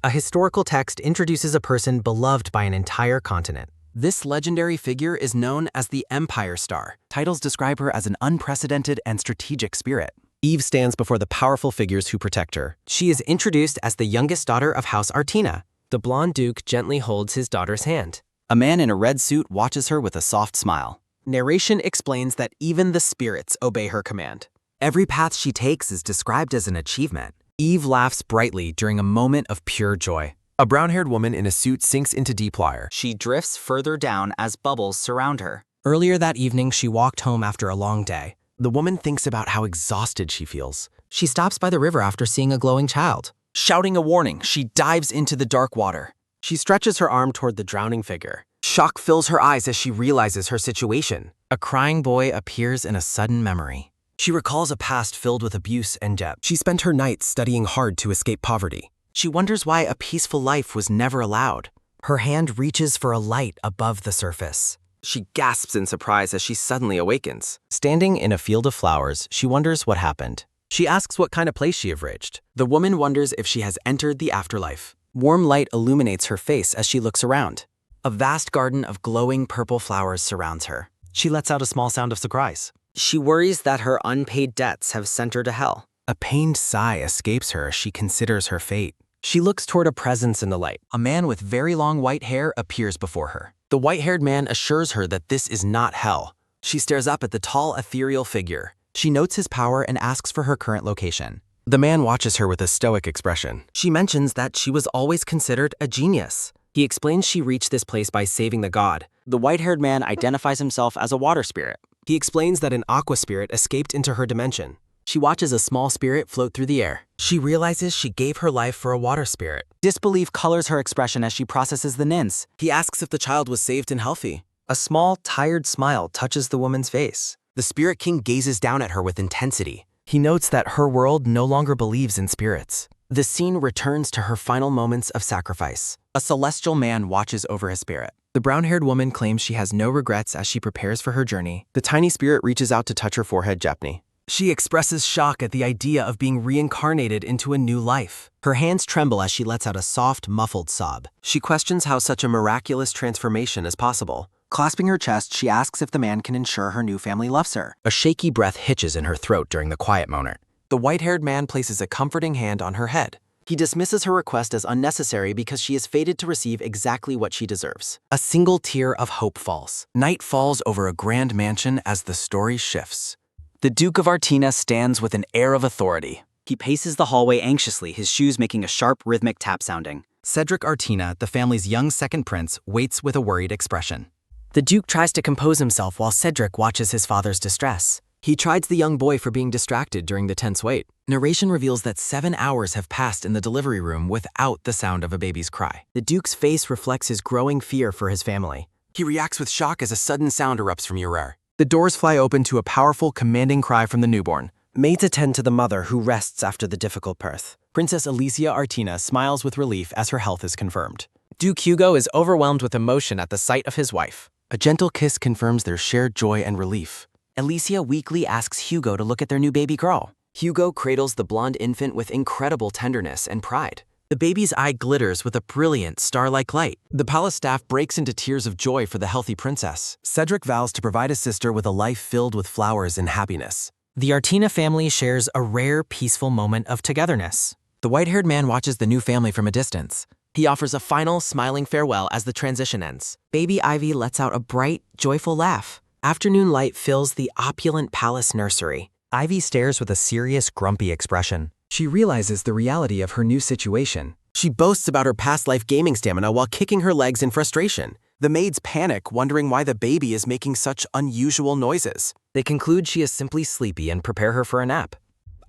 A historical text introduces a person beloved by an entire continent. This legendary figure is known as the Empire Star. Titles describe her as an unprecedented and strategic spirit. Eve stands before the powerful figures who protect her. She is introduced as the youngest daughter of House Artina. The blonde duke gently holds his daughter's hand. A man in a red suit watches her with a soft smile. Narration explains that even the spirits obey her command. Every path she takes is described as an achievement. Eve laughs brightly during a moment of pure joy. A brown-haired woman in a suit sinks into deep water. She drifts further down as bubbles surround her. Earlier that evening, she walked home after a long day. The woman thinks about how exhausted she feels. She stops by the river after seeing a glowing child. Shouting a warning, she dives into the dark water. She stretches her arm toward the drowning figure. Shock fills her eyes as she realizes her situation. A crying boy appears in a sudden memory. She recalls a past filled with abuse and debt. She spent her nights studying hard to escape poverty. She wonders why a peaceful life was never allowed. Her hand reaches for a light above the surface. She gasps in surprise as she suddenly awakens. Standing in a field of flowers, she wonders what happened. She asks what kind of place she have reached. The woman wonders if she has entered the afterlife. Warm light illuminates her face as she looks around. A vast garden of glowing purple flowers surrounds her. She lets out a small sound of surprise. She worries that her unpaid debts have sent her to hell. A pained sigh escapes her as she considers her fate. She looks toward a presence in the light. A man with very long white hair appears before her. The white-haired man assures her that this is not hell. She stares up at the tall, ethereal figure. She notes his power and asks for her current location. The man watches her with a stoic expression. She mentions that she was always considered a genius. He explains she reached this place by saving the god. The white-haired man identifies himself as a water spirit. He explains that an aqua spirit escaped into her dimension. She watches a small spirit float through the air. She realizes she gave her life for a water spirit. Disbelief colors her expression as she processes the nins. He asks if the child was saved and healthy. A small, tired smile touches the woman's face. The Spirit King gazes down at her with intensity. He notes that her world no longer believes in spirits. The scene returns to her final moments of sacrifice. A celestial man watches over his spirit. The brown-haired woman claims she has no regrets as she prepares for her journey. The tiny spirit reaches out to touch her forehead gently. She expresses shock at the idea of being reincarnated into a new life. Her hands tremble as she lets out a soft, muffled sob. She questions how such a miraculous transformation is possible. Clasping her chest, she asks if the man can ensure her new family loves her. A shaky breath hitches in her throat during the quiet moment. The white-haired man places a comforting hand on her head. He dismisses her request as unnecessary because she is fated to receive exactly what she deserves. A single tear of hope falls. Night falls over a grand mansion as the story shifts. The Duke of Artina stands with an air of authority. He paces the hallway anxiously, his shoes making a sharp, rhythmic tap sounding. Cedric Artina, the family's young second prince, waits with a worried expression. The Duke tries to compose himself while Cedric watches his father's distress. He chides the young boy for being distracted during the tense wait. Narration reveals that 7 hours have passed in the delivery room without the sound of a baby's cry. The Duke's face reflects his growing fear for his family. He reacts with shock as a sudden sound erupts from your rear. The doors fly open to a powerful, commanding cry from the newborn. Maids attend to the mother who rests after the difficult birth. Princess Alicia Artina smiles with relief as her health is confirmed. Duke Hugo is overwhelmed with emotion at the sight of his wife. A gentle kiss confirms their shared joy and relief. Alicia weakly asks Hugo to look at their new baby girl. Hugo cradles the blonde infant with incredible tenderness and pride. The baby's eye glitters with a brilliant, star-like light. The palace staff breaks into tears of joy for the healthy princess. Cedric vows to provide his sister with a life filled with flowers and happiness. The Artina family shares a rare, peaceful moment of togetherness. The white-haired man watches the new family from a distance. He offers a final, smiling farewell as the transition ends. Baby Ivy lets out a bright, joyful laugh. Afternoon light fills the opulent palace nursery. Ivy stares with a serious, grumpy expression. She realizes the reality of her new situation. She boasts about her past life gaming stamina while kicking her legs in frustration. The maids panic, wondering why the baby is making such unusual noises. They conclude she is simply sleepy and prepare her for a nap.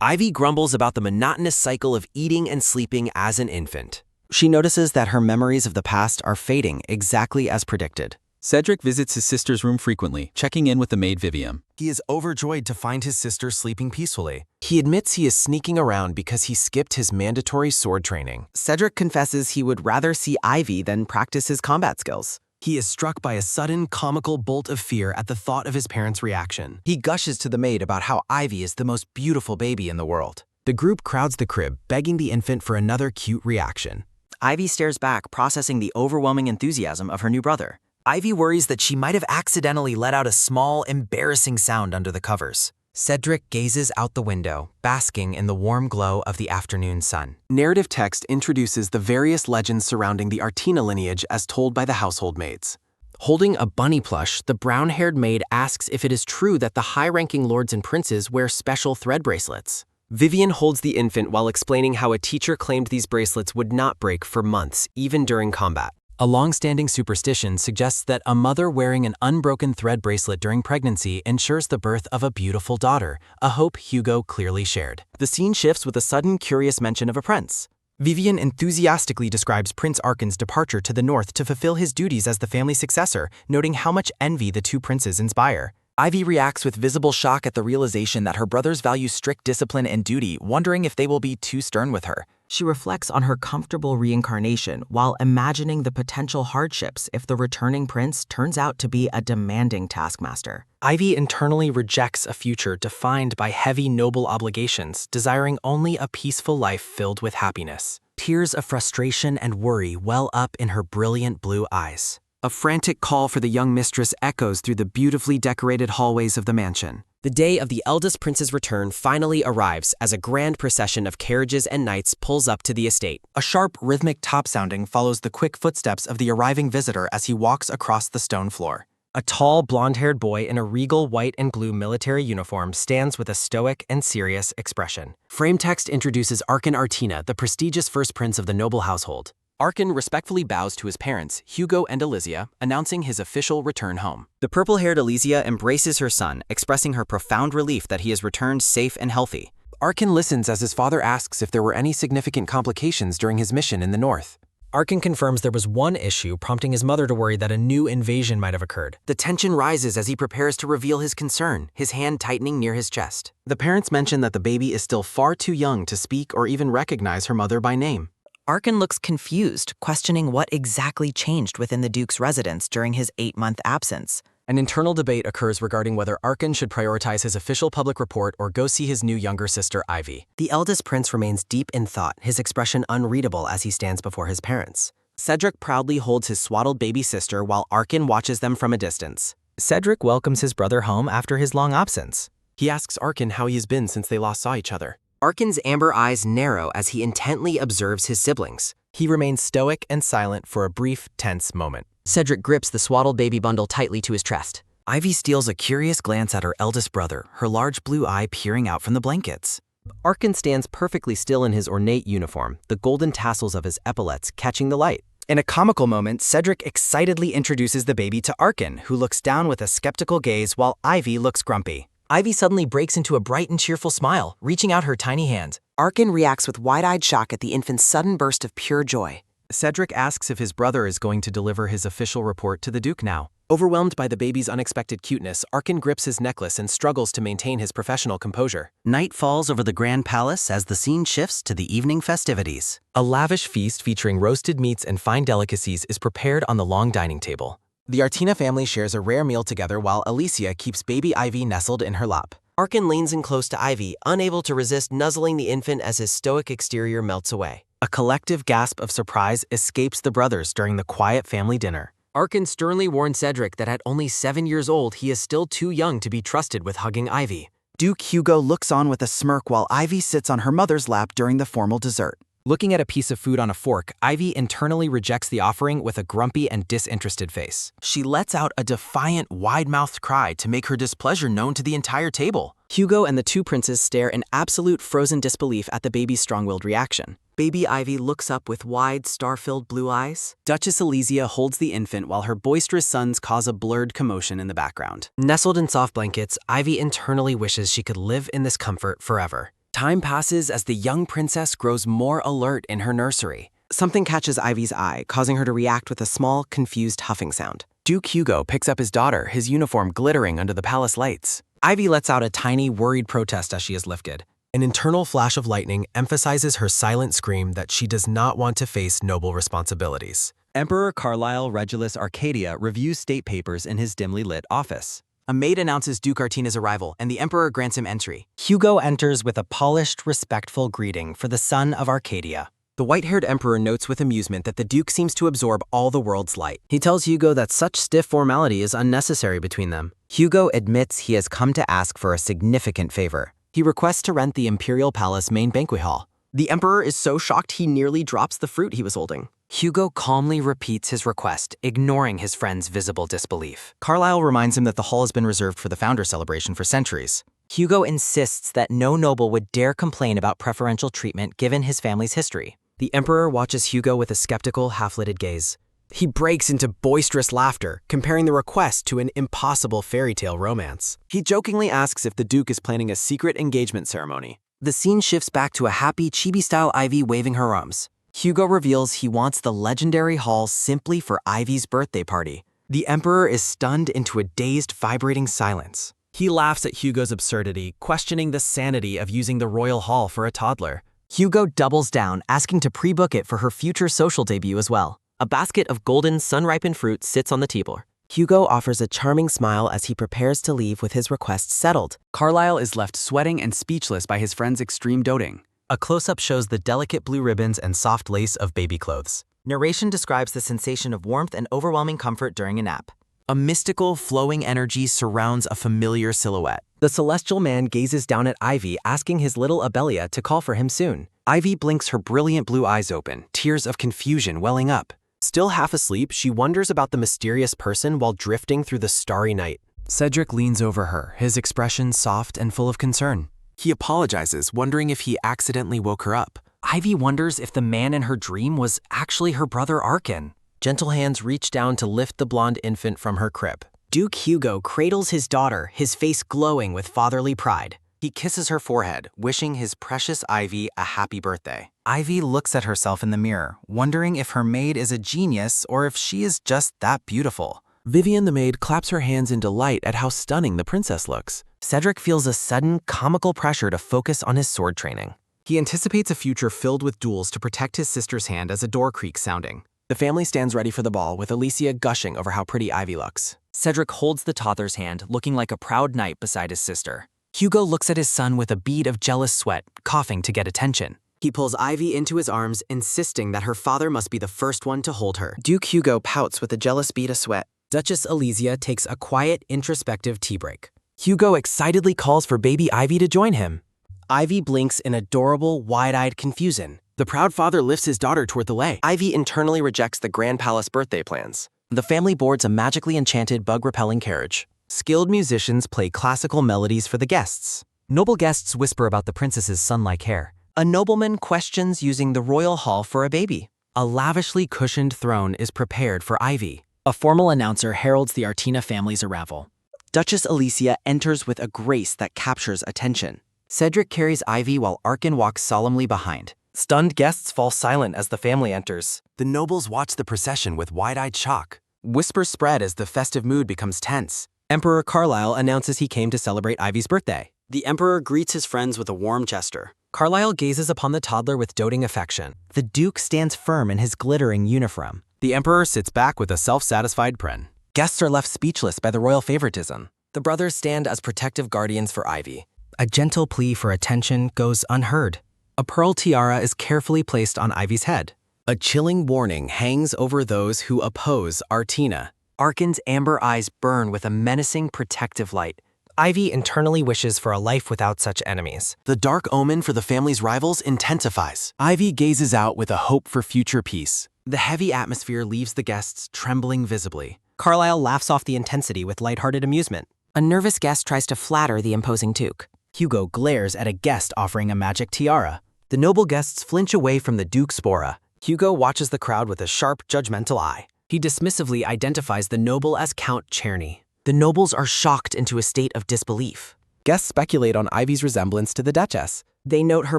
Ivy grumbles about the monotonous cycle of eating and sleeping as an infant. She notices that her memories of the past are fading exactly as predicted. Cedric visits his sister's room frequently, checking in with the maid Vivian. He is overjoyed to find his sister sleeping peacefully. He admits he is sneaking around because he skipped his mandatory sword training. Cedric confesses he would rather see Ivy than practice his combat skills. He is struck by a sudden, comical bolt of fear at the thought of his parents' reaction. He gushes to the maid about how Ivy is the most beautiful baby in the world. The group crowds the crib, begging the infant for another cute reaction. Ivy stares back, processing the overwhelming enthusiasm of her new brother. Ivy worries that she might have accidentally let out a small, embarrassing sound under the covers. Cedric gazes out the window, basking in the warm glow of the afternoon sun. Narrative text introduces the various legends surrounding the Artina lineage as told by the household maids. Holding a bunny plush, the brown-haired maid asks if it is true that the high-ranking lords and princes wear special thread bracelets. Vivian holds the infant while explaining how a teacher claimed these bracelets would not break for months, even during combat. A long-standing superstition suggests that a mother wearing an unbroken thread bracelet during pregnancy ensures the birth of a beautiful daughter, a hope Hugo clearly shared. The scene shifts with a sudden, curious mention of a prince. Vivian enthusiastically describes Prince Arkin's departure to the north to fulfill his duties as the family successor, noting how much envy the two princes inspire. Ivy reacts with visible shock at the realization that her brothers value strict discipline and duty, wondering if they will be too stern with her. She reflects on her comfortable reincarnation while imagining the potential hardships if the returning prince turns out to be a demanding taskmaster. Ivy internally rejects a future defined by heavy noble obligations, desiring only a peaceful life filled with happiness. Tears of frustration and worry well up in her brilliant blue eyes. A frantic call for the young mistress echoes through the beautifully decorated hallways of the mansion. The day of the eldest prince's return finally arrives as a grand procession of carriages and knights pulls up to the estate. A sharp, rhythmic top sounding follows the quick footsteps of the arriving visitor as he walks across the stone floor. A tall, blonde-haired boy in a regal white and blue military uniform stands with a stoic and serious expression. Frame text introduces Arkin Artina, the prestigious first prince of the noble household. Arkin respectfully bows to his parents, Hugo and Elysia, announcing his official return home. The purple-haired Elysia embraces her son, expressing her profound relief that he has returned safe and healthy. Arkin listens as his father asks if there were any significant complications during his mission in the north. Arkin confirms there was one issue, prompting his mother to worry that a new invasion might have occurred. The tension rises as he prepares to reveal his concern, his hand tightening near his chest. The parents mention that the baby is still far too young to speak or even recognize her mother by name. Arkin looks confused, questioning what exactly changed within the Duke's residence during his 8-month absence. An internal debate occurs regarding whether Arkin should prioritize his official public report or go see his new younger sister, Ivy. The eldest prince remains deep in thought, his expression unreadable as he stands before his parents. Cedric proudly holds his swaddled baby sister while Arkin watches them from a distance. Cedric welcomes his brother home after his long absence. He asks Arkin how he has been since they last saw each other. Arkin's amber eyes narrow as he intently observes his siblings. He remains stoic and silent for a brief, tense moment. Cedric grips the swaddled baby bundle tightly to his chest. Ivy steals a curious glance at her eldest brother, her large blue eye peering out from the blankets. Arkin stands perfectly still in his ornate uniform, the golden tassels of his epaulets catching the light. In a comical moment, Cedric excitedly introduces the baby to Arkin, who looks down with a skeptical gaze while Ivy looks grumpy. Ivy suddenly breaks into a bright and cheerful smile, reaching out her tiny hand. Arkin reacts with wide-eyed shock at the infant's sudden burst of pure joy. Cedric asks if his brother is going to deliver his official report to the Duke now. Overwhelmed by the baby's unexpected cuteness, Arkin grips his necklace and struggles to maintain his professional composure. Night falls over the Grand Palace as the scene shifts to the evening festivities. A lavish feast featuring roasted meats and fine delicacies is prepared on the long dining table. The Artina family shares a rare meal together while Elysia keeps baby Ivy nestled in her lap. Arkin leans in close to Ivy, unable to resist nuzzling the infant as his stoic exterior melts away. A collective gasp of surprise escapes the brothers during the quiet family dinner. Arkin sternly warned Cedric that at only 7 years old, he is still too young to be trusted with hugging Ivy. Duke Hugo looks on with a smirk while Ivy sits on her mother's lap during the formal dessert. Looking at a piece of food on a fork, Ivy internally rejects the offering with a grumpy and disinterested face. She lets out a defiant, wide-mouthed cry to make her displeasure known to the entire table. Hugo and the two princes stare in absolute frozen disbelief at the baby's strong-willed reaction. Baby Ivy looks up with wide, star-filled blue eyes. Duchess Elysia holds the infant while her boisterous sons cause a blurred commotion in the background. Nestled in soft blankets, Ivy internally wishes she could live in this comfort forever. Time passes as the young princess grows more alert in her nursery. Something catches Ivy's eye, causing her to react with a small, confused huffing sound. Duke Hugo picks up his daughter, his uniform glittering under the palace lights. Ivy lets out a tiny, worried protest as she is lifted. An internal flash of lightning emphasizes her silent scream that she does not want to face noble responsibilities. Emperor Carlisle Regulus Arcadia reviews state papers in his dimly lit office. A maid announces Duke Artina's arrival, and the Emperor grants him entry. Hugo enters with a polished, respectful greeting for the son of Arcadia. The white-haired emperor notes with amusement that the Duke seems to absorb all the world's light. He tells Hugo that such stiff formality is unnecessary between them. Hugo admits he has come to ask for a significant favor. He requests to rent the Imperial Palace main banquet hall. The emperor is so shocked he nearly drops the fruit he was holding. Hugo calmly repeats his request, ignoring his friend's visible disbelief. Carlyle reminds him that the hall has been reserved for the founder celebration for centuries. Hugo insists that no noble would dare complain about preferential treatment given his family's history. The emperor watches Hugo with a skeptical, half-lidded gaze. He breaks into boisterous laughter, comparing the request to an impossible fairy tale romance. He jokingly asks if the Duke is planning a secret engagement ceremony. The scene shifts back to a happy, chibi-style Ivy waving her arms. Hugo reveals he wants the legendary hall simply for Ivy's birthday party. The emperor is stunned into a dazed, vibrating silence. He laughs at Hugo's absurdity, questioning the sanity of using the royal hall for a toddler. Hugo doubles down, asking to pre-book it for her future social debut as well. A basket of golden, sun-ripened fruit sits on the table. Hugo offers a charming smile as he prepares to leave with his request settled. Carlyle is left sweating and speechless by his friend's extreme doting. A close-up shows the delicate blue ribbons and soft lace of baby clothes. Narration describes the sensation of warmth and overwhelming comfort during a nap. A mystical, flowing energy surrounds a familiar silhouette. The celestial man gazes down at Ivy, asking his little Abelia to call for him soon. Ivy blinks her brilliant blue eyes open, tears of confusion welling up. Still half asleep, she wonders about the mysterious person while drifting through the starry night. Cedric leans over her, his expression soft and full of concern. He apologizes, wondering if he accidentally woke her up. Ivy wonders if the man in her dream was actually her brother Arkin. Gentle hands reach down to lift the blonde infant from her crib. Duke Hugo cradles his daughter, his face glowing with fatherly pride. He kisses her forehead, wishing his precious Ivy a happy birthday. Ivy looks at herself in the mirror, wondering if her maid is a genius or if she is just that beautiful. Vivian the maid claps her hands in delight at how stunning the princess looks. Cedric feels a sudden, comical pressure to focus on his sword training. He anticipates a future filled with duels to protect his sister's hand as a door creaks sounding. The family stands ready for the ball, with Alicia gushing over how pretty Ivy looks. Cedric holds the toddler's hand, looking like a proud knight beside his sister. Hugo looks at his son with a bead of jealous sweat, coughing to get attention. He pulls Ivy into his arms, insisting that her father must be the first one to hold her. Duke Hugo pouts with a jealous bead of sweat. Duchess Elysia takes a quiet, introspective tea break. Hugo excitedly calls for baby Ivy to join him. Ivy blinks in adorable, wide-eyed confusion. The proud father lifts his daughter toward the lay. Ivy internally rejects the Grand Palace birthday plans. The family boards a magically enchanted, bug-repelling carriage. Skilled musicians play classical melodies for the guests. Noble guests whisper about the princess's sun-like hair. A nobleman questions using the royal hall for a baby. A lavishly cushioned throne is prepared for Ivy. A formal announcer heralds the Artina family's arrival. Duchess Elysia enters with a grace that captures attention. Cedric carries Ivy while Arkin walks solemnly behind. Stunned guests fall silent as the family enters. The nobles watch the procession with wide-eyed shock. Whispers spread as the festive mood becomes tense. Emperor Carlyle announces he came to celebrate Ivy's birthday. The emperor greets his friends with a warm gesture. Carlyle gazes upon the toddler with doting affection. The Duke stands firm in his glittering uniform. The emperor sits back with a self-satisfied pren. Guests are left speechless by the royal favoritism. The brothers stand as protective guardians for Ivy. A gentle plea for attention goes unheard. A pearl tiara is carefully placed on Ivy's head. A chilling warning hangs over those who oppose Artina. Arkin's amber eyes burn with a menacing protective light. Ivy internally wishes for a life without such enemies. The dark omen for the family's rivals intensifies. Ivy gazes out with a hope for future peace. The heavy atmosphere leaves the guests trembling visibly. Carlyle laughs off the intensity with lighthearted amusement. A nervous guest tries to flatter the imposing Duke. Hugo glares at a guest offering a magic tiara. The noble guests flinch away from the Duke's spora. Hugo watches the crowd with a sharp, judgmental eye. He dismissively identifies the noble as Count Czerny. The nobles are shocked into a state of disbelief. Guests speculate on Ivy's resemblance to the Duchess. They note her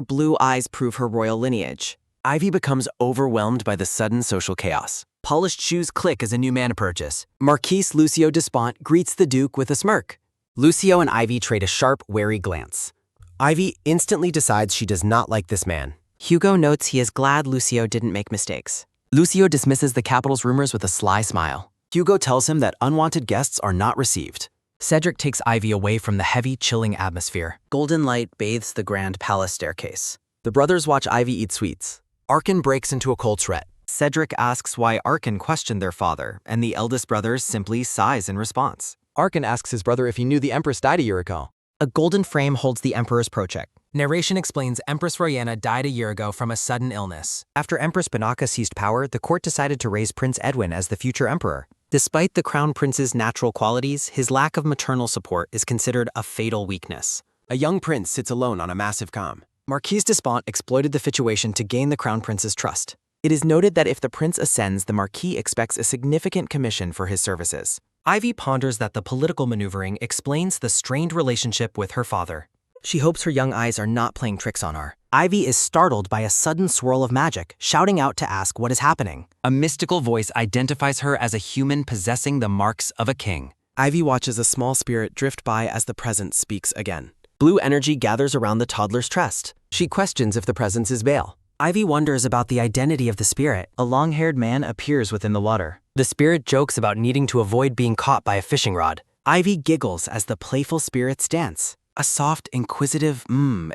blue eyes prove her royal lineage. Ivy becomes overwhelmed by the sudden social chaos. Polished shoes click as a new man approaches. Marquise Lucio Despont greets the Duke with a smirk. Lucio and Ivy trade a sharp, wary glance. Ivy instantly decides she does not like this man. Hugo notes he is glad Lucio didn't make mistakes. Lucio dismisses the capital's rumors with a sly smile. Hugo tells him that unwanted guests are not received. Cedric takes Ivy away from the heavy, chilling atmosphere. Golden light bathes the Grand Palace staircase. The brothers watch Ivy eat sweets. Arkin breaks into a cold sweat. Cedric asks why Arkin questioned their father, and the eldest brother simply sighs in response. Arkin asks his brother if he knew the Empress died a year ago. A golden frame holds the Emperor's project. Narration explains Empress Royana died a year ago from a sudden illness. After Empress Banaka seized power, the court decided to raise Prince Edwin as the future emperor. Despite the crown prince's natural qualities, his lack of maternal support is considered a fatal weakness. A young prince sits alone on a massive comm. Marquise Despont exploited the situation to gain the crown prince's trust. It is noted that if the prince ascends, the Marquis expects a significant commission for his services. Ivy ponders that the political maneuvering explains the strained relationship with her father. She hopes her young eyes are not playing tricks on her. Ivy is startled by a sudden swirl of magic, shouting out to ask what is happening. A mystical voice identifies her as a human possessing the marks of a king. Ivy watches a small spirit drift by as the presence speaks again. Blue energy gathers around the toddler's chest. She questions if the presence is Bale. Ivy wonders about the identity of the spirit. A long-haired man appears within the water. The spirit jokes about needing to avoid being caught by a fishing rod. Ivy giggles as the playful spirits dance. A soft, inquisitive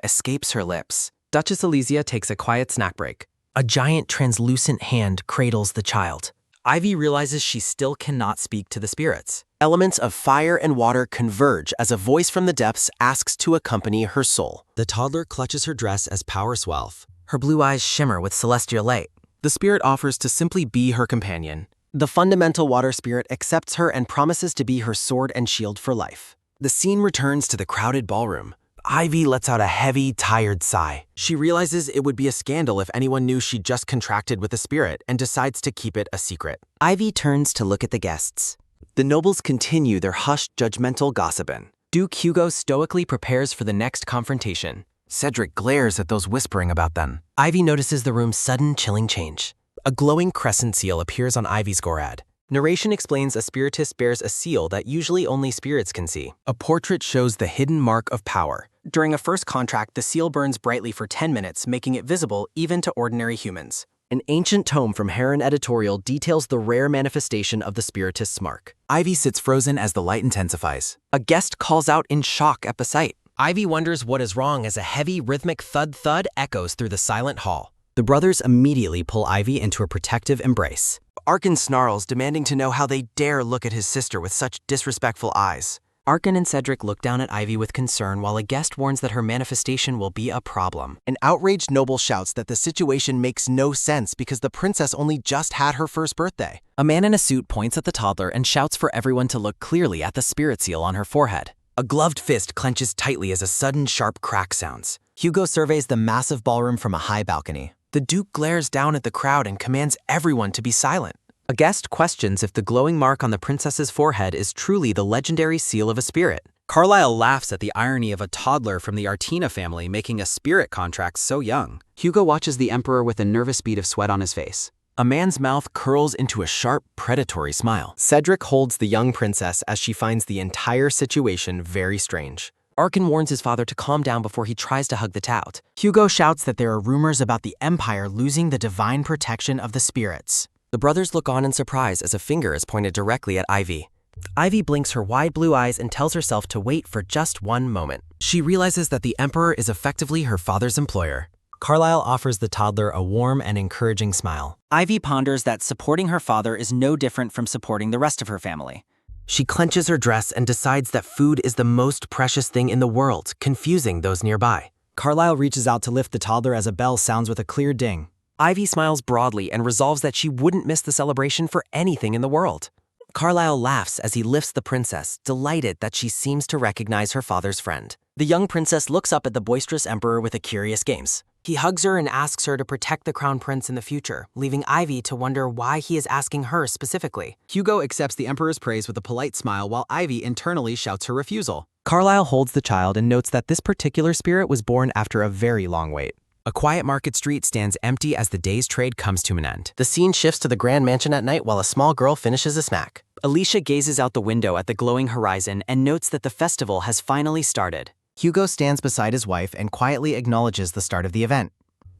escapes her lips. Duchess Elysia takes a quiet snack break. A giant translucent hand cradles the child. Ivy realizes she still cannot speak to the spirits. Elements of fire and water converge as a voice from the depths asks to accompany her soul. The toddler clutches her dress as power swells. Her blue eyes shimmer with celestial light. The spirit offers to simply be her companion. The fundamental water spirit accepts her and promises to be her sword and shield for life. The scene returns to the crowded ballroom. Ivy lets out a heavy, tired sigh. She realizes it would be a scandal if anyone knew she just contracted with a spirit and decides to keep it a secret. Ivy turns to look at the guests. The nobles continue their hushed, judgmental gossiping. Duke Hugo stoically prepares for the next confrontation. Cedric glares at those whispering about them. Ivy notices the room's sudden, chilling change. A glowing crescent seal appears on Ivy's Gorad. Narration explains a spiritist bears a seal that usually only spirits can see. A portrait shows the hidden mark of power. During a first contract, the seal burns brightly for 10 minutes, making it visible even to ordinary humans. An ancient tome from Heron Editorial details the rare manifestation of the spiritist's mark. Ivy sits frozen as the light intensifies. A guest calls out in shock at the sight. Ivy wonders what is wrong as a heavy, rhythmic thud-thud echoes through the silent hall. The brothers immediately pull Ivy into a protective embrace. Arkin snarls, demanding to know how they dare look at his sister with such disrespectful eyes. Arkin and Cedric look down at Ivy with concern while a guest warns that her manifestation will be a problem. An outraged noble shouts that the situation makes no sense because the princess only just had her first birthday. A man in a suit points at the toddler and shouts for everyone to look clearly at the spirit seal on her forehead. A gloved fist clenches tightly as a sudden sharp crack sounds. Hugo surveys the massive ballroom from a high balcony. The Duke glares down at the crowd and commands everyone to be silent. A guest questions if the glowing mark on the princess's forehead is truly the legendary seal of a spirit. Carlisle laughs at the irony of a toddler from the Artina family making a spirit contract so young. Hugo watches the Emperor with a nervous bead of sweat on his face. A man's mouth curls into a sharp, predatory smile. Cedric holds the young princess as she finds the entire situation very strange. Arkin warns his father to calm down before he tries to hug the tout. Hugo shouts that there are rumors about the Empire losing the divine protection of the spirits. The brothers look on in surprise as a finger is pointed directly at Ivy. Ivy blinks her wide blue eyes and tells herself to wait for just one moment. She realizes that the Emperor is effectively her father's employer. Carlisle offers the toddler a warm and encouraging smile. Ivy ponders that supporting her father is no different from supporting the rest of her family. She clenches her dress and decides that food is the most precious thing in the world, confusing those nearby. Carlisle reaches out to lift the toddler as a bell sounds with a clear ding. Ivy smiles broadly and resolves that she wouldn't miss the celebration for anything in the world. Carlisle laughs as he lifts the princess, delighted that she seems to recognize her father's friend. The young princess looks up at the boisterous emperor with a curious gaze. He hugs her and asks her to protect the crown prince in the future, leaving Ivy to wonder why he is asking her specifically. Hugo accepts the Emperor's praise with a polite smile while Ivy internally shouts her refusal. Carlisle holds the child and notes that this particular spirit was born after a very long wait. A quiet market street stands empty as the day's trade comes to an end. The scene shifts to the grand mansion at night while a small girl finishes a snack. Alicia gazes out the window at the glowing horizon and notes that the festival has finally started. Hugo stands beside his wife and quietly acknowledges the start of the event.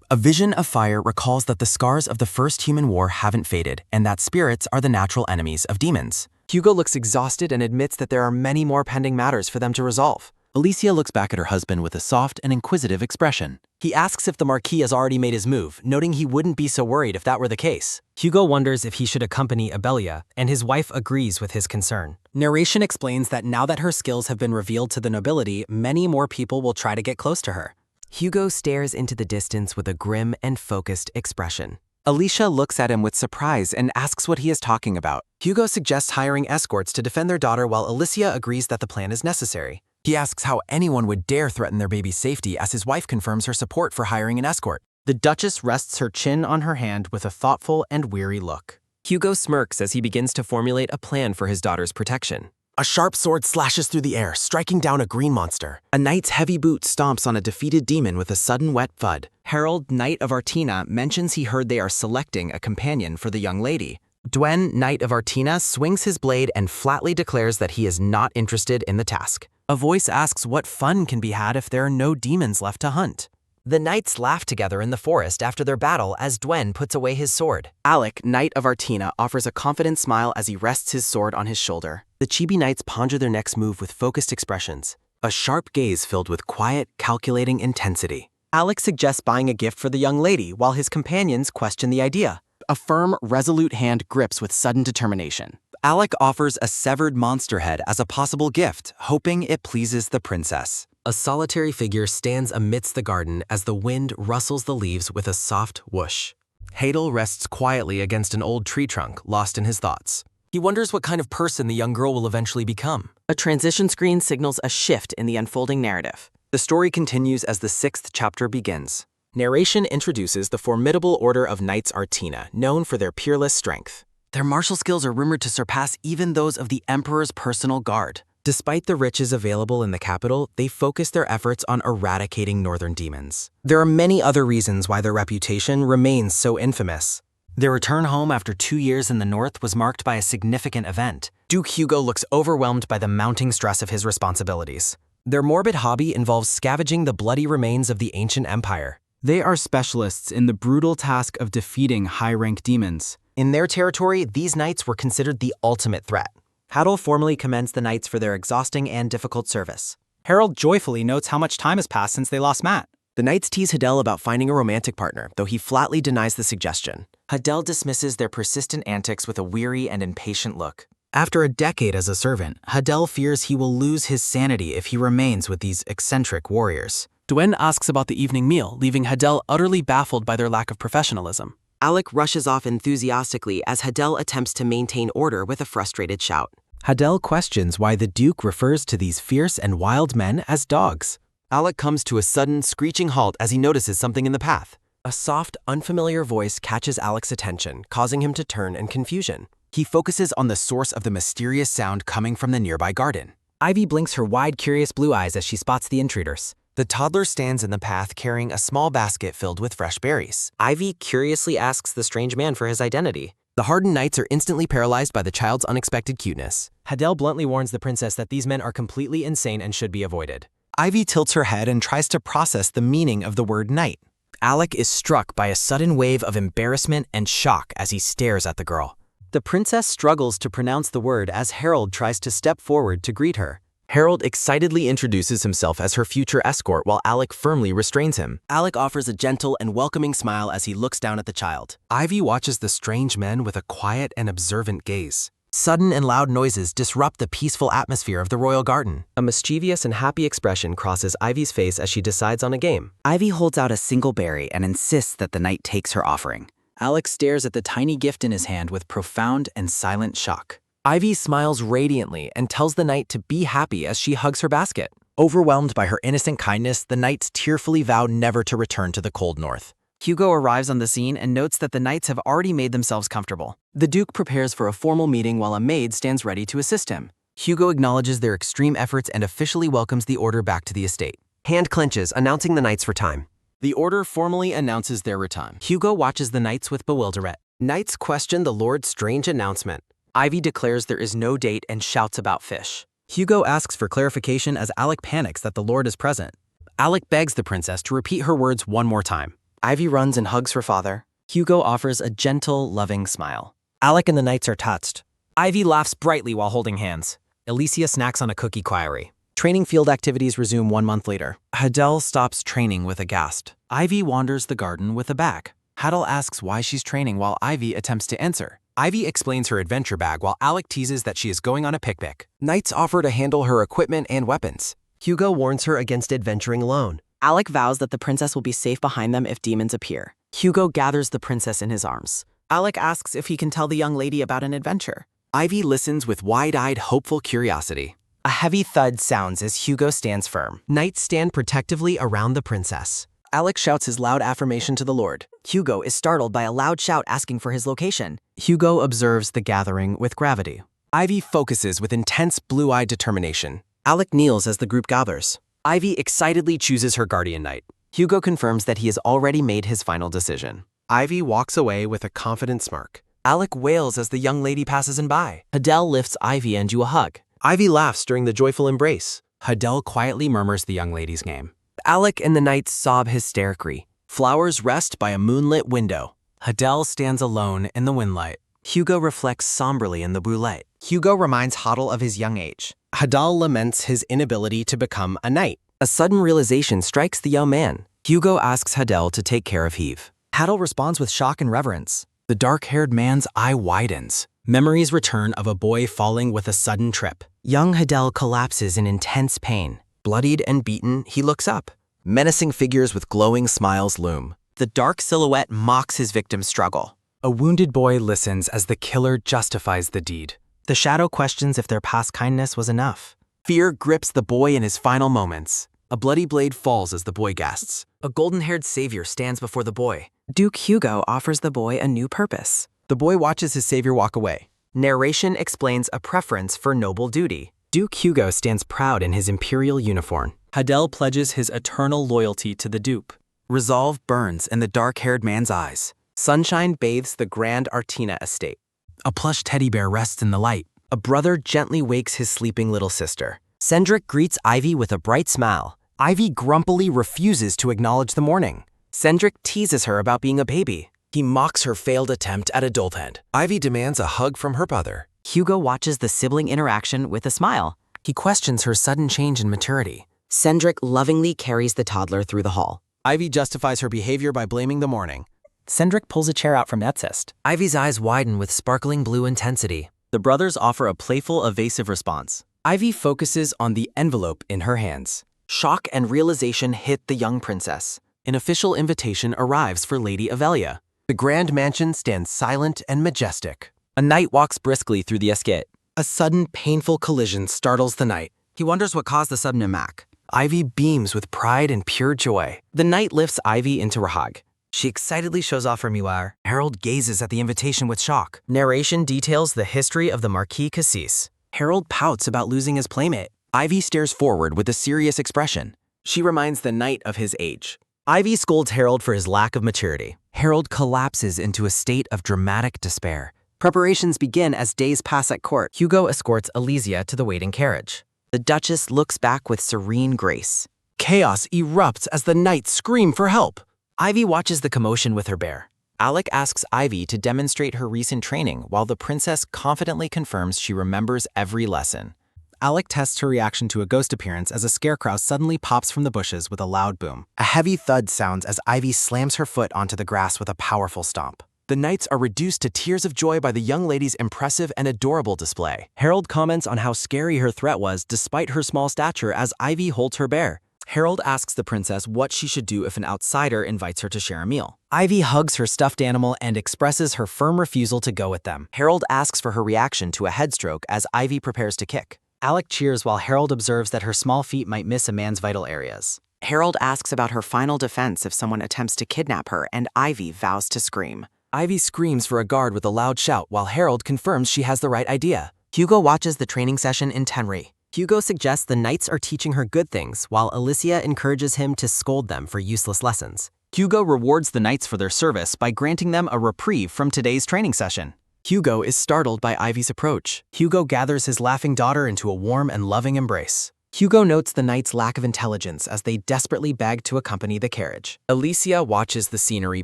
A vision of fire recalls that the scars of the first human war haven't faded, and that spirits are the natural enemies of demons. Hugo looks exhausted and admits that there are many more pending matters for them to resolve. Alicia looks back at her husband with a soft and inquisitive expression. He asks if the Marquis has already made his move, noting he wouldn't be so worried if that were the case. Hugo wonders if he should accompany Abelia, and his wife agrees with his concern. Narration explains that now that her skills have been revealed to the nobility, many more people will try to get close to her. Hugo stares into the distance with a grim and focused expression. Alicia looks at him with surprise and asks what he is talking about. Hugo suggests hiring escorts to defend their daughter while Alicia agrees that the plan is necessary. He asks how anyone would dare threaten their baby's safety as his wife confirms her support for hiring an escort. The Duchess rests her chin on her hand with a thoughtful and weary look. Hugo smirks as he begins to formulate a plan for his daughter's protection. A sharp sword slashes through the air, striking down a green monster. A knight's heavy boot stomps on a defeated demon with a sudden wet thud. Harold, Knight of Artina, mentions he heard they are selecting a companion for the young lady. Dwen, Knight of Artina, swings his blade and flatly declares that he is not interested in the task. A voice asks what fun can be had if there are no demons left to hunt. The knights laugh together in the forest after their battle as Dwen puts away his sword. Alec, Knight of Artina, offers a confident smile as he rests his sword on his shoulder. The Chibi knights ponder their next move with focused expressions, A sharp gaze filled with quiet, calculating intensity. Alec suggests buying a gift for the young lady while his companions question the idea. A firm, resolute hand grips with sudden determination. Alec offers a severed monster head as a possible gift, hoping it pleases the princess. A solitary figure stands amidst the garden as the wind rustles the leaves with a soft whoosh. Hadel rests quietly against an old tree trunk, lost in his thoughts. He wonders what kind of person the young girl will eventually become. A transition screen signals a shift in the unfolding narrative. The story continues as the 6th chapter begins. Narration introduces the formidable order of Knights Artina, known for their peerless strength. Their martial skills are rumored to surpass even those of the Emperor's personal guard. Despite the riches available in the capital, they focus their efforts on eradicating northern demons. There are many other reasons why their reputation remains so infamous. Their return home after 2 years in the north was marked by a significant event. Duke Hugo looks overwhelmed by the mounting stress of his responsibilities. Their morbid hobby involves scavenging the bloody remains of the ancient empire. They are specialists in the brutal task of defeating high-rank demons. In their territory, these knights were considered the ultimate threat. Hadel formally commends the knights for their exhausting and difficult service. Harold joyfully notes how much time has passed since they lost Matt. The knights tease Hadel about finding a romantic partner, though he flatly denies the suggestion. Hadel dismisses their persistent antics with a weary and impatient look. After a decade as a servant, Hadel fears he will lose his sanity if he remains with these eccentric warriors. Dwen asks about the evening meal, leaving Hadel utterly baffled by their lack of professionalism. Alec rushes off enthusiastically as Hadel attempts to maintain order with a frustrated shout. Hadel questions why the Duke refers to these fierce and wild men as dogs. Alec comes to a sudden, screeching halt as he notices something in the path. A soft, unfamiliar voice catches Alec's attention, causing him to turn in confusion. He focuses on the source of the mysterious sound coming from the nearby garden. Ivy blinks her wide, curious blue eyes as she spots the intruders. The toddler stands in the path carrying a small basket filled with fresh berries. Ivy curiously asks the strange man for his identity. The hardened knights are instantly paralyzed by the child's unexpected cuteness. Hadel bluntly warns the princess that these men are completely insane and should be avoided. Ivy tilts her head and tries to process the meaning of the word knight. Alec is struck by a sudden wave of embarrassment and shock as he stares at the girl. The princess struggles to pronounce the word as Harold tries to step forward to greet her. Harold excitedly introduces himself as her future escort while Alec firmly restrains him. Alec offers a gentle and welcoming smile as he looks down at the child. Ivy watches the strange men with a quiet and observant gaze. Sudden and loud noises disrupt the peaceful atmosphere of the royal garden. A mischievous and happy expression crosses Ivy's face as she decides on a game. Ivy holds out a single berry and insists that the knight takes her offering. Alec stares at the tiny gift in his hand with profound and silent shock. Ivy smiles radiantly and tells the knight to be happy as she hugs her basket. Overwhelmed by her innocent kindness, the knights tearfully vow never to return to the cold north. Hugo arrives on the scene and notes that the knights have already made themselves comfortable. The Duke prepares for a formal meeting while a maid stands ready to assist him. Hugo acknowledges their extreme efforts and officially welcomes the order back to the estate. Hand clenches, announcing the knights for time. The order formally announces their return. Hugo watches the knights with bewilderment. Knights question the Lord's strange announcement. Ivy declares there is no date and shouts about fish. Hugo asks for clarification as Alec panics that the Lord is present. Alec begs the princess to repeat her words one more time. Ivy runs and hugs her father. Hugo offers a gentle, loving smile. Alec and the knights are touched. Ivy laughs brightly while holding hands. Alicia snacks on a cookie quietly. Training field activities resume 1 month later. Hadel stops training with a gasp. Ivy wanders the garden with a bag. Hadel asks why she's training while Ivy attempts to answer. Ivy explains her adventure bag while Alec teases that she is going on a picnic. Knights offer to handle her equipment and weapons. Hugo warns her against adventuring alone. Alec vows that the princess will be safe behind them if demons appear. Hugo gathers the princess in his arms. Alec asks if he can tell the young lady about an adventure. Ivy listens with wide-eyed, hopeful curiosity. A heavy thud sounds as Hugo stands firm. Knights stand protectively around the princess. Alec shouts his loud affirmation to the Lord. Hugo is startled by a loud shout asking for his location. Hugo observes the gathering with gravity. Ivy focuses with intense blue-eyed determination. Alec kneels as the group gathers. Ivy excitedly chooses her guardian knight. Hugo confirms that he has already made his final decision. Ivy walks away with a confident smirk. Alec wails as the young lady passes him by. Hadel lifts Ivy and you a hug. Ivy laughs during the joyful embrace. Hadel quietly murmurs the young lady's name. Alec and the knights sob hysterically. Flowers rest by a moonlit window. Hadel stands alone in the windlight. Hugo reflects somberly in the blue light. Hugo reminds Hadel of his young age. Hadel laments his inability to become a knight. A sudden realization strikes the young man. Hugo asks Hadel to take care of Heave. Hadel responds with shock and reverence. The dark-haired man's eye widens. Memories return of a boy falling with a sudden trip. Young Hadel collapses in intense pain. Bloodied and beaten, he looks up. Menacing figures with glowing smiles loom. The dark silhouette mocks his victim's struggle. A wounded boy listens as the killer justifies the deed. The shadow questions if their past kindness was enough. Fear grips the boy in his final moments. A bloody blade falls as the boy gasps. A golden-haired savior stands before the boy. Duke Hugo offers the boy a new purpose. The boy watches his savior walk away. Narration explains a preference for noble duty. Duke Hugo stands proud in his imperial uniform. Hadel pledges his eternal loyalty to the dupe. Resolve burns in the dark-haired man's eyes. Sunshine bathes the Grand Artina estate. A plush teddy bear rests in the light. A brother gently wakes his sleeping little sister. Cendric greets Ivy with a bright smile. Ivy grumpily refuses to acknowledge the morning. Cendric teases her about being a baby. He mocks her failed attempt at adulthood. Ivy demands a hug from her brother. Hugo watches the sibling interaction with a smile. He questions her sudden change in maturity. Cendric lovingly carries the toddler through the hall. Ivy justifies her behavior by blaming the morning. Cendric pulls a chair out from Etzist. Ivy's eyes widen with sparkling blue intensity. The brothers offer a playful, evasive response. Ivy focuses on the envelope in her hands. Shock and realization hit the young princess. An official invitation arrives for Lady Avelia. The grand mansion stands silent and majestic. A knight walks briskly through the escate. A sudden, painful collision startles the knight. He wonders what caused the sudden attack. Ivy beams with pride and pure joy. The knight lifts Ivy into her hug. She excitedly shows off her miroir. Harold gazes at the invitation with shock. Narration details the history of the Marquis Cassis. Harold pouts about losing his playmate. Ivy stares forward with a serious expression. She reminds the knight of his age. Ivy scolds Harold for his lack of maturity. Harold collapses into a state of dramatic despair. Preparations begin as days pass at court. Hugo escorts Elysia to the waiting carriage. The Duchess looks back with serene grace. Chaos erupts as the knights scream for help. Ivy watches the commotion with her bear. Alec asks Ivy to demonstrate her recent training while the princess confidently confirms she remembers every lesson. Alec tests her reaction to a ghost appearance as a scarecrow suddenly pops from the bushes with a loud boom. A heavy thud sounds as Ivy slams her foot onto the grass with a powerful stomp. The knights are reduced to tears of joy by the young lady's impressive and adorable display. Harold comments on how scary her threat was despite her small stature as Ivy holds her bear. Harold asks the princess what she should do if an outsider invites her to share a meal. Ivy hugs her stuffed animal and expresses her firm refusal to go with them. Harold asks for her reaction to a headstroke as Ivy prepares to kick. Alec cheers while Harold observes that her small feet might miss a man's vital areas. Harold asks about her final defense if someone attempts to kidnap her, and Ivy vows to scream. Ivy screams for a guard with a loud shout while Harold confirms she has the right idea. Hugo watches the training session intently. Hugo suggests the knights are teaching her good things, while Elysia encourages him to scold them for useless lessons. Hugo rewards the knights for their service by granting them a reprieve from today's training session. Hugo is startled by Ivy's approach. Hugo gathers his laughing daughter into a warm and loving embrace. Hugo notes the knights' lack of intelligence as they desperately beg to accompany the carriage. Elysia watches the scenery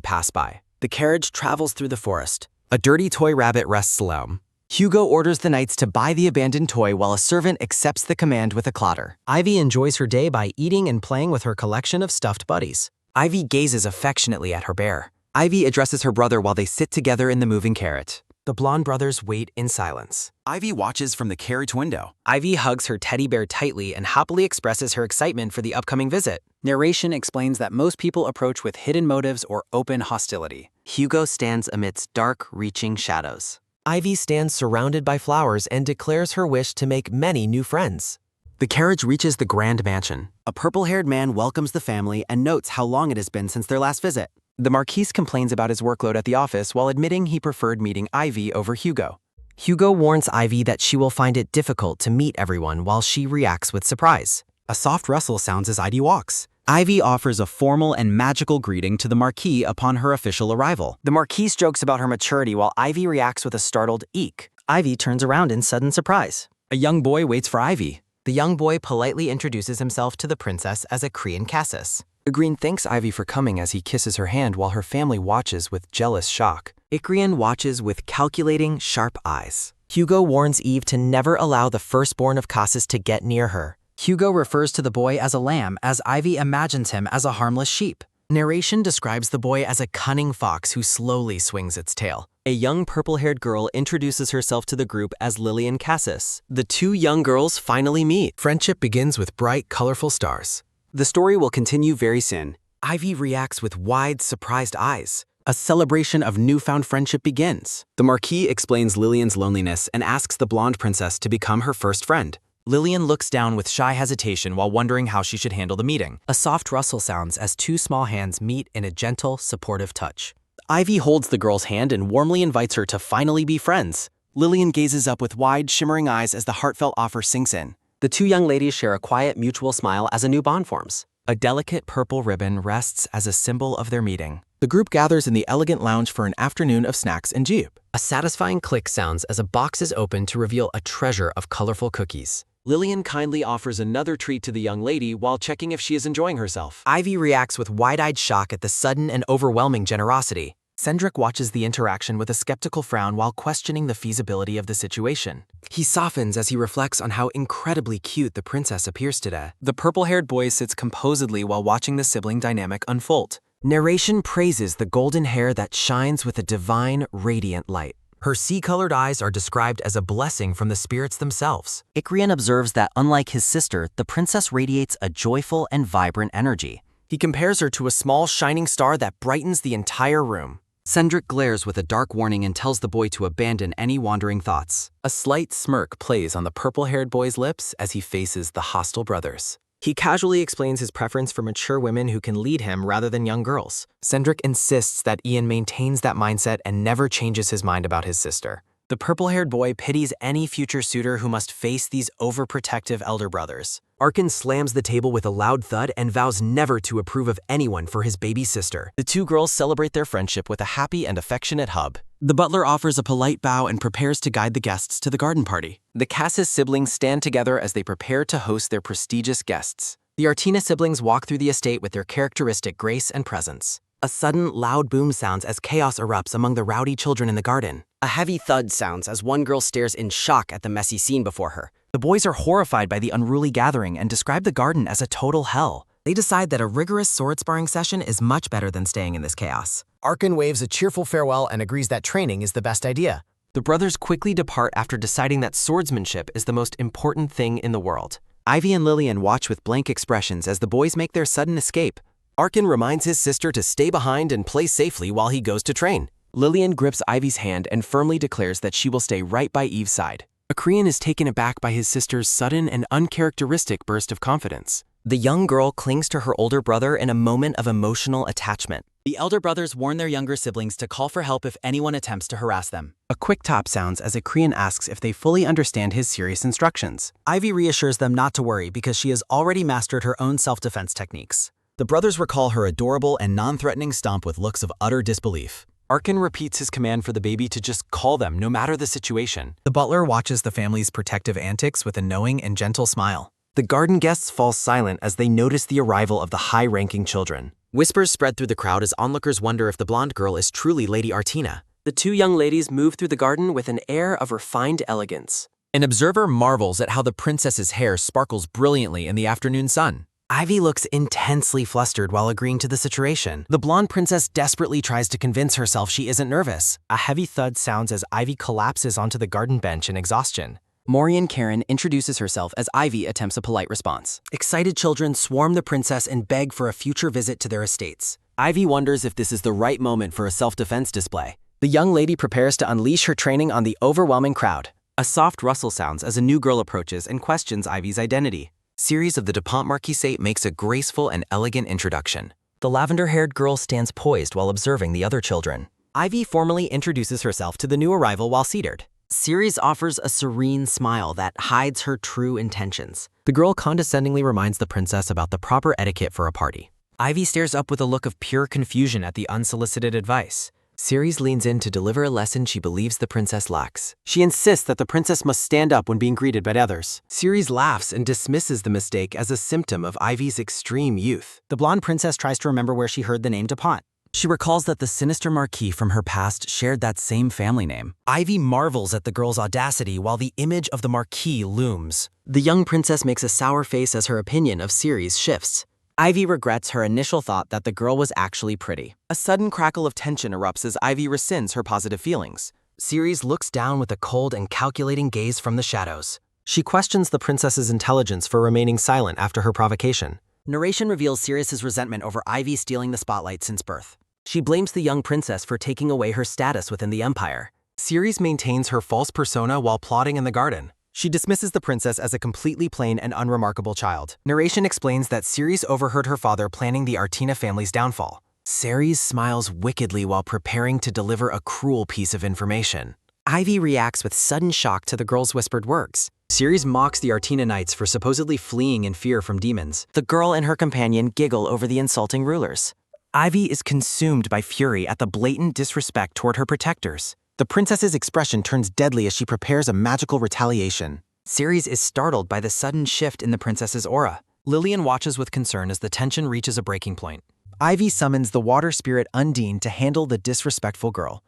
pass by. The carriage travels through the forest. A dirty toy rabbit rests alone. Hugo orders the knights to buy the abandoned toy while a servant accepts the command with a clatter. Ivy enjoys her day by eating and playing with her collection of stuffed buddies. Ivy gazes affectionately at her bear. Ivy addresses her brother while they sit together in the moving carriage. The blonde brothers wait in silence. Ivy watches from the carriage window. Ivy hugs her teddy bear tightly and happily expresses her excitement for the upcoming visit. Narration explains that most people approach with hidden motives or open hostility. Hugo stands amidst dark, reaching shadows. Ivy stands surrounded by flowers and declares her wish to make many new friends. The carriage reaches the grand mansion. A purple-haired man welcomes the family and notes how long it has been since their last visit. The Marquise complains about his workload at the office while admitting he preferred meeting Ivy over Hugo. Hugo warns Ivy that she will find it difficult to meet everyone while she reacts with surprise. A soft rustle sounds as Ivy walks. Ivy offers a formal and magical greeting to the Marquis upon her official arrival. The Marquise jokes about her maturity while Ivy reacts with a startled eek. Ivy turns around in sudden surprise. A young boy waits for Ivy. The young boy politely introduces himself to the princess as Akrian Cassis. Igraine thanks Ivy for coming as he kisses her hand while her family watches with jealous shock. Igraine watches with calculating, sharp eyes. Hugo warns Eve to never allow the firstborn of Cassis to get near her. Hugo refers to the boy as a lamb as Ivy imagines him as a harmless sheep. Narration describes the boy as a cunning fox who slowly swings its tail. A young purple-haired girl introduces herself to the group as Lillian Cassis. The two young girls finally meet. Friendship begins with bright, colorful stars. The story will continue very soon. Ivy reacts with wide, surprised eyes. A celebration of newfound friendship begins. The Marquis explains Lillian's loneliness and asks the blonde princess to become her first friend. Lillian looks down with shy hesitation while wondering how she should handle the meeting. A soft rustle sounds as two small hands meet in a gentle, supportive touch. Ivy holds the girl's hand and warmly invites her to finally be friends. Lillian gazes up with wide, shimmering eyes as the heartfelt offer sinks in. The two young ladies share a quiet, mutual smile as a new bond forms. A delicate purple ribbon rests as a symbol of their meeting. The group gathers in the elegant lounge for an afternoon of snacks and jupe. A satisfying click sounds as a box is opened to reveal a treasure of colorful cookies. Lillian kindly offers another treat to the young lady while checking if she is enjoying herself. Ivy reacts with wide-eyed shock at the sudden and overwhelming generosity. Cendric watches the interaction with a skeptical frown while questioning the feasibility of the situation. He softens as he reflects on how incredibly cute the princess appears today. The purple-haired boy sits composedly while watching the sibling dynamic unfold. Narration praises the golden hair that shines with a divine, radiant light. Her sea-colored eyes are described as a blessing from the spirits themselves. Igraine observes that unlike his sister, the princess radiates a joyful and vibrant energy. He compares her to a small shining star that brightens the entire room. Cendric glares with a dark warning and tells the boy to abandon any wandering thoughts. A slight smirk plays on the purple-haired boy's lips as he faces the hostile brothers. He casually explains his preference for mature women who can lead him rather than young girls. Cendric insists that Ian maintains that mindset and never changes his mind about his sister. The purple-haired boy pities any future suitor who must face these overprotective elder brothers. Arkan slams the table with a loud thud and vows never to approve of anyone for his baby sister. The two girls celebrate their friendship with a happy and affectionate hug. The butler offers a polite bow and prepares to guide the guests to the garden party. The Cassis siblings stand together as they prepare to host their prestigious guests. The Artina siblings walk through the estate with their characteristic grace and presence. A sudden, loud boom sounds as chaos erupts among the rowdy children in the garden. A heavy thud sounds as one girl stares in shock at the messy scene before her. The boys are horrified by the unruly gathering and describe the garden as a total hell. They decide that a rigorous sword sparring session is much better than staying in this chaos. Arkan waves a cheerful farewell and agrees that training is the best idea. The brothers quickly depart after deciding that swordsmanship is the most important thing in the world. Ivy and Lillian watch with blank expressions as the boys make their sudden escape. Arkan reminds his sister to stay behind and play safely while he goes to train. Lillian grips Ivy's hand and firmly declares that she will stay right by Eve's side. Akrian is taken aback by his sister's sudden and uncharacteristic burst of confidence. The young girl clings to her older brother in a moment of emotional attachment. The elder brothers warn their younger siblings to call for help if anyone attempts to harass them. A quick tap sounds as Akrian asks if they fully understand his serious instructions. Ivy reassures them not to worry because she has already mastered her own self-defense techniques. The brothers recall her adorable and non-threatening stomp with looks of utter disbelief. Arkan repeats his command for the baby to just call them no matter the situation. The butler watches the family's protective antics with a knowing and gentle smile. The garden guests fall silent as they notice the arrival of the high-ranking children. Whispers spread through the crowd as onlookers wonder if the blonde girl is truly Lady Artina. The two young ladies move through the garden with an air of refined elegance. An observer marvels at how the princess's hair sparkles brilliantly in the afternoon sun. Ivy looks intensely flustered while agreeing to the situation. The blonde princess desperately tries to convince herself she isn't nervous. A heavy thud sounds as Ivy collapses onto the garden bench in exhaustion. Morian Karen introduces herself as Ivy attempts a polite response. Excited children swarm the princess and beg for a future visit to their estates. Ivy wonders if this is the right moment for a self-defense display. The young lady prepares to unleash her training on the overwhelming crowd. A soft rustle sounds as a new girl approaches and questions Ivy's identity. Series of the DuPont Marquisate makes a graceful and elegant introduction. The lavender-haired girl stands poised while observing the other children. Ivy formally introduces herself to the new arrival while seated. Ceres offers a serene smile that hides her true intentions. The girl condescendingly reminds the princess about the proper etiquette for a party. Ivy stares up with a look of pure confusion at the unsolicited advice. Ceres leans in to deliver a lesson she believes the princess lacks. She insists that the princess must stand up when being greeted by others. Ceres laughs and dismisses the mistake as a symptom of Ivy's extreme youth. The blonde princess tries to remember where she heard the name DuPont. She recalls that the sinister marquis from her past shared that same family name. Ivy marvels at the girl's audacity while the image of the marquis looms. The young princess makes a sour face as her opinion of Ceres shifts. Ivy regrets her initial thought that the girl was actually pretty. A sudden crackle of tension erupts as Ivy rescinds her positive feelings. Ceres looks down with a cold and calculating gaze from the shadows. She questions the princess's intelligence for remaining silent after her provocation. Narration reveals Ceres' resentment over Ivy stealing the spotlight since birth. She blames the young princess for taking away her status within the empire. Ceres maintains her false persona while plotting in the garden. She dismisses the princess as a completely plain and unremarkable child. Narration explains that Ceres overheard her father planning the Artina family's downfall. Ceres smiles wickedly while preparing to deliver a cruel piece of information. Ivy reacts with sudden shock to the girl's whispered words. Ceres mocks the Artina knights for supposedly fleeing in fear from demons. The girl and her companion giggle over the insulting rulers. Ivy is consumed by fury at the blatant disrespect toward her protectors. The princess's expression turns deadly as she prepares a magical retaliation. Ceres is startled by the sudden shift in the princess's aura. Lillian watches with concern as the tension reaches a breaking point. Ivy summons the water spirit Undine to handle the disrespectful girl.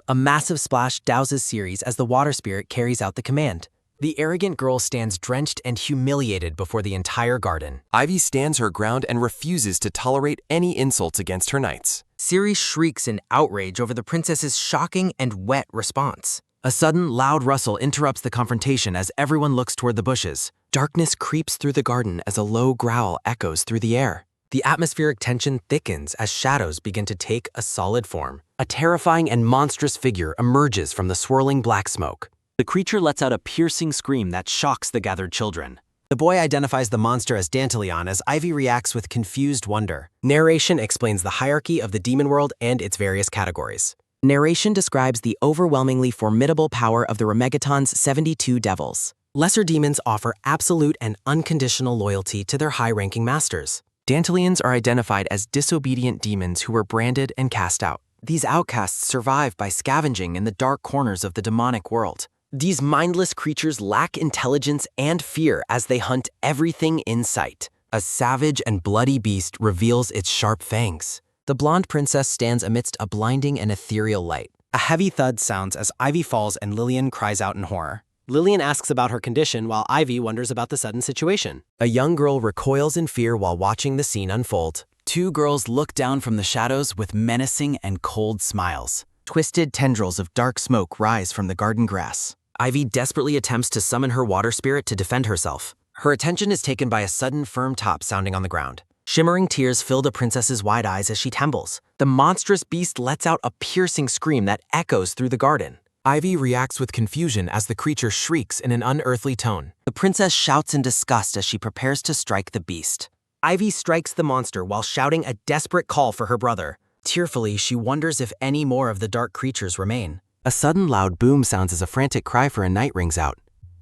A massive splash douses Ceres as the water spirit carries out the command. The arrogant girl stands drenched and humiliated before the entire garden. Ivy stands her ground and refuses to tolerate any insults against her knights. Ceres shrieks in outrage over the princess's shocking and wet response. A sudden, loud rustle interrupts the confrontation as everyone looks toward the bushes. Darkness creeps through the garden as a low growl echoes through the air. The atmospheric tension thickens as shadows begin to take a solid form. A terrifying and monstrous figure emerges from the swirling black smoke. The creature lets out a piercing scream that shocks the gathered children. The boy identifies the monster as Dantalion as Ivy reacts with confused wonder. Narration explains the hierarchy of the demon world and its various categories. Narration describes the overwhelmingly formidable power of the Remegaton's 72 devils. Lesser demons offer absolute and unconditional loyalty to their high-ranking masters. Dantalions are identified as disobedient demons who were branded and cast out. These outcasts survive by scavenging in the dark corners of the demonic world. These mindless creatures lack intelligence and fear as they hunt everything in sight. A savage and bloody beast reveals its sharp fangs. The blonde princess stands amidst a blinding and ethereal light. A heavy thud sounds as Ivy falls and Lillian cries out in horror. Lillian asks about her condition while Ivy wonders about the sudden situation. A young girl recoils in fear while watching the scene unfold. Two girls look down from the shadows with menacing and cold smiles. Twisted tendrils of dark smoke rise from the garden grass. Ivy desperately attempts to summon her water spirit to defend herself. Her attention is taken by a sudden firm top sounding on the ground. Shimmering tears fill the princess's wide eyes as she trembles. The monstrous beast lets out a piercing scream that echoes through the garden. Ivy reacts with confusion as the creature shrieks in an unearthly tone. The princess shouts in disgust as she prepares to strike the beast. Ivy strikes the monster while shouting a desperate call for her brother. Tearfully, she wonders if any more of the dark creatures remain. A sudden loud boom sounds as a frantic cry for a knight rings out.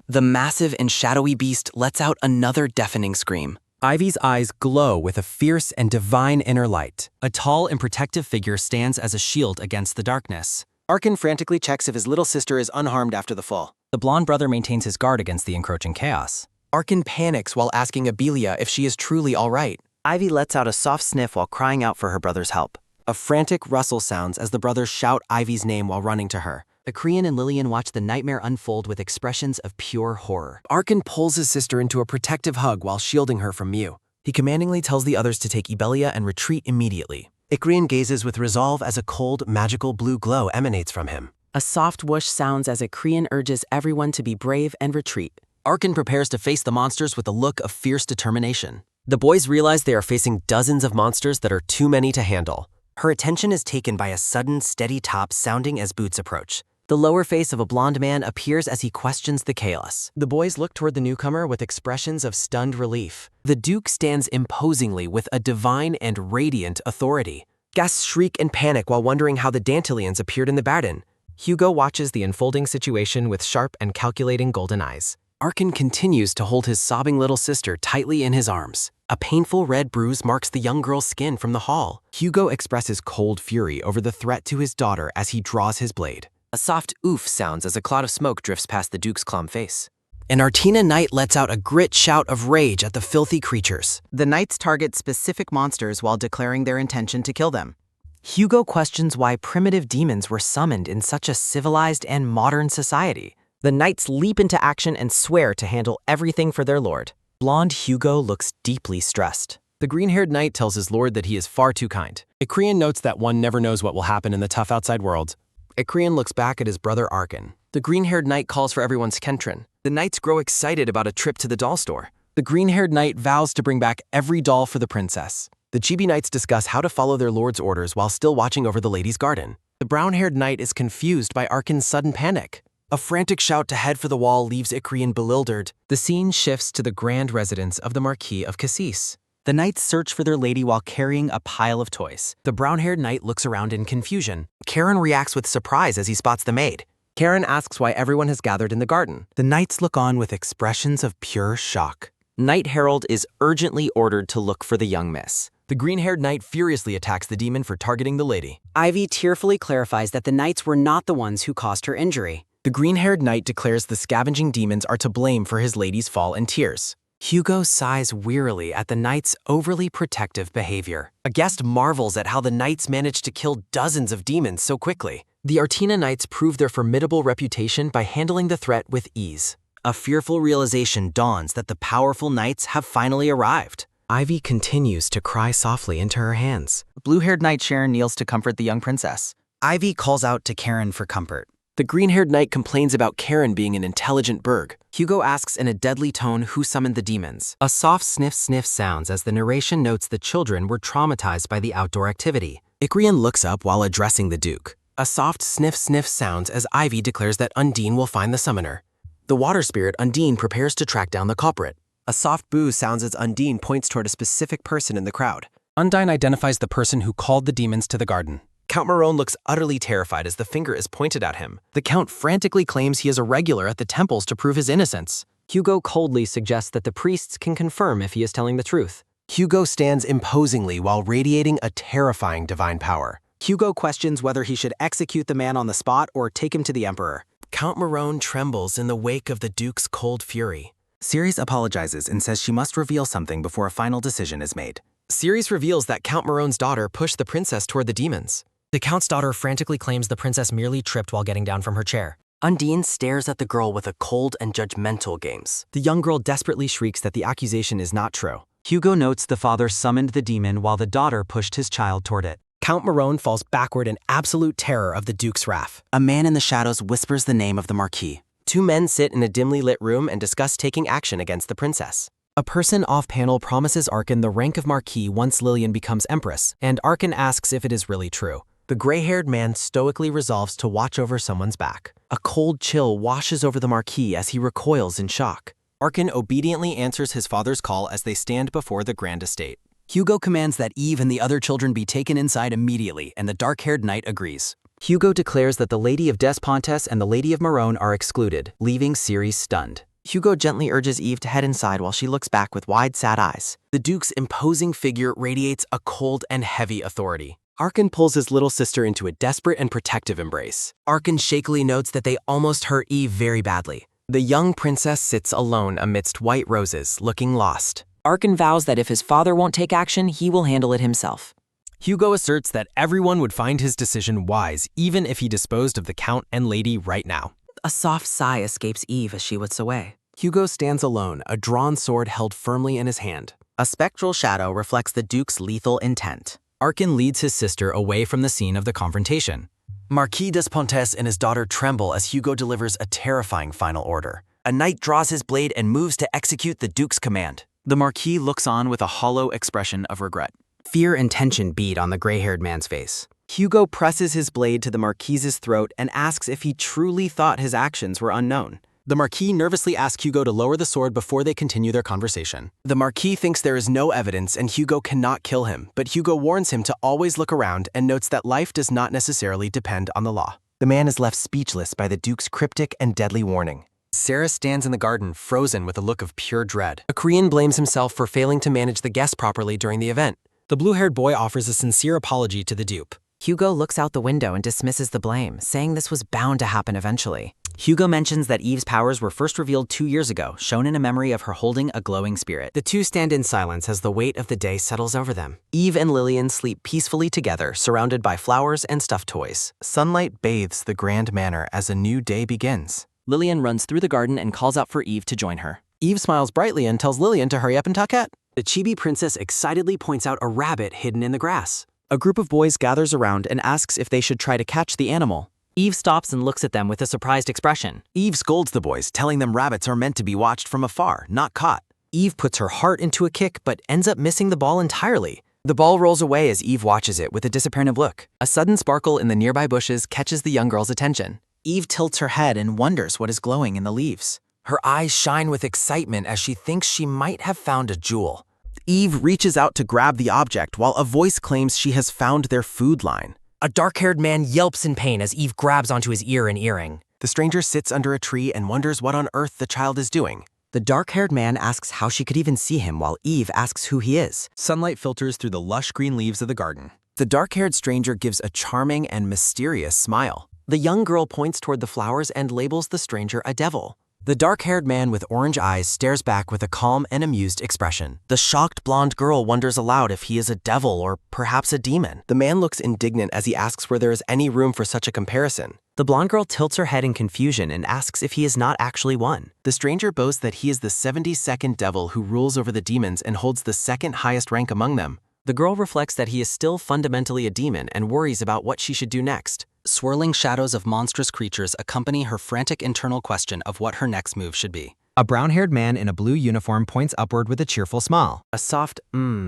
The massive and shadowy beast lets out another deafening scream. Ivy's eyes glow with a fierce and divine inner light. A tall and protective figure stands as a shield against the darkness. Arkan frantically checks if his little sister is unharmed after the fall. The blonde brother maintains his guard against the encroaching chaos. Arkan panics while asking Abelia if she is truly all right. Ivy lets out a soft sniff while crying out for her brother's help. A frantic rustle sounds as the brothers shout Ivy's name while running to her. Akrian and Lillian watch the nightmare unfold with expressions of pure horror. Arkan pulls his sister into a protective hug while shielding her from Mew. He commandingly tells the others to take Ibelia and retreat immediately. Ikrian gazes with resolve as a cold, magical blue glow emanates from him. A soft whoosh sounds as Akrian urges everyone to be brave and retreat. Arkan prepares to face the monsters with a look of fierce determination. The boys realize they are facing dozens of monsters that are too many to handle. Her attention is taken by a sudden, steady top sounding as boots approach. The lower face of a blonde man appears as he questions the chaos. The boys look toward the newcomer with expressions of stunned relief. The Duke stands imposingly with a divine and radiant authority. Guests shriek in panic while wondering how the Dantalians appeared in the Baden. Hugo watches the unfolding situation with sharp and calculating golden eyes. Arkan continues to hold his sobbing little sister tightly in his arms. A painful red bruise marks the young girl's skin from the hall. Hugo expresses cold fury over the threat to his daughter as he draws his blade. A soft oof sounds as a cloud of smoke drifts past the Duke's calm face. And Artina Knight lets out a grit shout of rage at the filthy creatures. The knights target specific monsters while declaring their intention to kill them. Hugo questions why primitive demons were summoned in such a civilized and modern society. The knights leap into action and swear to handle everything for their lord. Blonde Hugo looks deeply stressed. The green-haired knight tells his lord that he is far too kind. Ikrian notes that one never knows what will happen in the tough outside world. Ikrian looks back at his brother Arkan. The green-haired knight calls for everyone's Kentrin. The knights grow excited about a trip to the doll store. The green-haired knight vows to bring back every doll for the princess. The Chibi Knights discuss how to follow their lord's orders while still watching over the lady's garden. The brown-haired knight is confused by Arkan's sudden panic. A frantic shout to head for the wall leaves Ikrian bewildered. The scene shifts to the grand residence of the Marquis of Cassis. The knights search for their lady while carrying a pile of toys. The brown-haired knight looks around in confusion. Karen reacts with surprise as he spots the maid. Karen asks why everyone has gathered in the garden. The knights look on with expressions of pure shock. Knight Herald is urgently ordered to look for the young miss. The green-haired knight furiously attacks the demon for targeting the lady. Ivy tearfully clarifies that the knights were not the ones who caused her injury. The green-haired knight declares the scavenging demons are to blame for his lady's fall and tears. Hugo sighs wearily at the knight's overly protective behavior. A guest marvels at how the knights managed to kill dozens of demons so quickly. The Artina Knights prove their formidable reputation by handling the threat with ease. A fearful realization dawns that the powerful knights have finally arrived. Ivy continues to cry softly into her hands. Blue-haired knight Sharon kneels to comfort the young princess. Ivy calls out to Karen for comfort. The green-haired knight complains about Karen being an intelligent burg. Hugo asks in a deadly tone who summoned the demons. A soft sniff sounds as the narration notes the children were traumatized by the outdoor activity. Ikrian looks up while addressing the Duke. A soft sniff sounds as Ivy declares that Undine will find the summoner. The water spirit Undine prepares to track down the culprit. A soft boo sounds as Undine points toward a specific person in the crowd. Undine identifies the person who called the demons to the garden. Count Marone looks utterly terrified as the finger is pointed at him. The Count frantically claims he is a regular at the temples to prove his innocence. Hugo coldly suggests that the priests can confirm if he is telling the truth. Hugo stands imposingly while radiating a terrifying divine power. Hugo questions whether he should execute the man on the spot or take him to the Emperor. Count Marone trembles in the wake of the Duke's cold fury. Ceres apologizes and says she must reveal something before a final decision is made. Ceres reveals that Count Marone's daughter pushed the princess toward the demons. The Count's daughter frantically claims the princess merely tripped while getting down from her chair. Undine stares at the girl with a cold and judgmental gaze. The young girl desperately shrieks that the accusation is not true. Hugo notes the father summoned the demon while the daughter pushed his child toward it. Count Marone falls backward in absolute terror of the Duke's wrath. A man in the shadows whispers the name of the Marquis. Two men sit in a dimly lit room and discuss taking action against the princess. A person off-panel promises Arkan the rank of Marquis once Lillian becomes Empress, and Arkan asks if it is really true. The gray-haired man stoically resolves to watch over someone's back. A cold chill washes over the Marquis as he recoils in shock. Arkan obediently answers his father's call as they stand before the grand estate. Hugo commands that Eve and the other children be taken inside immediately, and the dark-haired knight agrees. Hugo declares that the Lady of Des Pontes and the Lady of Marone are excluded, leaving Ceres stunned. Hugo gently urges Eve to head inside while she looks back with wide, sad eyes. The Duke's imposing figure radiates a cold and heavy authority. Arkan pulls his little sister into a desperate and protective embrace. Arkan shakily notes that they almost hurt Eve very badly. The young princess sits alone amidst white roses, looking lost. Arkan vows that if his father won't take action, he will handle it himself. Hugo asserts that everyone would find his decision wise even if he disposed of the Count and Lady right now. A soft sigh escapes Eve as she whips away. Hugo stands alone, a drawn sword held firmly in his hand. A spectral shadow reflects the Duke's lethal intent. Arkin leads his sister away from the scene of the confrontation. Marquis Despontes and his daughter tremble as Hugo delivers a terrifying final order. A knight draws his blade and moves to execute the Duke's command. The Marquis looks on with a hollow expression of regret. Fear and tension beat on the gray-haired man's face. Hugo presses his blade to the Marquis's throat and asks if he truly thought his actions were unknown. The Marquis nervously asks Hugo to lower the sword before they continue their conversation. The Marquis thinks there is no evidence and Hugo cannot kill him, but Hugo warns him to always look around and notes that life does not necessarily depend on the law. The man is left speechless by the Duke's cryptic and deadly warning. Sarah stands in the garden, frozen with a look of pure dread. Akrian blames himself for failing to manage the guests properly during the event. The blue-haired boy offers a sincere apology to the dupe. Hugo looks out the window and dismisses the blame, saying this was bound to happen eventually. Hugo mentions that Eve's powers were first revealed 2 years ago, shown in a memory of her holding a glowing spirit. The two stand in silence as the weight of the day settles over them. Eve and Lillian sleep peacefully together, surrounded by flowers and stuffed toys. Sunlight bathes the grand manor as a new day begins. Lillian runs through the garden and calls out for Eve to join her. Eve smiles brightly and tells Lillian to hurry up and tuck at. The chibi princess excitedly points out a rabbit hidden in the grass. A group of boys gathers around and asks if they should try to catch the animal. Eve stops and looks at them with a surprised expression. Eve scolds the boys, telling them rabbits are meant to be watched from afar, not caught. Eve puts her heart into a kick but ends up missing the ball entirely. The ball rolls away as Eve watches it with a disappointed look. A sudden sparkle in the nearby bushes catches the young girl's attention. Eve tilts her head and wonders what is glowing in the leaves. Her eyes shine with excitement as she thinks she might have found a jewel. Eve reaches out to grab the object while a voice claims she has found their food line. A dark-haired man yelps in pain as Eve grabs onto his ear and earring. The stranger sits under a tree and wonders what on earth the child is doing. The dark-haired man asks how she could even see him while Eve asks who he is. Sunlight filters through the lush green leaves of the garden. The dark-haired stranger gives a charming and mysterious smile. The young girl points toward the flowers and labels the stranger a devil. The dark-haired man with orange eyes stares back with a calm and amused expression. The shocked blonde girl wonders aloud if he is a devil or perhaps a demon. The man looks indignant as he asks where there is any room for such a comparison. The blonde girl tilts her head in confusion and asks if he is not actually one. The stranger boasts that he is the 72nd devil who rules over the demons and holds the second highest rank among them. The girl reflects that he is still fundamentally a demon and worries about what she should do next. Swirling shadows of monstrous creatures accompany her frantic internal question of what her next move should be. A brown-haired man in a blue uniform points upward with a cheerful smile. A soft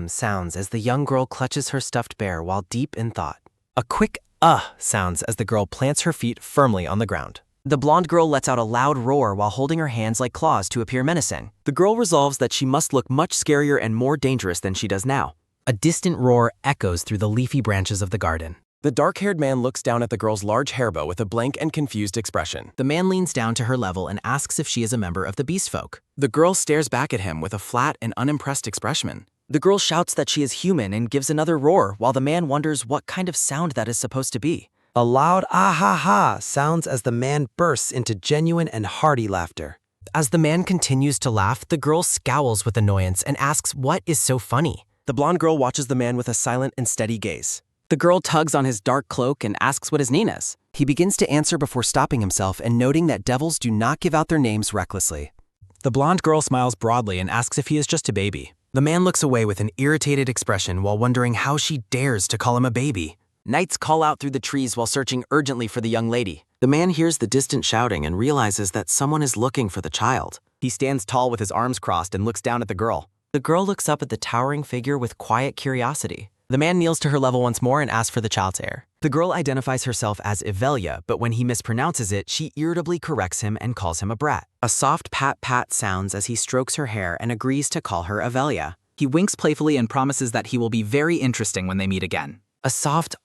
sounds as the young girl clutches her stuffed bear while deep in thought. A quick sounds as the girl plants her feet firmly on the ground. The blonde girl lets out a loud roar while holding her hands like claws to appear menacing. The girl resolves that she must look much scarier and more dangerous than she does now. A distant roar echoes through the leafy branches of the garden. The dark-haired man looks down at the girl's large hairbow with a blank and confused expression. The man leans down to her level and asks if she is a member of the beast folk. The girl stares back at him with a flat and unimpressed expression. The girl shouts that she is human and gives another roar while the man wonders what kind of sound that is supposed to be. A loud ah-ha-ha sounds as the man bursts into genuine and hearty laughter. As the man continues to laugh, the girl scowls with annoyance and asks what is so funny. The blonde girl watches the man with a silent and steady gaze. The girl tugs on his dark cloak and asks what his name is. He begins to answer before stopping himself and noting that devils do not give out their names recklessly. The blonde girl smiles broadly and asks if he is just a baby. The man looks away with an irritated expression while wondering how she dares to call him a baby. Knights call out through the trees while searching urgently for the young lady. The man hears the distant shouting and realizes that someone is looking for the child. He stands tall with his arms crossed and looks down at the girl. The girl looks up at the towering figure with quiet curiosity. The man kneels to her level once more and asks for the child's hair. The girl identifies herself as Evelia, but when he mispronounces it, she irritably corrects him and calls him a brat. A soft pat-pat sounds as he strokes her hair and agrees to call her Evelia. He winks playfully and promises that he will be very interesting when they meet again. A soft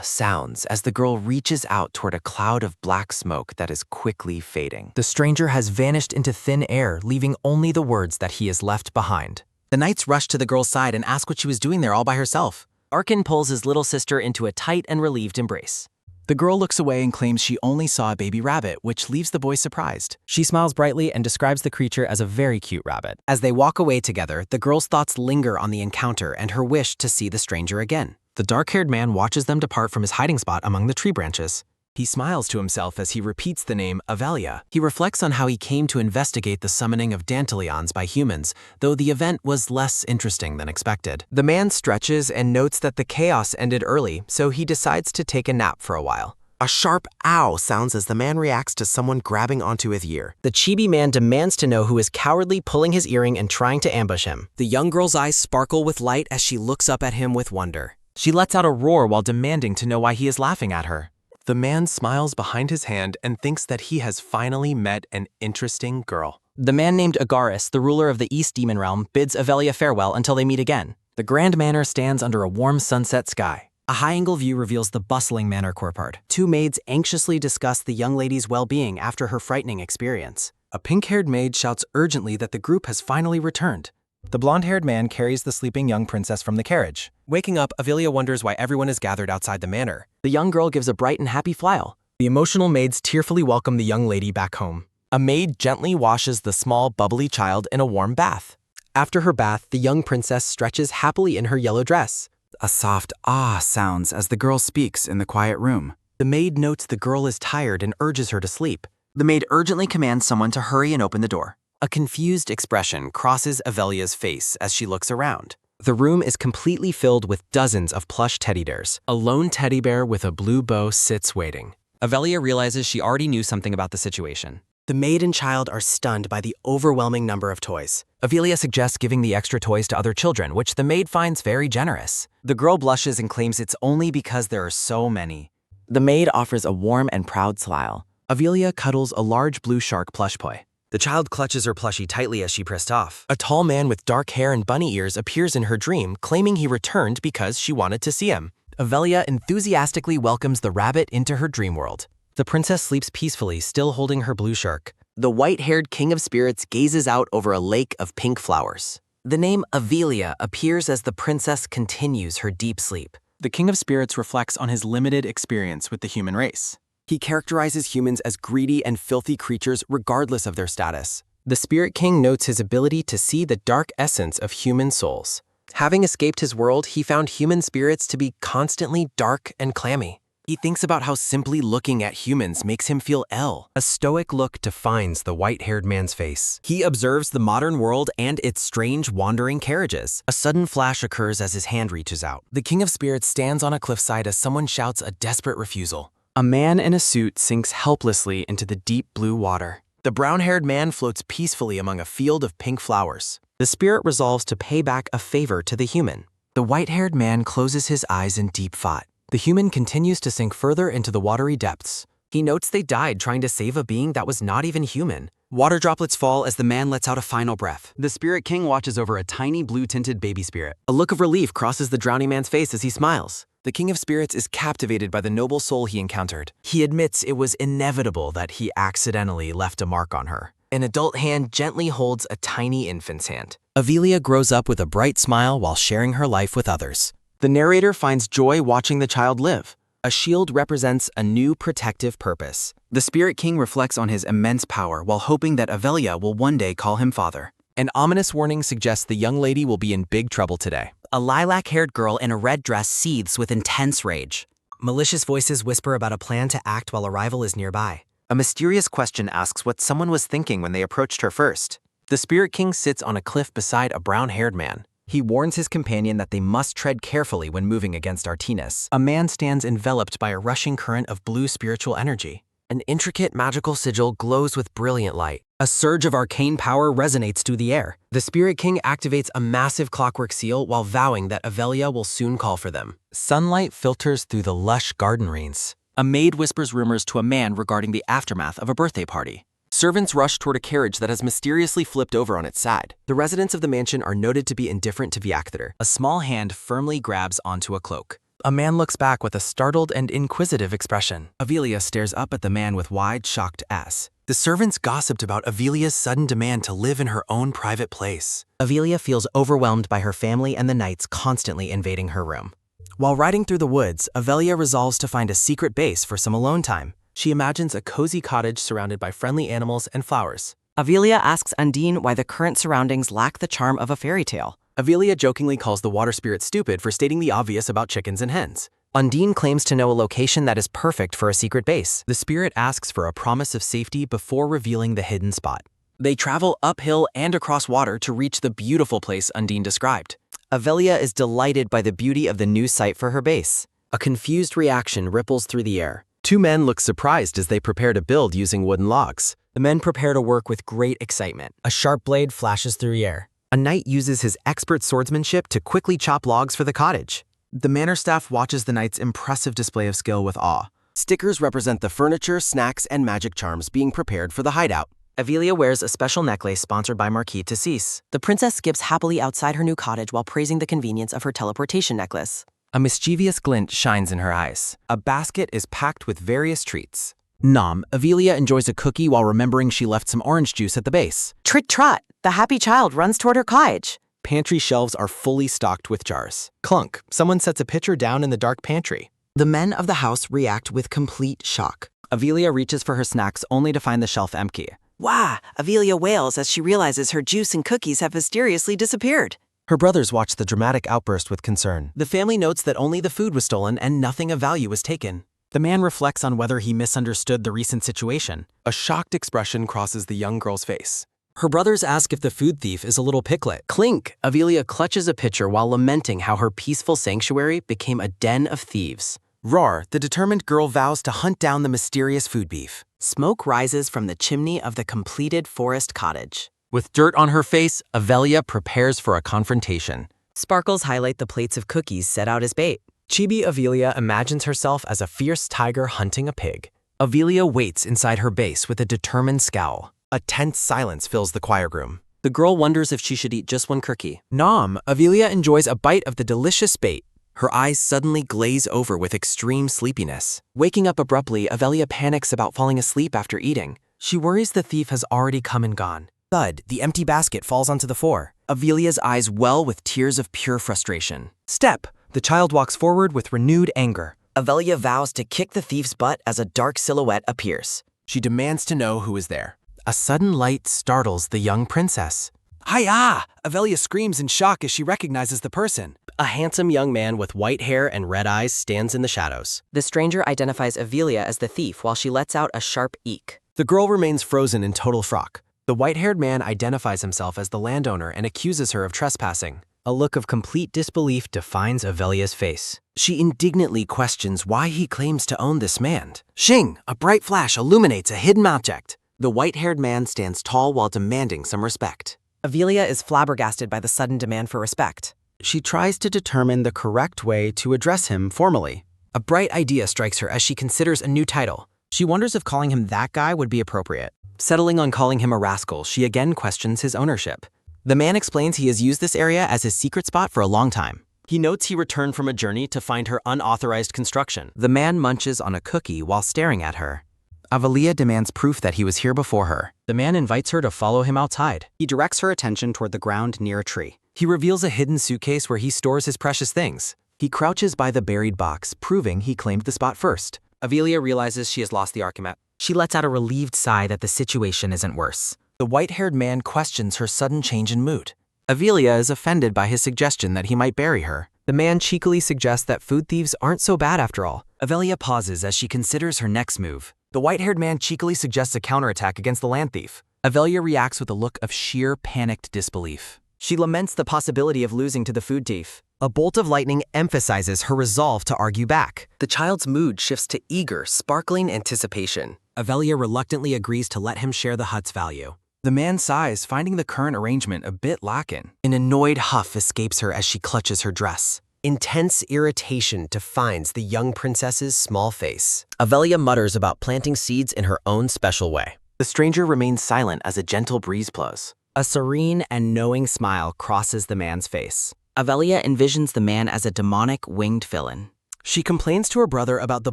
sounds as the girl reaches out toward a cloud of black smoke that is quickly fading. The stranger has vanished into thin air, leaving only the words that he has left behind. The knights rush to the girl's side and ask what she was doing there all by herself. Arkin pulls his little sister into a tight and relieved embrace. The girl looks away and claims she only saw a baby rabbit, which leaves the boy surprised. She smiles brightly and describes the creature as a very cute rabbit. As they walk away together, the girl's thoughts linger on the encounter and her wish to see the stranger again. The dark-haired man watches them depart from his hiding spot among the tree branches. He smiles to himself as he repeats the name Avelia. He reflects on how he came to investigate the summoning of Dantalions by humans, though the event was less interesting than expected. The man stretches and notes that the chaos ended early, so he decides to take a nap for a while. A sharp ow sounds as the man reacts to someone grabbing onto his ear. The chibi man demands to know who is cowardly pulling his earring and trying to ambush him. The young girl's eyes sparkle with light as she looks up at him with wonder. She lets out a roar while demanding to know why he is laughing at her. The man smiles behind his hand and thinks that he has finally met an interesting girl. The man named Agaris, the ruler of the East Demon Realm, bids Avelia farewell until they meet again. The Grand Manor stands under a warm sunset sky. A high-angle view reveals the bustling manor courtyard. Two maids anxiously discuss the young lady's well-being after her frightening experience. A pink-haired maid shouts urgently that the group has finally returned. The blonde-haired man carries the sleeping young princess from the carriage. Waking up, Avelia wonders why everyone is gathered outside the manor. The young girl gives a bright and happy flail. The emotional maids tearfully welcome the young lady back home. A maid gently washes the small, bubbly child in a warm bath. After her bath, the young princess stretches happily in her yellow dress. A soft ah sounds as the girl speaks in the quiet room. The maid notes the girl is tired and urges her to sleep. The maid urgently commands someone to hurry and open the door. A confused expression crosses Avelia's face as she looks around. The room is completely filled with dozens of plush teddy bears. A lone teddy bear with a blue bow sits waiting. Avelia realizes she already knew something about the situation. The maid and child are stunned by the overwhelming number of toys. Avelia suggests giving the extra toys to other children, which the maid finds very generous. The girl blushes and claims it's only because there are so many. The maid offers a warm and proud smile. Avelia cuddles a large blue shark plush toy. The child clutches her plushie tightly as she pressed off. A tall man with dark hair and bunny ears appears in her dream, claiming he returned because she wanted to see him. Avelia enthusiastically welcomes the rabbit into her dream world. The princess sleeps peacefully, still holding her blue shark. The white-haired king of spirits gazes out over a lake of pink flowers. The name Avelia appears as the princess continues her deep sleep. The king of spirits reflects on his limited experience with the human race. He characterizes humans as greedy and filthy creatures regardless of their status. The Spirit King notes his ability to see the dark essence of human souls. Having escaped his world, he found human spirits to be constantly dark and clammy. He thinks about how simply looking at humans makes him feel ill. A stoic look defines the white-haired man's face. He observes the modern world and its strange wandering carriages. A sudden flash occurs as his hand reaches out. The king of spirits stands on a cliffside as someone shouts a desperate refusal. A man in a suit sinks helplessly into the deep blue water. The brown-haired man floats peacefully among a field of pink flowers. The spirit resolves to pay back a favor to the human. The white-haired man closes his eyes in deep thought. The human continues to sink further into the watery depths. He notes they died trying to save a being that was not even human. Water droplets fall as the man lets out a final breath. The Spirit King watches over a tiny blue-tinted baby spirit. A look of relief crosses the drowning man's face as he smiles. The king of spirits is captivated by the noble soul he encountered. He admits it was inevitable that he accidentally left a mark on her. An adult hand gently holds a tiny infant's hand. Avelia grows up with a bright smile while sharing her life with others. The narrator finds joy watching the child live. A shield represents a new protective purpose. The Spirit King reflects on his immense power while hoping that Avelia will one day call him father. An ominous warning suggests the young lady will be in big trouble today. A lilac-haired girl in a red dress seethes with intense rage. Malicious voices whisper about a plan to act while a rival is nearby. A mysterious question asks what someone was thinking when they approached her first. The Spirit King sits on a cliff beside a brown-haired man. He warns his companion that they must tread carefully when moving against Artemis. A man stands enveloped by a rushing current of blue spiritual energy. An intricate magical sigil glows with brilliant light. A surge of arcane power resonates through the air. The Spirit King activates a massive clockwork seal while vowing that Avelia will soon call for them. Sunlight filters through the lush garden reins. A maid whispers rumors to a man regarding the aftermath of a birthday party. Servants rush toward a carriage that has mysteriously flipped over on its side. The residents of the mansion are noted to be indifferent to Viactheater. A small hand firmly grabs onto a cloak. A man looks back with a startled and inquisitive expression. Avelia stares up at the man with wide, shocked ass. The servants gossiped about Avelia's sudden demand to live in her own private place. Avelia feels overwhelmed by her family and the knights constantly invading her room. While riding through the woods, Avelia resolves to find a secret base for some alone time. She imagines a cozy cottage surrounded by friendly animals and flowers. Avelia asks Undine why the current surroundings lack the charm of a fairy tale. Avelia jokingly calls the water spirit stupid for stating the obvious about chickens and hens. Undine claims to know a location that is perfect for a secret base. The spirit asks for a promise of safety before revealing the hidden spot. They travel uphill and across water to reach the beautiful place Undine described. Avelia is delighted by the beauty of the new site for her base. A confused reaction ripples through the air. Two men look surprised as they prepare to build using wooden logs. The men prepare to work with great excitement. A sharp blade flashes through the air. A knight uses his expert swordsmanship to quickly chop logs for the cottage. The manor staff watches the knight's impressive display of skill with awe. Stickers represent the furniture, snacks, and magic charms being prepared for the hideout. Avelia wears a special necklace sponsored by Marquis Tassis. The princess skips happily outside her new cottage while praising the convenience of her teleportation necklace. A mischievous glint shines in her eyes. A basket is packed with various treats. Nom, Avelia enjoys a cookie while remembering she left some orange juice at the base. Trit trot, the happy child runs toward her cottage. Pantry shelves are fully stocked with jars. Clunk, someone sets a pitcher down in the dark pantry. The men of the house react with complete shock. Avelia reaches for her snacks only to find the shelf empty. Wah! Avelia wails as she realizes her juice and cookies have mysteriously disappeared. Her brothers watch the dramatic outburst with concern. The family notes that only the food was stolen and nothing of value was taken. The man reflects on whether he misunderstood the recent situation. A shocked expression crosses the young girl's face. Her brothers ask if the food thief is a little piglet. Clink! Avelia clutches a pitcher while lamenting how her peaceful sanctuary became a den of thieves. Roar, the determined girl vows to hunt down the mysterious food beef. Smoke rises from the chimney of the completed forest cottage. With dirt on her face, Avelia prepares for a confrontation. Sparkles highlight the plates of cookies set out as bait. Chibi Avelia imagines herself as a fierce tiger hunting a pig. Avelia waits inside her base with a determined scowl. A tense silence fills the choir room. The girl wonders if she should eat just one cookie. Nom, Avelia enjoys a bite of the delicious bait. Her eyes suddenly glaze over with extreme sleepiness. Waking up abruptly, Avelia panics about falling asleep after eating. She worries the thief has already come and gone. Thud, the empty basket falls onto the floor. Avelia's eyes well with tears of pure frustration. Step, the child walks forward with renewed anger. Avelia vows to kick the thief's butt as a dark silhouette appears. She demands to know who is there. A sudden light startles the young princess. Hi-ya! Avelia screams in shock as she recognizes the person. A handsome young man with white hair and red eyes stands in the shadows. The stranger identifies Avelia as the thief while she lets out a sharp eek. The girl remains frozen in total shock. The white-haired man identifies himself as the landowner and accuses her of trespassing. A look of complete disbelief defines Avelia's face. She indignantly questions why he claims to own this land. Shing! A bright flash illuminates a hidden object. The white-haired man stands tall while demanding some respect. Avelia is flabbergasted by the sudden demand for respect. She tries to determine the correct way to address him formally. A bright idea strikes her as she considers a new title. She wonders if calling him that guy would be appropriate. Settling on calling him a rascal, she again questions his ownership. The man explains he has used this area as his secret spot for a long time. He notes he returned from a journey to find her unauthorized construction. The man munches on a cookie while staring at her. Avelia demands proof that he was here before her. The man invites her to follow him outside. He directs her attention toward the ground near a tree. He reveals a hidden suitcase where he stores his precious things. He crouches by the buried box, proving he claimed the spot first. Avelia realizes she has lost the Archimet. She lets out a relieved sigh that the situation isn't worse. The white-haired man questions her sudden change in mood. Avelia is offended by his suggestion that he might bury her. The man cheekily suggests that food thieves aren't so bad after all. Avelia pauses as she considers her next move. The white-haired man cheekily suggests a counterattack against the land thief. Avelia reacts with a look of sheer panicked disbelief. She laments the possibility of losing to the food thief. A bolt of lightning emphasizes her resolve to argue back. The child's mood shifts to eager, sparkling anticipation. Avelia reluctantly agrees to let him share the hut's value. The man sighs, finding the current arrangement a bit lacking. An annoyed huff escapes her as she clutches her dress. Intense irritation defines the young princess's small face. Avelia mutters about planting seeds in her own special way. The stranger remains silent as a gentle breeze blows. A serene and knowing smile crosses the man's face. Avelia envisions the man as a demonic winged villain. She complains to her brother about the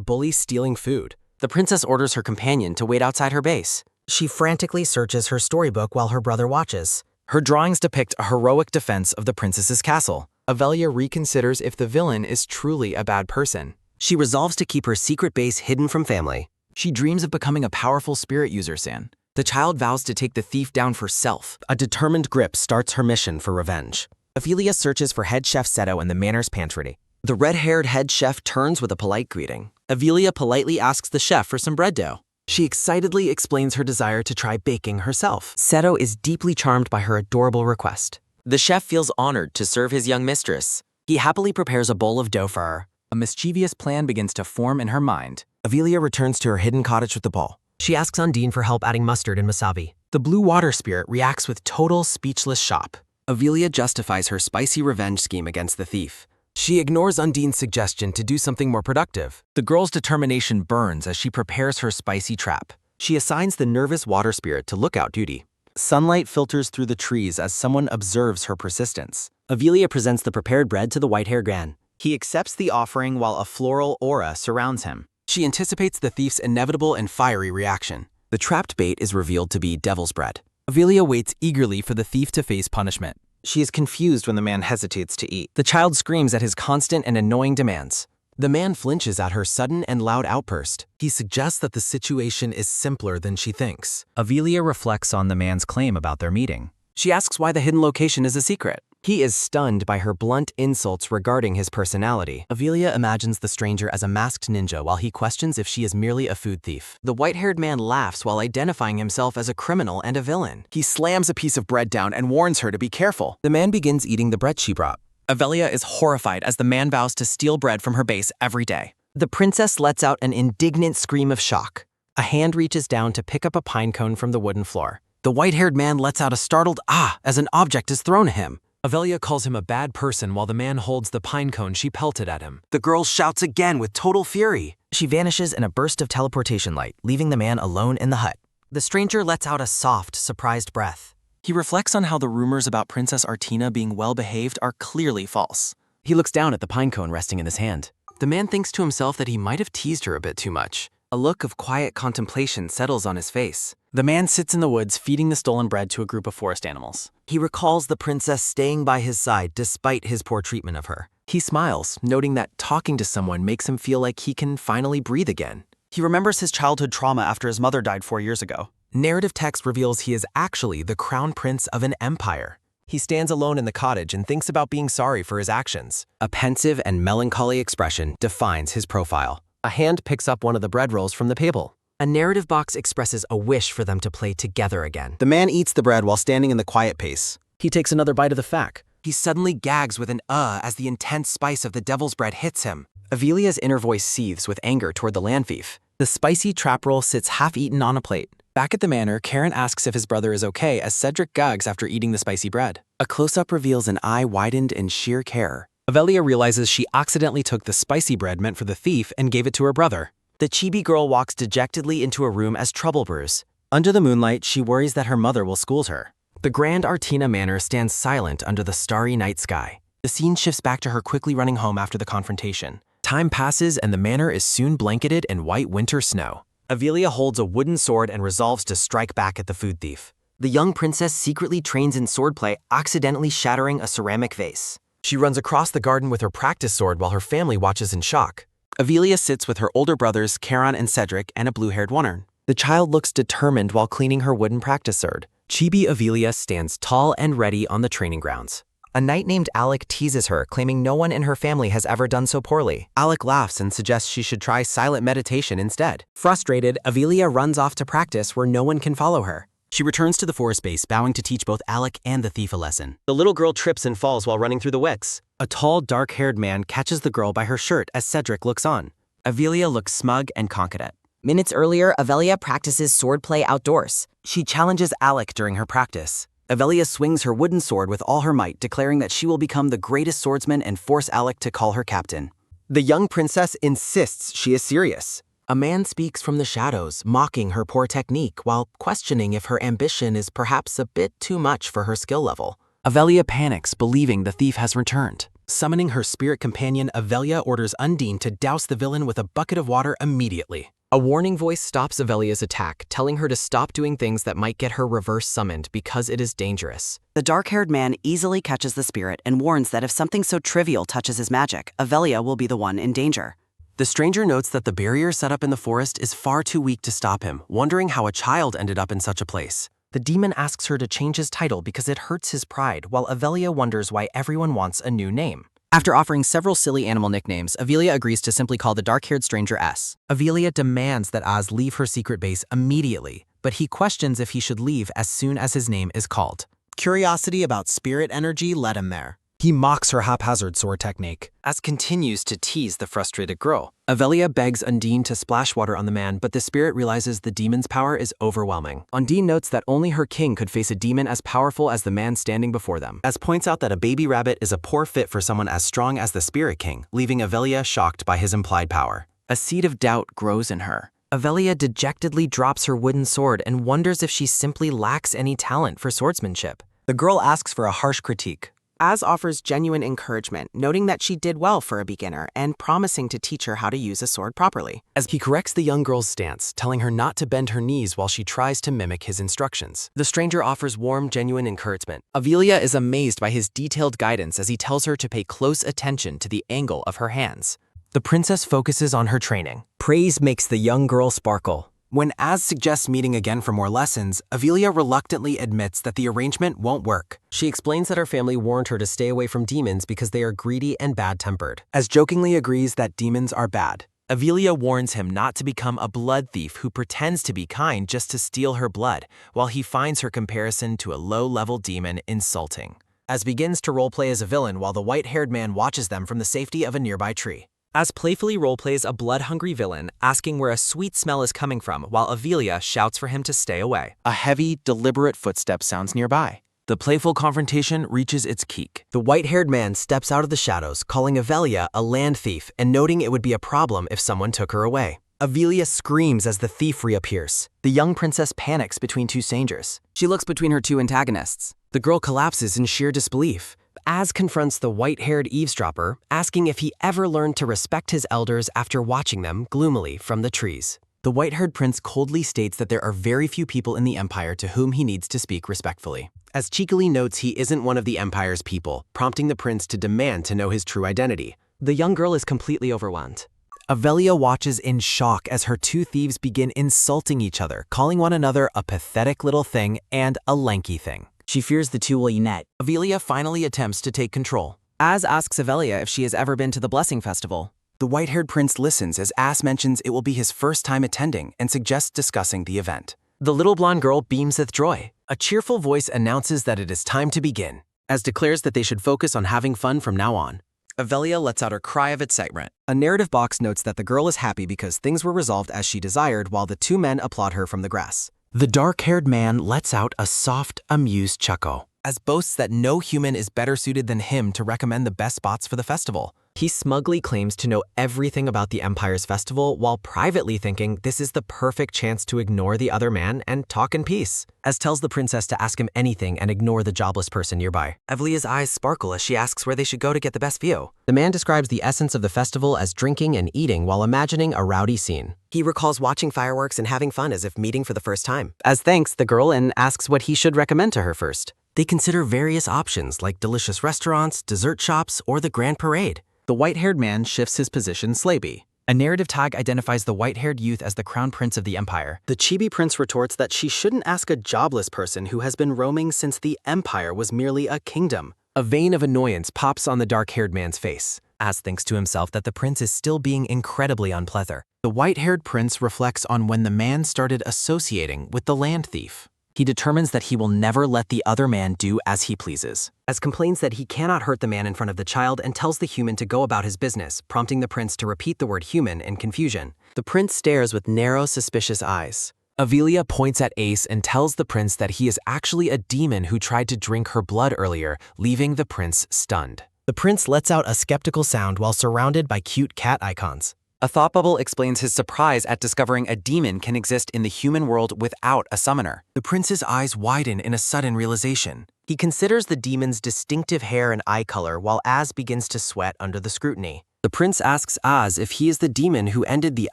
bully stealing food. The princess orders her companion to wait outside her base. She frantically searches her storybook while her brother watches. Her drawings depict a heroic defense of the princess's castle. Avelia reconsiders if the villain is truly a bad person. She resolves to keep her secret base hidden from family. She dreams of becoming a powerful spirit user, San. The child vows to take the thief down for self. A determined grip starts her mission for revenge. Ophelia searches for head chef Seto in the manor's pantry. The red-haired head chef turns with a polite greeting. Ophelia politely asks the chef for some bread dough. She excitedly explains her desire to try baking herself. Seto is deeply charmed by her adorable request. The chef feels honored to serve his young mistress. He happily prepares a bowl of dough for her. A mischievous plan begins to form in her mind. Ophelia returns to her hidden cottage with the bowl. She asks Undine for help adding mustard and wasabi. The blue water spirit reacts with total speechless shock. Ophelia justifies her spicy revenge scheme against the thief. She ignores Undine's suggestion to do something more productive. The girl's determination burns as she prepares her spicy trap. She assigns the nervous water spirit to lookout duty. Sunlight filters through the trees as someone observes her persistence. Ophelia presents the prepared bread to the white-haired man. He accepts the offering while a floral aura surrounds him. She anticipates the thief's inevitable and fiery reaction. The trapped bait is revealed to be devil's bread. Ophelia waits eagerly for the thief to face punishment. She is confused when the man hesitates to eat. The child screams at his constant and annoying demands. The man flinches at her sudden and loud outburst. He suggests that the situation is simpler than she thinks. Ophelia reflects on the man's claim about their meeting. She asks why the hidden location is a secret. He is stunned by her blunt insults regarding his personality. Ophelia imagines the stranger as a masked ninja while he questions if she is merely a food thief. The white-haired man laughs while identifying himself as a criminal and a villain. He slams a piece of bread down and warns her to be careful. The man begins eating the bread she brought. Ophelia is horrified as the man vows to steal bread from her base every day. The princess lets out an indignant scream of shock. A hand reaches down to pick up a pine cone from the wooden floor. The white-haired man lets out a startled ah as an object is thrown at him. Ophelia calls him a bad person while the man holds the pine cone she pelted at him. The girl shouts again with total fury. She vanishes in a burst of teleportation light, leaving the man alone in the hut. The stranger lets out a soft, surprised breath. He reflects on how the rumors about Princess Artina being well-behaved are clearly false. He looks down at the pine cone resting in his hand. The man thinks to himself that he might have teased her a bit too much. A look of quiet contemplation settles on his face. The man sits in the woods feeding the stolen bread to a group of forest animals. He recalls the princess staying by his side despite his poor treatment of her. He smiles, noting that talking to someone makes him feel like he can finally breathe again. He remembers his childhood trauma after his mother died 4 years ago. Narrative text reveals he is actually the crown prince of an empire. He stands alone in the cottage and thinks about being sorry for his actions. A pensive and melancholy expression defines his profile. A hand picks up one of the bread rolls from the table. A narrative box expresses a wish for them to play together again. The man eats the bread while standing in the quiet pace. He takes another bite of the fac. He suddenly gags with an as the intense spice of the devil's bread hits him. Ophelia's inner voice seethes with anger toward the land thief. The spicy trap roll sits half-eaten on a plate. Back at the manor, Karen asks if his brother is okay as Cedric gags after eating the spicy bread. A close-up reveals an eye widened in sheer care. Ophelia realizes she accidentally took the spicy bread meant for the thief and gave it to her brother. The chibi girl walks dejectedly into a room as trouble brews. Under the moonlight, she worries that her mother will scold her. The Grand Artina Manor stands silent under the starry night sky. The scene shifts back to her quickly running home after the confrontation. Time passes and the manor is soon blanketed in white winter snow. Ophelia holds a wooden sword and resolves to strike back at the food thief. The young princess secretly trains in swordplay, accidentally shattering a ceramic vase. She runs across the garden with her practice sword while her family watches in shock. Ophelia sits with her older brothers, Charon and Cedric, and a blue-haired Wonern. The child looks determined while cleaning her wooden practice sword. Chibi Ophelia stands tall and ready on the training grounds. A knight named Alec teases her, claiming no one in her family has ever done so poorly. Alec laughs and suggests she should try silent meditation instead. Frustrated, Ophelia runs off to practice where no one can follow her. She returns to the forest base, vowing to teach both Alec and the thief a lesson. The little girl trips and falls while running through the wicks. A tall, dark-haired man catches the girl by her shirt as Cedric looks on. Ophelia looks smug and confident. Minutes earlier, Ophelia practices swordplay outdoors. She challenges Alec during her practice. Ophelia swings her wooden sword with all her might, declaring that she will become the greatest swordsman and force Alec to call her captain. The young princess insists she is serious. A man speaks from the shadows, mocking her poor technique while questioning if her ambition is perhaps a bit too much for her skill level. Ophelia panics, believing the thief has returned. Summoning her spirit companion, Ophelia orders Undine to douse the villain with a bucket of water immediately. A warning voice stops Ophelia's attack, telling her to stop doing things that might get her reverse summoned because it is dangerous. The dark-haired man easily catches the spirit and warns that if something so trivial touches his magic, Ophelia will be the one in danger. The stranger notes that the barrier set up in the forest is far too weak to stop him, wondering how a child ended up in such a place. The demon asks her to change his title because it hurts his pride, while Avelia wonders why everyone wants a new name. After offering several silly animal nicknames, Avelia agrees to simply call the dark-haired stranger S. Avelia demands that Az leave her secret base immediately, but he questions if he should leave as soon as his name is called. Curiosity about spirit energy led him there. He mocks her haphazard sword technique. Az continues to tease the frustrated girl. Avelia begs Undine to splash water on the man, but the spirit realizes the demon's power is overwhelming. Undine notes that only her king could face a demon as powerful as the man standing before them. Az points out that a baby rabbit is a poor fit for someone as strong as the Spirit King, leaving Avelia shocked by his implied power. A seed of doubt grows in her. Avelia dejectedly drops her wooden sword and wonders if she simply lacks any talent for swordsmanship. The girl asks for a harsh critique. Az offers genuine encouragement, noting that she did well for a beginner and promising to teach her how to use a sword properly. As he corrects the young girl's stance, telling her not to bend her knees while she tries to mimic his instructions. The stranger offers warm, genuine encouragement. Avelia is amazed by his detailed guidance as he tells her to pay close attention to the angle of her hands. The princess focuses on her training. Praise makes the young girl sparkle. When Az suggests meeting again for more lessons, Avelia reluctantly admits that the arrangement won't work. She explains that her family warned her to stay away from demons because they are greedy and bad-tempered. Az jokingly agrees that demons are bad. Avelia warns him not to become a blood thief who pretends to be kind just to steal her blood, while he finds her comparison to a low-level demon insulting. Az begins to roleplay as a villain while the white-haired man watches them from the safety of a nearby tree. Az playfully roleplays a blood-hungry villain, asking where a sweet smell is coming from, while Avelia shouts for him to stay away. A heavy, deliberate footstep sounds nearby. The playful confrontation reaches its peak. The white-haired man steps out of the shadows, calling Avelia a land thief and noting it would be a problem if someone took her away. Avelia screams as the thief reappears. The young princess panics between two strangers. She looks between her two antagonists. The girl collapses in sheer disbelief. Az confronts the white-haired eavesdropper, asking if he ever learned to respect his elders after watching them gloomily from the trees. The white-haired prince coldly states that there are very few people in the Empire to whom he needs to speak respectfully. Az cheekily notes he isn't one of the Empire's people, prompting the prince to demand to know his true identity. The young girl is completely overwhelmed. Avelia watches in shock as her two thieves begin insulting each other, calling one another a pathetic little thing and a lanky thing. She fears the two will unite. Avelia finally attempts to take control. Az asks Avelia if she has ever been to the Blessing Festival. The white-haired prince listens as Az mentions it will be his first time attending and suggests discussing the event. The little blonde girl beams with joy. A cheerful voice announces that it is time to begin. Az declares that they should focus on having fun from now on. Avelia lets out her cry of excitement. A narrative box notes that the girl is happy because things were resolved as she desired, while the two men applaud her from the grass. The dark-haired man lets out a soft, amused chuckle. Az boasts that no human is better suited than him to recommend the best spots for the festival. He smugly claims to know everything about the Empire's festival while privately thinking this is the perfect chance to ignore the other man and talk in peace. Az tells the princess to ask him anything and ignore the jobless person nearby. Avelia's eyes sparkle as she asks where they should go to get the best view. The man describes the essence of the festival as drinking and eating while imagining a rowdy scene. He recalls watching fireworks and having fun as if meeting for the first time. Az thanks the girl and asks what he should recommend to her first. They consider various options like delicious restaurants, dessert shops, or the Grand Parade. The white-haired man shifts his position slightly. A narrative tag identifies the white-haired youth as the crown prince of the empire. The chibi prince retorts that she shouldn't ask a jobless person who has been roaming since the empire was merely a kingdom. A vein of annoyance pops on the dark-haired man's face. Az thinks to himself that the prince is still being incredibly unpleasant. The white-haired prince reflects on when the man started associating with the land thief. He determines that he will never let the other man do as he pleases. Az complains that he cannot hurt the man in front of the child and tells the human to go about his business, prompting the prince to repeat the word human in confusion. The prince stares with narrow, suspicious eyes. Avelia points at Ace and tells the prince that he is actually a demon who tried to drink her blood earlier, leaving the prince stunned. The prince lets out a skeptical sound while surrounded by cute cat icons. A thought bubble explains his surprise at discovering a demon can exist in the human world without a summoner. The prince's eyes widen in a sudden realization. He considers the demon's distinctive hair and eye color while Az begins to sweat under the scrutiny. The prince asks Az if he is the demon who ended the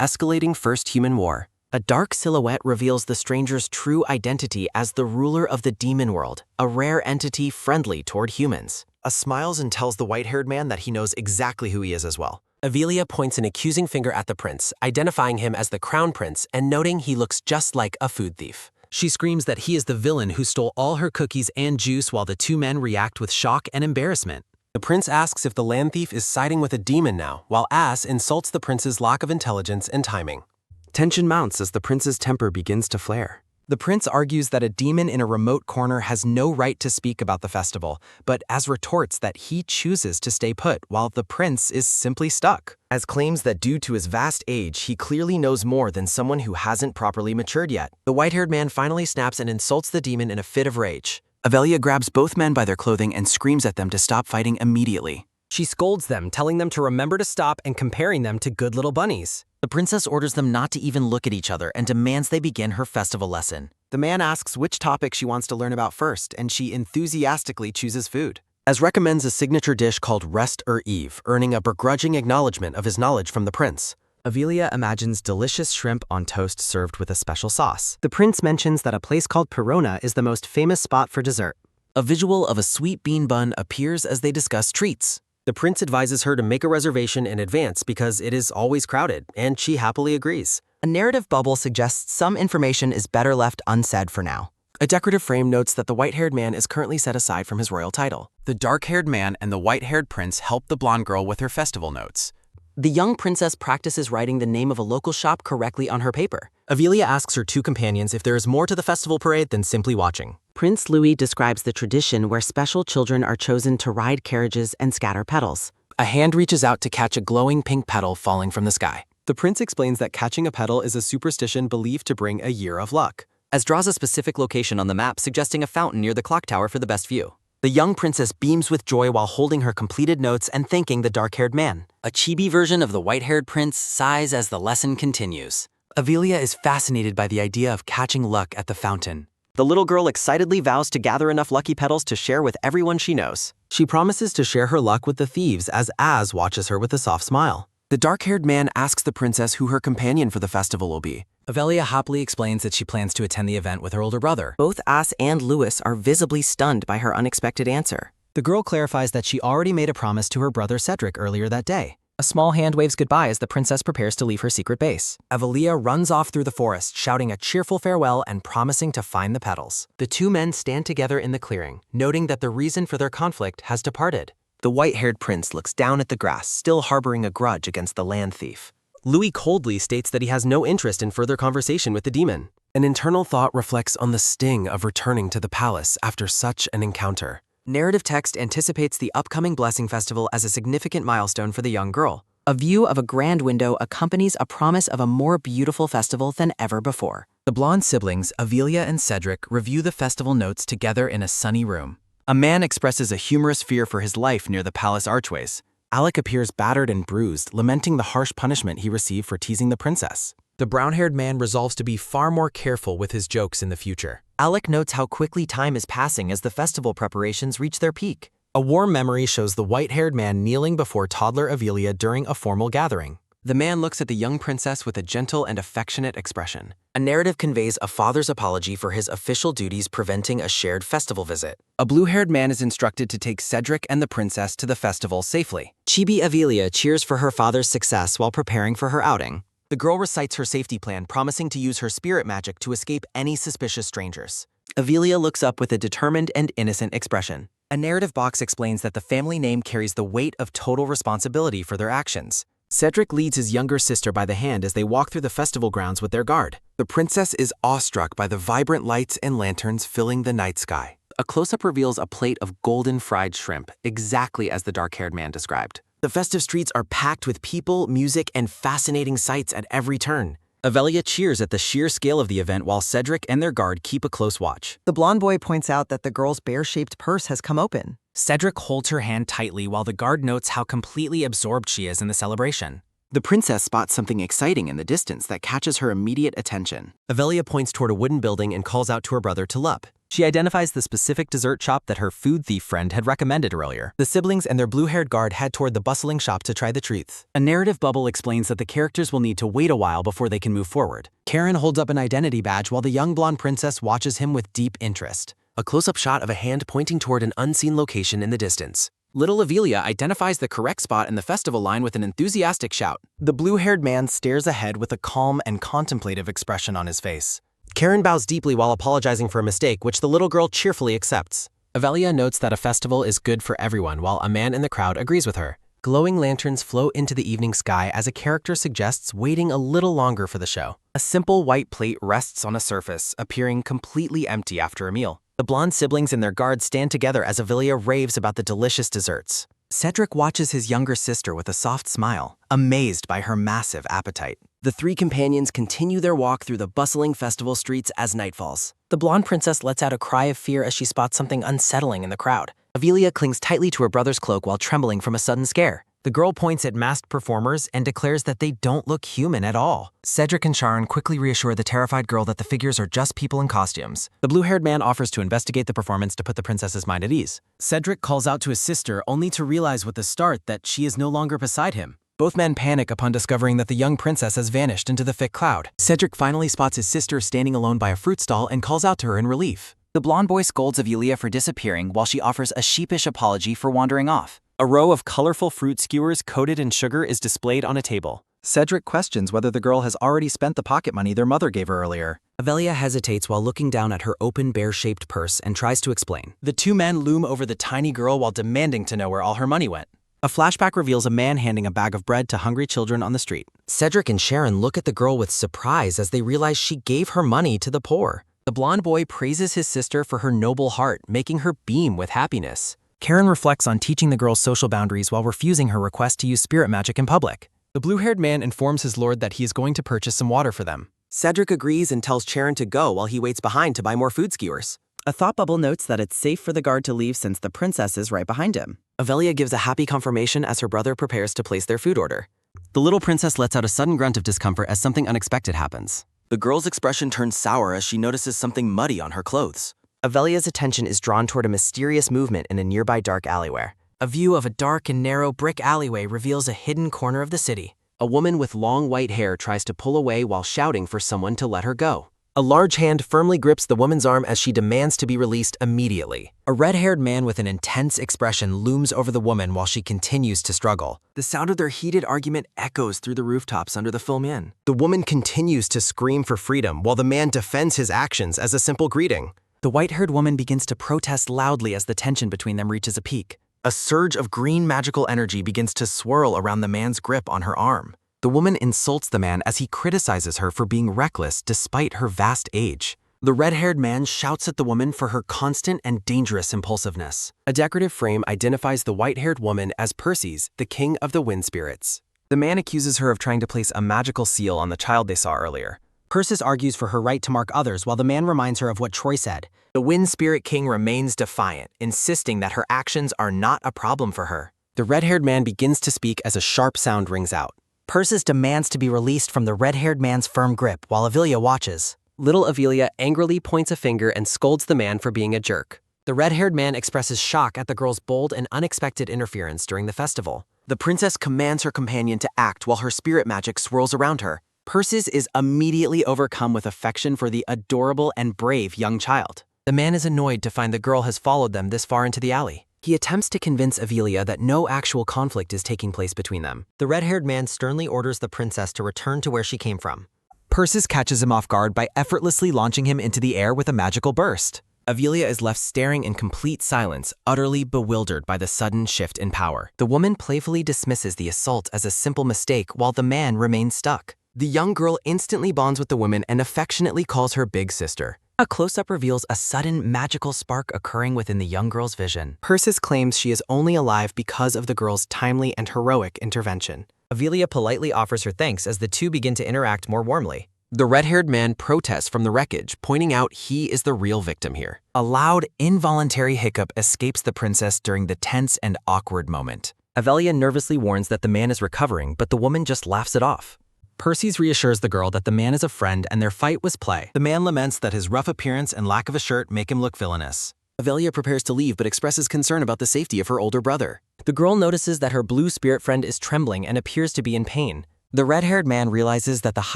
escalating First Human War. A dark silhouette reveals the stranger's true identity as the ruler of the demon world, a rare entity friendly toward humans. Az smiles and tells the white-haired man that he knows exactly who he is as well. Avelia points an accusing finger at the prince, identifying him as the crown prince and noting he looks just like a food thief. She screams that he is the villain who stole all her cookies and juice while the two men react with shock and embarrassment. The prince asks if the land thief is siding with a demon now, while Ass insults the prince's lack of intelligence and timing. Tension mounts as the prince's temper begins to flare. The prince argues that a demon in a remote corner has no right to speak about the festival, but As retorts that he chooses to stay put while the prince is simply stuck. As claims that due to his vast age, he clearly knows more than someone who hasn't properly matured yet. The white-haired man finally snaps and insults the demon in a fit of rage. Avelia grabs both men by their clothing and screams at them to stop fighting immediately. She scolds them, telling them to remember to stop and comparing them to good little bunnies. The princess orders them not to even look at each other and demands they begin her festival lesson. The man asks which topic she wants to learn about first, and she enthusiastically chooses food. As recommends a signature dish called Rest Eve, earning a begrudging acknowledgement of his knowledge from the prince. Avelia imagines delicious shrimp on toast served with a special sauce. The prince mentions that a place called Perona is the most famous spot for dessert. A visual of a sweet bean bun appears as they discuss treats. The prince advises her to make a reservation in advance because it is always crowded, and she happily agrees. A narrative bubble suggests some information is better left unsaid for now. A decorative frame notes that the white-haired man is currently set aside from his royal title. The dark-haired man and the white-haired prince help the blonde girl with her festival notes. The young princess practices writing the name of a local shop correctly on her paper. Avelia asks her two companions if there is more to the festival parade than simply watching. Prince Louis describes the tradition where special children are chosen to ride carriages and scatter petals. A hand reaches out to catch a glowing pink petal falling from the sky. The prince explains that catching a petal is a superstition believed to bring a year of luck. As draws a specific location on the map suggesting a fountain near the clock tower for the best view. The young princess beams with joy while holding her completed notes and thanking the dark-haired man. A chibi version of the white-haired prince sighs as the lesson continues. Avelia is fascinated by the idea of catching luck at the fountain. The little girl excitedly vows to gather enough lucky petals to share with everyone she knows. She promises to share her luck with the thieves as Az watches her with a soft smile. The dark-haired man asks the princess who her companion for the festival will be. Avelia happily explains that she plans to attend the event with her older brother. Both As and Louis are visibly stunned by her unexpected answer. The girl clarifies that she already made a promise to her brother Cedric earlier that day. A small hand waves goodbye as the princess prepares to leave her secret base. Avelia runs off through the forest, shouting a cheerful farewell and promising to find the petals. The two men stand together in the clearing, noting that the reason for their conflict has departed. The white-haired prince looks down at the grass, still harboring a grudge against the land thief. Louis coldly states that he has no interest in further conversation with the demon. An internal thought reflects on the sting of returning to the palace after such an encounter. Narrative text anticipates the upcoming blessing festival as a significant milestone for the young girl. A view of a grand window accompanies a promise of a more beautiful festival than ever before. The blonde siblings, Avelia and Cedric, review the festival notes together in a sunny room. A man expresses a humorous fear for his life near the palace archways. Alec appears battered and bruised, lamenting the harsh punishment he received for teasing the princess. The brown-haired man resolves to be far more careful with his jokes in the future. Alec notes how quickly time is passing as the festival preparations reach their peak. A warm memory shows the white-haired man kneeling before toddler Avelia during a formal gathering. The man looks at the young princess with a gentle and affectionate expression. A narrative conveys a father's apology for his official duties preventing a shared festival visit. A blue-haired man is instructed to take Cedric and the princess to the festival safely. Chibi Avelia cheers for her father's success while preparing for her outing. The girl recites her safety plan, promising to use her spirit magic to escape any suspicious strangers. Avelia looks up with a determined and innocent expression. A narrative box explains that the family name carries the weight of total responsibility for their actions. Cedric leads his younger sister by the hand as they walk through the festival grounds with their guard. The princess is awestruck by the vibrant lights and lanterns filling the night sky. A close-up reveals a plate of golden fried shrimp, exactly as the dark-haired man described. The festive streets are packed with people, music, and fascinating sights at every turn. Avelia cheers at the sheer scale of the event while Cedric and their guard keep a close watch. The blonde boy points out that the girl's bear-shaped purse has come open. Cedric holds her hand tightly while the guard notes how completely absorbed she is in the celebration. The princess spots something exciting in the distance that catches her immediate attention. Avelia points toward a wooden building and calls out to her brother to Lup. She identifies the specific dessert shop that her food thief friend had recommended earlier. The siblings and their blue-haired guard head toward the bustling shop to try the treats. A narrative bubble explains that the characters will need to wait a while before they can move forward. Karen holds up an identity badge while the young blonde princess watches him with deep interest. A close-up shot of a hand pointing toward an unseen location in the distance. Little Avelia identifies the correct spot in the festival line with an enthusiastic shout. The blue-haired man stares ahead with a calm and contemplative expression on his face. Karen bows deeply while apologizing for a mistake, which the little girl cheerfully accepts. Avelia notes that a festival is good for everyone, while a man in the crowd agrees with her. Glowing lanterns float into the evening sky as a character suggests waiting a little longer for the show. A simple white plate rests on a surface, appearing completely empty after a meal. The blonde siblings and their guards stand together as Avelia raves about the delicious desserts. Cedric watches his younger sister with a soft smile, amazed by her massive appetite. The three companions continue their walk through the bustling festival streets as night falls. The blonde princess lets out a cry of fear as she spots something unsettling in the crowd. Avelia clings tightly to her brother's cloak while trembling from a sudden scare. The girl points at masked performers and declares that they don't look human at all. Cedric and Sharon quickly reassure the terrified girl that the figures are just people in costumes. The blue-haired man offers to investigate the performance to put the princess's mind at ease. Cedric calls out to his sister only to realize with the start that she is no longer beside him. Both men panic upon discovering that the young princess has vanished into the thick cloud. Cedric finally spots his sister standing alone by a fruit stall and calls out to her in relief. The blonde boy scolds Avelia for disappearing while she offers a sheepish apology for wandering off. A row of colorful fruit skewers coated in sugar is displayed on a table. Cedric questions whether the girl has already spent the pocket money their mother gave her earlier. Avelia hesitates while looking down at her open, bear-shaped purse and tries to explain. The two men loom over the tiny girl while demanding to know where all her money went. A flashback reveals a man handing a bag of bread to hungry children on the street. Cedric and Sharon look at the girl with surprise as they realize she gave her money to the poor. The blonde boy praises his sister for her noble heart, making her beam with happiness. Karen reflects on teaching the girl social boundaries while refusing her request to use spirit magic in public. The blue-haired man informs his lord that he is going to purchase some water for them. Cedric agrees and tells Sharon to go while he waits behind to buy more food skewers. A thought bubble notes that it's safe for the guard to leave since the princess is right behind him. Avelia gives a happy confirmation as her brother prepares to place their food order. The little princess lets out a sudden grunt of discomfort as something unexpected happens. The girl's expression turns sour as she notices something muddy on her clothes. Avelia's attention is drawn toward a mysterious movement in a nearby dark alleyway. A view of a dark and narrow brick alleyway reveals a hidden corner of the city. A woman with long white hair tries to pull away while shouting for someone to let her go. A large hand firmly grips the woman's arm as she demands to be released immediately. A red-haired man with an intense expression looms over the woman while she continues to struggle. The sound of their heated argument echoes through the rooftops under the full moon. The woman continues to scream for freedom while the man defends his actions as a simple greeting. The white-haired woman begins to protest loudly as the tension between them reaches a peak. A surge of green magical energy begins to swirl around the man's grip on her arm. The woman insults the man as he criticizes her for being reckless despite her vast age. The red-haired man shouts at the woman for her constant and dangerous impulsiveness. A decorative frame identifies the white-haired woman as Perseus, the king of the wind spirits. The man accuses her of trying to place a magical seal on the child they saw earlier. Perseus argues for her right to mark others while the man reminds her of what Troy said. The Wind Spirit King remains defiant, insisting that her actions are not a problem for her. The red-haired man begins to speak as a sharp sound rings out. Perseus demands to be released from the red-haired man's firm grip while Avelia watches. Little Avelia angrily points a finger and scolds the man for being a jerk. The red-haired man expresses shock at the girl's bold and unexpected interference during the festival. The princess commands her companion to act while her spirit magic swirls around her. Perseus is immediately overcome with affection for the adorable and brave young child. The man is annoyed to find the girl has followed them this far into the alley. He attempts to convince Avelia that no actual conflict is taking place between them. The red-haired man sternly orders the princess to return to where she came from. Perseus catches him off guard by effortlessly launching him into the air with a magical burst. Avelia is left staring in complete silence, utterly bewildered by the sudden shift in power. The woman playfully dismisses the assault as a simple mistake while the man remains stuck. The young girl instantly bonds with the woman and affectionately calls her big sister. A close-up reveals a sudden magical spark occurring within the young girl's vision. Perseus claims she is only alive because of the girl's timely and heroic intervention. Avelia politely offers her thanks as the two begin to interact more warmly. The red-haired man protests from the wreckage, pointing out he is the real victim here. A loud, involuntary hiccup escapes the princess during the tense and awkward moment. Avelia nervously warns that the man is recovering, but the woman just laughs it off. Perseus reassures the girl that the man is a friend and their fight was play. The man laments that his rough appearance and lack of a shirt make him look villainous. Avelia prepares to leave but expresses concern about the safety of her older brother. The girl notices that her blue spirit friend is trembling and appears to be in pain. The red-haired man realizes that the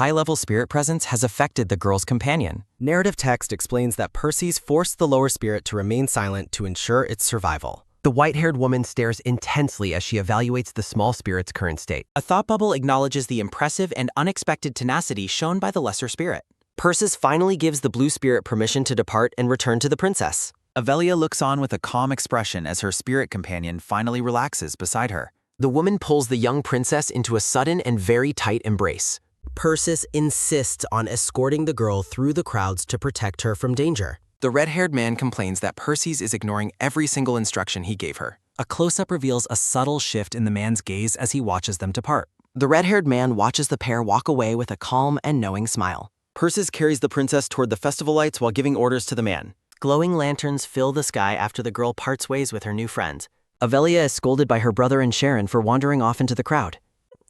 high-level spirit presence has affected the girl's companion. Narrative text explains that Perseus forced the lower spirit to remain silent to ensure its survival. The white-haired woman stares intensely as she evaluates the small spirit's current state. A thought bubble acknowledges the impressive and unexpected tenacity shown by the lesser spirit. Persis finally gives the blue spirit permission to depart and return to the princess. Avelia looks on with a calm expression as her spirit companion finally relaxes beside her. The woman pulls the young princess into a sudden and very tight embrace. Persis insists on escorting the girl through the crowds to protect her from danger. The red-haired man complains that Persis is ignoring every single instruction he gave her. A close-up reveals a subtle shift in the man's gaze as he watches them depart. The red-haired man watches the pair walk away with a calm and knowing smile. Persis carries the princess toward the festival lights while giving orders to the man. Glowing lanterns fill the sky after the girl parts ways with her new friend. Avelia is scolded by her brother and Sharon for wandering off into the crowd.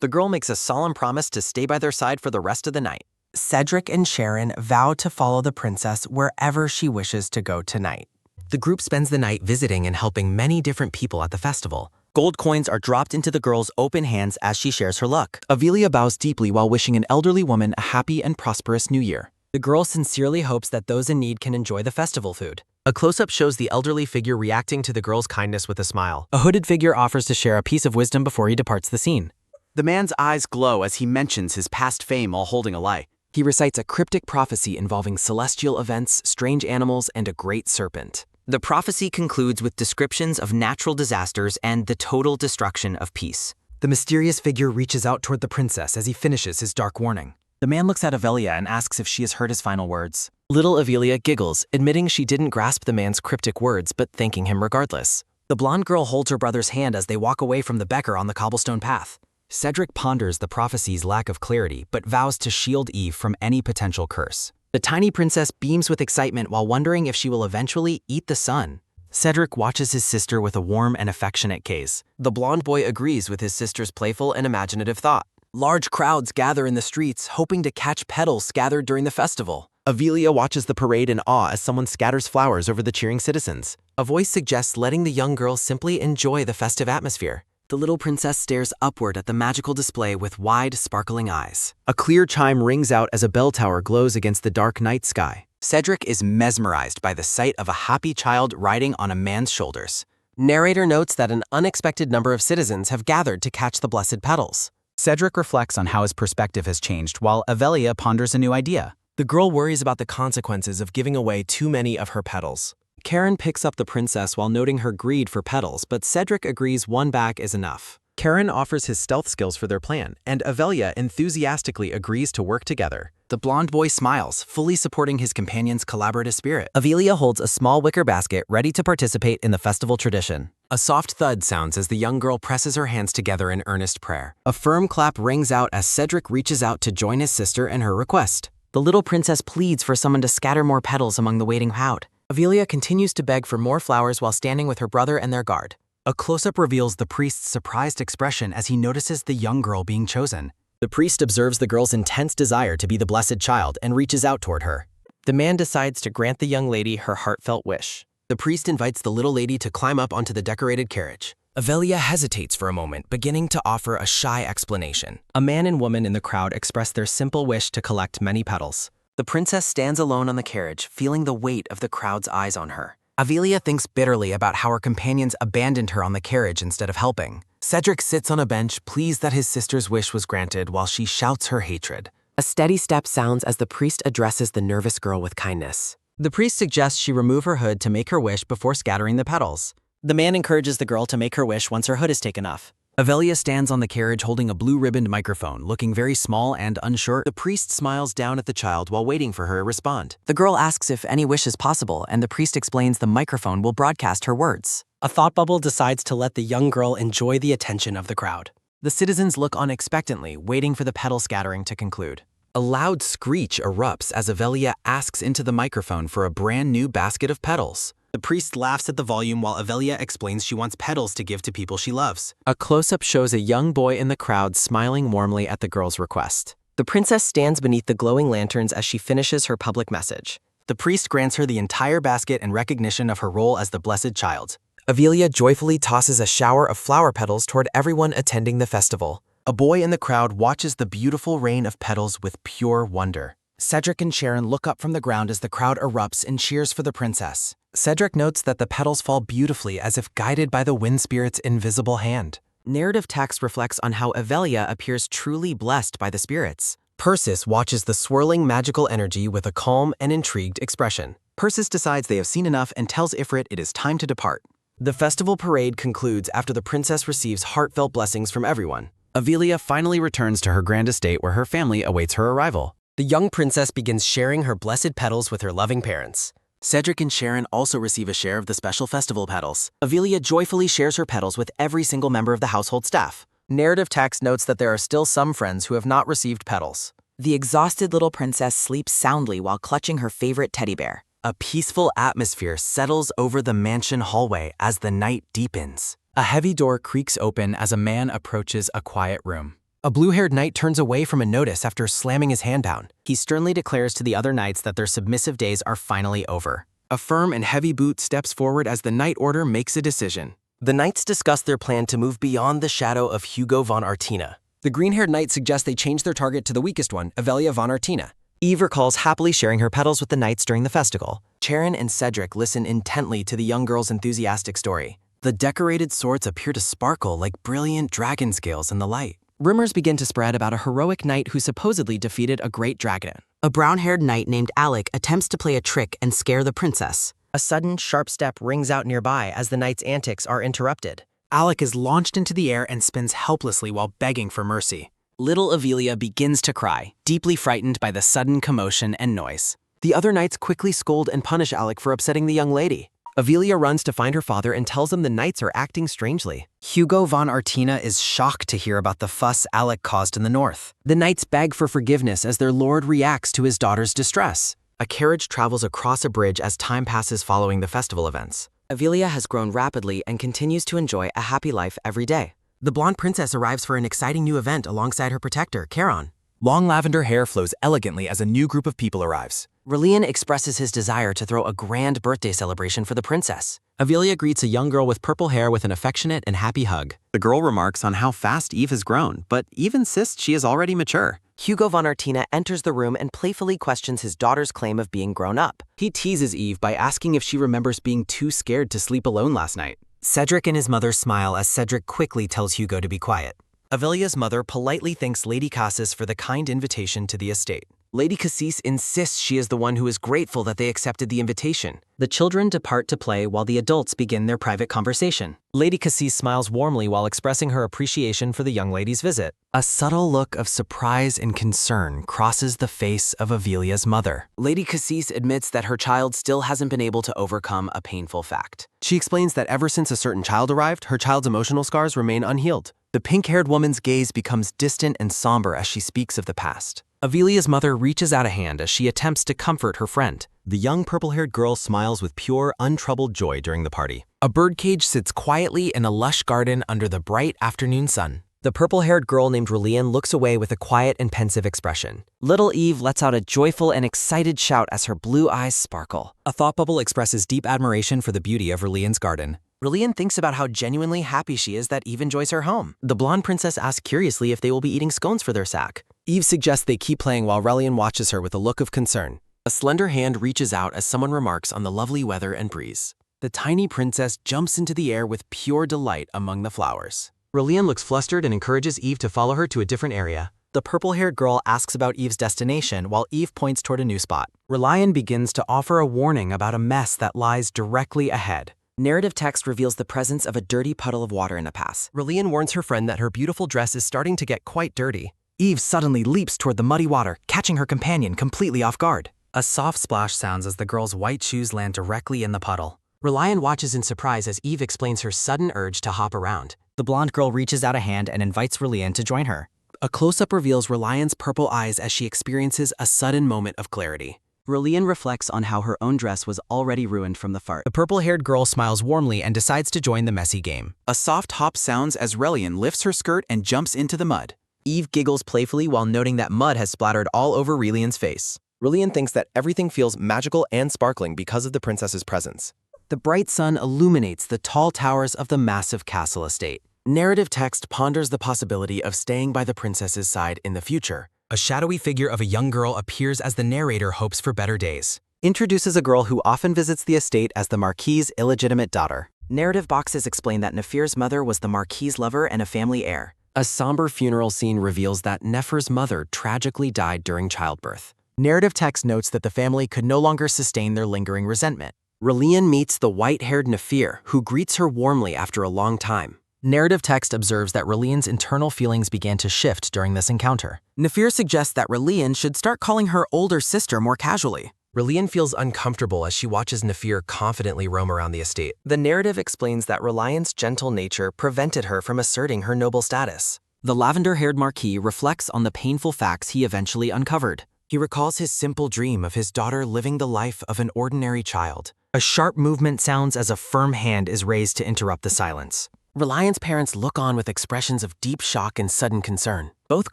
The girl makes a solemn promise to stay by their side for the rest of the night. Cedric and Sharon vow to follow the princess wherever she wishes to go tonight. The group spends the night visiting and helping many different people at the festival. Gold coins are dropped into the girl's open hands as she shares her luck. Avelia bows deeply while wishing an elderly woman a happy and prosperous new year. The girl sincerely hopes that those in need can enjoy the festival food. A close-up shows the elderly figure reacting to the girl's kindness with a smile. A hooded figure offers to share a piece of wisdom before he departs the scene. The man's eyes glow as he mentions his past fame while holding a lie. He recites a cryptic prophecy involving celestial events, strange animals, and a great serpent. The prophecy concludes with descriptions of natural disasters and the total destruction of peace. The mysterious figure reaches out toward the princess as he finishes his dark warning. The man looks at Avelia and asks if she has heard his final words. Little Avelia giggles, admitting she didn't grasp the man's cryptic words but thanking him regardless. The blonde girl holds her brother's hand as they walk away from the Becker on the cobblestone path. Cedric ponders the prophecy's lack of clarity but vows to shield Eve from any potential curse. The tiny princess beams with excitement while wondering if she will eventually eat the sun. Cedric watches his sister with a warm and affectionate gaze. The blonde boy agrees with his sister's playful and imaginative thought. Large crowds gather in the streets, hoping to catch petals scattered during the festival. Avelia watches the parade in awe as someone scatters flowers over the cheering citizens. A voice suggests letting the young girl simply enjoy the festive atmosphere. The little princess stares upward at the magical display with wide, sparkling eyes. A clear chime rings out as a bell tower glows against the dark night sky. Cedric is mesmerized by the sight of a happy child riding on a man's shoulders. Narrator notes that an unexpected number of citizens have gathered to catch the blessed petals. Cedric reflects on how his perspective has changed, while Avelia ponders a new idea. The girl worries about the consequences of giving away too many of her petals. Karen picks up the princess while noting her greed for petals, but Cedric agrees one bag is enough. Karen offers his stealth skills for their plan, and Avelia enthusiastically agrees to work together. The blonde boy smiles, fully supporting his companion's collaborative spirit. Avelia holds a small wicker basket ready to participate in the festival tradition. A soft thud sounds as the young girl presses her hands together in earnest prayer. A firm clap rings out as Cedric reaches out to join his sister in her request. The little princess pleads for someone to scatter more petals among the waiting crowd. Avelia continues to beg for more flowers while standing with her brother and their guard. A close-up reveals the priest's surprised expression as he notices the young girl being chosen. The priest observes the girl's intense desire to be the blessed child and reaches out toward her. The man decides to grant the young lady her heartfelt wish. The priest invites the little lady to climb up onto the decorated carriage. Avelia hesitates for a moment, beginning to offer a shy explanation. A man and woman in the crowd express their simple wish to collect many petals. The princess stands alone on the carriage, feeling the weight of the crowd's eyes on her. Avelia thinks bitterly about how her companions abandoned her on the carriage instead of helping. Cedric sits on a bench, pleased that his sister's wish was granted, while she shouts her hatred. A steady step sounds as the priest addresses the nervous girl with kindness. The priest suggests she remove her hood to make her wish before scattering the petals. The man encourages the girl to make her wish once her hood is taken off. Avelia stands on the carriage holding a blue-ribboned microphone, looking very small and unsure. The priest smiles down at the child while waiting for her to respond. The girl asks if any wish is possible, and the priest explains the microphone will broadcast her words. A thought bubble decides to let the young girl enjoy the attention of the crowd. The citizens look on expectantly, waiting for the petal scattering to conclude. A loud screech erupts as Avelia asks into the microphone for a brand new basket of petals. The priest laughs at the volume while Avelia explains she wants petals to give to people she loves. A close-up shows a young boy in the crowd smiling warmly at the girl's request. The princess stands beneath the glowing lanterns as she finishes her public message. The priest grants her the entire basket in recognition of her role as the blessed child. Avelia joyfully tosses a shower of flower petals toward everyone attending the festival. A boy in the crowd watches the beautiful rain of petals with pure wonder. Cedric and Sharon look up from the ground as the crowd erupts and cheers for the princess. Cedric notes that the petals fall beautifully as if guided by the wind spirit's invisible hand. Narrative text reflects on how Avelia appears truly blessed by the spirits. Persis watches the swirling magical energy with a calm and intrigued expression. Persis decides they have seen enough and tells Ifrit it is time to depart. The festival parade concludes after the princess receives heartfelt blessings from everyone. Avelia finally returns to her grand estate where her family awaits her arrival. The young princess begins sharing her blessed petals with her loving parents. Cedric and Sharon also receive a share of the special festival petals. Avelia joyfully shares her petals with every single member of the household staff. Narrative text notes that there are still some friends who have not received petals. The exhausted little princess sleeps soundly while clutching her favorite teddy bear. A peaceful atmosphere settles over the mansion hallway as the night deepens. A heavy door creaks open as a man approaches a quiet room. A blue-haired knight turns away from a notice after slamming his hand down. He sternly declares to the other knights that their submissive days are finally over. A firm and heavy boot steps forward as the Knight Order makes a decision. The knights discuss their plan to move beyond the shadow of Hugo von Artina. The green-haired knight suggests they change their target to the weakest one, Avelia von Artina. Eve recalls happily sharing her petals with the knights during the festival. Sharon and Cedric listen intently to the young girl's enthusiastic story. The decorated swords appear to sparkle like brilliant dragon scales in the light. Rumors begin to spread about a heroic knight who supposedly defeated a great dragon. A brown-haired knight named Alec attempts to play a trick and scare the princess. A sudden, sharp step rings out nearby as the knight's antics are interrupted. Alec is launched into the air and spins helplessly while begging for mercy. Little Avelia begins to cry, deeply frightened by the sudden commotion and noise. The other knights quickly scold and punish Alec for upsetting the young lady. Avelia runs to find her father and tells him the knights are acting strangely. Hugo von Artina is shocked to hear about the fuss Alec caused in the north. The knights beg for forgiveness as their lord reacts to his daughter's distress. A carriage travels across a bridge as time passes following the festival events. Avelia has grown rapidly and continues to enjoy a happy life every day. The blonde princess arrives for an exciting new event alongside her protector, Charon. Long lavender hair flows elegantly as a new group of people arrives. Rilian expresses his desire to throw a grand birthday celebration for the princess. Avelia greets a young girl with purple hair with an affectionate and happy hug. The girl remarks on how fast Eve has grown, but Eve insists she is already mature. Hugo von Artina enters the room and playfully questions his daughter's claim of being grown up. He teases Eve by asking if she remembers being too scared to sleep alone last night. Cedric and his mother smile as Cedric quickly tells Hugo to be quiet. Avelia's mother politely thanks Lady Cassis for the kind invitation to the estate. Lady Cassis insists she is the one who is grateful that they accepted the invitation. The children depart to play while the adults begin their private conversation. Lady Cassis smiles warmly while expressing her appreciation for the young lady's visit. A subtle look of surprise and concern crosses the face of Avelia's mother. Lady Cassis admits that her child still hasn't been able to overcome a painful fact. She explains that ever since a certain child arrived, her child's emotional scars remain unhealed. The pink-haired woman's gaze becomes distant and somber as she speaks of the past. Avelia's mother reaches out a hand as she attempts to comfort her friend. The young purple-haired girl smiles with pure, untroubled joy during the party. A birdcage sits quietly in a lush garden under the bright afternoon sun. The purple-haired girl named Rilian looks away with a quiet and pensive expression. Little Eve lets out a joyful and excited shout as her blue eyes sparkle. A thought bubble expresses deep admiration for the beauty of Rilian's garden. Rilian thinks about how genuinely happy she is that Eve enjoys her home. The blonde princess asks curiously if they will be eating scones for their sack. Eve suggests they keep playing while Rilian watches her with a look of concern. A slender hand reaches out as someone remarks on the lovely weather and breeze. The tiny princess jumps into the air with pure delight among the flowers. Rilian looks flustered and encourages Eve to follow her to a different area. The purple-haired girl asks about Eve's destination while Eve points toward a new spot. Rilian begins to offer a warning about a mess that lies directly ahead. Narrative text reveals the presence of a dirty puddle of water in a pass. Rilian warns her friend that her beautiful dress is starting to get quite dirty. Eve suddenly leaps toward the muddy water, catching her companion completely off guard. A soft splash sounds as the girl's white shoes land directly in the puddle. Rilian watches in surprise as Eve explains her sudden urge to hop around. The blonde girl reaches out a hand and invites Rilian to join her. A close-up reveals Rilian's purple eyes as she experiences a sudden moment of clarity. Rilian reflects on how her own dress was already ruined from the fart. The purple-haired girl smiles warmly and decides to join the messy game. A soft hop sounds as Rilian lifts her skirt and jumps into the mud. Eve giggles playfully while noting that mud has splattered all over Rilian's face. Rilian thinks that everything feels magical and sparkling because of the princess's presence. The bright sun illuminates the tall towers of the massive castle estate. Narrative text ponders the possibility of staying by the princess's side in the future. A shadowy figure of a young girl appears as the narrator hopes for better days. Introduces a girl who often visits the estate as the Marquis's illegitimate daughter. Narrative boxes explain that Nafir's mother was the Marquis's lover and a family heir. A somber funeral scene reveals that Nefer's mother tragically died during childbirth. Narrative text notes that the family could no longer sustain their lingering resentment. Relian meets the white-haired Nefer, who greets her warmly after a long time. Narrative text observes that Relian's internal feelings began to shift during this encounter. Nefer suggests that Relian should start calling her older sister more casually. Relian feels uncomfortable as she watches Nefer confidently roam around the estate. The narrative explains that Relian's gentle nature prevented her from asserting her noble status. The lavender-haired Marquis reflects on the painful facts he eventually uncovered. He recalls his simple dream of his daughter living the life of an ordinary child. A sharp movement sounds as a firm hand is raised to interrupt the silence. Relian's parents look on with expressions of deep shock and sudden concern. Both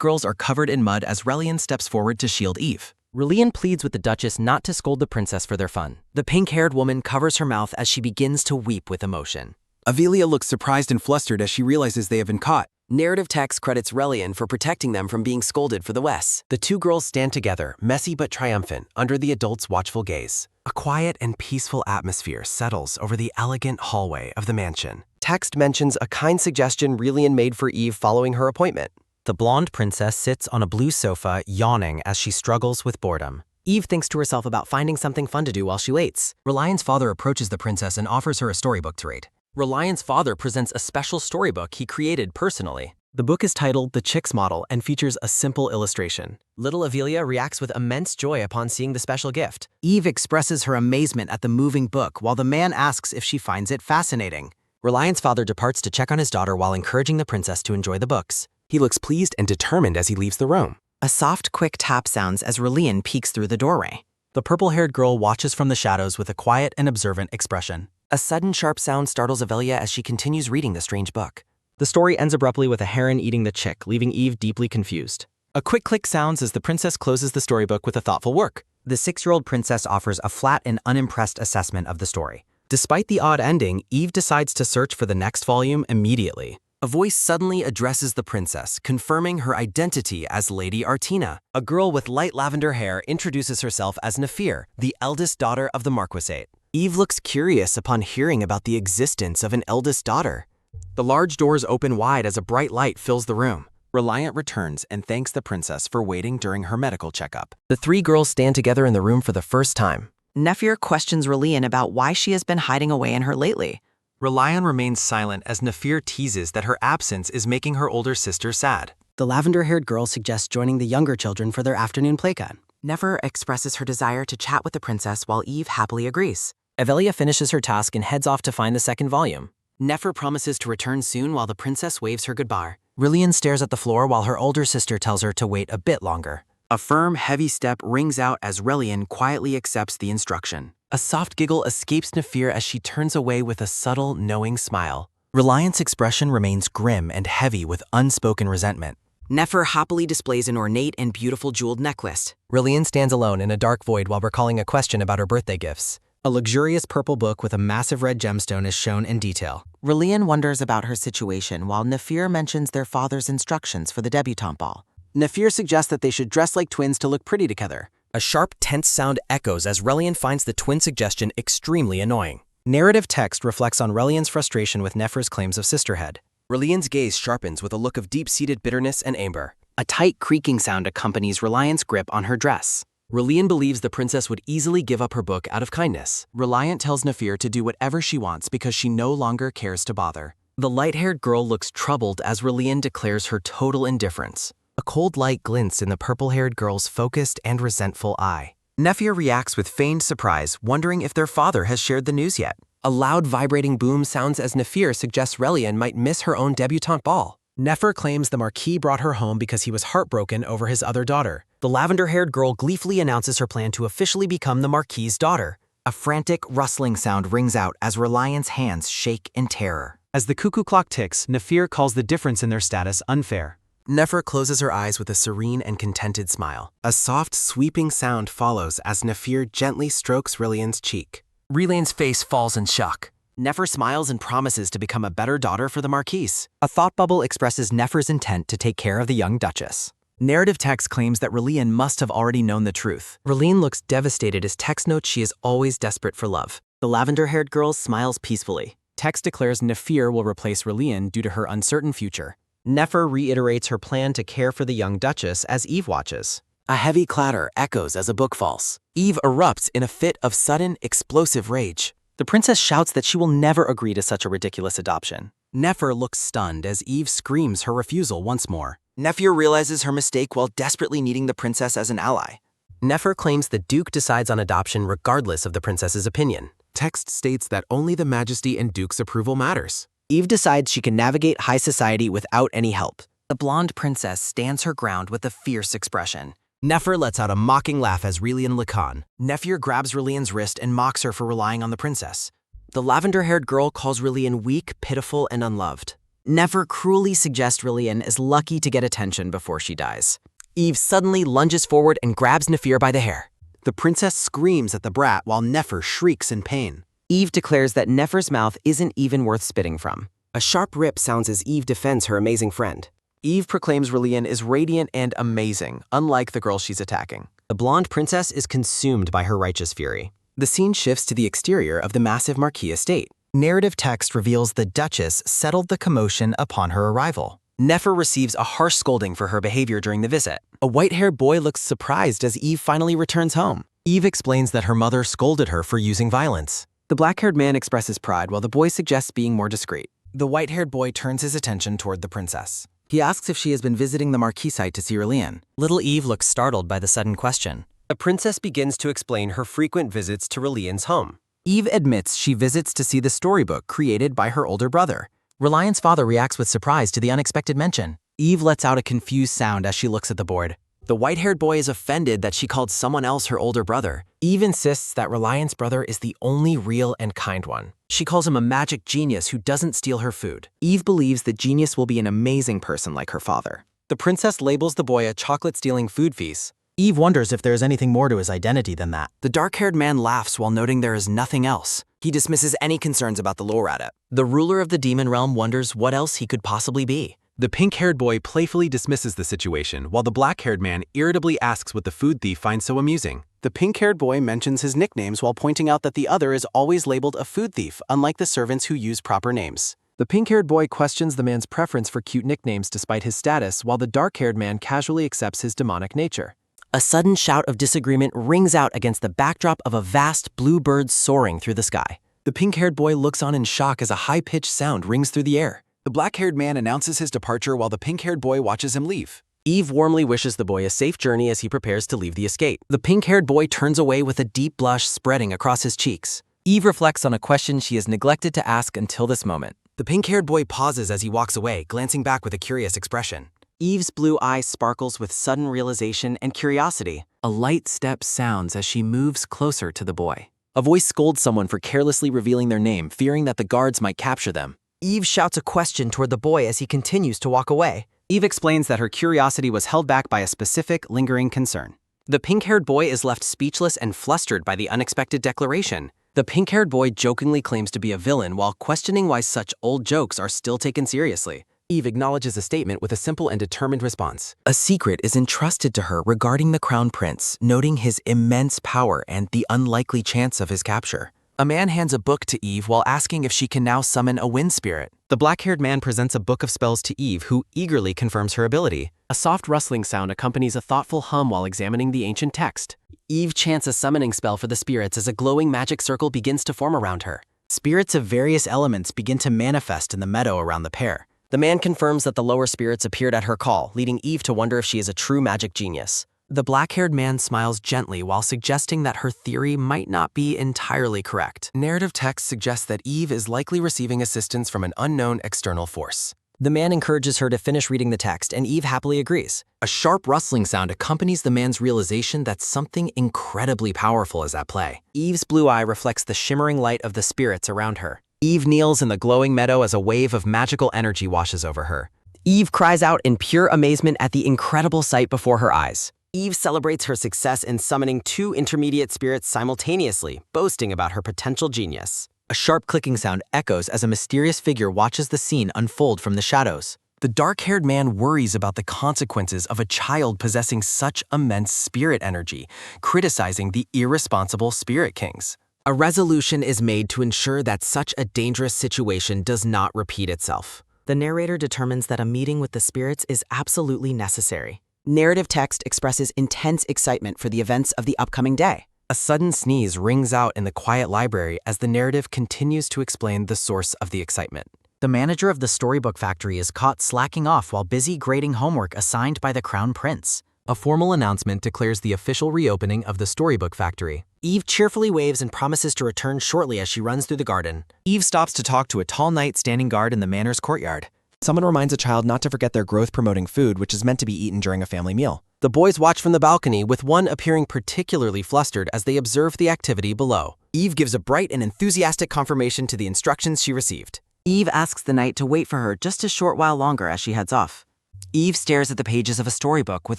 girls are covered in mud as Relian steps forward to shield Eve. Relian pleads with the Duchess not to scold the princess for their fun. The pink-haired woman covers her mouth as she begins to weep with emotion. Avelia looks surprised and flustered as she realizes they have been caught. Narrative text credits Relian for protecting them from being scolded for the West. The two girls stand together, messy but triumphant, under the adult's watchful gaze. A quiet and peaceful atmosphere settles over the elegant hallway of the mansion. Text mentions a kind suggestion Relian made for Eve following her appointment. The blonde princess sits on a blue sofa, yawning as she struggles with boredom. Eve thinks to herself about finding something fun to do while she waits. Relian's father approaches the princess and offers her a storybook to read. Relian's father presents a special storybook he created personally. The book is titled The Chicks Model and features a simple illustration. Little Avelia reacts with immense joy upon seeing the special gift. Eve expresses her amazement at the moving book while the man asks if she finds it fascinating. Relian's father departs to check on his daughter while encouraging the princess to enjoy the books. He looks pleased and determined as he leaves the room. A soft, quick tap sounds as Relian peeks through the doorway. The purple-haired girl watches from the shadows with a quiet and observant expression. A sudden sharp sound startles Avelia as she continues reading the strange book. The story ends abruptly with a heron eating the chick, leaving Eve deeply confused. A quick click sounds as the princess closes the storybook with a thoughtful work. The 6-year-old princess offers a flat and unimpressed assessment of the story. Despite the odd ending, Eve decides to search for the next volume immediately. A voice suddenly addresses the princess, confirming her identity as Lady Artina. A girl with light lavender hair introduces herself as Nefer, the eldest daughter of the Marquisate. Eve looks curious upon hearing about the existence of an eldest daughter. The large doors open wide as a bright light fills the room. Reliant returns and thanks the princess for waiting during her medical checkup. The three girls stand together in the room for the first time. Nefer questions Relian about why she has been hiding away in her lately. Relian remains silent as Nefer teases that her absence is making her older sister sad. The lavender-haired girl suggests joining the younger children for their afternoon playtime. Nefer expresses her desire to chat with the princess while Eve happily agrees. Avelia finishes her task and heads off to find the second volume. Nefer promises to return soon while the princess waves her goodbye. Relian stares at the floor while her older sister tells her to wait a bit longer. A firm, heavy step rings out as Relian quietly accepts the instruction. A soft giggle escapes Nefer as she turns away with a subtle, knowing smile. Reliant's expression remains grim and heavy with unspoken resentment. Nefer happily displays an ornate and beautiful jeweled necklace. Relian stands alone in a dark void while recalling a question about her birthday gifts. A luxurious purple book with a massive red gemstone is shown in detail. Relian wonders about her situation while Nefer mentions their father's instructions for the debutante ball. Nefer suggests that they should dress like twins to look pretty together. A sharp, tense sound echoes as Relian finds the twin suggestion extremely annoying. Narrative text reflects on Relian's frustration with Nefer's claims of sisterhood. Relian's gaze sharpens with a look of deep-seated bitterness and anger. A tight creaking sound accompanies Reliant's grip on her dress. Relian believes the princess would easily give up her book out of kindness. Reliant tells Nefer to do whatever she wants because she no longer cares to bother. The light-haired girl looks troubled as Relian declares her total indifference. A cold light glints in the purple-haired girl's focused and resentful eye. Nefer reacts with feigned surprise, wondering if their father has shared the news yet. A loud, vibrating boom sounds as Nefer suggests Relian might miss her own debutante ball. Nefer claims the Marquis brought her home because he was heartbroken over his other daughter. The lavender-haired girl gleefully announces her plan to officially become the Marquis's daughter. A frantic, rustling sound rings out as Reliant's hands shake in terror. As the cuckoo clock ticks, Nefer calls the difference in their status unfair. Nefer closes her eyes with a serene and contented smile. A soft, sweeping sound follows as Nefer gently strokes Relian's cheek. Relian's face falls in shock. Nefer smiles and promises to become a better daughter for the Marquise. A thought bubble expresses Nefer's intent to take care of the young Duchess. Narrative text claims that Relian must have already known the truth. Relian looks devastated as text notes she is always desperate for love. The lavender-haired girl smiles peacefully. Text declares Nefer will replace Relian due to her uncertain future. Nefer reiterates her plan to care for the young Duchess as Eve watches. A heavy clatter echoes as a book falls. Eve erupts in a fit of sudden, explosive rage. The princess shouts that she will never agree to such a ridiculous adoption. Nefer looks stunned as Eve screams her refusal once more. Nefer realizes her mistake while desperately needing the princess as an ally. Nefer claims the Duke decides on adoption regardless of the princess's opinion. Text states that only the Majesty and Duke's approval matters. Eve decides she can navigate high society without any help. The blonde princess stands her ground with a fierce expression. Nefer lets out a mocking laugh as Relian Lacan. Nefer grabs Relian's wrist and mocks her for relying on the princess. The lavender-haired girl calls Relian weak, pitiful, and unloved. Nefer cruelly suggests Relian is lucky to get attention before she dies. Eve suddenly lunges forward and grabs Nefer by the hair. The princess screams at the brat while Nefer shrieks in pain. Eve declares that Nefer's mouth isn't even worth spitting from. A sharp rip sounds as Eve defends her amazing friend. Eve proclaims Relian is radiant and amazing, unlike the girl she's attacking. The blonde princess is consumed by her righteous fury. The scene shifts to the exterior of the massive Marquis estate. Narrative text reveals the Duchess settled the commotion upon her arrival. Nefer receives a harsh scolding for her behavior during the visit. A white-haired boy looks surprised as Eve finally returns home. Eve explains that her mother scolded her for using violence. The black-haired man expresses pride while the boy suggests being more discreet. The white-haired boy turns his attention toward the princess. He asks if she has been visiting the Marquis site to see Relian. Little Eve looks startled by the sudden question. The princess begins to explain her frequent visits to Relian's home. Eve admits she visits to see the storybook created by her older brother. Relian's father reacts with surprise to the unexpected mention. Eve lets out a confused sound as she looks at the board. The white-haired boy is offended that she called someone else her older brother. Eve insists that Relian's brother is the only real and kind one. She calls him a magic genius who doesn't steal her food. Eve believes that Genius will be an amazing person like her father. The princess labels the boy a chocolate-stealing food feast. Eve wonders if there is anything more to his identity than that. The dark-haired man laughs while noting there is nothing else. He dismisses any concerns about the lore at it. The ruler of the demon realm wonders what else he could possibly be. The pink-haired boy playfully dismisses the situation, while the black-haired man irritably asks what the food thief finds so amusing. The pink-haired boy mentions his nicknames while pointing out that the other is always labeled a food thief, unlike the servants who use proper names. The pink-haired boy questions the man's preference for cute nicknames despite his status, while the dark-haired man casually accepts his demonic nature. A sudden shout of disagreement rings out against the backdrop of a vast blue bird soaring through the sky. The pink-haired boy looks on in shock as a high-pitched sound rings through the air. The black-haired man announces his departure while the pink-haired boy watches him leave. Eve warmly wishes the boy a safe journey as he prepares to leave the escape. The pink-haired boy turns away with a deep blush spreading across his cheeks. Eve reflects on a question she has neglected to ask until this moment. The pink-haired boy pauses as he walks away, glancing back with a curious expression. Eve's blue eye sparkles with sudden realization and curiosity. A light step sounds as she moves closer to the boy. A voice scolds someone for carelessly revealing their name, fearing that the guards might capture them. Eve shouts a question toward the boy as he continues to walk away. Eve explains that her curiosity was held back by a specific, lingering concern. The pink-haired boy is left speechless and flustered by the unexpected declaration. The pink-haired boy jokingly claims to be a villain while questioning why such old jokes are still taken seriously. Eve acknowledges the statement with a simple and determined response. A secret is entrusted to her regarding the crown prince, noting his immense power and the unlikely chance of his capture. A man hands a book to Eve while asking if she can now summon a wind spirit. The black-haired man presents a book of spells to Eve, who eagerly confirms her ability. A soft rustling sound accompanies a thoughtful hum while examining the ancient text. Eve chants a summoning spell for the spirits as a glowing magic circle begins to form around her. Spirits of various elements begin to manifest in the meadow around the pair. The man confirms that the lower spirits appeared at her call, leading Eve to wonder if she is a true magic genius. The black-haired man smiles gently while suggesting that her theory might not be entirely correct. Narrative text suggests that Eve is likely receiving assistance from an unknown external force. The man encourages her to finish reading the text, and Eve happily agrees. A sharp rustling sound accompanies the man's realization that something incredibly powerful is at play. Eve's blue eye reflects the shimmering light of the spirits around her. Eve kneels in the glowing meadow as a wave of magical energy washes over her. Eve cries out in pure amazement at the incredible sight before her eyes. Eve celebrates her success in summoning 2 intermediate spirits simultaneously, boasting about her potential genius. A sharp clicking sound echoes as a mysterious figure watches the scene unfold from the shadows. The dark-haired man worries about the consequences of a child possessing such immense spirit energy, criticizing the irresponsible spirit kings. A resolution is made to ensure that such a dangerous situation does not repeat itself. The narrator determines that a meeting with the spirits is absolutely necessary. Narrative text expresses intense excitement for the events of the upcoming day. A sudden sneeze rings out in the quiet library as the narrative continues to explain the source of the excitement. The manager of the storybook factory is caught slacking off while busy grading homework assigned by the Crown Prince. A formal announcement declares the official reopening of the storybook factory. Eve cheerfully waves and promises to return shortly as she runs through the garden. Eve stops to talk to a tall knight standing guard in the manor's courtyard. Someone reminds a child not to forget their growth-promoting food, which is meant to be eaten during a family meal. The boys watch from the balcony, with one appearing particularly flustered as they observe the activity below. Eve gives a bright and enthusiastic confirmation to the instructions she received. Eve asks the knight to wait for her just a short while longer as she heads off. Eve stares at the pages of a storybook with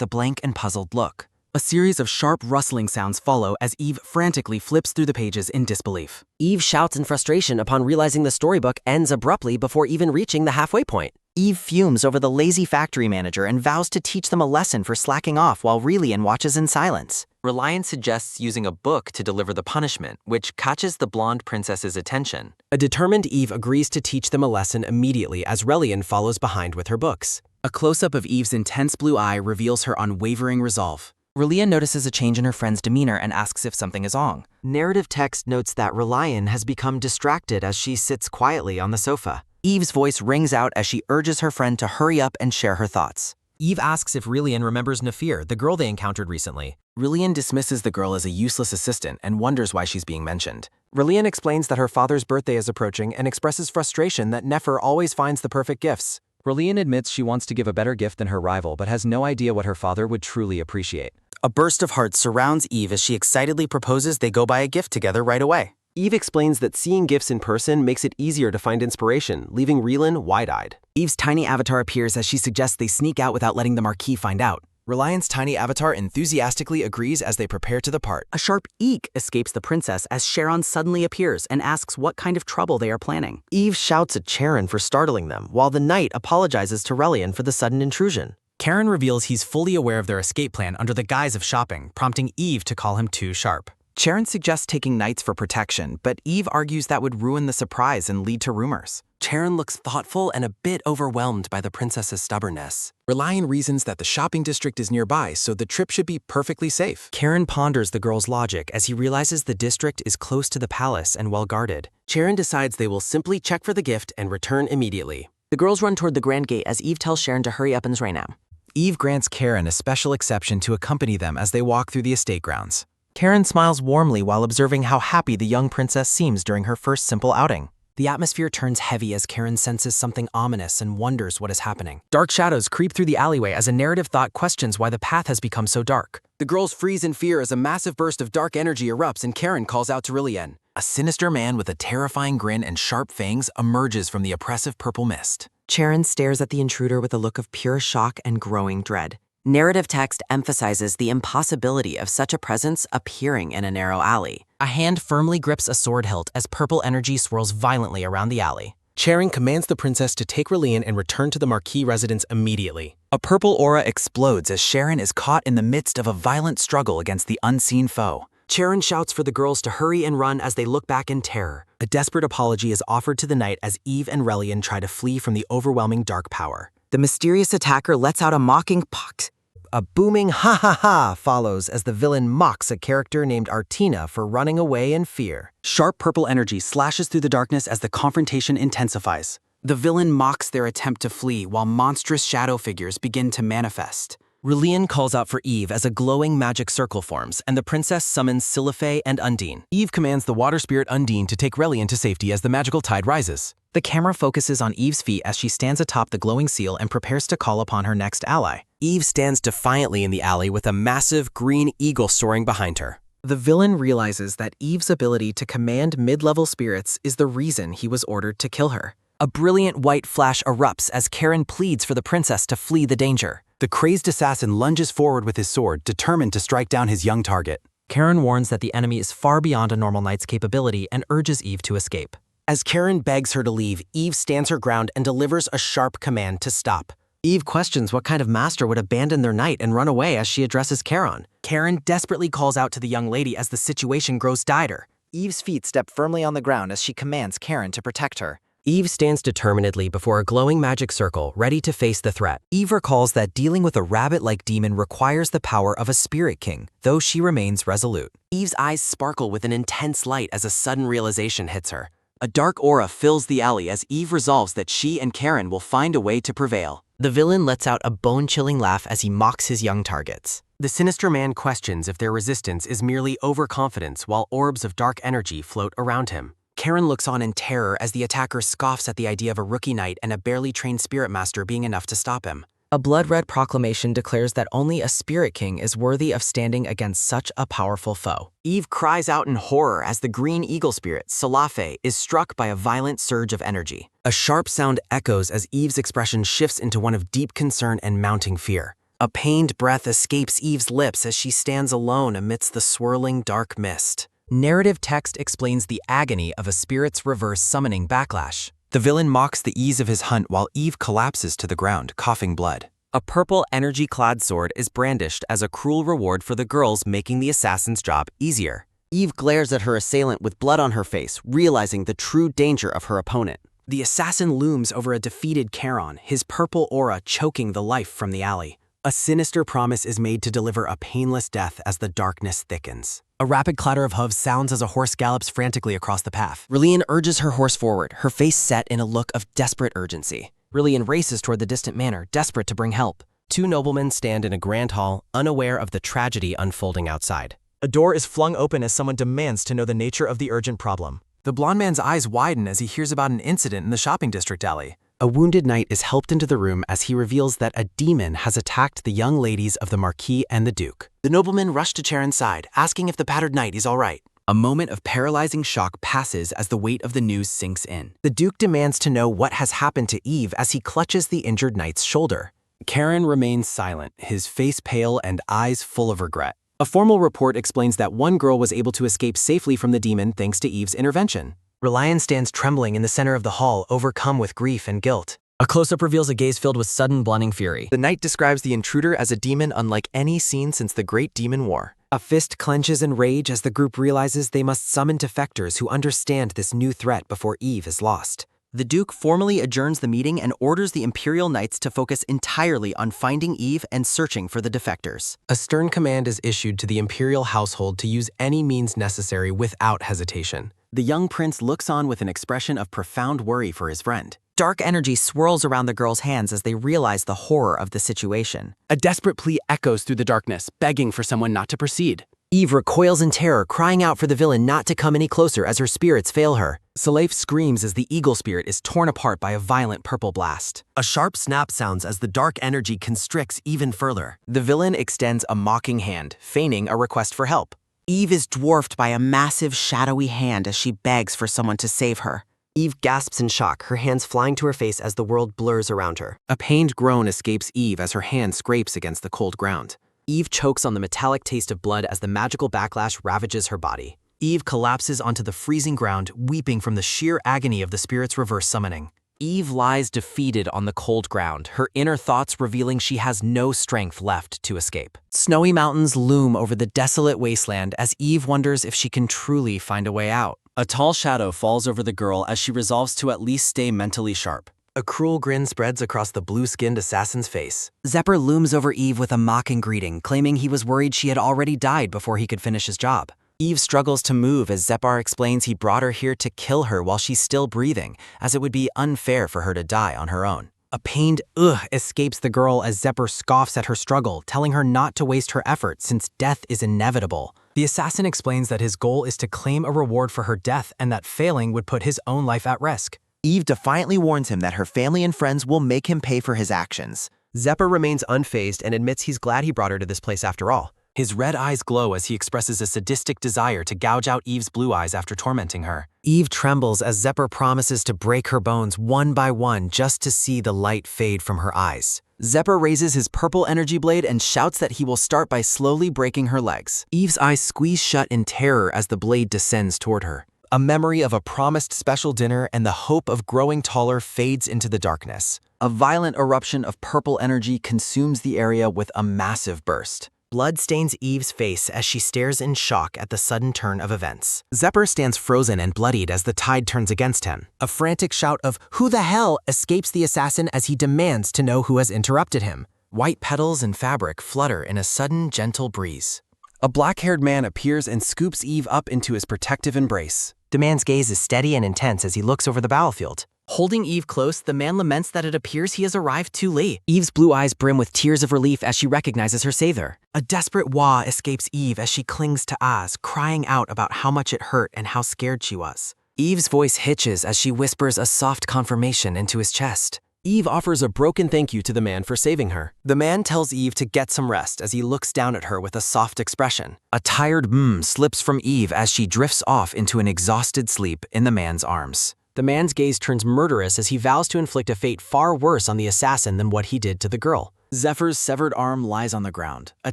a blank and puzzled look. A series of sharp rustling sounds follow as Eve frantically flips through the pages in disbelief. Eve shouts in frustration upon realizing the storybook ends abruptly before even reaching the halfway point. Eve fumes over the lazy factory manager and vows to teach them a lesson for slacking off while Relian watches in silence. Relian suggests using a book to deliver the punishment, which catches the blonde princess's attention. A determined Eve agrees to teach them a lesson immediately as Relian follows behind with her books. A close-up of Eve's intense blue eye reveals her unwavering resolve. Relian notices a change in her friend's demeanor and asks if something is wrong. Narrative text notes that Relian has become distracted as she sits quietly on the sofa. Eve's voice rings out as she urges her friend to hurry up and share her thoughts. Eve asks if Relian remembers Nafir, the girl they encountered recently. Relian dismisses the girl as a useless assistant and wonders why she's being mentioned. Relian explains that her father's birthday is approaching and expresses frustration that Nefer always finds the perfect gifts. Relian admits she wants to give a better gift than her rival but has no idea what her father would truly appreciate. A burst of heart surrounds Eve as she excitedly proposes they go buy a gift together right away. Eve explains that seeing gifts in person makes it easier to find inspiration, leaving Relian wide-eyed. Eve's tiny avatar appears as she suggests they sneak out without letting the Marquis find out. Relian's tiny avatar enthusiastically agrees as they prepare to depart. A sharp eek escapes the princess as Charon suddenly appears and asks what kind of trouble they are planning. Eve shouts at Charon for startling them, while the knight apologizes to Relian for the sudden intrusion. Charon reveals he's fully aware of their escape plan under the guise of shopping, prompting Eve to call him too sharp. Charon suggests taking knights for protection, but Eve argues that would ruin the surprise and lead to rumors. Charon looks thoughtful and a bit overwhelmed by the princess's stubbornness. Relian reasons that the shopping district is nearby, so the trip should be perfectly safe. Charon ponders the girl's logic as he realizes the district is close to the palace and well guarded. Charon decides they will simply check for the gift and return immediately. The girls run toward the Grand Gate as Eve tells Charon to hurry up and Zraynam. Eve grants Charon a special exception to accompany them as they walk through the estate grounds. Charon smiles warmly while observing how happy the young princess seems during her first simple outing. The atmosphere turns heavy as Charon senses something ominous and wonders what is happening. Dark shadows creep through the alleyway as a narrative thought questions why the path has become so dark. The girls freeze in fear as a massive burst of dark energy erupts and Charon calls out to Relian. A sinister man with a terrifying grin and sharp fangs emerges from the oppressive purple mist. Charon stares at the intruder with a look of pure shock and growing dread. Narrative text emphasizes the impossibility of such a presence appearing in a narrow alley. A hand firmly grips a sword hilt as purple energy swirls violently around the alley. Charon commands the princess to take Relian and return to the Marquis residence immediately. A purple aura explodes as Charon is caught in the midst of a violent struggle against the unseen foe. Charon shouts for the girls to hurry and run as they look back in terror. A desperate apology is offered to the knight as Eve and Relian try to flee from the overwhelming dark power. The mysterious attacker lets out a mocking pox. A booming ha ha ha follows as the villain mocks a character named Artina for running away in fear. Sharp purple energy slashes through the darkness as the confrontation intensifies. The villain mocks their attempt to flee while monstrous shadow figures begin to manifest. Relian calls out for Eve as a glowing magic circle forms, and the princess summons Siliphae and Undine. Eve commands the water spirit Undine to take Relian to safety as the magical tide rises. The camera focuses on Eve's feet as she stands atop the glowing seal and prepares to call upon her next ally. Eve stands defiantly in the alley with a massive green eagle soaring behind her. The villain realizes that Eve's ability to command mid-level spirits is the reason he was ordered to kill her. A brilliant white flash erupts as Charon pleads for the princess to flee the danger. The crazed assassin lunges forward with his sword, determined to strike down his young target. Charon warns that the enemy is far beyond a normal knight's capability and urges Eve to escape. As Charon begs her to leave, Eve stands her ground and delivers a sharp command to stop. Eve questions what kind of master would abandon their knight and run away as she addresses Charon. Charon desperately calls out to the young lady as the situation grows dire. Eve's feet step firmly on the ground as she commands Charon to protect her. Eve stands determinedly before a glowing magic circle, ready to face the threat. Eve recalls that dealing with a rabbit-like demon requires the power of a spirit king, though she remains resolute. Eve's eyes sparkle with an intense light as a sudden realization hits her. A dark aura fills the alley as Eve resolves that she and Karen will find a way to prevail. The villain lets out a bone-chilling laugh as he mocks his young targets. The sinister man questions if their resistance is merely overconfidence while orbs of dark energy float around him. Karen looks on in terror as the attacker scoffs at the idea of a rookie knight and a barely trained spirit master being enough to stop him. A blood-red proclamation declares that only a spirit king is worthy of standing against such a powerful foe. Eve cries out in horror as the green eagle spirit, Salafe, is struck by a violent surge of energy. A sharp sound echoes as Eve's expression shifts into one of deep concern and mounting fear. A pained breath escapes Eve's lips as she stands alone amidst the swirling dark mist. Narrative text explains the agony of a spirit's reverse summoning backlash. The villain mocks the ease of his hunt while Eve collapses to the ground, coughing blood. A purple energy-clad sword is brandished as a cruel reward for the girls, making the assassin's job easier. Eve glares at her assailant with blood on her face, realizing the true danger of her opponent. The assassin looms over a defeated Charon, his purple aura choking the life from the alley. A sinister promise is made to deliver a painless death as the darkness thickens. A rapid clatter of hooves sounds as a horse gallops frantically across the path. Rillian urges her horse forward, her face set in a look of desperate urgency. Rillian races toward the distant manor, desperate to bring help. Two noblemen stand in a grand hall, unaware of the tragedy unfolding outside. A door is flung open as someone demands to know the nature of the urgent problem. The blond man's eyes widen as he hears about an incident in the shopping district alley. A wounded knight is helped into the room as he reveals that a demon has attacked the young ladies of the Marquis and the Duke. The noblemen rush to Charon's side, asking if the battered knight is all right. A moment of paralyzing shock passes as the weight of the news sinks in. The Duke demands to know what has happened to Eve as he clutches the injured knight's shoulder. Charon remains silent, his face pale and eyes full of regret. A formal report explains that one girl was able to escape safely from the demon thanks to Eve's intervention. Rillian stands trembling in the center of the hall, overcome with grief and guilt. A close-up reveals a gaze filled with sudden, blinding fury. The knight describes the intruder as a demon unlike any seen since the Great Demon War. A fist clenches in rage as the group realizes they must summon defectors who understand this new threat before Eve is lost. The Duke formally adjourns the meeting and orders the Imperial Knights to focus entirely on finding Eve and searching for the defectors. A stern command is issued to the Imperial household to use any means necessary without hesitation. The young prince looks on with an expression of profound worry for his friend. Dark energy swirls around the girls' hands as they realize the horror of the situation. A desperate plea echoes through the darkness, begging for someone not to proceed. Eve recoils in terror, crying out for the villain not to come any closer as her spirits fail her. Salafe screams as the eagle spirit is torn apart by a violent purple blast. A sharp snap sounds as the dark energy constricts even further. The villain extends a mocking hand, feigning a request for help. Eve is dwarfed by a massive, shadowy hand as she begs for someone to save her. Eve gasps in shock, her hands flying to her face as the world blurs around her. A pained groan escapes Eve as her hand scrapes against the cold ground. Eve chokes on the metallic taste of blood as the magical backlash ravages her body. Eve collapses onto the freezing ground, weeping from the sheer agony of the spirit's reverse summoning. Eve lies defeated on the cold ground, her inner thoughts revealing she has no strength left to escape. Snowy mountains loom over the desolate wasteland as Eve wonders if she can truly find a way out. A tall shadow falls over the girl as she resolves to at least stay mentally sharp. A cruel grin spreads across the blue-skinned assassin's face. Zephyr looms over Eve with a mocking greeting, claiming he was worried she had already died before he could finish his job. Eve struggles to move as Zephyr explains he brought her here to kill her while she's still breathing, as it would be unfair for her to die on her own. A pained ugh escapes the girl as Zephyr scoffs at her struggle, telling her not to waste her effort since death is inevitable. The assassin explains that his goal is to claim a reward for her death and that failing would put his own life at risk. Eve defiantly warns him that her family and friends will make him pay for his actions. Zephyr remains unfazed and admits he's glad he brought her to this place after all. His red eyes glow as he expresses a sadistic desire to gouge out Eve's blue eyes after tormenting her. Eve trembles as Zephyr promises to break her bones one by one just to see the light fade from her eyes. Zephyr raises his purple energy blade and shouts that he will start by slowly breaking her legs. Eve's eyes squeeze shut in terror as the blade descends toward her. A memory of a promised special dinner and the hope of growing taller fades into the darkness. A violent eruption of purple energy consumes the area with a massive burst. Blood stains Eve's face as she stares in shock at the sudden turn of events. Zephyr stands frozen and bloodied as the tide turns against him. A frantic shout of "Who the hell?" escapes the assassin as he demands to know who has interrupted him. White petals and fabric flutter in a sudden, gentle breeze. A black-haired man appears and scoops Eve up into his protective embrace. The man's gaze is steady and intense as he looks over the battlefield. Holding Eve close, the man laments that it appears he has arrived too late. Eve's blue eyes brim with tears of relief as she recognizes her savior. A desperate wah escapes Eve as she clings to Az, crying out about how much it hurt and how scared she was. Eve's voice hitches as she whispers a soft confirmation into his chest. Eve offers a broken thank you to the man for saving her. The man tells Eve to get some rest as he looks down at her with a soft expression. A tired slips from Eve as she drifts off into an exhausted sleep in the man's arms. The man's gaze turns murderous as he vows to inflict a fate far worse on the assassin than what he did to the girl. Zephyr's severed arm lies on the ground, a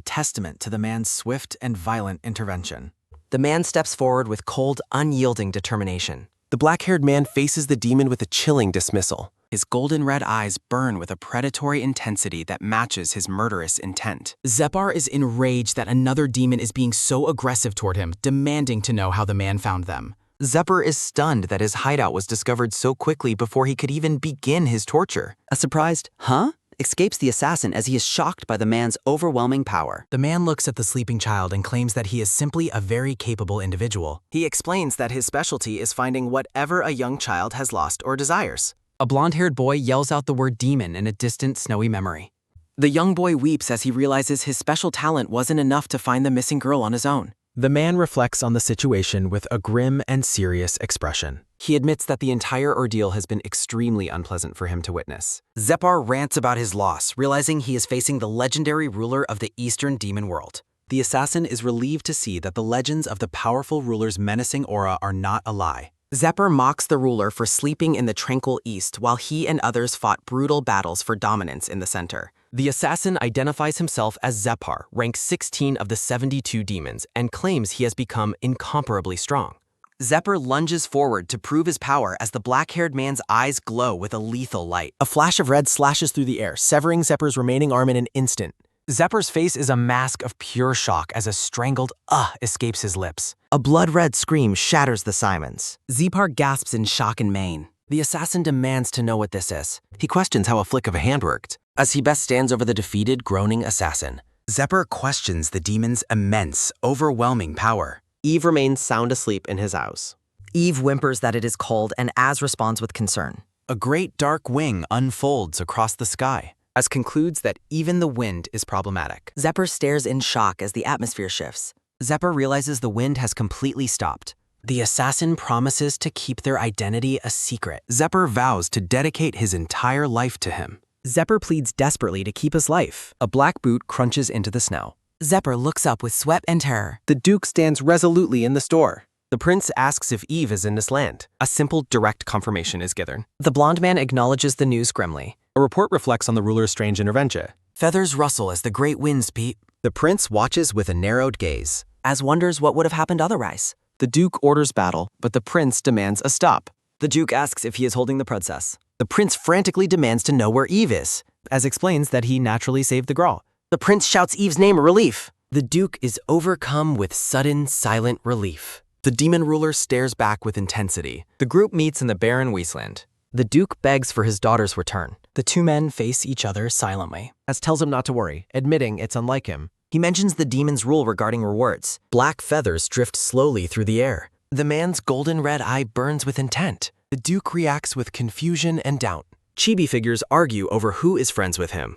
testament to the man's swift and violent intervention. The man steps forward with cold, unyielding determination. The black-haired man faces the demon with a chilling dismissal. His golden red eyes burn with a predatory intensity that matches his murderous intent. Zepar is enraged that another demon is being so aggressive toward him, demanding to know how the man found them. Zephyr is stunned that his hideout was discovered so quickly before he could even begin his torture. A surprised, "Huh?" escapes the assassin as he is shocked by the man's overwhelming power. The man looks at the sleeping child and claims that he is simply a very capable individual. He explains that his specialty is finding whatever a young child has lost or desires. A blonde-haired boy yells out the word demon in a distant, snowy memory. The young boy weeps as he realizes his special talent wasn't enough to find the missing girl on his own. The man reflects on the situation with a grim and serious expression. He admits that the entire ordeal has been extremely unpleasant for him to witness. Zepar rants about his loss, realizing he is facing the legendary ruler of the Eastern Demon World. The assassin is relieved to see that the legends of the powerful ruler's menacing aura are not a lie. Zephyr mocks the ruler for sleeping in the tranquil east while he and others fought brutal battles for dominance in the center. The assassin identifies himself as Zepar, rank 16 of the 72 demons, and claims he has become incomparably strong. Zephyr lunges forward to prove his power as the black-haired man's eyes glow with a lethal light. A flash of red slashes through the air, severing Zephyr's remaining arm in an instant. Zephyr's face is a mask of pure shock as a strangled escapes his lips. A blood-red scream shatters the Simons. Zepar gasps in shock and pain. The assassin demands to know what this is. He questions how a flick of a hand worked, as he best stands over the defeated, groaning assassin. Zephyr questions the demon's immense, overwhelming power. Eve remains sound asleep in his house. Eve whimpers that it is cold, and Az responds with concern. A great dark wing unfolds across the sky. Az concludes that even the wind is problematic. Zephyr stares in shock as the atmosphere shifts. Zephyr realizes the wind has completely stopped. The assassin promises to keep their identity a secret. Zephyr vows to dedicate his entire life to him. Zephyr pleads desperately to keep his life. A black boot crunches into the snow. Zephyr looks up with sweat and terror. The Duke stands resolutely in the store. The prince asks if Eve is in this land. A simple, direct confirmation is given. The blonde man acknowledges the news grimly. A report reflects on the ruler's strange intervention. Feathers rustle as the great winds peep. The prince watches with a narrowed gaze. Az wonders what would have happened otherwise. The Duke orders battle, but the prince demands a stop. The Duke asks if he is holding the princess. The prince frantically demands to know where Eve is. Az explains that he naturally saved the girl. The prince shouts Eve's name in relief. The Duke is overcome with sudden, silent relief. The demon ruler stares back with intensity. The group meets in the barren wasteland. The Duke begs for his daughter's return. The two men face each other silently. Az tells him not to worry, admitting it's unlike him. He mentions the demon's rule regarding rewards. Black feathers drift slowly through the air. The man's golden red eye burns with intent. The Duke reacts with confusion and doubt. Chibi figures argue over who is friends with him.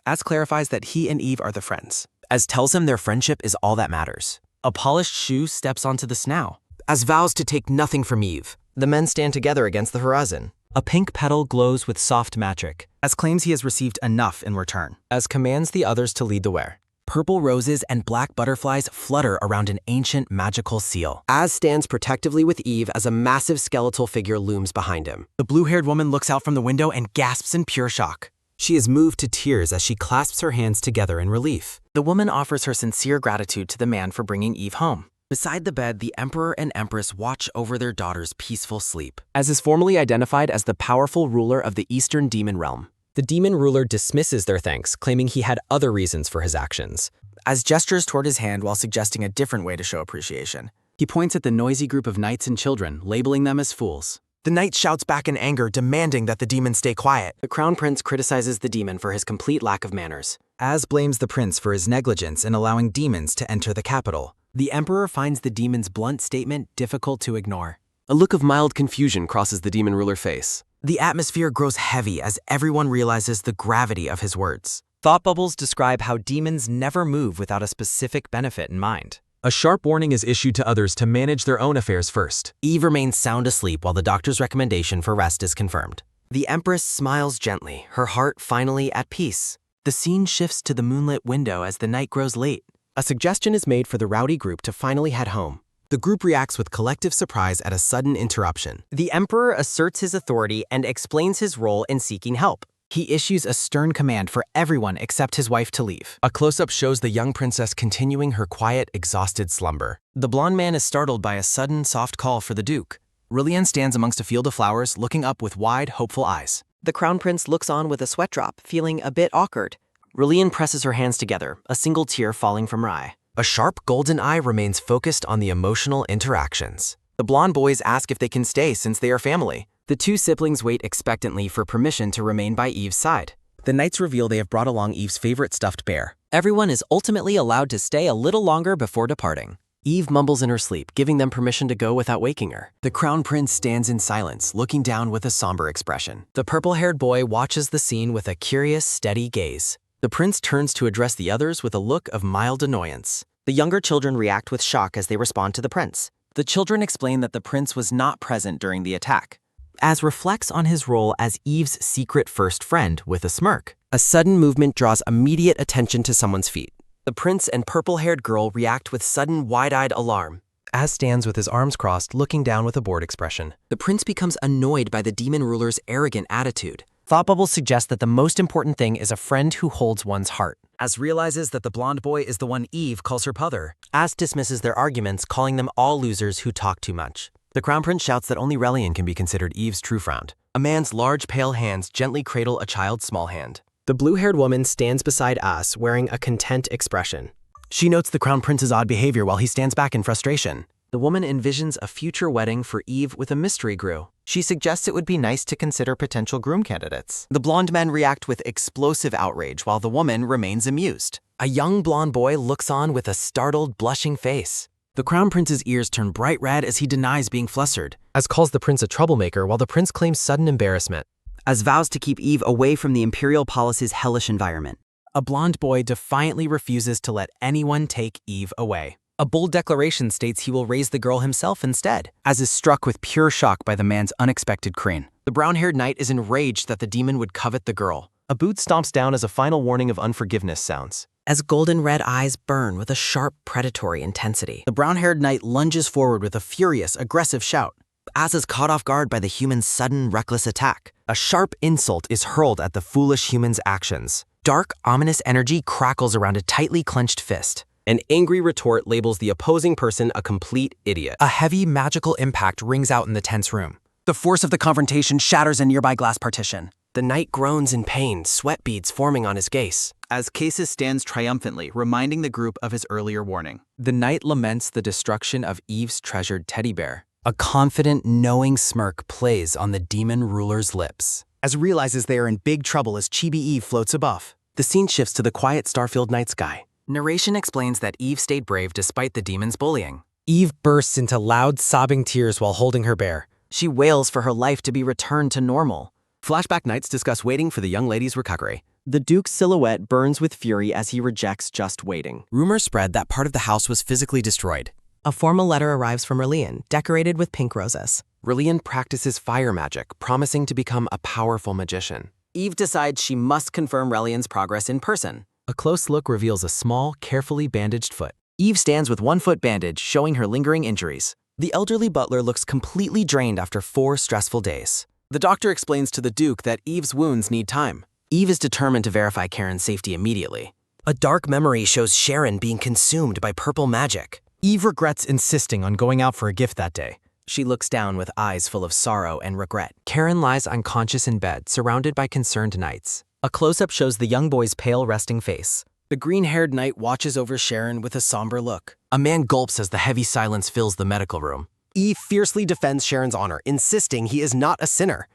Az clarifies that he and Eve are the friends. Az tells him their friendship is all that matters. A polished shoe steps onto the snow. Az vows to take nothing from Eve. The men stand together against the horizon. A pink petal glows with soft magic. Az claims he has received enough in return. Az commands the others to lead the way. Purple roses and black butterflies flutter around an ancient magical seal. Az stands protectively with Eve as a massive skeletal figure looms behind him. The blue-haired woman looks out from the window and gasps in pure shock. She is moved to tears as she clasps her hands together in relief. The woman offers her sincere gratitude to the man for bringing Eve home. Beside the bed, the emperor and empress watch over their daughter's peaceful sleep. Az is formally identified as the powerful ruler of the Eastern Demon Realm. The demon ruler dismisses their thanks, claiming he had other reasons for his actions. Az gestures toward his hand while suggesting a different way to show appreciation. He points at the noisy group of knights and children, labeling them as fools. The knight shouts back in anger, demanding that the demon stay quiet. The crown prince criticizes the demon for his complete lack of manners. Az blames the prince for his negligence in allowing demons to enter the capital. The emperor finds the demon's blunt statement difficult to ignore. A look of mild confusion crosses the demon ruler's face. The atmosphere grows heavy as everyone realizes the gravity of his words. Thought bubbles describe how demons never move without a specific benefit in mind. A sharp warning is issued to others to manage their own affairs first. Eve remains sound asleep while the doctor's recommendation for rest is confirmed. The empress smiles gently, her heart finally at peace. The scene shifts to the moonlit window as the night grows late. A suggestion is made for the rowdy group to finally head home. The group reacts with collective surprise at a sudden interruption. The emperor asserts his authority and explains his role in seeking help. He issues a stern command for everyone except his wife to leave. A close-up shows the young princess continuing her quiet, exhausted slumber. The blonde man is startled by a sudden, soft call for the duke. Rillian stands amongst a field of flowers, looking up with wide, hopeful eyes. The crown prince looks on with a sweat drop, feeling a bit awkward. Rillian presses her hands together, a single tear falling from her eye. A sharp golden eye remains focused on the emotional interactions. The blonde boys ask if they can stay since they are family. The two siblings wait expectantly for permission to remain by Eve's side. The knights reveal they have brought along Eve's favorite stuffed bear. Everyone is ultimately allowed to stay a little longer before departing. Eve mumbles in her sleep, giving them permission to go without waking her. The crown prince stands in silence, looking down with a somber expression. The purple-haired boy watches the scene with a curious, steady gaze. The prince turns to address the others with a look of mild annoyance. The younger children react with shock as they respond to the prince. The children explain that the prince was not present during the attack. Az reflects on his role as Eve's secret first friend with a smirk. A sudden movement draws immediate attention to someone's feet. The prince and purple-haired girl react with sudden wide-eyed alarm. Az stands with his arms crossed, looking down with a bored expression. The prince becomes annoyed by the demon ruler's arrogant attitude. Thought bubbles suggest that the most important thing is a friend who holds one's heart. Az realizes that the blonde boy is the one Eve calls her puther. Az dismisses their arguments, calling them all losers who talk too much. The crown prince shouts that only Relian can be considered Eve's true friend. A man's large pale hands gently cradle a child's small hand. The blue-haired woman stands beside Az, wearing a content expression. She notes the crown prince's odd behavior while he stands back in frustration. The woman envisions a future wedding for Eve with a mystery grew. She suggests it would be nice to consider potential groom candidates. The blonde men react with explosive outrage while the woman remains amused. A young blonde boy looks on with a startled, blushing face. The crown prince's ears turn bright red as he denies being flustered. Az calls the prince a troublemaker while the prince claims sudden embarrassment. Az vows to keep Eve away from the imperial palace's hellish environment. A blonde boy defiantly refuses to let anyone take Eve away. A bold declaration states he will raise the girl himself instead. Az is struck with pure shock by the man's unexpected crane. The brown-haired knight is enraged that the demon would covet the girl. A boot stomps down as a final warning of unforgiveness sounds. As golden red eyes burn with a sharp, predatory intensity. The brown-haired knight lunges forward with a furious, aggressive shout. Az is caught off guard by the human's sudden, reckless attack. A sharp insult is hurled at the foolish human's actions. Dark, ominous energy crackles around a tightly clenched fist. An angry retort labels the opposing person a complete idiot. A heavy, magical impact rings out in the tense room. The force of the confrontation shatters a nearby glass partition. The knight groans in pain, sweat beads forming on his gaze. As Casus stands triumphantly, reminding the group of his earlier warning. The knight laments the destruction of Eve's treasured teddy bear. A confident, knowing smirk plays on the demon ruler's lips. Az realizes they are in big trouble as Chibi Eve floats above. The scene shifts to the quiet Starfield night sky. Narration explains that Eve stayed brave despite the demon's bullying. Eve bursts into loud, sobbing tears while holding her bear. She wails for her life to be returned to normal. Flashback nights discuss waiting for the young lady's recovery. The Duke's silhouette burns with fury as he rejects just waiting. Rumors spread that part of the house was physically destroyed. A formal letter arrives from Rillian, decorated with pink roses. Rillian practices fire magic, promising to become a powerful magician. Eve decides she must confirm Relian's progress in person. A close look reveals a small, carefully bandaged foot. Eve stands with one foot bandaged, showing her lingering injuries. The elderly butler looks completely drained after 4 stressful days. The doctor explains to the Duke that Eve's wounds need time. Eve is determined to verify Karen's safety immediately. A dark memory shows Sharon being consumed by purple magic. Eve regrets insisting on going out for a gift that day. She looks down with eyes full of sorrow and regret. Karen lies unconscious in bed, surrounded by concerned knights. A close-up shows the young boy's pale, resting face. The green-haired knight watches over Sharon with a somber look. A man gulps as the heavy silence fills the medical room. Eve fiercely defends Sharon's honor, insisting he is not a sinner.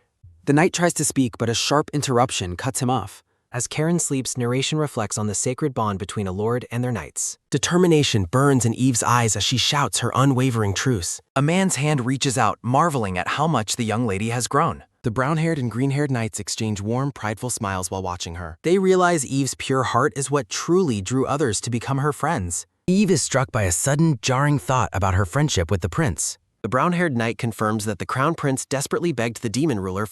The knight tries to speak, but a sharp interruption cuts him off. As Karen sleeps, narration reflects on the sacred bond between a lord and their knights. Determination burns in Eve's eyes as she shouts her unwavering truce. A man's hand reaches out, marveling at how much the young lady has grown. The brown-haired and green-haired knights exchange warm, prideful smiles while watching her. They realize Eve's pure heart is what truly drew others to become her friends. Eve is struck by a sudden, jarring thought about her friendship with the prince. The brown-haired knight confirms that the crown prince desperately begged the demon ruler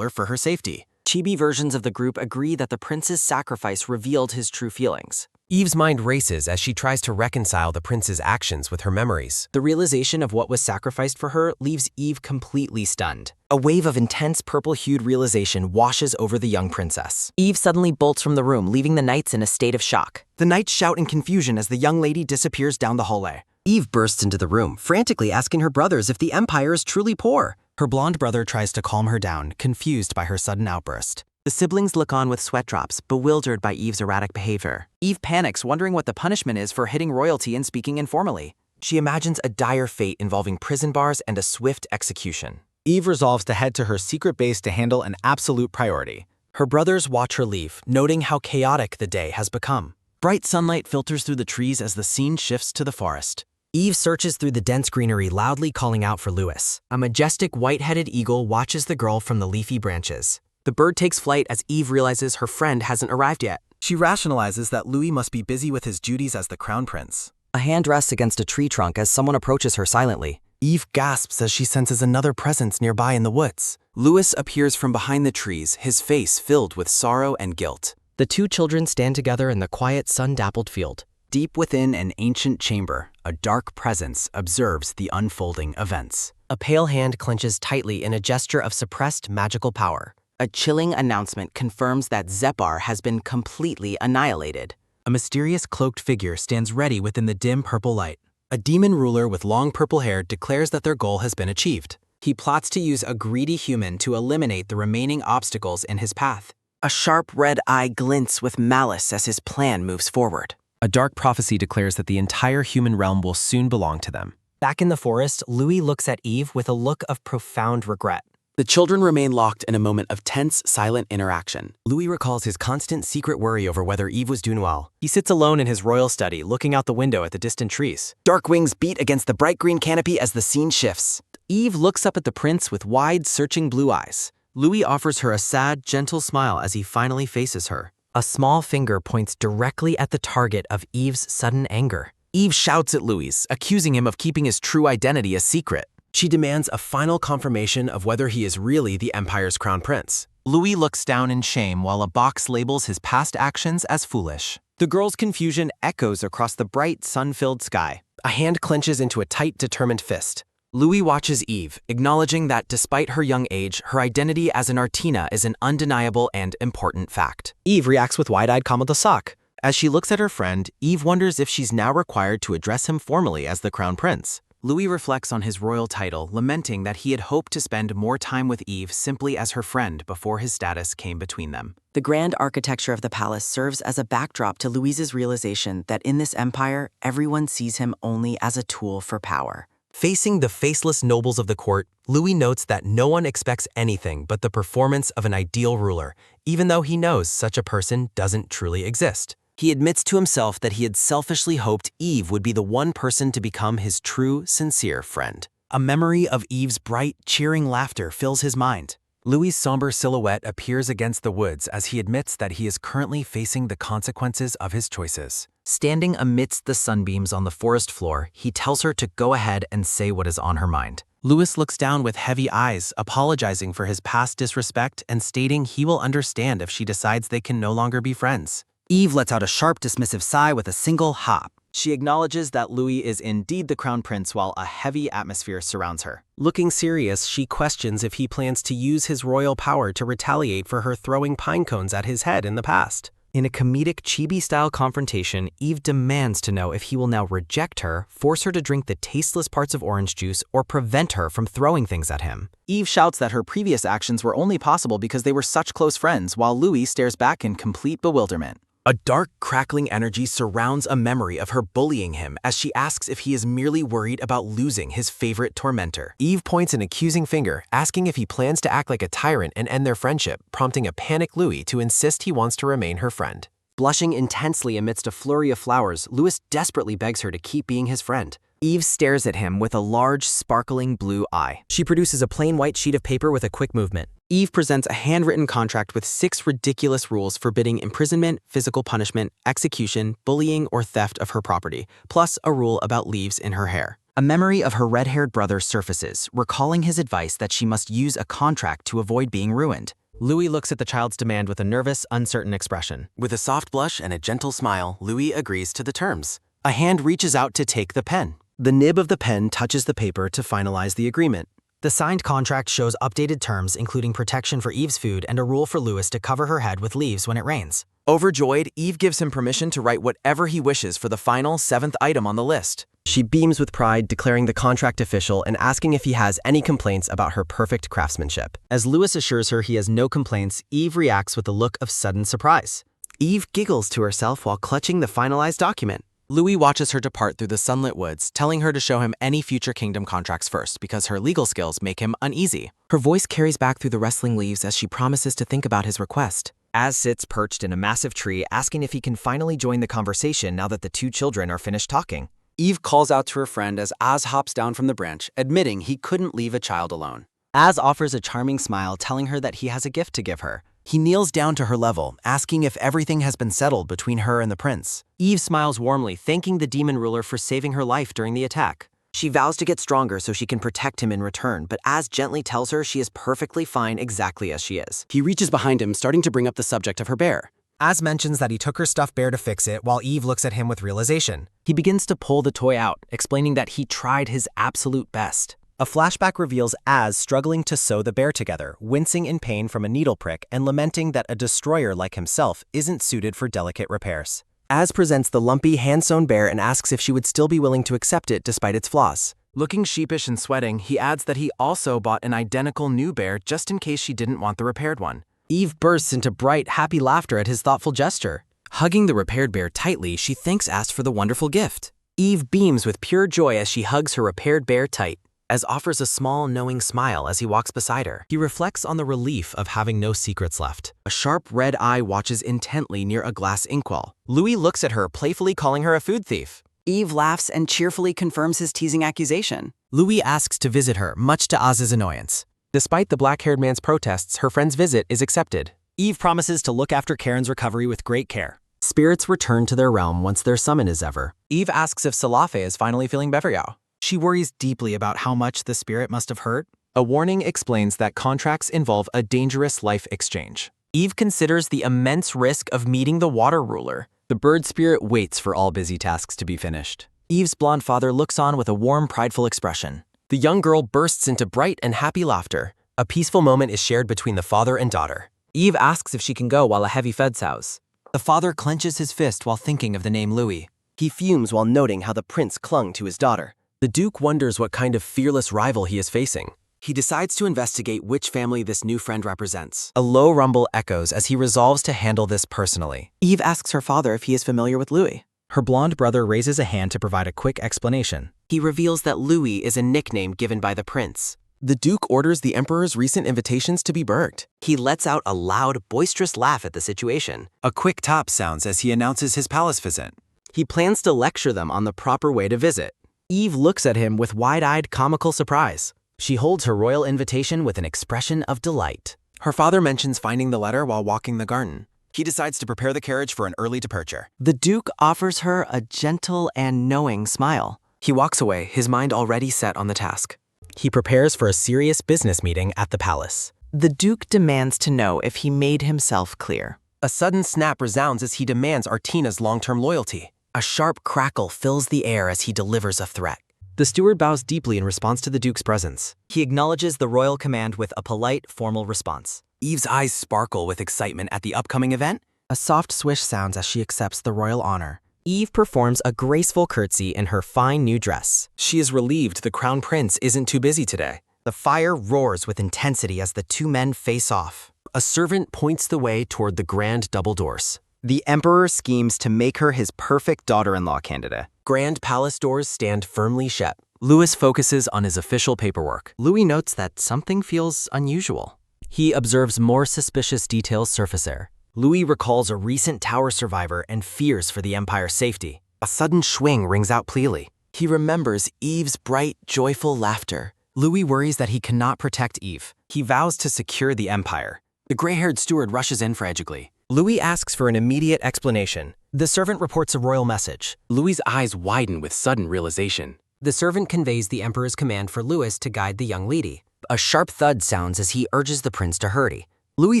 for her safety. Chibi versions of the group agree that the prince's sacrifice revealed his true feelings. Eve's mind races as she tries to reconcile the prince's actions with her memories. The realization of what was sacrificed for her leaves Eve completely stunned. A wave of intense purple-hued realization washes over the young princess. Eve suddenly bolts from the room, leaving the knights in a state of shock. The knights shout in confusion as the young lady disappears down the hallway. Eve bursts into the room, frantically asking her brothers if the Empire is truly poor. Her blonde brother tries to calm her down, confused by her sudden outburst. The siblings look on with sweat drops, bewildered by Eve's erratic behavior. Eve panics, wondering what the punishment is for hitting royalty and speaking informally. She imagines a dire fate involving prison bars and a swift execution. Eve resolves to head to her secret base to handle an absolute priority. Her brothers watch her leave, noting how chaotic the day has become. Bright sunlight filters through the trees as the scene shifts to the forest. Eve searches through the dense greenery, loudly calling out for Louis. A majestic white-headed eagle watches the girl from the leafy branches. The bird takes flight as Eve realizes her friend hasn't arrived yet. She rationalizes that Louis must be busy with his duties as the crown prince. A hand rests against a tree trunk as someone approaches her silently. Eve gasps as she senses another presence nearby in the woods. Louis appears from behind the trees, his face filled with sorrow and guilt. The two children stand together in the quiet, sun-dappled field. Deep within an ancient chamber, a dark presence observes the unfolding events. A pale hand clenches tightly in a gesture of suppressed magical power. A chilling announcement confirms that Zepar has been completely annihilated. A mysterious cloaked figure stands ready within the dim purple light. A demon ruler with long purple hair declares that their goal has been achieved. He plots to use a greedy human to eliminate the remaining obstacles in his path. A sharp red eye glints with malice as his plan moves forward. A dark prophecy declares that the entire human realm will soon belong to them. Back in the forest, Louis looks at Eve with a look of profound regret. The children remain locked in a moment of tense, silent interaction. Louis recalls his constant secret worry over whether Eve was doing well. He sits alone in his royal study, looking out the window at the distant trees. Dark wings beat against the bright green canopy as the scene shifts. Eve looks up at the prince with wide, searching blue eyes. Louis offers her a sad, gentle smile as he finally faces her. A small finger points directly at the target of Eve's sudden anger. Eve shouts at Louis, accusing him of keeping his true identity a secret. She demands a final confirmation of whether he is really the Empire's crown prince. Louis looks down in shame while a box labels his past actions as foolish. The girl's confusion echoes across the bright, sun-filled sky. A hand clenches into a tight, determined fist. Louis watches Eve, acknowledging that despite her young age, her identity as an Artina is an undeniable and important fact. Eve reacts with wide-eyed Kamadosak. As she looks at her friend, Eve wonders if she's now required to address him formally as the crown prince. Louis reflects on his royal title, lamenting that he had hoped to spend more time with Eve simply as her friend before his status came between them. The grand architecture of the palace serves as a backdrop to Louise's realization that in this empire, everyone sees him only as a tool for power. Facing the faceless nobles of the court, Louis notes that no one expects anything but the performance of an ideal ruler, even though he knows such a person doesn't truly exist. He admits to himself that he had selfishly hoped Eve would be the one person to become his true, sincere friend. A memory of Eve's bright, cheering laughter fills his mind. Louis' somber silhouette appears against the woods as he admits that he is currently facing the consequences of his choices. Standing amidst the sunbeams on the forest floor, he tells her to go ahead and say what is on her mind. Louis looks down with heavy eyes, apologizing for his past disrespect and stating he will understand if she decides they can no longer be friends. Eve lets out a sharp, dismissive sigh with a single hop. She acknowledges that Louis is indeed the crown prince while a heavy atmosphere surrounds her. Looking serious, she questions if he plans to use his royal power to retaliate for her throwing pine cones at his head in the past. In a comedic chibi-style confrontation, Eve demands to know if he will now reject her, force her to drink the tasteless parts of orange juice, or prevent her from throwing things at him. Eve shouts that her previous actions were only possible because they were such close friends, while Louis stares back in complete bewilderment. A dark, crackling energy surrounds a memory of her bullying him as she asks if he is merely worried about losing his favorite tormentor. Eve points an accusing finger, asking if he plans to act like a tyrant and end their friendship, prompting a panicked Louis to insist he wants to remain her friend. Blushing intensely amidst a flurry of flowers, Louis desperately begs her to keep being his friend. Eve stares at him with a large, sparkling blue eye. She produces a plain white sheet of paper with a quick movement. Eve presents a handwritten contract with 6 ridiculous rules forbidding imprisonment, physical punishment, execution, bullying, or theft of her property, plus a rule about leaves in her hair. A memory of her red-haired brother surfaces, recalling his advice that she must use a contract to avoid being ruined. Louis looks at the child's demand with a nervous, uncertain expression. With a soft blush and a gentle smile, Louis agrees to the terms. A hand reaches out to take the pen. The nib of the pen touches the paper to finalize the agreement. The signed contract shows updated terms, including protection for Eve's food and a rule for Louis to cover her head with leaves when it rains. Overjoyed, Eve gives him permission to write whatever he wishes for the final 7th item on the list. She beams with pride, declaring the contract official and asking if he has any complaints about her perfect craftsmanship. As Louis assures her he has no complaints, Eve reacts with a look of sudden surprise. Eve giggles to herself while clutching the finalized document. Louis watches her depart through the sunlit woods, telling her to show him any future kingdom contracts first because her legal skills make him uneasy. Her voice carries back through the rustling leaves as she promises to think about his request. Az sits perched in a massive tree, asking if he can finally join the conversation now that the 2 children are finished talking. Eve calls out to her friend as Az hops down from the branch, admitting he couldn't leave a child alone. Az offers a charming smile, telling her that he has a gift to give her. He kneels down to her level, asking if everything has been settled between her and the prince. Eve smiles warmly, thanking the demon ruler for saving her life during the attack. She vows to get stronger so she can protect him in return, but Az gently tells her she is perfectly fine exactly as she is. He reaches behind him, starting to bring up the subject of her bear. Az mentions that he took her stuffed bear to fix it, while Eve looks at him with realization. He begins to pull the toy out, explaining that he tried his absolute best. A flashback reveals Az struggling to sew the bear together, wincing in pain from a needle prick and lamenting that a destroyer like himself isn't suited for delicate repairs. Az presents the lumpy, hand-sewn bear and asks if she would still be willing to accept it despite its flaws. Looking sheepish and sweating, he adds that he also bought an identical new bear just in case she didn't want the repaired one. Eve bursts into bright, happy laughter at his thoughtful gesture. Hugging the repaired bear tightly, she thanks Az for the wonderful gift. Eve beams with pure joy as she hugs her repaired bear tight. Az offers a small, knowing smile as he walks beside her. He reflects on the relief of having no secrets left. A sharp red eye watches intently near a glass inkwell. Louis looks at her, playfully calling her a food thief. Eve laughs and cheerfully confirms his teasing accusation. Louis asks to visit her, much to Az's annoyance. Despite the black-haired man's protests, her friend's visit is accepted. Eve promises to look after Karen's recovery with great care. Spirits return to their realm once their summon is over. Eve asks if Salafe is finally feeling Beverjao. She worries deeply about how much the spirit must have hurt. A warning explains that contracts involve a dangerous life exchange. Eve considers the immense risk of meeting the water ruler. The bird spirit waits for all busy tasks to be finished. Eve's blonde father looks on with a warm, prideful expression. The young girl bursts into bright and happy laughter. A peaceful moment is shared between the father and daughter. Eve asks if she can go while a heavy fed sows. The father clenches his fist while thinking of the name Louis. He fumes while noting how the prince clung to his daughter. The Duke wonders what kind of fearless rival he is facing. He decides to investigate which family this new friend represents. A low rumble echoes as he resolves to handle this personally. Eve asks her father if he is familiar with Louis. Her blonde brother raises a hand to provide a quick explanation. He reveals that Louis is a nickname given by the prince. The Duke orders the Emperor's recent invitations to be burnt. He lets out a loud, boisterous laugh at the situation. A quick tap sounds as he announces his palace visit. He plans to lecture them on the proper way to visit. Eve looks at him with wide-eyed, comical surprise. She holds her royal invitation with an expression of delight. Her father mentions finding the letter while walking the garden. He decides to prepare the carriage for an early departure. The Duke offers her a gentle and knowing smile. He walks away, his mind already set on the task. He prepares for a serious business meeting at the palace. The Duke demands to know if he made himself clear. A sudden snap resounds as he demands Artina's long-term loyalty. A sharp crackle fills the air as he delivers a threat. The steward bows deeply in response to the Duke's presence. He acknowledges the royal command with a polite, formal response. Eve's eyes sparkle with excitement at the upcoming event. A soft swish sounds as she accepts the royal honor. Eve performs a graceful curtsy in her fine new dress. She is relieved the crown prince isn't too busy today. The fire roars with intensity as the 2 men face off. A servant points the way toward the grand double doors. The Emperor schemes to make her his perfect daughter-in-law candidate. Grand palace doors stand firmly shut. Louis focuses on his official paperwork. Louis notes that something feels unusual. He observes more suspicious details surface there. Louis recalls a recent tower survivor and fears for the Empire's safety. A sudden swing rings out clearly. He remembers Eve's bright, joyful laughter. Louis worries that he cannot protect Eve. He vows to secure the Empire. The gray-haired steward rushes in fragilely. Louis asks for an immediate explanation. The servant reports a royal message. Louis's eyes widen with sudden realization. The servant conveys the Emperor's command for Louis to guide the young lady. A sharp thud sounds as he urges the prince to hurry. Louis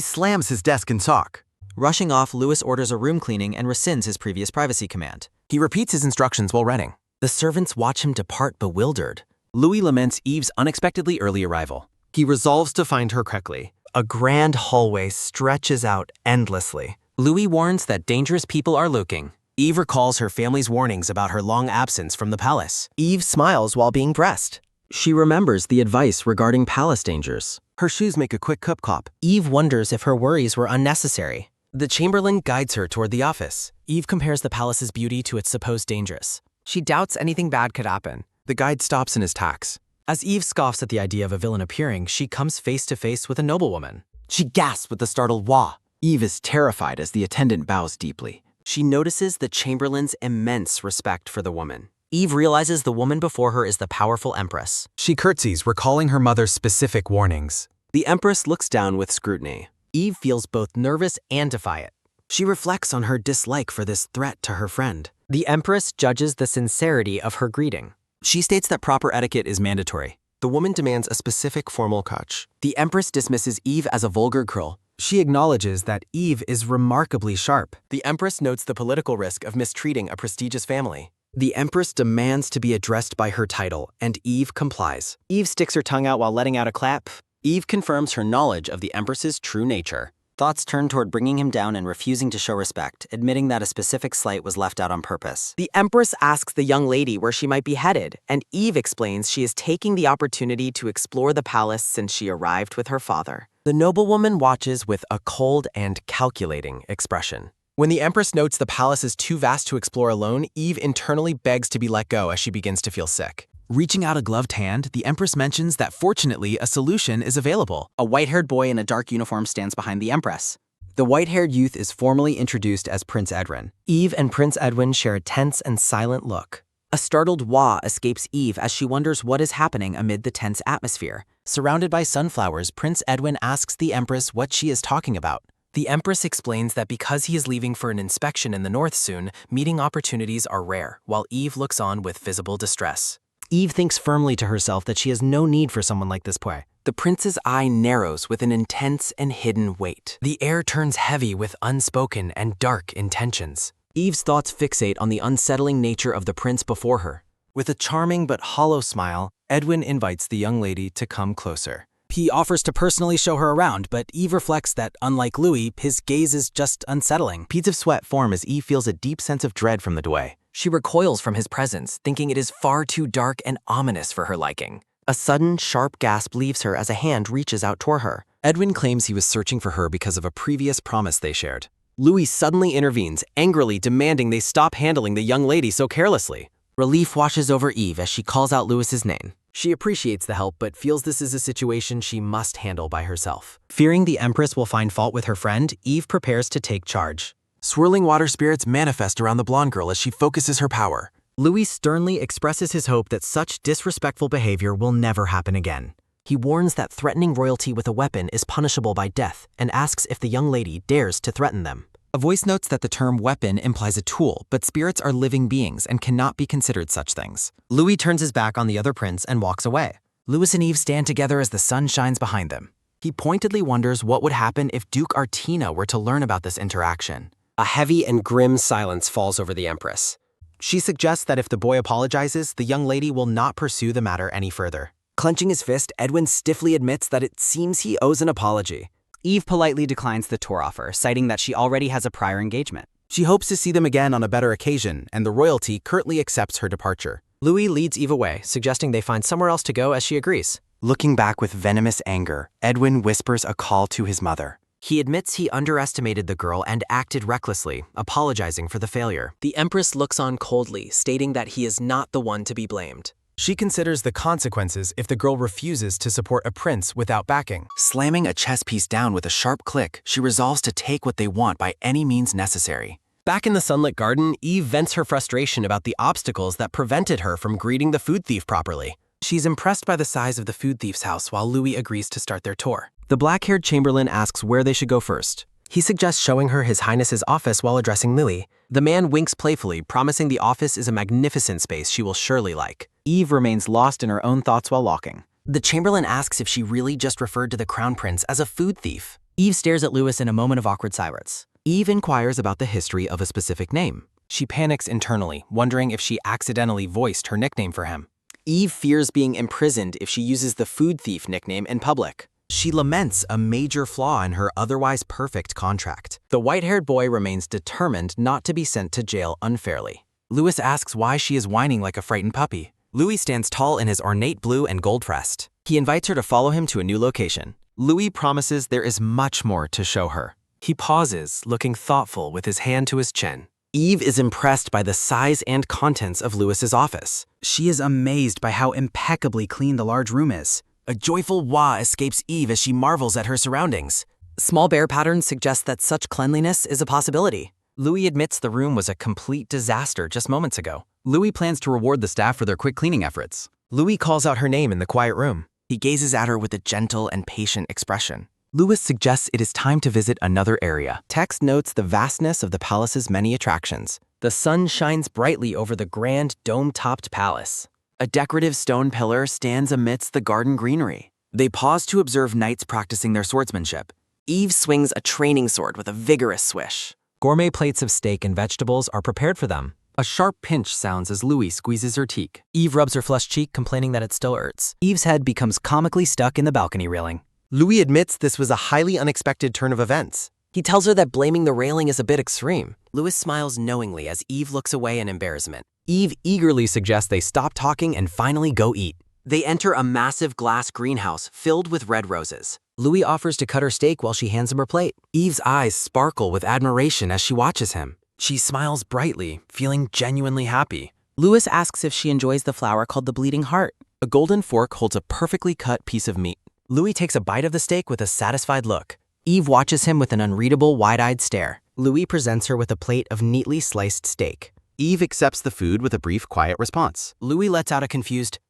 slams his desk in shock. Rushing off, Louis orders a room cleaning and rescinds his previous privacy command. He repeats his instructions while reading. The servants watch him depart bewildered. Louis laments Eve's unexpectedly early arrival. He resolves to find her quickly. A grand hallway stretches out endlessly. Louis warns that dangerous people are lurking. Eve recalls her family's warnings about her long absence from the palace. Eve smiles while being pressed. She remembers the advice regarding palace dangers. Her shoes make a quick cup-cop. Eve wonders if her worries were unnecessary. The chamberlain guides her toward the office. Eve compares the palace's beauty to its supposed dangers. She doubts anything bad could happen. The guide stops in his tracks. As Eve scoffs at the idea of a villain appearing, she comes face to face with a noblewoman. She gasps with a startled wah. Eve is terrified as the attendant bows deeply. She notices the chamberlain's immense respect for the woman. Eve realizes the woman before her is the powerful empress. She curtsies, recalling her mother's specific warnings. The empress looks down with scrutiny. Eve feels both nervous and defiant. She reflects on her dislike for this threat to her friend. The empress judges the sincerity of her greeting. She states that proper etiquette is mandatory. The woman demands a specific formal touch. The empress dismisses Eve as a vulgar girl. She acknowledges that Eve is remarkably sharp. The empress notes the political risk of mistreating a prestigious family. The empress demands to be addressed by her title, and Eve complies. Eve sticks her tongue out while letting out a clap. Eve confirms her knowledge of the empress's true nature. Thoughts turn toward bringing him down and refusing to show respect, admitting that a specific slight was left out on purpose. The empress asks the young lady where she might be headed, and Eve explains she is taking the opportunity to explore the palace since she arrived with her father. The noblewoman watches with a cold and calculating expression. When the empress notes the palace is too vast to explore alone, Eve internally begs to be let go as she begins to feel sick. Reaching out a gloved hand, the Empress mentions that fortunately a solution is available. A white-haired boy in a dark uniform stands behind the Empress. The white-haired youth is formally introduced as Prince Edwin. Eve and Prince Edwin share a tense and silent look. A startled wah escapes Eve as she wonders what is happening amid the tense atmosphere. Surrounded by sunflowers, Prince Edwin asks the Empress what she is talking about. The Empress explains that because he is leaving for an inspection in the north soon, meeting opportunities are rare, while Eve looks on with visible distress. Eve thinks firmly to herself that she has no need for someone like this boy. The prince's eye narrows with an intense and hidden weight. The air turns heavy with unspoken and dark intentions. Eve's thoughts fixate on the unsettling nature of the prince before her. With a charming but hollow smile, Edwin invites the young lady to come closer. He offers to personally show her around, but Eve reflects that, unlike Louis, his gaze is just unsettling. Beads of sweat form as Eve feels a deep sense of dread from the doorway. She recoils from his presence, thinking it is far too dark and ominous for her liking. A sudden, sharp gasp leaves her as a hand reaches out toward her. Edwin claims he was searching for her because of a previous promise they shared. Louis suddenly intervenes, angrily demanding they stop handling the young lady so carelessly. Relief washes over Eve as she calls out Louis's name. She appreciates the help, but feels this is a situation she must handle by herself. Fearing the Empress will find fault with her friend, Eve prepares to take charge. Swirling water spirits manifest around the blonde girl as she focuses her power. Louis sternly expresses his hope that such disrespectful behavior will never happen again. He warns that threatening royalty with a weapon is punishable by death and asks if the young lady dares to threaten them. A voice notes that the term weapon implies a tool, but spirits are living beings and cannot be considered such things. Louis turns his back on the other prince and walks away. Louis and Eve stand together as the sun shines behind them. He pointedly wonders what would happen if Duke Artina were to learn about this interaction. A heavy and grim silence falls over the Empress. She suggests that if the boy apologizes, the young lady will not pursue the matter any further. Clenching his fist, Edwin stiffly admits that it seems he owes an apology. Eve politely declines the tour offer, citing that she already has a prior engagement. She hopes to see them again on a better occasion, and the royalty curtly accepts her departure. Louis leads Eve away, suggesting they find somewhere else to go as she agrees. Looking back with venomous anger, Edwin whispers a call to his mother. He admits he underestimated the girl and acted recklessly, apologizing for the failure. The Empress looks on coldly, stating that he is not the one to be blamed. She considers the consequences if the girl refuses to support a prince without backing. Slamming a chess piece down with a sharp click, she resolves to take what they want by any means necessary. Back in the sunlit garden, Eve vents her frustration about the obstacles that prevented her from greeting the food thief properly. She's impressed by the size of the food thief's house while Louis agrees to start their tour. The black-haired chamberlain asks where they should go first. He suggests showing her His Highness's office while addressing Lily. The man winks playfully, promising the office is a magnificent space she will surely like. Eve remains lost in her own thoughts while walking. The chamberlain asks if she really just referred to the crown prince as a food thief. Eve stares at Louis in a moment of awkward silence. Eve inquires about the history of a specific name. She panics internally, wondering if she accidentally voiced her nickname for him. Eve fears being imprisoned if she uses the food thief nickname in public. She laments a major flaw in her otherwise perfect contract. The white-haired boy remains determined not to be sent to jail unfairly. Louis asks why she is whining like a frightened puppy. Louis stands tall in his ornate blue and gold vest. He invites her to follow him to a new location. Louis promises there is much more to show her. He pauses, looking thoughtful with his hand to his chin. Eve is impressed by the size and contents of Louis's office. She is amazed by how impeccably clean the large room is. A joyful wah escapes Eve as she marvels at her surroundings. Small bear patterns suggest that such cleanliness is a possibility. Louis admits the room was a complete disaster just moments ago. Louis plans to reward the staff for their quick cleaning efforts. Louis calls out her name in the quiet room. He gazes at her with a gentle and patient expression. Louis suggests it is time to visit another area. Text notes the vastness of the palace's many attractions. The sun shines brightly over the grand dome-topped palace. A decorative stone pillar stands amidst the garden greenery. They pause to observe knights practicing their swordsmanship. Eve swings a training sword with a vigorous swish. Gourmet plates of steak and vegetables are prepared for them. A sharp pinch sounds as Louis squeezes her cheek. Eve rubs her flushed cheek, complaining that it still hurts. Eve's head becomes comically stuck in the balcony railing. Louis admits this was a highly unexpected turn of events. He tells her that blaming the railing is a bit extreme. Louis smiles knowingly as Eve looks away in embarrassment. Eve eagerly suggests they stop talking and finally go eat. They enter a massive glass greenhouse filled with red roses. Louis offers to cut her steak while she hands him her plate. Eve's eyes sparkle with admiration as she watches him. She smiles brightly, feeling genuinely happy. Louis asks if she enjoys the flower called the bleeding heart. A golden fork holds a perfectly cut piece of meat. Louis takes a bite of the steak with a satisfied look. Eve watches him with an unreadable, wide-eyed stare. Louis presents her with a plate of neatly sliced steak. Eve accepts the food with a brief, quiet response. Louis lets out a confused,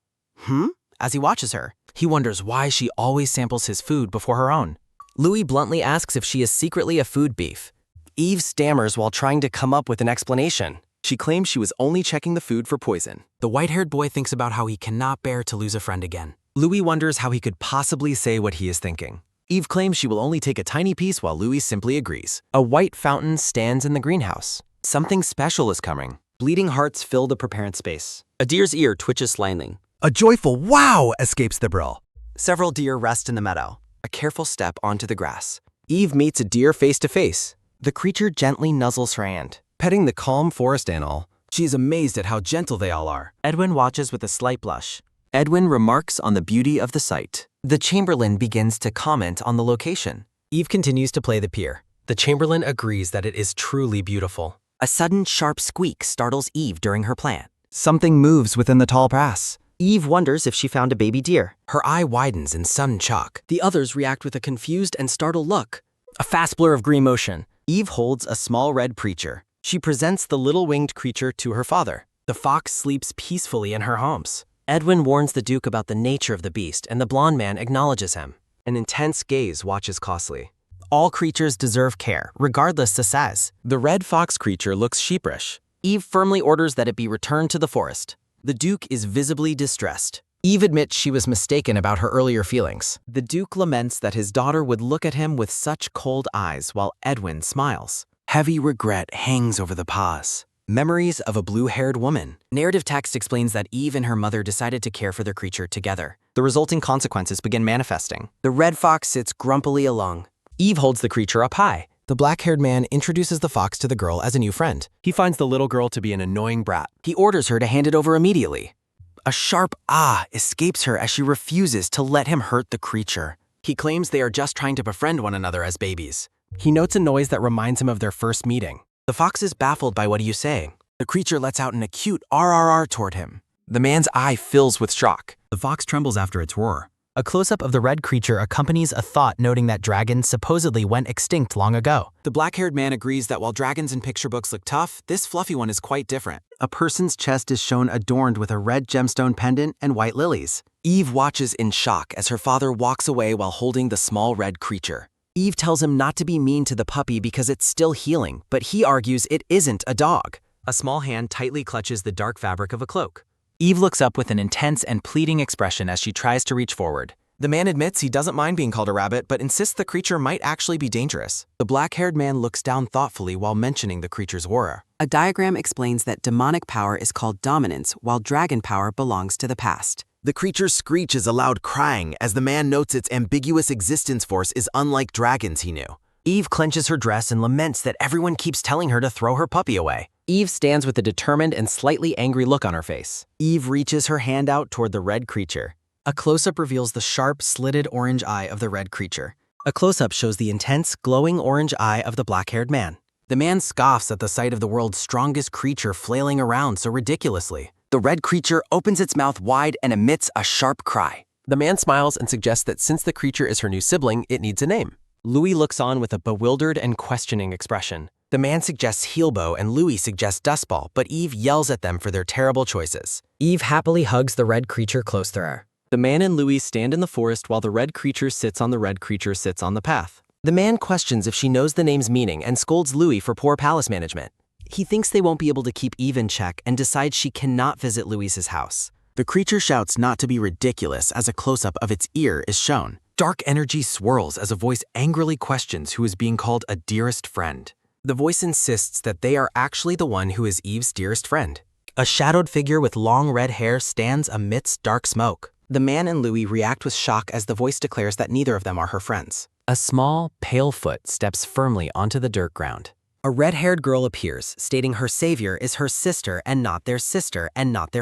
as he watches her. He wonders why she always samples his food before her own. Louis bluntly asks if she is secretly a food beef. Eve stammers while trying to come up with an explanation. She claims she was only checking the food for poison. The white-haired boy thinks about how he cannot bear to lose a friend again. Louis wonders how he could possibly say what he is thinking. Eve claims she will only take a tiny piece while Louis simply agrees. A white fountain stands in the greenhouse. Something special is coming. Bleeding hearts fill the preparant space. A deer's ear twitches slightly. A joyful wow escapes the brill. Several deer rest in the meadow. A careful step onto the grass. Eve meets a deer face to face. The creature gently nuzzles her hand. Petting the calm forest animal, she is amazed at how gentle they all are. Edwin watches with a slight blush. Edwin remarks on the beauty of the sight. The chamberlain begins to comment on the location. Eve continues to play the pier. The chamberlain agrees that it is truly beautiful. A sudden sharp squeak startles Eve during her plan. Something moves within the tall grass. Eve wonders if she found a baby deer. Her eye widens in sudden shock. The others react with a confused and startled look. A fast blur of green motion. Eve holds a small red preacher. She presents the little winged creature to her father. The fox sleeps peacefully in her haunts. Edwin warns the Duke about the nature of the beast, and the blonde man acknowledges him. An intense gaze watches closely. All creatures deserve care, regardless the size. The red fox creature looks sheepish. Eve firmly orders that it be returned to the forest. The Duke is visibly distressed. Eve admits she was mistaken about her earlier feelings. The Duke laments that his daughter would look at him with such cold eyes while Edwin smiles. Heavy regret hangs over the pause. Memories of a blue-haired woman. Narrative text explains that Eve and her mother decided to care for their creature together. The resulting consequences begin manifesting. The red fox sits grumpily along. Eve holds the creature up high. The black-haired man introduces the fox to the girl as a new friend. He finds the little girl to be an annoying brat. He orders her to hand it over immediately. A sharp escapes her as she refuses to let him hurt the creature. He claims they are just trying to befriend one another as babies. He notes a noise that reminds him of their first meeting. The fox is baffled by what are you saying. The creature lets out an acute RRR toward him. The man's eye fills with shock. The fox trembles after its roar. A close-up of the red creature accompanies a thought noting that dragons supposedly went extinct long ago. The black-haired man agrees that while dragons in picture books look tough, this fluffy one is quite different. A person's chest is shown adorned with a red gemstone pendant and white lilies. Eve watches in shock as her father walks away while holding the small red creature. Eve tells him not to be mean to the puppy because it's still healing, but he argues it isn't a dog. A small hand tightly clutches the dark fabric of a cloak. Eve looks up with an intense and pleading expression as she tries to reach forward. The man admits he doesn't mind being called a rabbit, but insists the creature might actually be dangerous. The black-haired man looks down thoughtfully while mentioning the creature's aura. A diagram explains that demonic power is called dominance, while dragon power belongs to the past. The creature's screech is a loud crying as the man notes its ambiguous existence force is unlike dragons he knew. Eve clenches her dress and laments that everyone keeps telling her to throw her puppy away. Eve stands with a determined and slightly angry look on her face. Eve reaches her hand out toward the red creature. A close-up reveals the sharp, slitted orange eye of the red creature. A close-up shows the intense, glowing orange eye of the black-haired man. The man scoffs at the sight of the world's strongest creature flailing around so ridiculously. The red creature opens its mouth wide and emits a sharp cry. The man smiles and suggests that since the creature is her new sibling, it needs a name. Louis looks on with a bewildered and questioning expression. The man suggests Heelbow and Louis suggests Dustball, but Eve yells at them for their terrible choices. Eve happily hugs the red creature close to her. The man and Louis stand in the forest while the red creature sits on the path. The man questions if she knows the name's meaning and scolds Louis for poor palace management. He thinks they won't be able to keep Eve in check and decides she cannot visit Louis's house. The creature shouts not to be ridiculous as a close-up of its ear is shown. Dark energy swirls as a voice angrily questions who is being called a dearest friend. The voice insists that they are actually the one who is Eve's dearest friend. A shadowed figure with long red hair stands amidst dark smoke. The man and Louis react with shock as the voice declares that neither of them are her friends. A small, pale foot steps firmly onto the dirt ground. A red-haired girl appears, stating her savior is her sister and not their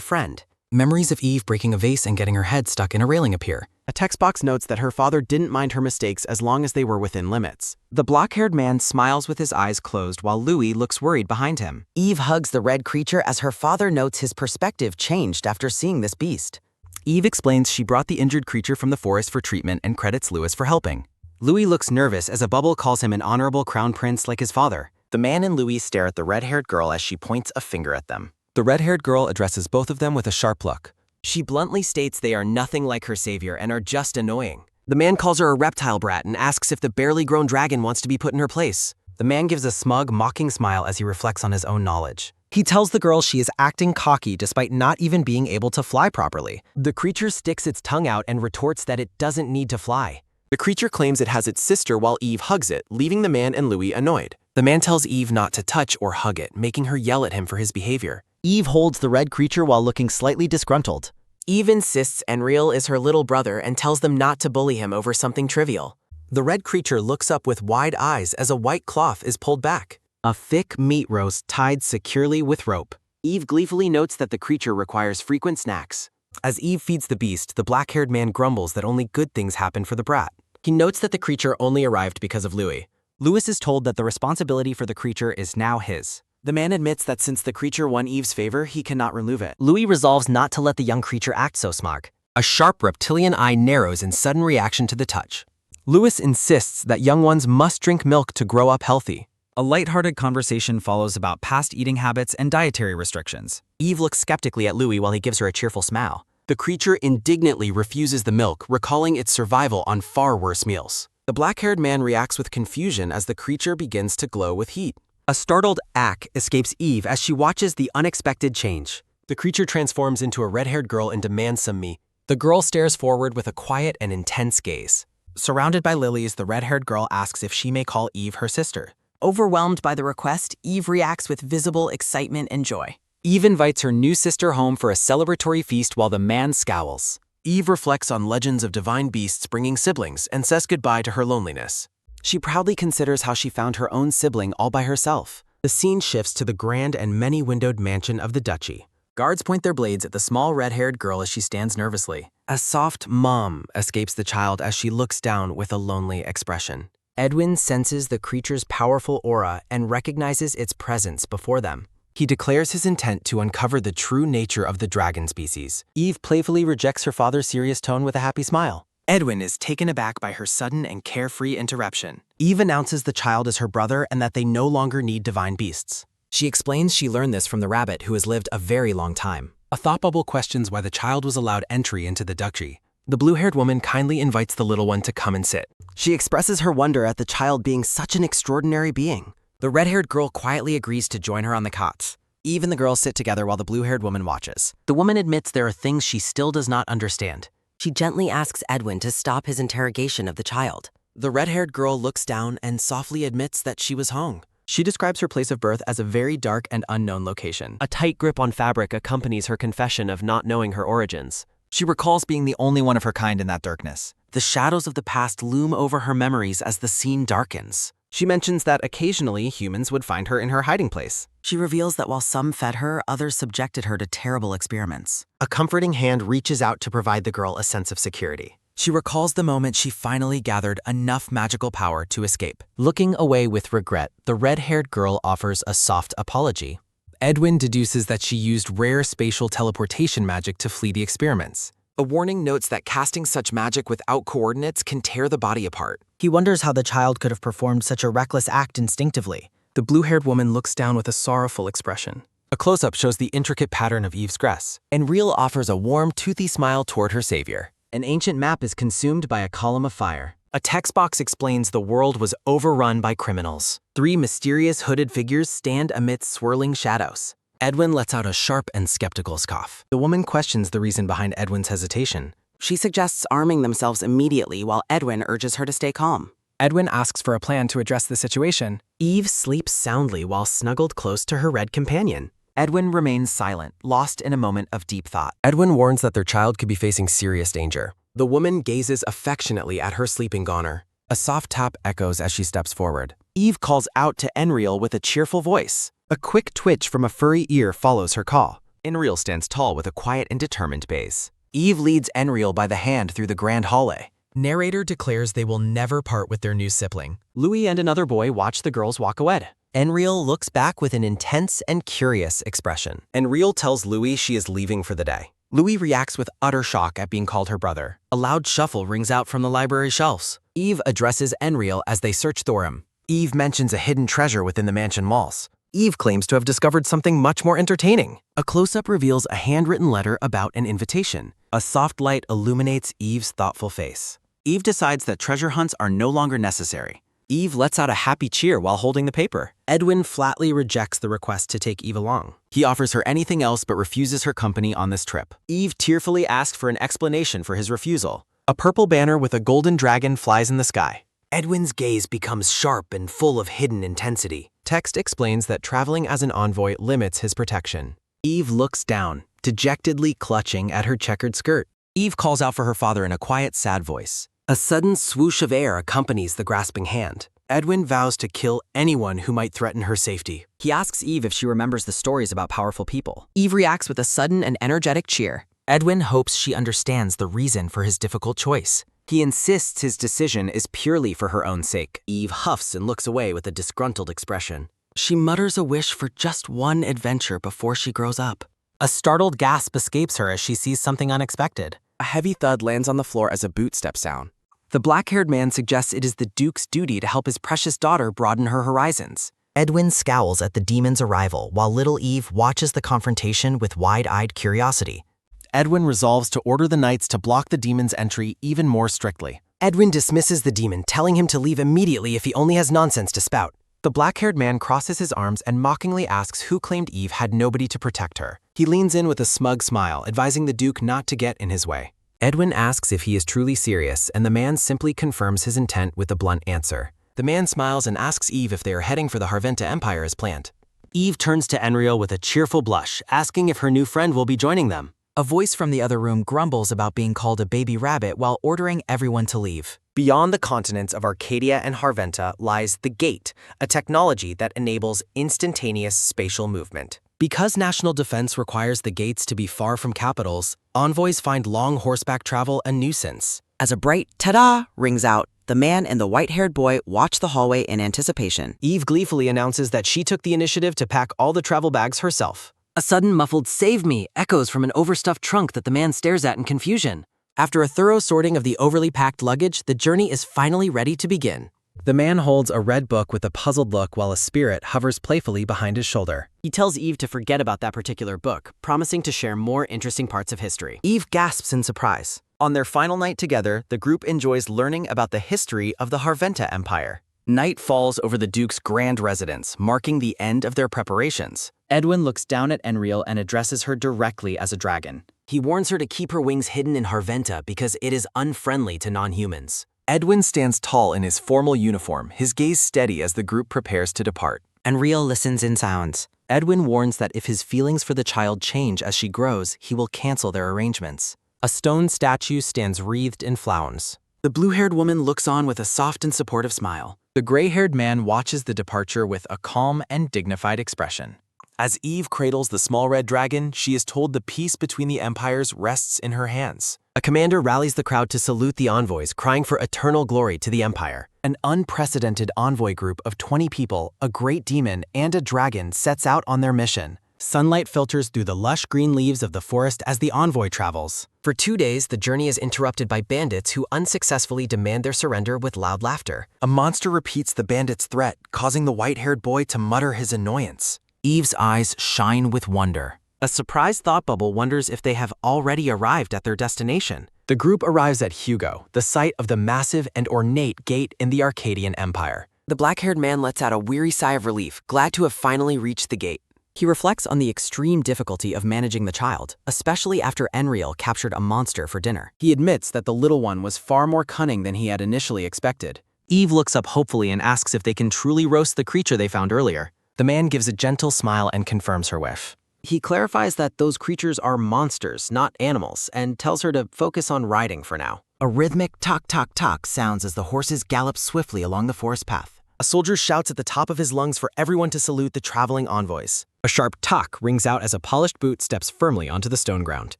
friend. Memories of Eve breaking a vase and getting her head stuck in a railing appear. A text box notes that her father didn't mind her mistakes as long as they were within limits. The black-haired man smiles with his eyes closed while Louis looks worried behind him. Eve hugs the red creature as her father notes his perspective changed after seeing this beast. Eve explains she brought the injured creature from the forest for treatment and credits Louis for helping. Louis looks nervous as a bubble calls him an honorable crown prince like his father. The man and Louis stare at the red-haired girl as she points a finger at them. The red-haired girl addresses both of them with a sharp look. She bluntly states they are nothing like her savior and are just annoying. The man calls her a reptile brat and asks if the barely grown dragon wants to be put in her place. The man gives a smug, mocking smile as he reflects on his own knowledge. He tells the girl she is acting cocky despite not even being able to fly properly. The creature sticks its tongue out and retorts that it doesn't need to fly. The creature claims it has its sister while Eve hugs it, leaving the man and Louis annoyed. The man tells Eve not to touch or hug it, making her yell at him for his behavior. Eve holds the red creature while looking slightly disgruntled. Eve insists Enriel is her little brother and tells them not to bully him over something trivial. The red creature looks up with wide eyes as a white cloth is pulled back. A thick meat roast tied securely with rope. Eve gleefully notes that the creature requires frequent snacks. As Eve feeds the beast, the black-haired man grumbles that only good things happen for the brat. He notes that the creature only arrived because of Louis. Louis is told that the responsibility for the creature is now his. The man admits that since the creature won Eve's favor, he cannot remove it. Louis resolves not to let the young creature act so smug. A sharp reptilian eye narrows in sudden reaction to the touch. Louis insists that young ones must drink milk to grow up healthy. A lighthearted conversation follows about past eating habits and dietary restrictions. Eve looks skeptically at Louis while he gives her a cheerful smile. The creature indignantly refuses the milk, recalling its survival on far worse meals. The black-haired man reacts with confusion as the creature begins to glow with heat. A startled ack escapes Eve as she watches the unexpected change. The creature transforms into a red-haired girl and demands some me. The girl stares forward with a quiet and intense gaze. Surrounded by lilies, the red-haired girl asks if she may call Eve her sister. Overwhelmed by the request, Eve reacts with visible excitement and joy. Eve invites her new sister home for a celebratory feast while the man scowls. Eve reflects on legends of divine beasts bringing siblings and says goodbye to her loneliness. She proudly considers how she found her own sibling all by herself. The scene shifts to the grand and many-windowed mansion of the duchy. Guards point their blades at the small red-haired girl as she stands nervously. A soft mom escapes the child as she looks down with a lonely expression. Edwin senses the creature's powerful aura and recognizes its presence before them. He declares his intent to uncover the true nature of the dragon species. Eve playfully rejects her father's serious tone with a happy smile. Edwin is taken aback by her sudden and carefree interruption. Eve announces the child is her brother and that they no longer need divine beasts. She explains she learned this from the rabbit who has lived a very long time. A thought bubble questions why the child was allowed entry into the duchy. The blue-haired woman kindly invites the little one to come and sit. She expresses her wonder at the child being such an extraordinary being. The red-haired girl quietly agrees to join her on the cots. Eve and the girl sit together while the blue-haired woman watches. The woman admits there are things she still does not understand. She gently asks Edwin to stop his interrogation of the child. The red-haired girl looks down and softly admits that she was hung. She describes her place of birth as a very dark and unknown location. A tight grip on fabric accompanies her confession of not knowing her origins. She recalls being the only one of her kind in that darkness. The shadows of the past loom over her memories as the scene darkens. She mentions that occasionally humans would find her in her hiding place. She reveals that while some fed her, others subjected her to terrible experiments. A comforting hand reaches out to provide the girl a sense of security. She recalls the moment she finally gathered enough magical power to escape. Looking away with regret, the red-haired girl offers a soft apology. Edwin deduces that she used rare spatial teleportation magic to flee the experiments. A warning notes that casting such magic without coordinates can tear the body apart. He wonders how the child could have performed such a reckless act instinctively. The blue-haired woman looks down with a sorrowful expression. A close-up shows the intricate pattern of Eve's dress. Enril offers a warm, toothy smile toward her savior. An ancient map is consumed by a column of fire. A text box explains the world was overrun by criminals. 3 mysterious hooded figures stand amidst swirling shadows. Edwin lets out a sharp and skeptical scoff. The woman questions the reason behind Edwin's hesitation. She suggests arming themselves immediately while Edwin urges her to stay calm. Edwin asks for a plan to address the situation. Eve sleeps soundly while snuggled close to her red companion. Edwin remains silent, lost in a moment of deep thought. Edwin warns that their child could be facing serious danger. The woman gazes affectionately at her sleeping goner. A soft tap echoes as she steps forward. Eve calls out to Enril with a cheerful voice. A quick twitch from a furry ear follows her call. Enril stands tall with a quiet and determined gaze. Eve leads Enril by the hand through the grand hallway. Narrator declares they will never part with their new sibling. Louis and another boy watch the girls walk away. Enril looks back with an intense and curious expression. Enril tells Louis she is leaving for the day. Louis reacts with utter shock at being called her brother. A loud shuffle rings out from the library shelves. Eve addresses Enril as they search Thorim. Eve mentions a hidden treasure within the mansion walls. Eve claims to have discovered something much more entertaining. A close-up reveals a handwritten letter about an invitation. A soft light illuminates Eve's thoughtful face. Eve decides that treasure hunts are no longer necessary. Eve lets out a happy cheer while holding the paper. Edwin flatly rejects the request to take Eve along. He offers her anything else but refuses her company on this trip. Eve tearfully asks for an explanation for his refusal. A purple banner with a golden dragon flies in the sky. Edwin's gaze becomes sharp and full of hidden intensity. Text explains that traveling as an envoy limits his protection. Eve looks down, dejectedly clutching at her checkered skirt. Eve calls out for her father in a quiet, sad voice. A sudden swoosh of air accompanies the grasping hand. Edwin vows to kill anyone who might threaten her safety. He asks Eve if she remembers the stories about powerful people. Eve reacts with a sudden and energetic cheer. Edwin hopes she understands the reason for his difficult choice. He insists his decision is purely for her own sake. Eve huffs and looks away with a disgruntled expression. She mutters a wish for just one adventure before she grows up. A startled gasp escapes her as she sees something unexpected. A heavy thud lands on the floor as a boot steps down. The black-haired man suggests it is the Duke's duty to help his precious daughter broaden her horizons. Edwin scowls at the demon's arrival while little Eve watches the confrontation with wide-eyed curiosity. Edwin resolves to order the knights to block the demon's entry even more strictly. Edwin dismisses the demon, telling him to leave immediately if he only has nonsense to spout. The black-haired man crosses his arms and mockingly asks who claimed Eve had nobody to protect her. He leans in with a smug smile, advising the Duke not to get in his way. Edwin asks if he is truly serious, and the man simply confirms his intent with a blunt answer. The man smiles and asks Eve if they are heading for the Harventa Empire as planned. Eve turns to Enril with a cheerful blush, asking if her new friend will be joining them. A voice from the other room grumbles about being called a baby rabbit while ordering everyone to leave. Beyond the continents of Arcadia and Harventa lies the Gate, a technology that enables instantaneous spatial movement. Because national defense requires the gates to be far from capitals, envoys find long horseback travel a nuisance. As a bright ta-da rings out, The man and the white-haired boy watch the hallway in anticipation. Eve gleefully announces that she took the initiative to pack all the travel bags herself. A sudden muffled "save me" echoes from an overstuffed trunk that the man stares at in confusion. After a thorough sorting of the overly packed luggage, the journey is finally ready to begin. The man holds a red book with a puzzled look while a spirit hovers playfully behind his shoulder. He tells Eve to forget about that particular book, promising to share more interesting parts of history. Eve gasps in surprise. On their final night together, the group enjoys learning about the history of the Harventa Empire. Night falls over the Duke's grand residence, marking the end of their preparations. Edwin looks down at Enriel and addresses her directly as a dragon. He warns her to keep her wings hidden in Harventa because it is unfriendly to non-humans. Edwin stands tall in his formal uniform, his gaze steady as the group prepares to depart. Enriel listens in silence. Edwin warns that if his feelings for the child change as she grows, he will cancel their arrangements. A stone statue stands wreathed in flowers. The blue-haired woman looks on with a soft and supportive smile. The gray-haired man watches the departure with a calm and dignified expression. As Eve cradles the small red dragon, she is told the peace between the empires rests in her hands. A commander rallies the crowd to salute the envoys, crying for eternal glory to the empire. An unprecedented envoy group of 20 people, a great demon, and a dragon sets out on their mission. Sunlight filters through the lush green leaves of the forest as the envoy travels. For 2 days, the journey is interrupted by bandits who unsuccessfully demand their surrender with loud laughter. A monster repeats the bandits' threat, causing the white-haired boy to mutter his annoyance. Eve's eyes shine with wonder. A surprised thought bubble wonders if they have already arrived at their destination. The group arrives at Hugo, the site of the massive and ornate gate in the Arcadian Empire. The black-haired man lets out a weary sigh of relief, glad to have finally reached the gate. He reflects on the extreme difficulty of managing the child, especially after Enriel captured a monster for dinner. He admits that the little one was far more cunning than he had initially expected. Eve looks up hopefully and asks if they can truly roast the creature they found earlier. The man gives a gentle smile and confirms her wish. He clarifies that those creatures are monsters, not animals, and tells her to focus on riding for now. A rhythmic tock-tock-tock sounds as the horses gallop swiftly along the forest path. A soldier shouts at the top of his lungs for everyone to salute the traveling envoys. A sharp tock rings out as a polished boot steps firmly onto the stone ground.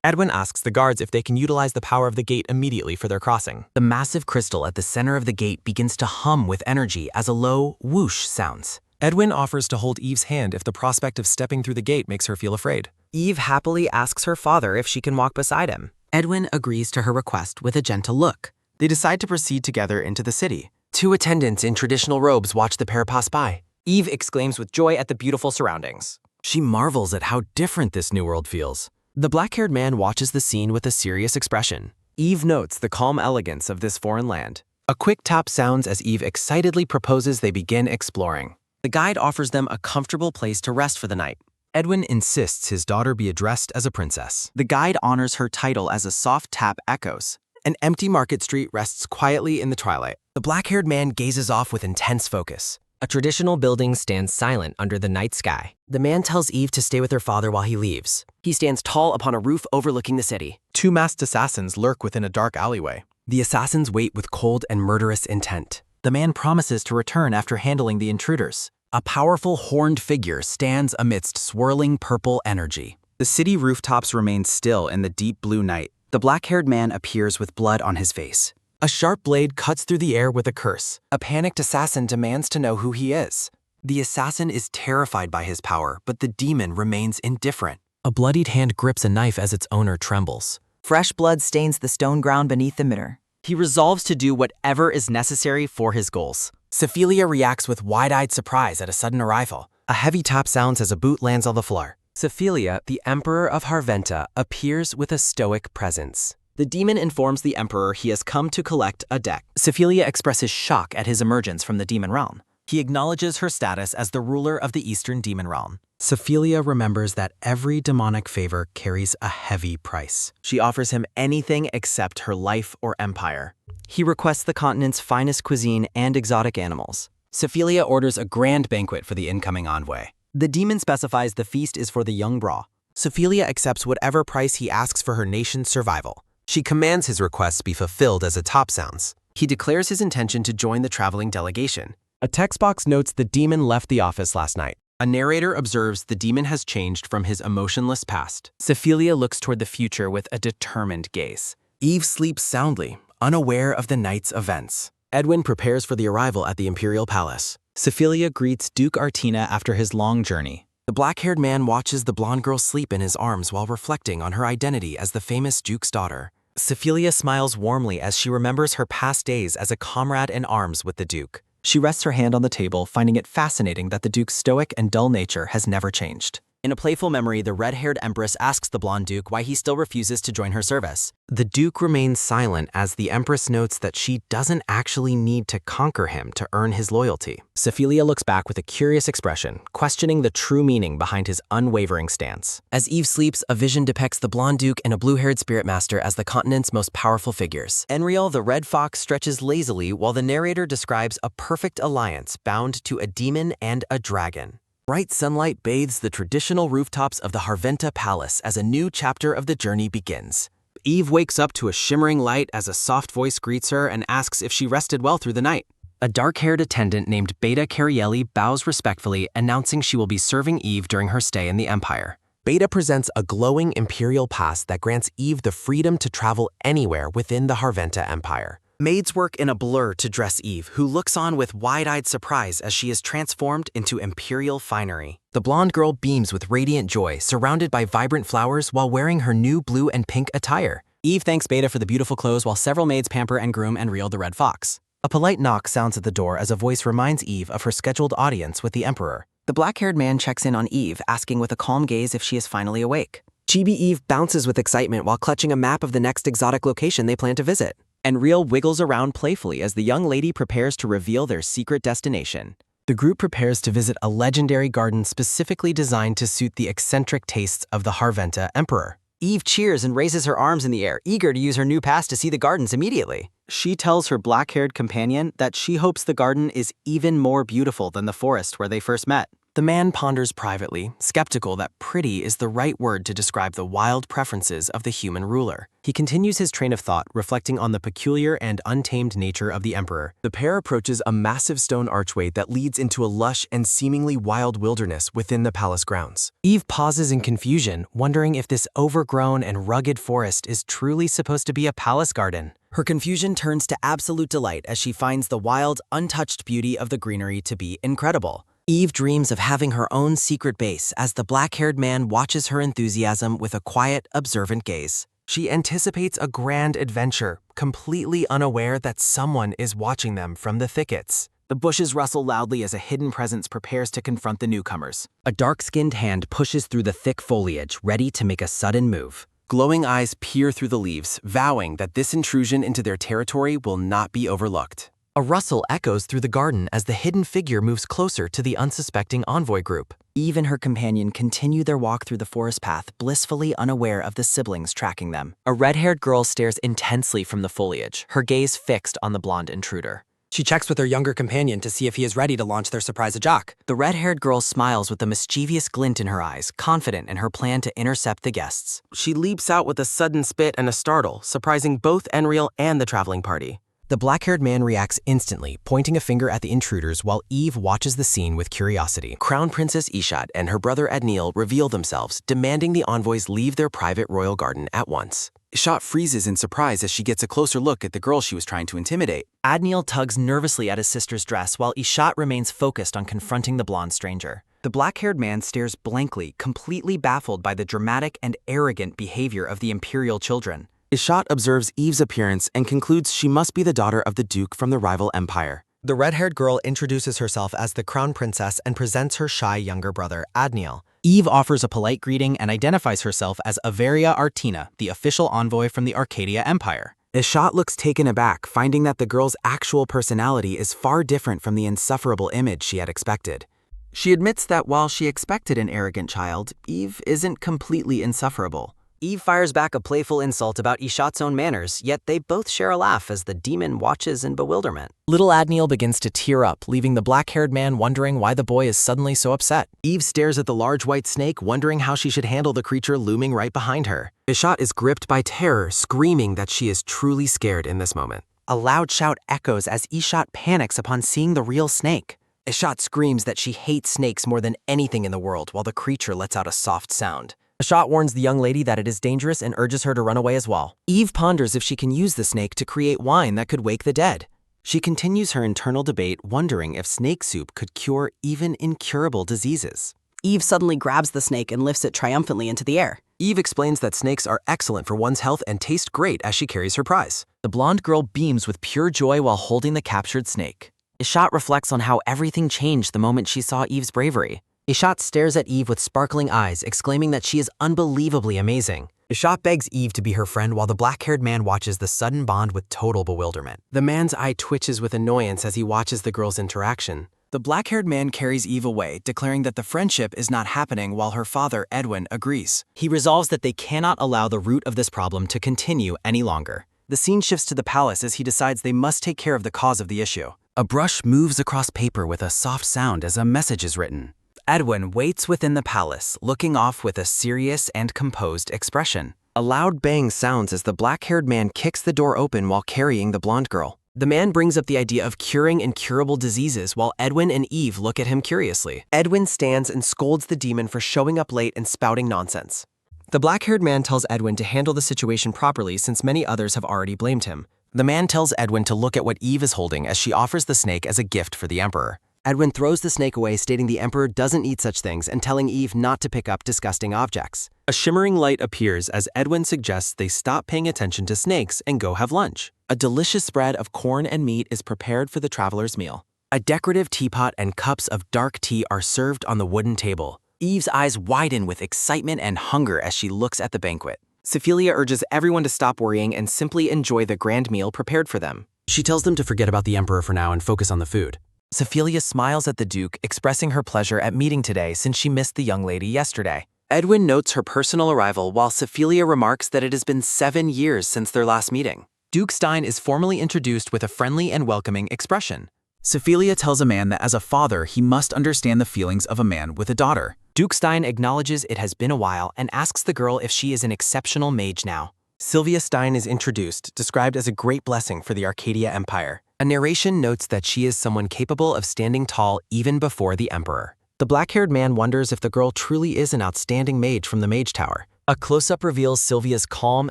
Edwin asks the guards if they can utilize the power of the gate immediately for their crossing. The massive crystal at the center of the gate begins to hum with energy as a low whoosh sounds. Edwin offers to hold Eve's hand if the prospect of stepping through the gate makes her feel afraid. Eve happily asks her father if she can walk beside him. Edwin agrees to her request with a gentle look. They decide to proceed together into the city. 2 attendants in traditional robes watch the pair pass by. Eve exclaims with joy at the beautiful surroundings. She marvels at how different this new world feels. The black-haired man watches the scene with a serious expression. Eve notes the calm elegance of this foreign land. A quick tap sounds as Eve excitedly proposes they begin exploring. The guide offers them a comfortable place to rest for the night. Edwin insists his daughter be addressed as a princess. The guide honors her title as a soft tap echoes. An empty market street rests quietly in the twilight. The black-haired man gazes off with intense focus. A traditional building stands silent under the night sky. The man tells Eve to stay with her father while he leaves. He stands tall upon a roof overlooking the city. 2 masked assassins lurk within a dark alleyway. The assassins wait with cold and murderous intent. The man promises to return after handling the intruders. A powerful horned figure stands amidst swirling purple energy. The city rooftops remain still in the deep blue night. The black-haired man appears with blood on his face. A sharp blade cuts through the air with a curse. A panicked assassin demands to know who he is. The assassin is terrified by his power, but the demon remains indifferent. A bloodied hand grips a knife as its owner trembles. Fresh blood stains the stone ground beneath the mirror. He resolves to do whatever is necessary for his goals. Sephilia reacts with wide-eyed surprise at a sudden arrival. A heavy tap sounds as a boot lands on the floor. Sephilia, the Emperor of Harventa, appears with a stoic presence. The demon informs the Emperor he has come to collect a debt. Sephilia expresses shock at his emergence from the demon realm. He acknowledges her status as the ruler of the Eastern Demon Realm. Sephilia remembers that every demonic favor carries a heavy price. She offers him anything except her life or empire. He requests the continent's finest cuisine and exotic animals. Sephilia orders a grand banquet for the incoming envoy. The demon specifies the feast is for the young Bra. Sephilia accepts whatever price he asks for her nation's survival. She commands his requests be fulfilled as a top sounds. He declares his intention to join the traveling delegation. A text box notes the demon left the office last night. A narrator observes the demon has changed from his emotionless past. Sephilia looks toward the future with a determined gaze. Eve sleeps soundly, unaware of the night's events. Edwin prepares for the arrival at the Imperial Palace. Sephilia greets Duke Artina after his long journey. The black-haired man watches the blonde girl sleep in his arms while reflecting on her identity as the famous Duke's daughter. Sephilia smiles warmly as she remembers her past days as a comrade in arms with the Duke. She rests her hand on the table, finding it fascinating that the Duke's stoic and dull nature has never changed. In a playful memory, the red-haired Empress asks the blonde Duke why he still refuses to join her service. The Duke remains silent as the Empress notes that she doesn't actually need to conquer him to earn his loyalty. Sephilia looks back with a curious expression, questioning the true meaning behind his unwavering stance. As Eve sleeps, a vision depicts the blonde Duke and a blue-haired spirit master as the continent's most powerful figures. Enriel, the red fox, stretches lazily while the narrator describes a perfect alliance bound to a demon and a dragon. Bright sunlight bathes the traditional rooftops of the Harventa Palace as a new chapter of the journey begins. Eve wakes up to a shimmering light as a soft voice greets her and asks if she rested well through the night. A dark-haired attendant named Beta Carielli bows respectfully, announcing she will be serving Eve during her stay in the Empire. Beta presents a glowing Imperial pass that grants Eve the freedom to travel anywhere within the Harventa Empire. Maids work in a blur to dress Eve, who looks on with wide-eyed surprise as she is transformed into Imperial finery. The blonde girl beams with radiant joy, surrounded by vibrant flowers while wearing her new blue and pink attire. Eve thanks Beta for the beautiful clothes while several maids pamper and groom Enriel the red fox. A polite knock sounds at the door as a voice reminds Eve of her scheduled audience with the Emperor. The black-haired man checks in on Eve, asking with a calm gaze if she is finally awake. Chibi Eve bounces with excitement while clutching a map of the next exotic location they plan to visit. Enriel wiggles around playfully as the young lady prepares to reveal their secret destination. The group prepares to visit a legendary garden specifically designed to suit the eccentric tastes of the Harventa Emperor. Eve cheers and raises her arms in the air, eager to use her new pass to see the gardens immediately. She tells her black-haired companion that she hopes the garden is even more beautiful than the forest where they first met. The man ponders privately, skeptical that pretty is the right word to describe the wild preferences of the human ruler. He continues his train of thought, reflecting on the peculiar and untamed nature of the emperor. The pair approaches a massive stone archway that leads into a lush and seemingly wild wilderness within the palace grounds. Eve pauses in confusion, wondering if this overgrown and rugged forest is truly supposed to be a palace garden. Her confusion turns to absolute delight as she finds the wild, untouched beauty of the greenery to be incredible. Eve dreams of having her own secret base as the black-haired man watches her enthusiasm with a quiet, observant gaze. She anticipates a grand adventure, completely unaware that someone is watching them from the thickets. The bushes rustle loudly as a hidden presence prepares to confront the newcomers. A dark-skinned hand pushes through the thick foliage, ready to make a sudden move. Glowing eyes peer through the leaves, vowing that this intrusion into their territory will not be overlooked. A rustle echoes through the garden as the hidden figure moves closer to the unsuspecting envoy group. Eve and her companion continue their walk through the forest path, blissfully unaware of the siblings tracking them. A red-haired girl stares intensely from the foliage, her gaze fixed on the blonde intruder. She checks with her younger companion to see if he is ready to launch their surprise attack. The red-haired girl smiles with a mischievous glint in her eyes, confident in her plan to intercept the guests. She leaps out with a sudden spit and a startle, surprising both Enriel and the traveling party. The black-haired man reacts instantly, pointing a finger at the intruders while Eve watches the scene with curiosity. Crown Princess Ishat and her brother Adniel reveal themselves, demanding the envoys leave their private royal garden at once. Ishat freezes in surprise as she gets a closer look at the girl she was trying to intimidate. Adniel tugs nervously at his sister's dress while Ishat remains focused on confronting the blonde stranger. The black-haired man stares blankly, completely baffled by the dramatic and arrogant behavior of the imperial children. Ishat observes Eve's appearance and concludes she must be the daughter of the Duke from the rival empire. The red-haired girl introduces herself as the Crown Princess and presents her shy younger brother, Adniel. Eve offers a polite greeting and identifies herself as Averia Artina, the official envoy from the Arcadia Empire. Ishat looks taken aback, finding that the girl's actual personality is far different from the insufferable image she had expected. She admits that while she expected an arrogant child, Eve isn't completely insufferable. Eve fires back a playful insult about Ishat's own manners, yet they both share a laugh as the demon watches in bewilderment. Little Adniel begins to tear up, leaving the black-haired man wondering why the boy is suddenly so upset. Eve stares at the large white snake, wondering how she should handle the creature looming right behind her. Ishat is gripped by terror, screaming that she is truly scared in this moment. A loud shout echoes as Ishat panics upon seeing the real snake. Ishat screams that she hates snakes more than anything in the world, while the creature lets out a soft sound. Ishat warns the young lady that it is dangerous and urges her to run away as well. Eve ponders if she can use the snake to create wine that could wake the dead. She continues her internal debate, wondering if snake soup could cure even incurable diseases. Eve suddenly grabs the snake and lifts it triumphantly into the air. Eve explains that snakes are excellent for one's health and taste great as she carries her prize. The blonde girl beams with pure joy while holding the captured snake. Ishat reflects on how everything changed the moment she saw Eve's bravery. Ishat stares at Eve with sparkling eyes, exclaiming that she is unbelievably amazing. Ishat begs Eve to be her friend while the black-haired man watches the sudden bond with total bewilderment. The man's eye twitches with annoyance as he watches the girl's interaction. The black-haired man carries Eve away, declaring that the friendship is not happening while her father, Edwin, agrees. He resolves that they cannot allow the root of this problem to continue any longer. The scene shifts to the palace as he decides they must take care of the cause of the issue. A brush moves across paper with a soft sound as a message is written. Edwin waits within the palace, looking off with a serious and composed expression. A loud bang sounds as the black-haired man kicks the door open while carrying the blonde girl. The man brings up the idea of curing incurable diseases while Edwin and Eve look at him curiously. Edwin stands and scolds the demon for showing up late and spouting nonsense. The black-haired man tells Edwin to handle the situation properly since many others have already blamed him. The man tells Edwin to look at what Eve is holding as she offers the snake as a gift for the Emperor. Edwin throws the snake away, stating the Emperor doesn't eat such things and telling Eve not to pick up disgusting objects. A shimmering light appears as Edwin suggests they stop paying attention to snakes and go have lunch. A delicious spread of corn and meat is prepared for the traveler's meal. A decorative teapot and cups of dark tea are served on the wooden table. Eve's eyes widen with excitement and hunger as she looks at the banquet. Sephilia urges everyone to stop worrying and simply enjoy the grand meal prepared for them. She tells them to forget about the Emperor for now and focus on the food. Sephilia smiles at the Duke, expressing her pleasure at meeting today since she missed the young lady yesterday. Edwin notes her personal arrival while Sephilia remarks that it has been 7 years since their last meeting. Duke Stein is formally introduced with a friendly and welcoming expression. Sephilia tells a man that as a father, he must understand the feelings of a man with a daughter. Duke Stein acknowledges it has been a while and asks the girl if she is an exceptional mage now. Sylvia Stein is introduced, described as a great blessing for the Arcadia Empire. A narration notes that she is someone capable of standing tall even before the Emperor. The black-haired man wonders if the girl truly is an outstanding mage from the Mage Tower. A close-up reveals Sylvia's calm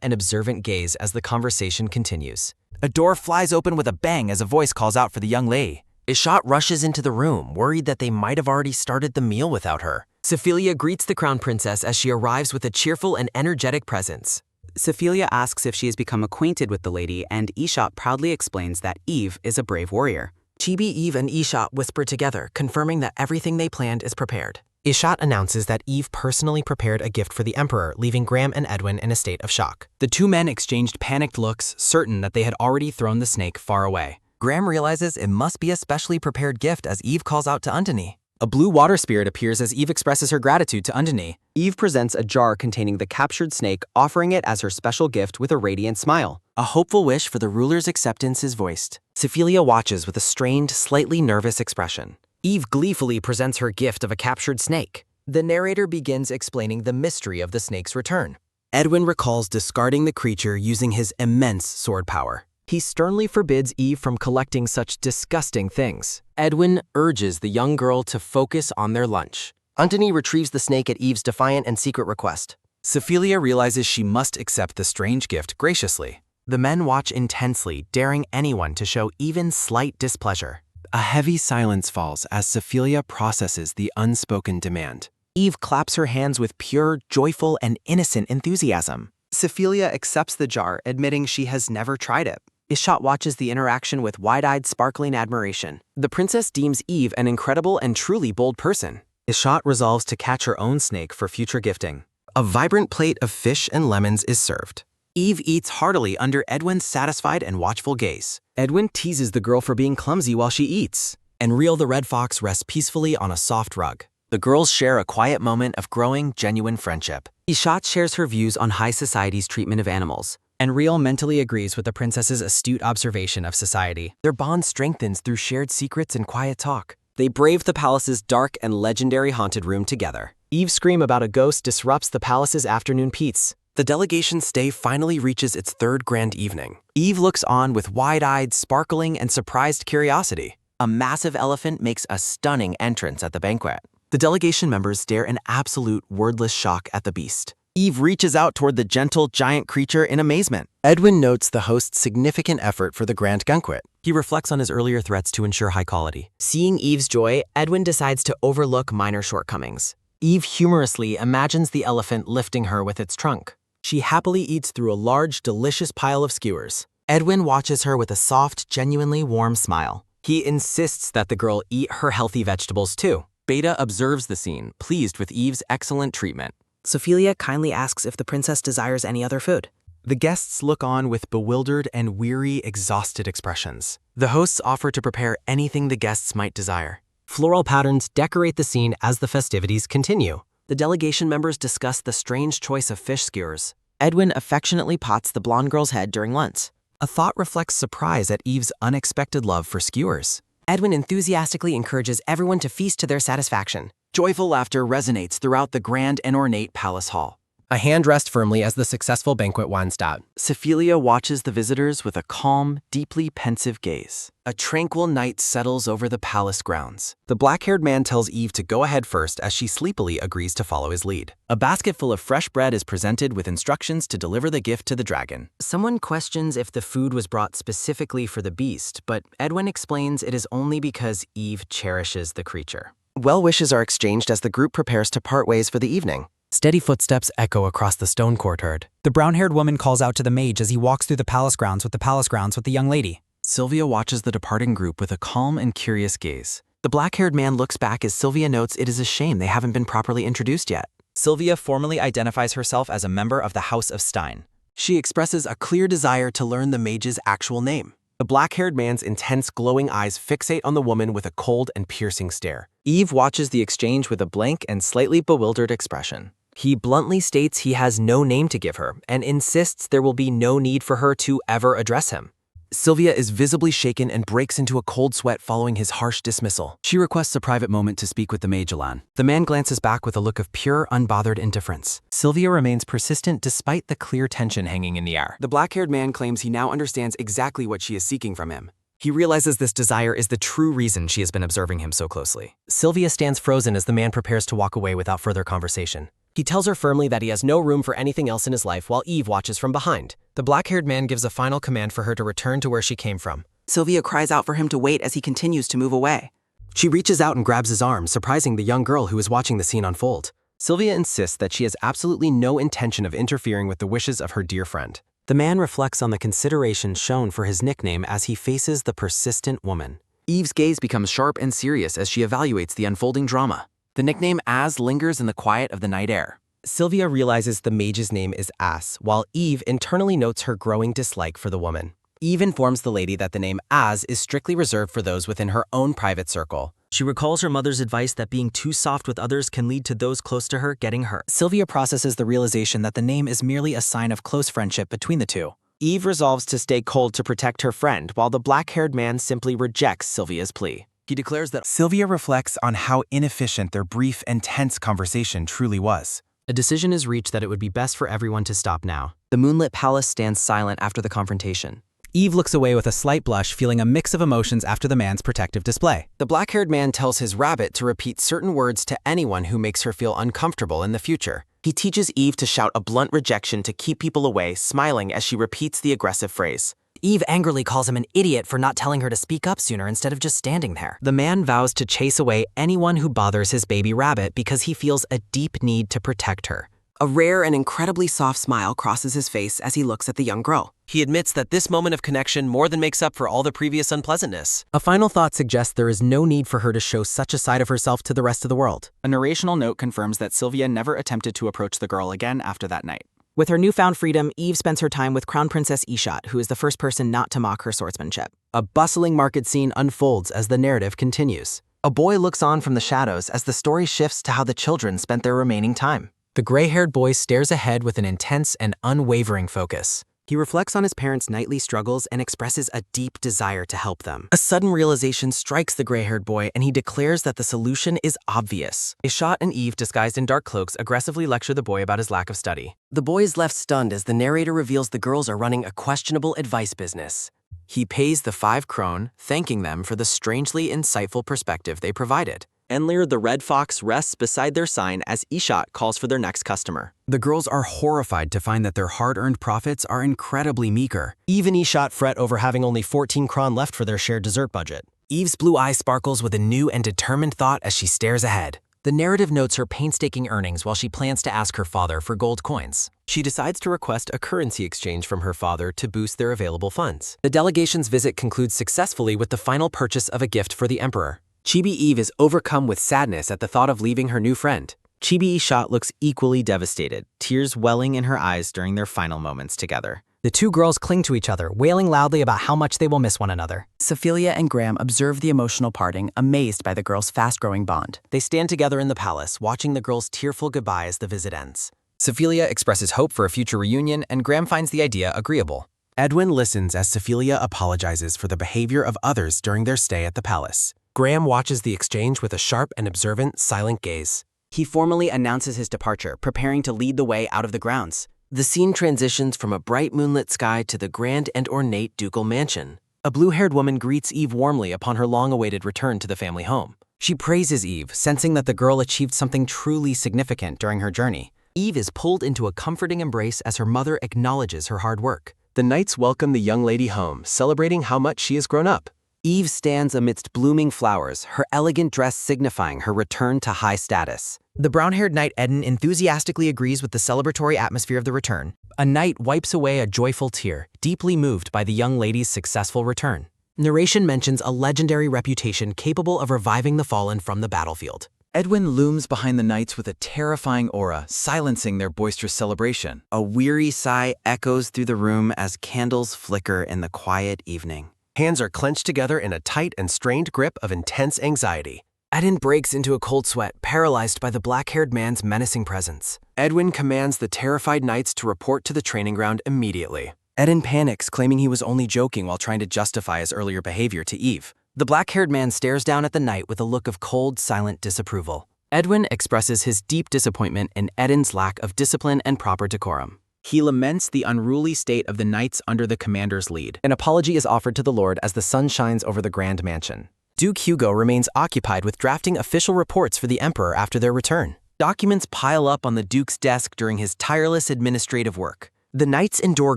and observant gaze as the conversation continues. A door flies open with a bang as a voice calls out for the young lady. Ishat rushes into the room, worried that they might have already started the meal without her. Sephilia greets the crown princess as she arrives with a cheerful and energetic presence. Sephilia asks if she has become acquainted with the lady, and Ishat proudly explains that Eve is a brave warrior. Chibi, Eve, and Ishat whisper together, confirming that everything they planned is prepared. Ishat announces that Eve personally prepared a gift for the Emperor, leaving Graham and Edwin in a state of shock. The two men exchanged panicked looks, certain that they had already thrown the snake far away. Graham realizes it must be a specially prepared gift as Eve calls out to Undine. A blue water spirit appears as Eve expresses her gratitude to Undine. Eve presents a jar containing the captured snake, offering it as her special gift with a radiant smile. A hopeful wish for the ruler's acceptance is voiced. Sephilia watches with a strained, slightly nervous expression. Eve gleefully presents her gift of a captured snake. The narrator begins explaining the mystery of the snake's return. Edwin recalls discarding the creature using his immense sword power. He sternly forbids Eve from collecting such disgusting things. Edwin urges the young girl to focus on their lunch. Undine retrieves the snake at Eve's defiant and secret request. Sephilia realizes she must accept the strange gift graciously. The men watch intensely, daring anyone to show even slight displeasure. A heavy silence falls as Sephilia processes the unspoken demand. Eve claps her hands with pure, joyful, and innocent enthusiasm. Sephilia accepts the jar, admitting she has never tried it. Ishat watches the interaction with wide-eyed, sparkling admiration. The princess deems Eve an incredible and truly bold person. Ishat resolves to catch her own snake for future gifting. A vibrant plate of fish and lemons is served. Eve eats heartily under Edwin's satisfied and watchful gaze. Edwin teases the girl for being clumsy while she eats. Enriel the red fox rests peacefully on a soft rug. The girls share a quiet moment of growing, genuine friendship. Ishat shares her views on high society's treatment of animals. Enriel mentally agrees with the princess's astute observation of society. Their bond strengthens through shared secrets and quiet talk. They brave the palace's dark and legendary haunted room together. Eve's scream about a ghost disrupts the palace's afternoon peace. The delegation's stay finally reaches its third grand evening. Eve looks on with wide-eyed, sparkling, and surprised curiosity. A massive elephant makes a stunning entrance at the banquet. The delegation members stare in absolute, wordless shock at the beast. Eve reaches out toward the gentle, giant creature in amazement. Edwin notes the host's significant effort for the grand banquet. He reflects on his earlier threats to ensure high quality. Seeing Eve's joy, Edwin decides to overlook minor shortcomings. Eve humorously imagines the elephant lifting her with its trunk. She happily eats through a large, delicious pile of skewers. Edwin watches her with a soft, genuinely warm smile. He insists that the girl eat her healthy vegetables too. Beta observes the scene, pleased with Eve's excellent treatment. Sophelia kindly asks if the princess desires any other food. The guests look on with bewildered and weary, exhausted expressions. The hosts offer to prepare anything the guests might desire. Floral patterns decorate the scene as the festivities continue. The delegation members discuss the strange choice of fish skewers. Edwin affectionately pots the blonde girl's head during lunch. A thought reflects surprise at Eve's unexpected love for skewers. Edwin enthusiastically encourages everyone to feast to their satisfaction. Joyful laughter resonates throughout the grand and ornate palace hall. A hand rests firmly as the successful banquet winds down. Sophelia watches the visitors with a calm, deeply pensive gaze. A tranquil night settles over the palace grounds. The black-haired man tells Eve to go ahead first as she sleepily agrees to follow his lead. A basket full of fresh bread is presented with instructions to deliver the gift to the dragon. Someone questions if the food was brought specifically for the beast, but Edwin explains it is only because Eve cherishes the creature. Well wishes are exchanged as the group prepares to part ways for the evening. Steady footsteps echo across the stone courtyard. The brown-haired woman calls out to the mage as he walks through the palace grounds with the young lady. Sylvia watches the departing group with a calm and curious gaze. The black-haired man looks back as Sylvia notes it is a shame they haven't been properly introduced yet. Sylvia formally identifies herself as a member of the House of Stein. She expresses a clear desire to learn the mage's actual name. The black-haired man's intense, glowing eyes fixate on the woman with a cold and piercing stare. Eve watches the exchange with a blank and slightly bewildered expression. He bluntly states he has no name to give her and insists there will be no need for her to ever address him. Sylvia is visibly shaken and breaks into a cold sweat following his harsh dismissal. She requests a private moment to speak with the mage Alan. The man glances back with a look of pure, unbothered indifference. Sylvia remains persistent despite the clear tension hanging in the air. The black-haired man claims he now understands exactly what she is seeking from him. He realizes this desire is the true reason she has been observing him so closely. Sylvia stands frozen as the man prepares to walk away without further conversation. He tells her firmly that he has no room for anything else in his life while Eve watches from behind. The black-haired man gives a final command for her to return to where she came from. Sylvia cries out for him to wait as he continues to move away. She reaches out and grabs his arm, surprising the young girl who is watching the scene unfold. Sylvia insists that she has absolutely no intention of interfering with the wishes of her dear friend. The man reflects on the consideration shown for his nickname as he faces the persistent woman. Eve's gaze becomes sharp and serious as she evaluates the unfolding drama. The nickname Az lingers in the quiet of the night air. Sylvia realizes the mage's name is As, while Eve internally notes her growing dislike for the woman. Eve informs the lady that the name Az is strictly reserved for those within her own private circle. She recalls her mother's advice that being too soft with others can lead to those close to her getting hurt. Sylvia processes the realization that the name is merely a sign of close friendship between the two. Eve resolves to stay cold to protect her friend, while the black-haired man simply rejects Sylvia's plea. He declares that Sylvia reflects on how inefficient their brief and tense conversation truly was. A decision is reached that it would be best for everyone to stop now. The moonlit palace stands silent after the confrontation. Eve looks away with a slight blush, feeling a mix of emotions after the man's protective display. The black-haired man tells his rabbit to repeat certain words to anyone who makes her feel uncomfortable in the future. He teaches Eve to shout a blunt rejection to keep people away, smiling as she repeats the aggressive phrase. Eve angrily calls him an idiot for not telling her to speak up sooner instead of just standing there. The man vows to chase away anyone who bothers his baby rabbit because he feels a deep need to protect her. A rare and incredibly soft smile crosses his face as he looks at the young girl. He admits that this moment of connection more than makes up for all the previous unpleasantness. A final thought suggests there is no need for her to show such a side of herself to the rest of the world. A narrational note confirms that Sylvia never attempted to approach the girl again after that night. With her newfound freedom, Eve spends her time with Crown Princess Ishat, who is the first person not to mock her swordsmanship. A bustling market scene unfolds as the narrative continues. A boy looks on from the shadows as the story shifts to how the children spent their remaining time. The gray-haired boy stares ahead with an intense and unwavering focus. He reflects on his parents' nightly struggles and expresses a deep desire to help them. A sudden realization strikes the gray-haired boy, and he declares that the solution is obvious. Ishat and Eve, disguised in dark cloaks, aggressively lecture the boy about his lack of study. The boy is left stunned as the narrator reveals the girls are running a questionable advice business. He pays the 5 krone, thanking them for the strangely insightful perspective they provided. Enlir the red fox rests beside their sign as Ishot calls for their next customer. The girls are horrified to find that their hard-earned profits are incredibly meager. Eve and Ishot fret over having only 14 kron left for their shared dessert budget. Eve's blue eye sparkles with a new and determined thought as she stares ahead. The narrative notes her painstaking earnings while she plans to ask her father for gold coins. She decides to request a currency exchange from her father to boost their available funds. The delegation's visit concludes successfully with the final purchase of a gift for the Emperor. Chibi Eve is overcome with sadness at the thought of leaving her new friend. Chibi Ishot looks equally devastated, tears welling in her eyes during their final moments together. The two girls cling to each other, wailing loudly about how much they will miss one another. Sophia and Graham observe the emotional parting, amazed by the girls' fast-growing bond. They stand together in the palace, watching the girls' tearful goodbye as the visit ends. Sophia expresses hope for a future reunion, and Graham finds the idea agreeable. Edwin listens as Sophia apologizes for the behavior of others during their stay at the palace. Graham watches the exchange with a sharp and observant, silent gaze. He formally announces his departure, preparing to lead the way out of the grounds. The scene transitions from a bright moonlit sky to the grand and ornate ducal mansion. A blue-haired woman greets Eve warmly upon her long-awaited return to the family home. She praises Eve, sensing that the girl achieved something truly significant during her journey. Eve is pulled into a comforting embrace as her mother acknowledges her hard work. The knights welcome the young lady home, celebrating how much she has grown up. Eve stands amidst blooming flowers, her elegant dress signifying her return to high status. The brown-haired knight Eden enthusiastically agrees with the celebratory atmosphere of the return. A knight wipes away a joyful tear, deeply moved by the young lady's successful return. Narration mentions a legendary reputation capable of reviving the fallen from the battlefield. Edwin looms behind the knights with a terrifying aura, silencing their boisterous celebration. A weary sigh echoes through the room as candles flicker in the quiet evening. Hands are clenched together in a tight and strained grip of intense anxiety. Eden breaks into a cold sweat, paralyzed by the black-haired man's menacing presence. Edwin commands the terrified knights to report to the training ground immediately. Eden panics, claiming he was only joking while trying to justify his earlier behavior to Eve. The black-haired man stares down at the knight with a look of cold, silent disapproval. Edwin expresses his deep disappointment in Eden's lack of discipline and proper decorum. He laments the unruly state of the knights under the commander's lead. An apology is offered to the Lord as the sun shines over the grand mansion. Duke Hugo remains occupied with drafting official reports for the Emperor after their return. Documents pile up on the Duke's desk during his tireless administrative work. The knights endure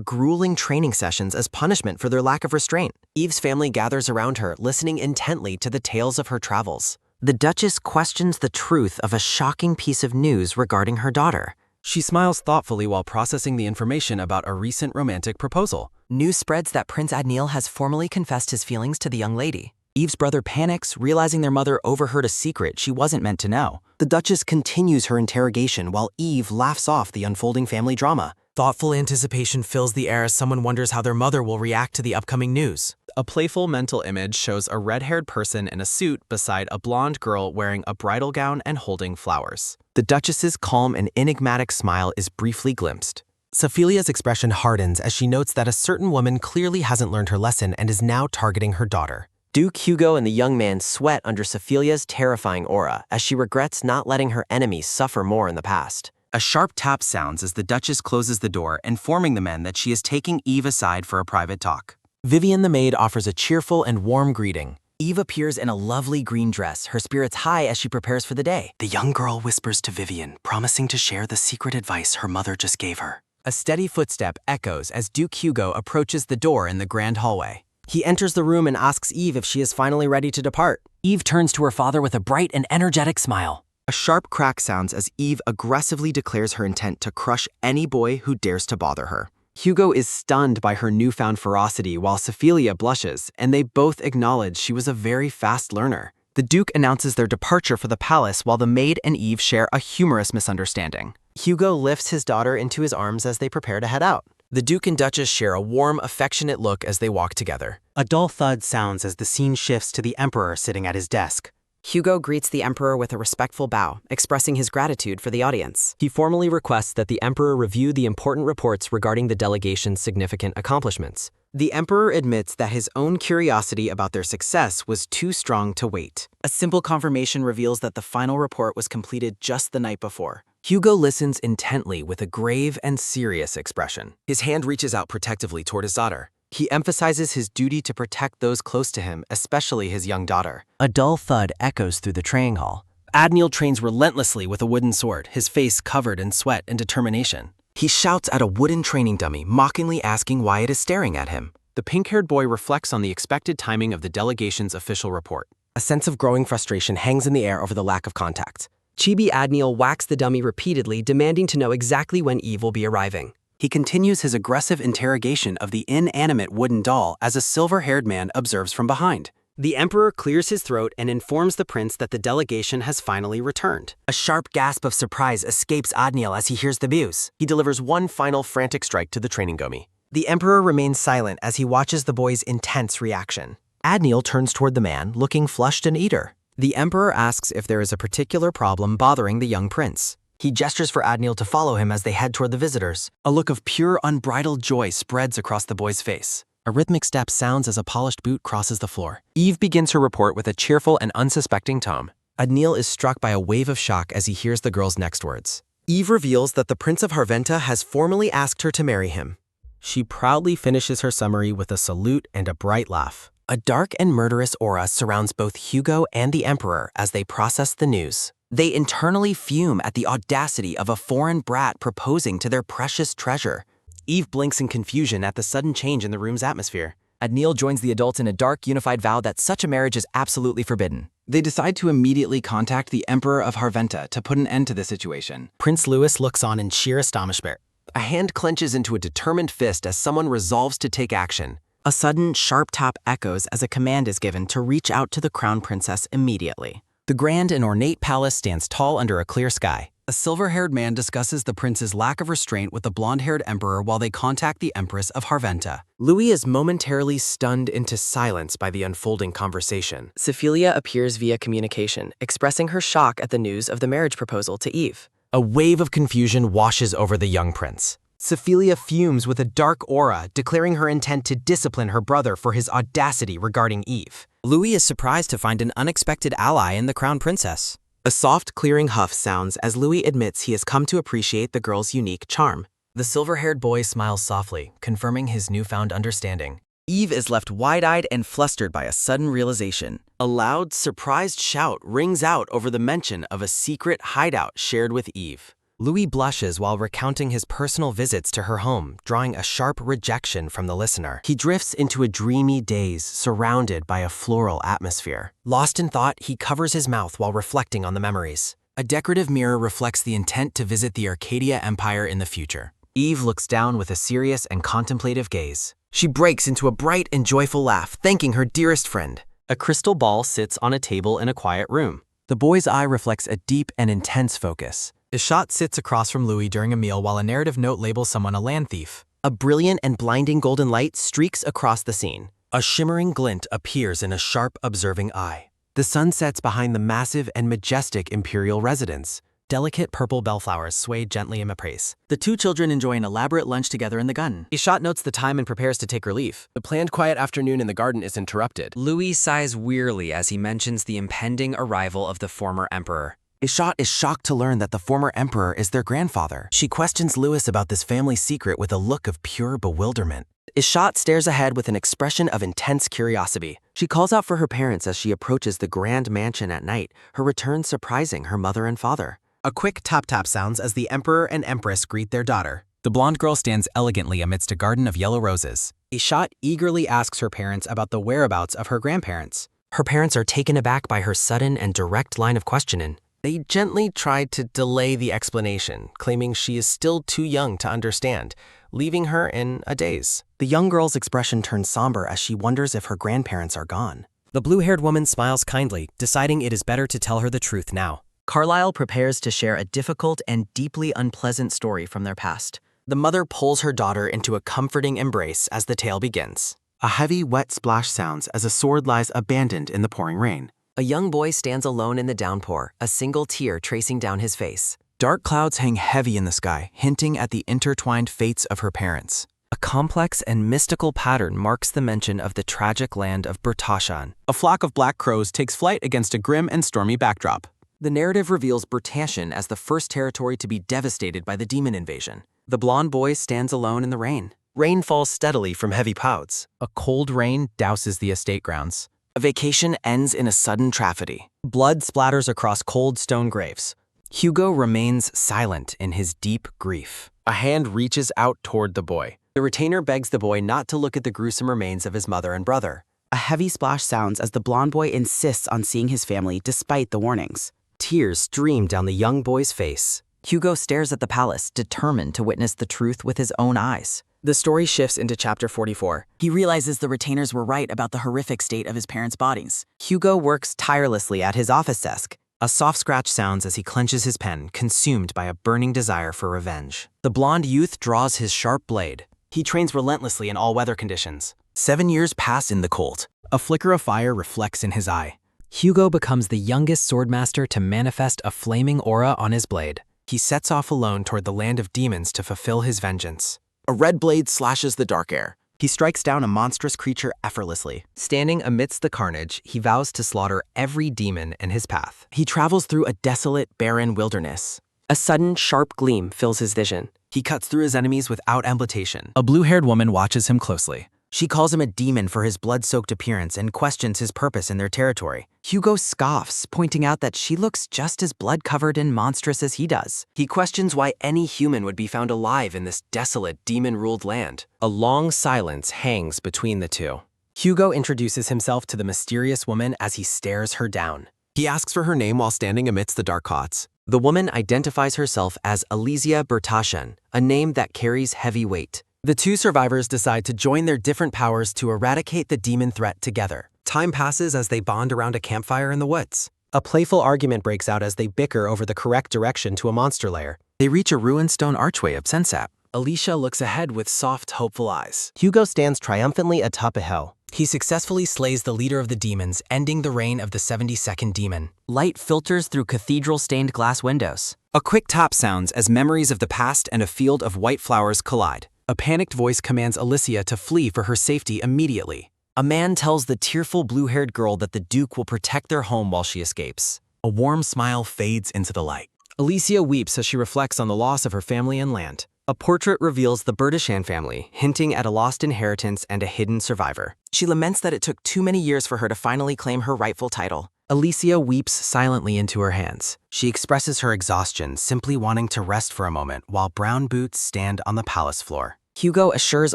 grueling training sessions as punishment for their lack of restraint. Eve's family gathers around her, listening intently to the tales of her travels. The Duchess questions the truth of a shocking piece of news regarding her daughter. She smiles thoughtfully while processing the information about a recent romantic proposal. News spreads that Prince Adnil has formally confessed his feelings to the young lady. Eve's brother panics, realizing their mother overheard a secret she wasn't meant to know. The Duchess continues her interrogation while Eve laughs off the unfolding family drama. Thoughtful anticipation fills the air as someone wonders how their mother will react to the upcoming news. A playful mental image shows a red-haired person in a suit beside a blonde girl wearing a bridal gown and holding flowers. The Duchess's calm and enigmatic smile is briefly glimpsed. Sophilia's expression hardens as she notes that a certain woman clearly hasn't learned her lesson and is now targeting her daughter. Duke Hugo and the young man sweat under Sophilia's terrifying aura as she regrets not letting her enemies suffer more in the past. A sharp tap sounds as the Duchess closes the door, informing the men that she is taking Eve aside for a private talk. Vivian the maid offers a cheerful and warm greeting. Eve appears in a lovely green dress, her spirits high as she prepares for the day. The young girl whispers to Vivian, promising to share the secret advice her mother just gave her. A steady footstep echoes as Duke Hugo approaches the door in the grand hallway. He enters the room and asks Eve if she is finally ready to depart. Eve turns to her father with a bright and energetic smile. A sharp crack sounds as Eve aggressively declares her intent to crush any boy who dares to bother her. Hugo is stunned by her newfound ferocity while Sophia blushes, and they both acknowledge she was a very fast learner. The Duke announces their departure for the palace while the maid and Eve share a humorous misunderstanding. Hugo lifts his daughter into his arms as they prepare to head out. The Duke and Duchess share a warm, affectionate look as they walk together. A dull thud sounds as the scene shifts to the Emperor sitting at his desk. Hugo greets the Emperor with a respectful bow, expressing his gratitude for the audience. He formally requests that the Emperor review the important reports regarding the delegation's significant accomplishments. The Emperor admits that his own curiosity about their success was too strong to wait. A simple confirmation reveals that the final report was completed just the night before. Hugo listens intently with a grave and serious expression. His hand reaches out protectively toward his daughter. He emphasizes his duty to protect those close to him, especially his young daughter. A dull thud echoes through the training hall. Adniel trains relentlessly with a wooden sword, his face covered in sweat and determination. He shouts at a wooden training dummy, mockingly asking why it is staring at him. The pink-haired boy reflects on the expected timing of the delegation's official report. A sense of growing frustration hangs in the air over the lack of contact. Chibi Adniel whacks the dummy repeatedly, demanding to know exactly when Eve will be arriving. He continues his aggressive interrogation of the inanimate wooden doll as a silver-haired man observes from behind. The Emperor clears his throat and informs the prince that the delegation has finally returned. A sharp gasp of surprise escapes Adniel as he hears the news. He delivers one final frantic strike to the training dummy. The Emperor remains silent as he watches the boy's intense reaction. Adniel turns toward the man, looking flushed and eager. The Emperor asks if there is a particular problem bothering the young prince. He gestures for Adniel to follow him as they head toward the visitors. A look of pure, unbridled joy spreads across the boy's face. A rhythmic step sounds as a polished boot crosses the floor. Eve begins her report with a cheerful and unsuspecting tone. Adniel is struck by a wave of shock as he hears the girl's next words. Eve reveals that the Prince of Harventa has formally asked her to marry him. She proudly finishes her summary with a salute and a bright laugh. A dark and murderous aura surrounds both Hugo and the Emperor as they process the news. They internally fume at the audacity of a foreign brat proposing to their precious treasure. Eve blinks in confusion at the sudden change in the room's atmosphere. Adniel joins the adults in a dark, unified vow that such a marriage is absolutely forbidden. They decide to immediately contact the Emperor of Harventa to put an end to the situation. Prince Louis looks on in sheer astonishment. A hand clenches into a determined fist as someone resolves to take action. A sudden, sharp tap echoes as a command is given to reach out to the crown princess immediately. The grand and ornate palace stands tall under a clear sky. A silver-haired man discusses the prince's lack of restraint with the blonde-haired emperor while they contact the Empress of Harventa. Louis is momentarily stunned into silence by the unfolding conversation. Sephilia appears via communication, expressing her shock at the news of the marriage proposal to Eve. A wave of confusion washes over the young prince. Sephilia fumes with a dark aura, declaring her intent to discipline her brother for his audacity regarding Eve. Louis is surprised to find an unexpected ally in the crown princess. A soft, clearing huff sounds as Louis admits he has come to appreciate the girl's unique charm. The silver-haired boy smiles softly, confirming his newfound understanding. Eve is left wide-eyed and flustered by a sudden realization. A loud, surprised shout rings out over the mention of a secret hideout shared with Eve. Louis blushes while recounting his personal visits to her home, drawing a sharp rejection from the listener. He drifts into a dreamy daze, surrounded by a floral atmosphere. Lost in thought, he covers his mouth while reflecting on the memories. A decorative mirror reflects the intent to visit the Arcadia Empire in the future. Eve looks down with a serious and contemplative gaze. She breaks into a bright and joyful laugh, thanking her dearest friend. A crystal ball sits on a table in a quiet room. The boy's eye reflects a deep and intense focus. Ishat sits across from Louis during a meal while a narrative note labels someone a land thief. A brilliant and blinding golden light streaks across the scene. A shimmering glint appears in a sharp, observing eye. The sun sets behind the massive and majestic imperial residence. Delicate purple bellflowers sway gently in Mapres. The two children enjoy an elaborate lunch together in the garden. Ishat notes the time and prepares to take her leave. The planned quiet afternoon in the garden is interrupted. Louis sighs wearily as he mentions the impending arrival of the former emperor. Ishat is shocked to learn that the former emperor is their grandfather. She questions Louis about this family secret with a look of pure bewilderment. Ishat stares ahead with an expression of intense curiosity. She calls out for her parents as she approaches the grand mansion at night, her return surprising her mother and father. A quick tap-tap sounds as the Emperor and Empress greet their daughter. The blonde girl stands elegantly amidst a garden of yellow roses. Ishat eagerly asks her parents about the whereabouts of her grandparents. Her parents are taken aback by her sudden and direct line of questioning. They gently tried to delay the explanation, claiming she is still too young to understand, leaving her in a daze. The young girl's expression turns somber as she wonders if her grandparents are gone. The blue-haired woman smiles kindly, deciding it is better to tell her the truth now. Carlyle prepares to share a difficult and deeply unpleasant story from their past. The mother pulls her daughter into a comforting embrace as the tale begins. A heavy, wet splash sounds as a sword lies abandoned in the pouring rain. A young boy stands alone in the downpour, a single tear tracing down his face. Dark clouds hang heavy in the sky, hinting at the intertwined fates of her parents. A complex and mystical pattern marks the mention of the tragic land of Bertashan. A flock of black crows takes flight against a grim and stormy backdrop. The narrative reveals Bertashan as the first territory to be devastated by the demon invasion. The blonde boy stands alone in the rain. Rain falls steadily from heavy clouds. A cold rain douses the estate grounds. A vacation ends in a sudden tragedy. Blood splatters across cold stone graves. Hugo remains silent in his deep grief. A hand reaches out toward the boy. The retainer begs the boy not to look at the gruesome remains of his mother and brother. A heavy splash sounds as the blonde boy insists on seeing his family despite the warnings. Tears stream down the young boy's face. Hugo stares at the palace, determined to witness the truth with his own eyes. The story shifts into chapter 44. He realizes the retainers were right about the horrific state of his parents' bodies. Hugo works tirelessly at his office desk. A soft scratch sounds as he clenches his pen, consumed by a burning desire for revenge. The blonde youth draws his sharp blade. He trains relentlessly in all weather conditions. 7 years pass in the cold. A flicker of fire reflects in his eye. Hugo becomes the youngest swordmaster to manifest a flaming aura on his blade. He sets off alone toward the land of demons to fulfill his vengeance. A red blade slashes the dark air. He strikes down a monstrous creature effortlessly. Standing amidst the carnage, he vows to slaughter every demon in his path. He travels through a desolate, barren wilderness. A sudden, sharp gleam fills his vision. He cuts through his enemies without amputation. A blue-haired woman watches him closely. She calls him a demon for his blood-soaked appearance and questions his purpose in their territory. Hugo scoffs, pointing out that she looks just as blood-covered and monstrous as he does. He questions why any human would be found alive in this desolate, demon-ruled land. A long silence hangs between the two. Hugo introduces himself to the mysterious woman as he stares her down. He asks for her name while standing amidst the dark cots. The woman identifies herself as Elysia Bertashen, a name that carries heavy weight. The two survivors decide to join their different powers to eradicate the demon threat together. Time passes as they bond around a campfire in the woods. A playful argument breaks out as they bicker over the correct direction to a monster lair. They reach a ruined stone archway of Sensap. Alicia looks ahead with soft, hopeful eyes. Hugo stands triumphantly atop a hill. He successfully slays the leader of the demons, ending the reign of the 72nd demon. Light filters through cathedral-stained glass windows. A quick tap sounds as memories of the past and a field of white flowers collide. A panicked voice commands Alicia to flee for her safety immediately. A man tells the tearful blue-haired girl that the Duke will protect their home while she escapes. A warm smile fades into the light. Alicia weeps as she reflects on the loss of her family and land. A portrait reveals the Bertashen family, hinting at a lost inheritance and a hidden survivor. She laments that it took too many years for her to finally claim her rightful title. Alicia weeps silently into her hands. She expresses her exhaustion, simply wanting to rest for a moment while brown boots stand on the palace floor. Hugo assures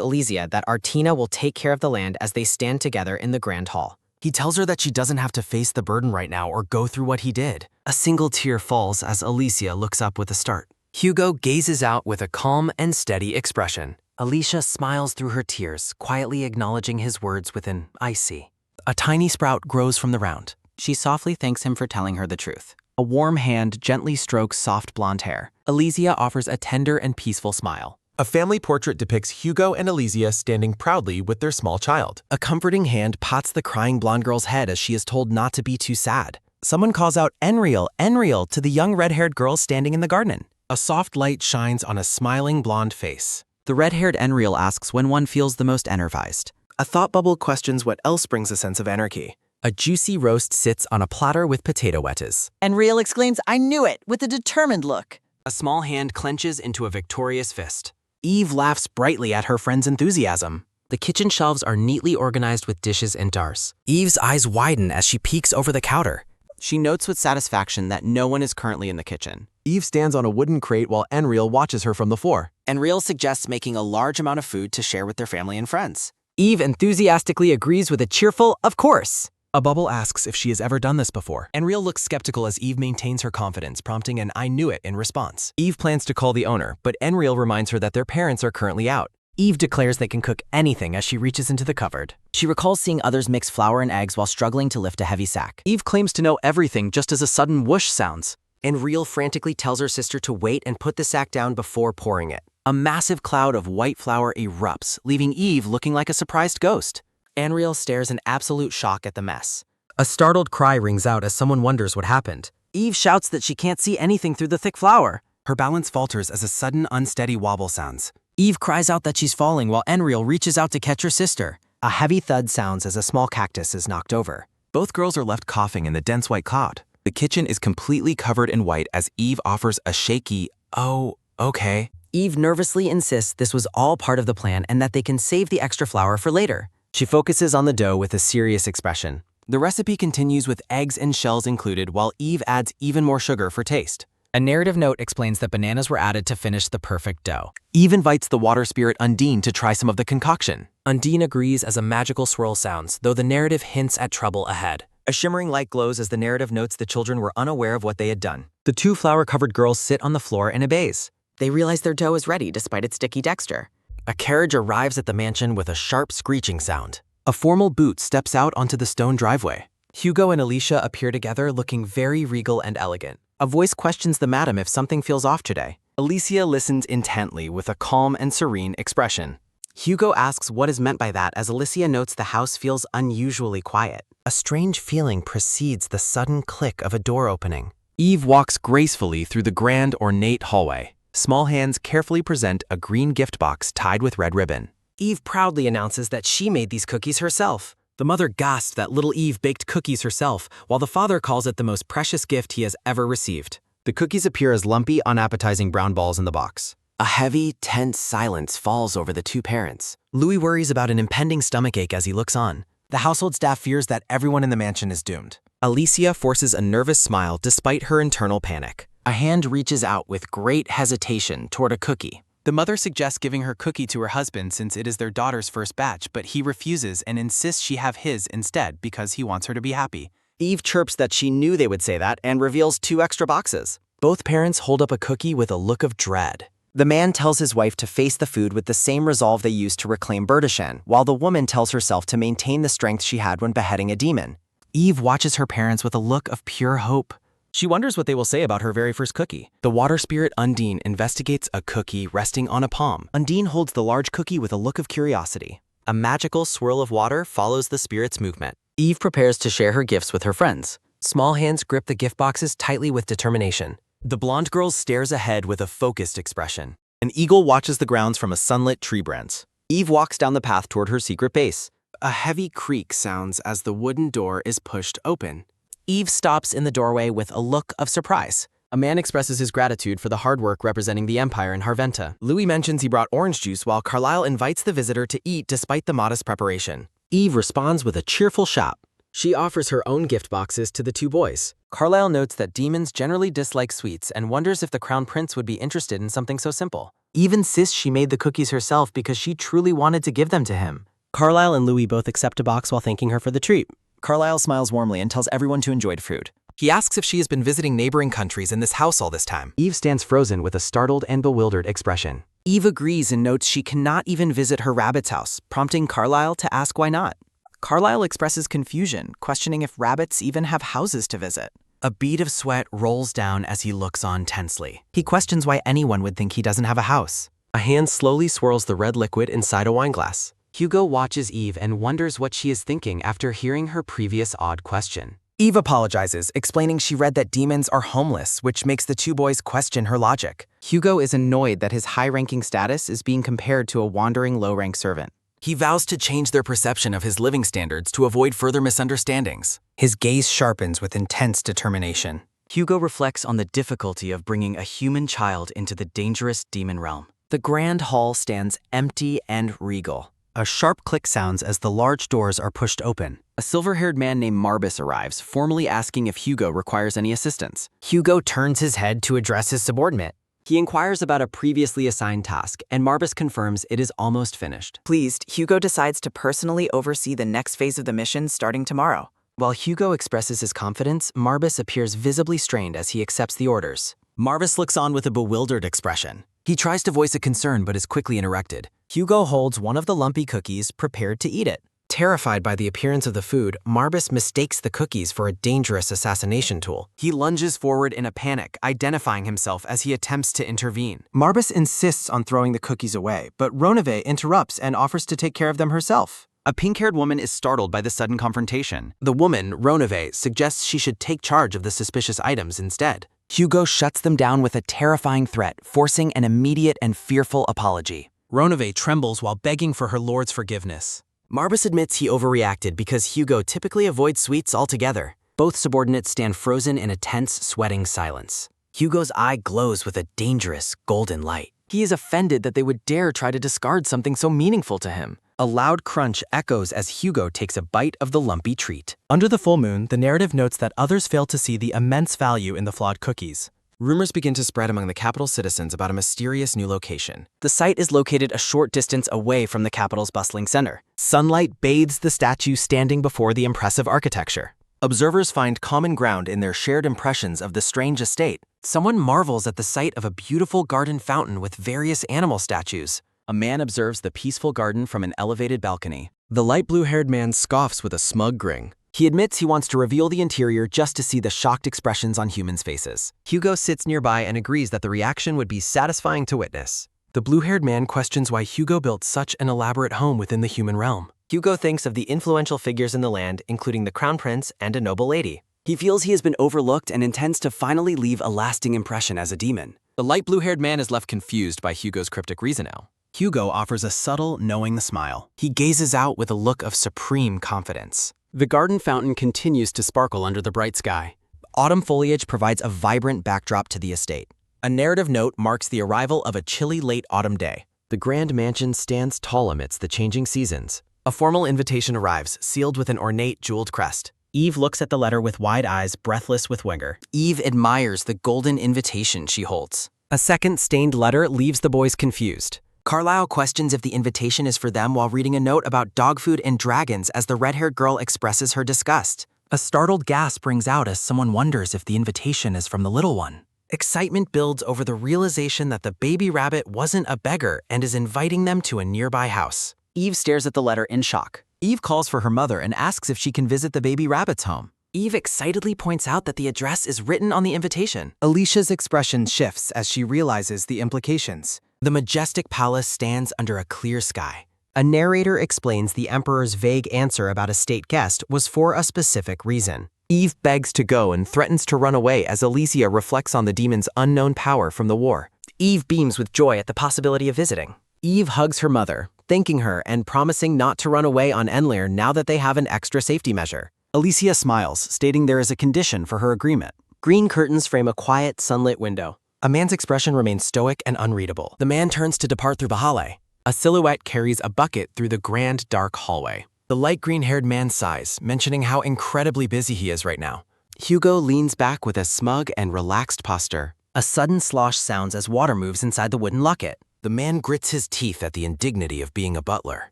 Elysia that Artina will take care of the land as they stand together in the Grand Hall. He tells her that she doesn't have to face the burden right now or go through what he did. A single tear falls as Elysia looks up with a start. Hugo gazes out with a calm and steady expression. Alicia smiles through her tears, quietly acknowledging his words with an "I see." A tiny sprout grows from the round. She softly thanks him for telling her the truth. A warm hand gently strokes soft blonde hair. Elysia offers a tender and peaceful smile. A family portrait depicts Hugo and Elysia standing proudly with their small child. A comforting hand pats the crying blonde girl's head as she is told not to be too sad. Someone calls out, "Enriel, Enriel," to the young red-haired girl standing in the garden. A soft light shines on a smiling blonde face. The red-haired Enriel asks when one feels the most energized. A thought bubble questions what else brings a sense of anarchy. A juicy roast sits on a platter with potato wedges. Enriel exclaims, "I knew it," with a determined look. A small hand clenches into a victorious fist. Eve laughs brightly at her friend's enthusiasm. The kitchen shelves are neatly organized with dishes and jars. Eve's eyes widen as she peeks over the counter. She notes with satisfaction that no one is currently in the kitchen. Eve stands on a wooden crate while Enriel watches her from the floor. Enriel suggests making a large amount of food to share with their family and friends. Eve enthusiastically agrees with a cheerful, "Of course." A bubble asks if she has ever done this before. Enriel looks skeptical as Eve maintains her confidence, prompting an "I knew it" in response. Eve plans to call the owner, but Enriel reminds her that their parents are currently out. Eve declares they can cook anything as she reaches into the cupboard. She recalls seeing others mix flour and eggs while struggling to lift a heavy sack. Eve claims to know everything just as a sudden whoosh sounds. Enriel frantically tells her sister to wait and put the sack down before pouring it. A massive cloud of white flour erupts, leaving Eve looking like a surprised ghost. Enriel stares in absolute shock at the mess. A startled cry rings out as someone wonders what happened. Eve shouts that she can't see anything through the thick flour. Her balance falters as a sudden unsteady wobble sounds. Eve cries out that she's falling while Enriel reaches out to catch her sister. A heavy thud sounds as a small cactus is knocked over. Both girls are left coughing in the dense white cloud. The kitchen is completely covered in white as Eve offers a shaky, "Oh, okay." Eve nervously insists this was all part of the plan and that they can save the extra flour for later. She focuses on the dough with a serious expression. The recipe continues with eggs and shells included, while Eve adds even more sugar for taste. A narrative note explains that bananas were added to finish the perfect dough. Eve invites the water spirit Undine to try some of the concoction. Undine agrees as a magical swirl sounds, though the narrative hints at trouble ahead. A shimmering light glows as the narrative notes the children were unaware of what they had done. The two flour-covered girls sit on the floor and obeys. They realize their dough is ready despite its sticky texture. A carriage arrives at the mansion with a sharp screeching sound. A formal boot steps out onto the stone driveway. Hugo and Alicia appear together looking very regal and elegant. A voice questions the madam if something feels off today. Alicia listens intently with a calm and serene expression. Hugo asks what is meant by that as Alicia notes the house feels unusually quiet. A strange feeling precedes the sudden click of a door opening. Eve walks gracefully through the grand, ornate hallway. Small hands carefully present a green gift box tied with red ribbon. Eve proudly announces that she made these cookies herself. The mother gasps that little Eve baked cookies herself, while the father calls it the most precious gift he has ever received. The cookies appear as lumpy, unappetizing brown balls in the box. A heavy, tense silence falls over the two parents. Louis worries about an impending stomachache as he looks on. The household staff fears that everyone in the mansion is doomed. Alicia forces a nervous smile despite her internal panic. A hand reaches out with great hesitation toward a cookie. The mother suggests giving her cookie to her husband since it is their daughter's first batch, but he refuses and insists she have his instead because he wants her to be happy. Eve chirps that she knew they would say that and reveals 2 extra boxes. Both parents hold up a cookie with a look of dread. The man tells his wife to face the food with the same resolve they used to reclaim Berdishan, while the woman tells herself to maintain the strength she had when beheading a demon. Eve watches her parents with a look of pure hope. She wonders what they will say about her very first cookie. The water spirit Undine investigates a cookie resting on a palm. Undine holds the large cookie with a look of curiosity. A magical swirl of water follows the spirit's movement. Eve prepares to share her gifts with her friends. Small hands grip the gift boxes tightly with determination. The blonde girl stares ahead with a focused expression. An eagle watches the grounds from a sunlit tree branch. Eve walks down the path toward her secret base. A heavy creak sounds as the wooden door is pushed open. Eve stops in the doorway with a look of surprise. A man expresses his gratitude for the hard work representing the Empire in Harventa. Louis mentions he brought orange juice while Carlisle invites the visitor to eat despite the modest preparation. Eve responds with a cheerful shout. She offers her own gift boxes to the two boys. Carlisle notes that demons generally dislike sweets and wonders if the Crown Prince would be interested in something so simple. Eve insists she made the cookies herself because she truly wanted to give them to him. Carlisle and Louis both accept a box while thanking her for the treat. Carlisle smiles warmly and tells everyone to enjoy the food. He asks if she has been visiting neighboring countries in this house all this time. Eve stands frozen with a startled and bewildered expression. Eve agrees and notes she cannot even visit her rabbit's house, prompting Carlisle to ask why not. Carlisle expresses confusion, questioning if rabbits even have houses to visit. A bead of sweat rolls down as he looks on tensely. He questions why anyone would think he doesn't have a house. A hand slowly swirls the red liquid inside a wine glass. Hugo watches Eve and wonders what she is thinking after hearing her previous odd question. Eve apologizes, explaining she read that demons are homeless, which makes the two boys question her logic. Hugo is annoyed that his high-ranking status is being compared to a wandering low-rank servant. He vows to change their perception of his living standards to avoid further misunderstandings. His gaze sharpens with intense determination. Hugo reflects on the difficulty of bringing a human child into the dangerous demon realm. The grand hall stands empty and regal. A sharp click sounds as the large doors are pushed open. A silver-haired man named Marbus arrives, formally asking if Hugo requires any assistance. Hugo turns his head to address his subordinate. He inquires about a previously assigned task, and Marbus confirms it is almost finished. Pleased, Hugo decides to personally oversee the next phase of the mission starting tomorrow. While Hugo expresses his confidence, Marbus appears visibly strained as he accepts the orders. Marbus looks on with a bewildered expression. He tries to voice a concern but is quickly interrupted. Hugo holds one of the lumpy cookies, prepared to eat it. Terrified by the appearance of the food, Marbus mistakes the cookies for a dangerous assassination tool. He lunges forward in a panic, identifying himself as he attempts to intervene. Marbus insists on throwing the cookies away, but Roneve interrupts and offers to take care of them herself. A pink-haired woman is startled by the sudden confrontation. The woman, Roneve, suggests she should take charge of the suspicious items instead. Hugo shuts them down with a terrifying threat, forcing an immediate and fearful apology. Roneve trembles while begging for her lord's forgiveness. Marbus admits he overreacted because Hugo typically avoids sweets altogether. Both subordinates stand frozen in a tense, sweating silence. Hugo's eye glows with a dangerous, golden light. He is offended that they would dare try to discard something so meaningful to him. A loud crunch echoes as Hugo takes a bite of the lumpy treat. Under the full moon, the narrative notes that others fail to see the immense value in the flawed cookies. Rumors begin to spread among the capital's citizens about a mysterious new location. The site is located a short distance away from the capital's bustling center. Sunlight bathes the statue standing before the impressive architecture. Observers find common ground in their shared impressions of the strange estate. Someone marvels at the sight of a beautiful garden fountain with various animal statues. A man observes the peaceful garden from an elevated balcony. The light blue-haired man scoffs with a smug grin. He admits he wants to reveal the interior just to see the shocked expressions on humans' faces. Hugo sits nearby and agrees that the reaction would be satisfying to witness. The blue-haired man questions why Hugo built such an elaborate home within the human realm. Hugo thinks of the influential figures in the land, including the crown prince and a noble lady. He feels he has been overlooked and intends to finally leave a lasting impression as a demon. The light blue-haired man is left confused by Hugo's cryptic reasoning. Hugo offers a subtle, knowing smile. He gazes out with a look of supreme confidence. The garden fountain continues to sparkle under the bright sky. Autumn foliage provides a vibrant backdrop to the estate. A narrative note marks the arrival of a chilly late autumn day. The grand mansion stands tall amidst the changing seasons. A formal invitation arrives, sealed with an ornate jeweled crest. Eve looks at the letter with wide eyes, breathless with wonder. Eve admires the golden invitation she holds. A second stained letter leaves the boys confused. Carlisle questions if the invitation is for them while reading a note about dog food and dragons as the red-haired girl expresses her disgust. A startled gasp rings out as someone wonders if the invitation is from the little one. Excitement builds over the realization that the baby rabbit wasn't a beggar and is inviting them to a nearby house. Eve stares at the letter in shock. Eve calls for her mother and asks if she can visit the baby rabbit's home. Eve excitedly points out that the address is written on the invitation. Alicia's expression shifts as she realizes the implications. The majestic palace stands under a clear sky. A narrator explains the Emperor's vague answer about a state guest was for a specific reason. Eve begs to go and threatens to run away as Alicia reflects on the demon's unknown power from the war. Eve beams with joy at the possibility of visiting. Eve hugs her mother, thanking her and promising not to run away on Enlir now that they have an extra safety measure. Alicia smiles, stating there is a condition for her agreement. Green curtains frame a quiet, sunlit window. A man's expression remains stoic and unreadable. The man turns to depart through the hallway. A silhouette carries a bucket through the grand, dark hallway. The light green-haired man sighs, mentioning how incredibly busy he is right now. Hugo leans back with a smug and relaxed posture. A sudden slosh sounds as water moves inside the wooden locket. The man grits his teeth at the indignity of being a butler.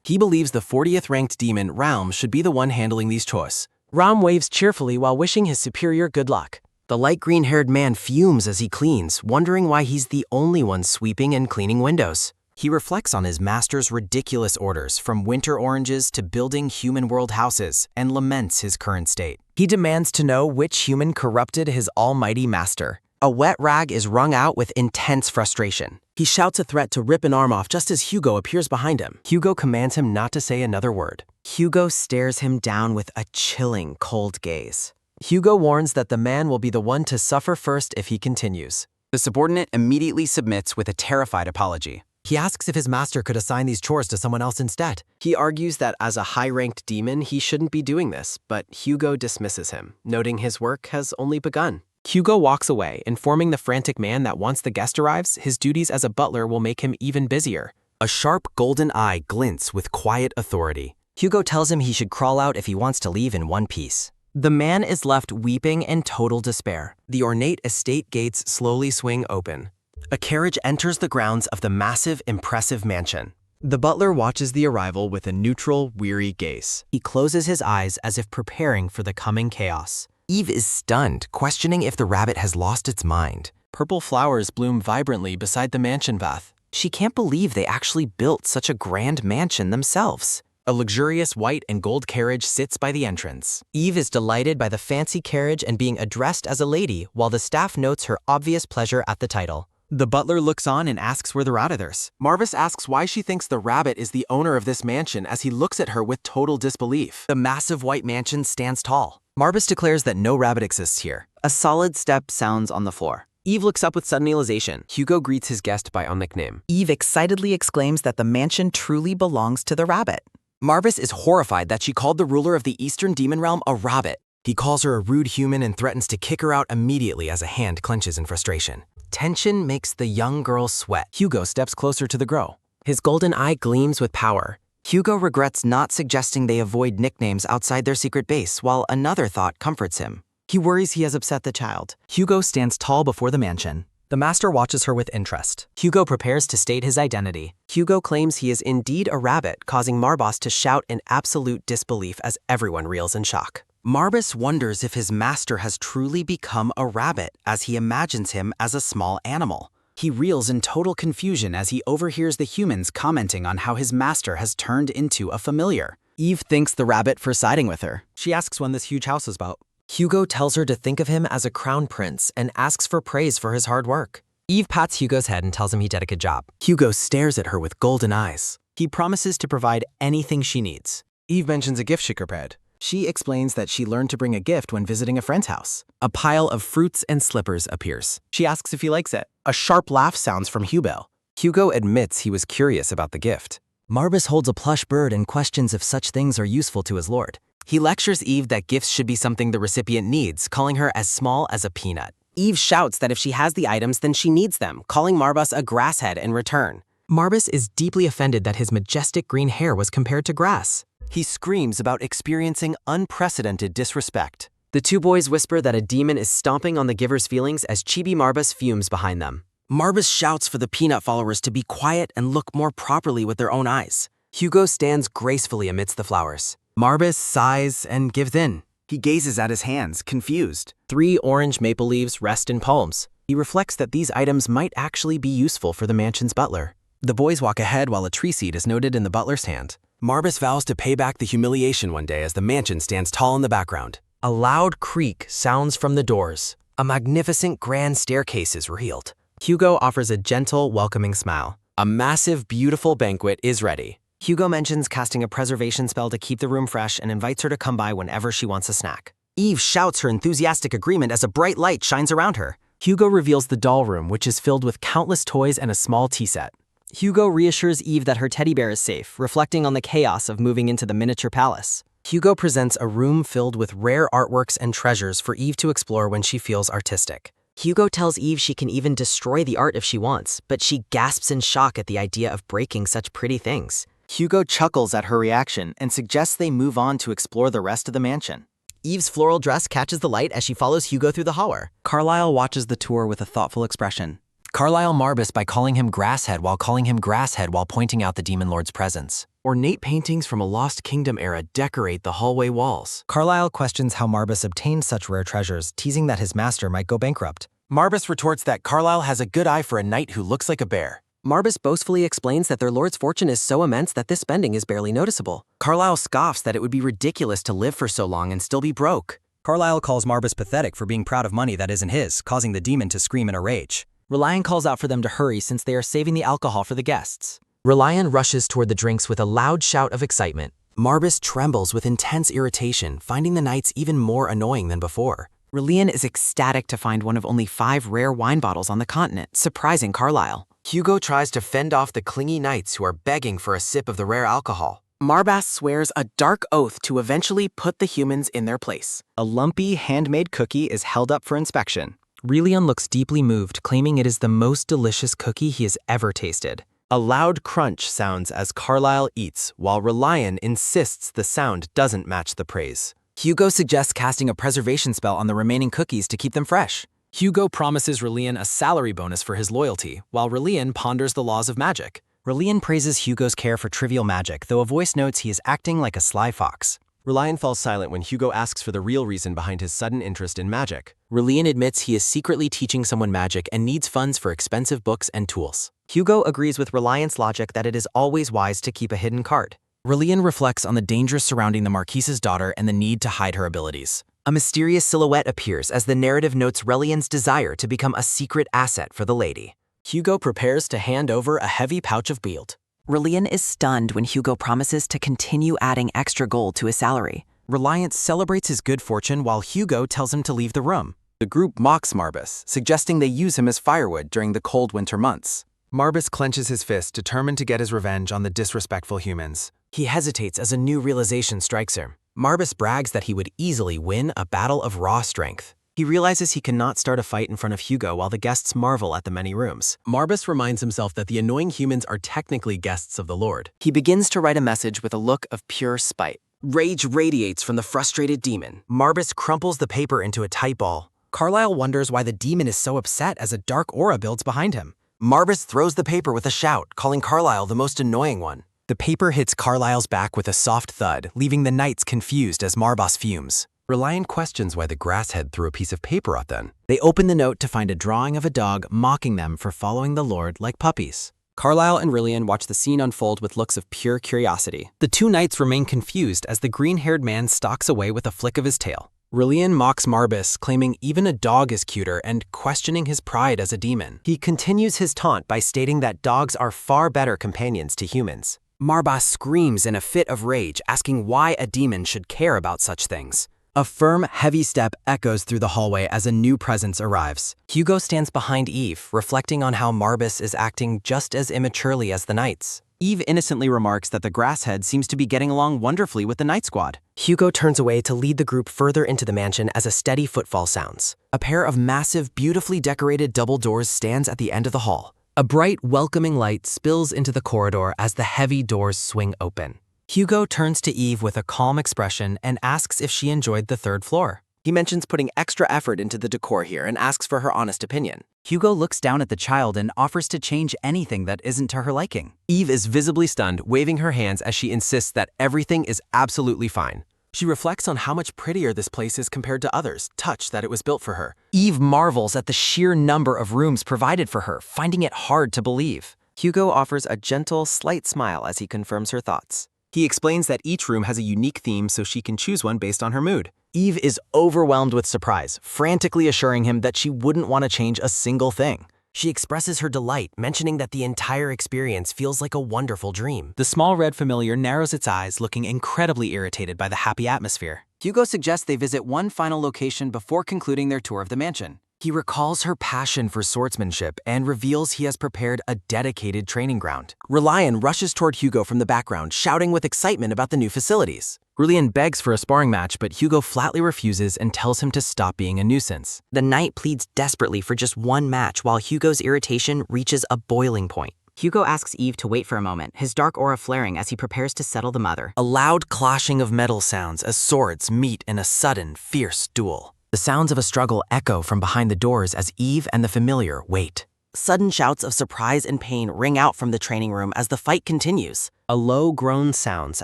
He believes the 40th ranked demon, Raum, should be the one handling these chores. Raum waves cheerfully while wishing his superior good luck. The light green-haired man fumes as he cleans, wondering why he's the only one sweeping and cleaning windows. He reflects on his master's ridiculous orders, from winter oranges to building human-world houses, and laments his current state. He demands to know which human corrupted his almighty master. A wet rag is wrung out with intense frustration. He shouts a threat to rip an arm off just as Hugo appears behind him. Hugo commands him not to say another word. Hugo stares him down with a chilling, cold gaze. Hugo warns that the man will be the one to suffer first if he continues. The subordinate immediately submits with a terrified apology. He asks if his master could assign these chores to someone else instead. He argues that as a high-ranked demon, he shouldn't be doing this, but Hugo dismisses him, noting his work has only begun. Hugo walks away, informing the frantic man that once the guest arrives, his duties as a butler will make him even busier. A sharp golden eye glints with quiet authority. Hugo tells him he should crawl out if he wants to leave in one piece. The man is left weeping in total despair. The ornate estate gates slowly swing open. A carriage enters the grounds of the massive, impressive mansion. The butler watches the arrival with a neutral, weary gaze. He closes his eyes as if preparing for the coming chaos. Eve is stunned, questioning if the rabbit has lost its mind. Purple flowers bloom vibrantly beside the mansion bath. She can't believe they actually built such a grand mansion themselves. A luxurious white and gold carriage sits by the entrance. Eve is delighted by the fancy carriage and being addressed as a lady, while the staff notes her obvious pleasure at the title. The butler looks on and asks where the rabbit is. Marvis asks why she thinks the rabbit is the owner of this mansion as he looks at her with total disbelief. The massive white mansion stands tall. Marvis declares that no rabbit exists here. A solid step sounds on the floor. Eve looks up with sudden realization. Hugo greets his guest by a nickname. Eve excitedly exclaims that the mansion truly belongs to the rabbit. Marvis is horrified that she called the ruler of the Eastern Demon Realm a rabbit. He calls her a rude human and threatens to kick her out immediately as a hand clenches in frustration. Tension makes the young girl sweat. Hugo steps closer to the grow. His golden eye gleams with power. Hugo regrets not suggesting they avoid nicknames outside their secret base, while another thought comforts him. He worries he has upset the child. Hugo stands tall before the mansion. The master watches her with interest. Hugo prepares to state his identity. Hugo claims he is indeed a rabbit, causing Marbas to shout in absolute disbelief as everyone reels in shock. Marbas wonders if his master has truly become a rabbit, as he imagines him as a small animal. He reels in total confusion as he overhears the humans commenting on how his master has turned into a familiar. Eve thanks the rabbit for siding with her. She asks when this huge house is about. Hugo tells her to think of him as a crown prince and asks for praise for his hard work. Eve pats Hugo's head and tells him he did a good job. Hugo stares at her with golden eyes. He promises to provide anything she needs. Eve mentions a gift she prepared. She explains that she learned to bring a gift when visiting a friend's house. A pile of fruits and slippers appears. She asks if he likes it. A sharp laugh sounds from Hugo. Hugo admits he was curious about the gift. Marbas holds a plush bird and questions if such things are useful to his lord. He lectures Eve that gifts should be something the recipient needs, calling her as small as a peanut. Eve shouts that if she has the items, then she needs them, calling Marbas a grasshead in return. Marbas is deeply offended that his majestic green hair was compared to grass. He screams about experiencing unprecedented disrespect. The two boys whisper that a demon is stomping on the giver's feelings as Chibi Marbas fumes behind them. Marbas shouts for the peanut followers to be quiet and look more properly with their own eyes. Hugo stands gracefully amidst the flowers. Marbas sighs and gives in. He gazes at his hands, confused. 3 orange maple leaves rest in palms. He reflects that these items might actually be useful for the mansion's butler. The boys walk ahead while a tree seed is noted in the butler's hand. Marbas vows to pay back the humiliation one day as the mansion stands tall in the background. A loud creak sounds from the doors. A magnificent grand staircase is revealed. Hugo offers a gentle, welcoming smile. A massive, beautiful banquet is ready. Hugo mentions casting a preservation spell to keep the room fresh and invites her to come by whenever she wants a snack. Eve shouts her enthusiastic agreement as a bright light shines around her. Hugo reveals the doll room, which is filled with countless toys and a small tea set. Hugo reassures Eve that her teddy bear is safe, reflecting on the chaos of moving into the miniature palace. Hugo presents a room filled with rare artworks and treasures for Eve to explore when she feels artistic. Hugo tells Eve she can even destroy the art if she wants, but she gasps in shock at the idea of breaking such pretty things. Hugo chuckles at her reaction and suggests they move on to explore the rest of the mansion. Eve's floral dress catches the light as she follows Hugo through the hallway. Carlisle watches the tour with a thoughtful expression. Carlisle Marbas by calling him Grasshead while pointing out the Demon Lord's presence. Ornate paintings from a Lost Kingdom era decorate the hallway walls. Carlisle questions how Marbas obtained such rare treasures, teasing that his master might go bankrupt. Marbas retorts that Carlisle has a good eye for a knight who looks like a bear. Marbas boastfully explains that their lord's fortune is so immense that this spending is barely noticeable. Carlisle scoffs that it would be ridiculous to live for so long and still be broke. Carlisle calls Marbas pathetic for being proud of money that isn't his, causing the demon to scream in a rage. Reliant calls out for them to hurry since they are saving the alcohol for the guests. Reliant rushes toward the drinks with a loud shout of excitement. Marbas trembles with intense irritation, finding the knights even more annoying than before. Reliant is ecstatic to find one of only 5 rare wine bottles on the continent, surprising Carlisle. Hugo tries to fend off the clingy knights who are begging for a sip of the rare alcohol. Marbas swears a dark oath to eventually put the humans in their place. A lumpy, handmade cookie is held up for inspection. Reliant looks deeply moved, claiming it is the most delicious cookie he has ever tasted. A loud crunch sounds as Carlisle eats, while Reliant insists the sound doesn't match the praise. Hugo suggests casting a preservation spell on the remaining cookies to keep them fresh. Hugo promises Reliant a salary bonus for his loyalty, while Reliant ponders the laws of magic. Reliant praises Hugo's care for trivial magic, though a voice notes he is acting like a sly fox. Reliant falls silent when Hugo asks for the real reason behind his sudden interest in magic. Reliant admits he is secretly teaching someone magic and needs funds for expensive books and tools. Hugo agrees with Reliant's logic that it is always wise to keep a hidden card. Reliant reflects on the dangers surrounding the Marquise's daughter and the need to hide her abilities. A mysterious silhouette appears as the narrative notes Reliant's desire to become a secret asset for the lady. Hugo prepares to hand over a heavy pouch of gold. Reliant is stunned when Hugo promises to continue adding extra gold to his salary. Reliant celebrates his good fortune while Hugo tells him to leave the room. The group mocks Marbas, suggesting they use him as firewood during the cold winter months. Marbas clenches his fist, determined to get his revenge on the disrespectful humans. He hesitates as a new realization strikes him. Marbas brags that he would easily win a battle of raw strength. He realizes he cannot start a fight in front of Hugo while the guests marvel at the many rooms. Marbas reminds himself that the annoying humans are technically guests of the Lord. He begins to write a message with a look of pure spite. Rage radiates from the frustrated demon. Marbas crumples the paper into a tight ball. Carlisle wonders why the demon is so upset as a dark aura builds behind him. Marbas throws the paper with a shout, calling Carlisle the most annoying one. The paper hits Carlisle's back with a soft thud, leaving the knights confused as Marbas fumes. Reliant questions why the grasshead threw a piece of paper at them. They open the note to find a drawing of a dog mocking them for following the Lord like puppies. Carlisle and Rillian watch the scene unfold with looks of pure curiosity. The two knights remain confused as the green-haired man stalks away with a flick of his tail. Rillian mocks Marbas, claiming even a dog is cuter and questioning his pride as a demon. He continues his taunt by stating that dogs are far better companions to humans. Marbas screams in a fit of rage, asking why a demon should care about such things. A firm, heavy step echoes through the hallway as a new presence arrives. Hugo stands behind Eve, reflecting on how Marbas is acting just as immaturely as the knights. Eve innocently remarks that the grasshead seems to be getting along wonderfully with the Night Squad. Hugo turns away to lead the group further into the mansion as a steady footfall sounds. A pair of massive, beautifully decorated double doors stands at the end of the hall. A bright, welcoming light spills into the corridor as the heavy doors swing open. Hugo turns to Eve with a calm expression and asks if she enjoyed the third floor. He mentions putting extra effort into the decor here and asks for her honest opinion. Hugo looks down at the child and offers to change anything that isn't to her liking. Eve is visibly stunned, waving her hands as she insists that everything is absolutely fine. She reflects on how much prettier this place is compared to others, touched that it was built for her. Eve marvels at the sheer number of rooms provided for her, finding it hard to believe. Hugo offers a gentle, slight smile as he confirms her thoughts. He explains that each room has a unique theme so she can choose one based on her mood. Eve is overwhelmed with surprise, frantically assuring him that she wouldn't want to change a single thing. She expresses her delight, mentioning that the entire experience feels like a wonderful dream. The small red familiar narrows its eyes, looking incredibly irritated by the happy atmosphere. Hugo suggests they visit one final location before concluding their tour of the mansion. He recalls her passion for swordsmanship and reveals he has prepared a dedicated training ground. Relian rushes toward Hugo from the background, shouting with excitement about the new facilities. Rillian begs for a sparring match, but Hugo flatly refuses and tells him to stop being a nuisance. The knight pleads desperately for just one match while Hugo's irritation reaches a boiling point. Hugo asks Eve to wait for a moment, his dark aura flaring as he prepares to settle the mother. A loud clashing of metal sounds as swords meet in a sudden, fierce duel. The sounds of a struggle echo from behind the doors as Eve and the familiar wait. Sudden shouts of surprise and pain ring out from the training room as the fight continues. A low groan sounds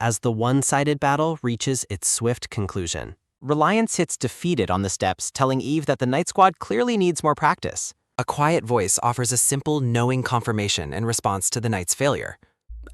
as the one-sided battle reaches its swift conclusion. Reliant sits defeated on the steps, telling Eve that the Night Squad clearly needs more practice. A quiet voice offers a simple, knowing confirmation in response to the knight's failure.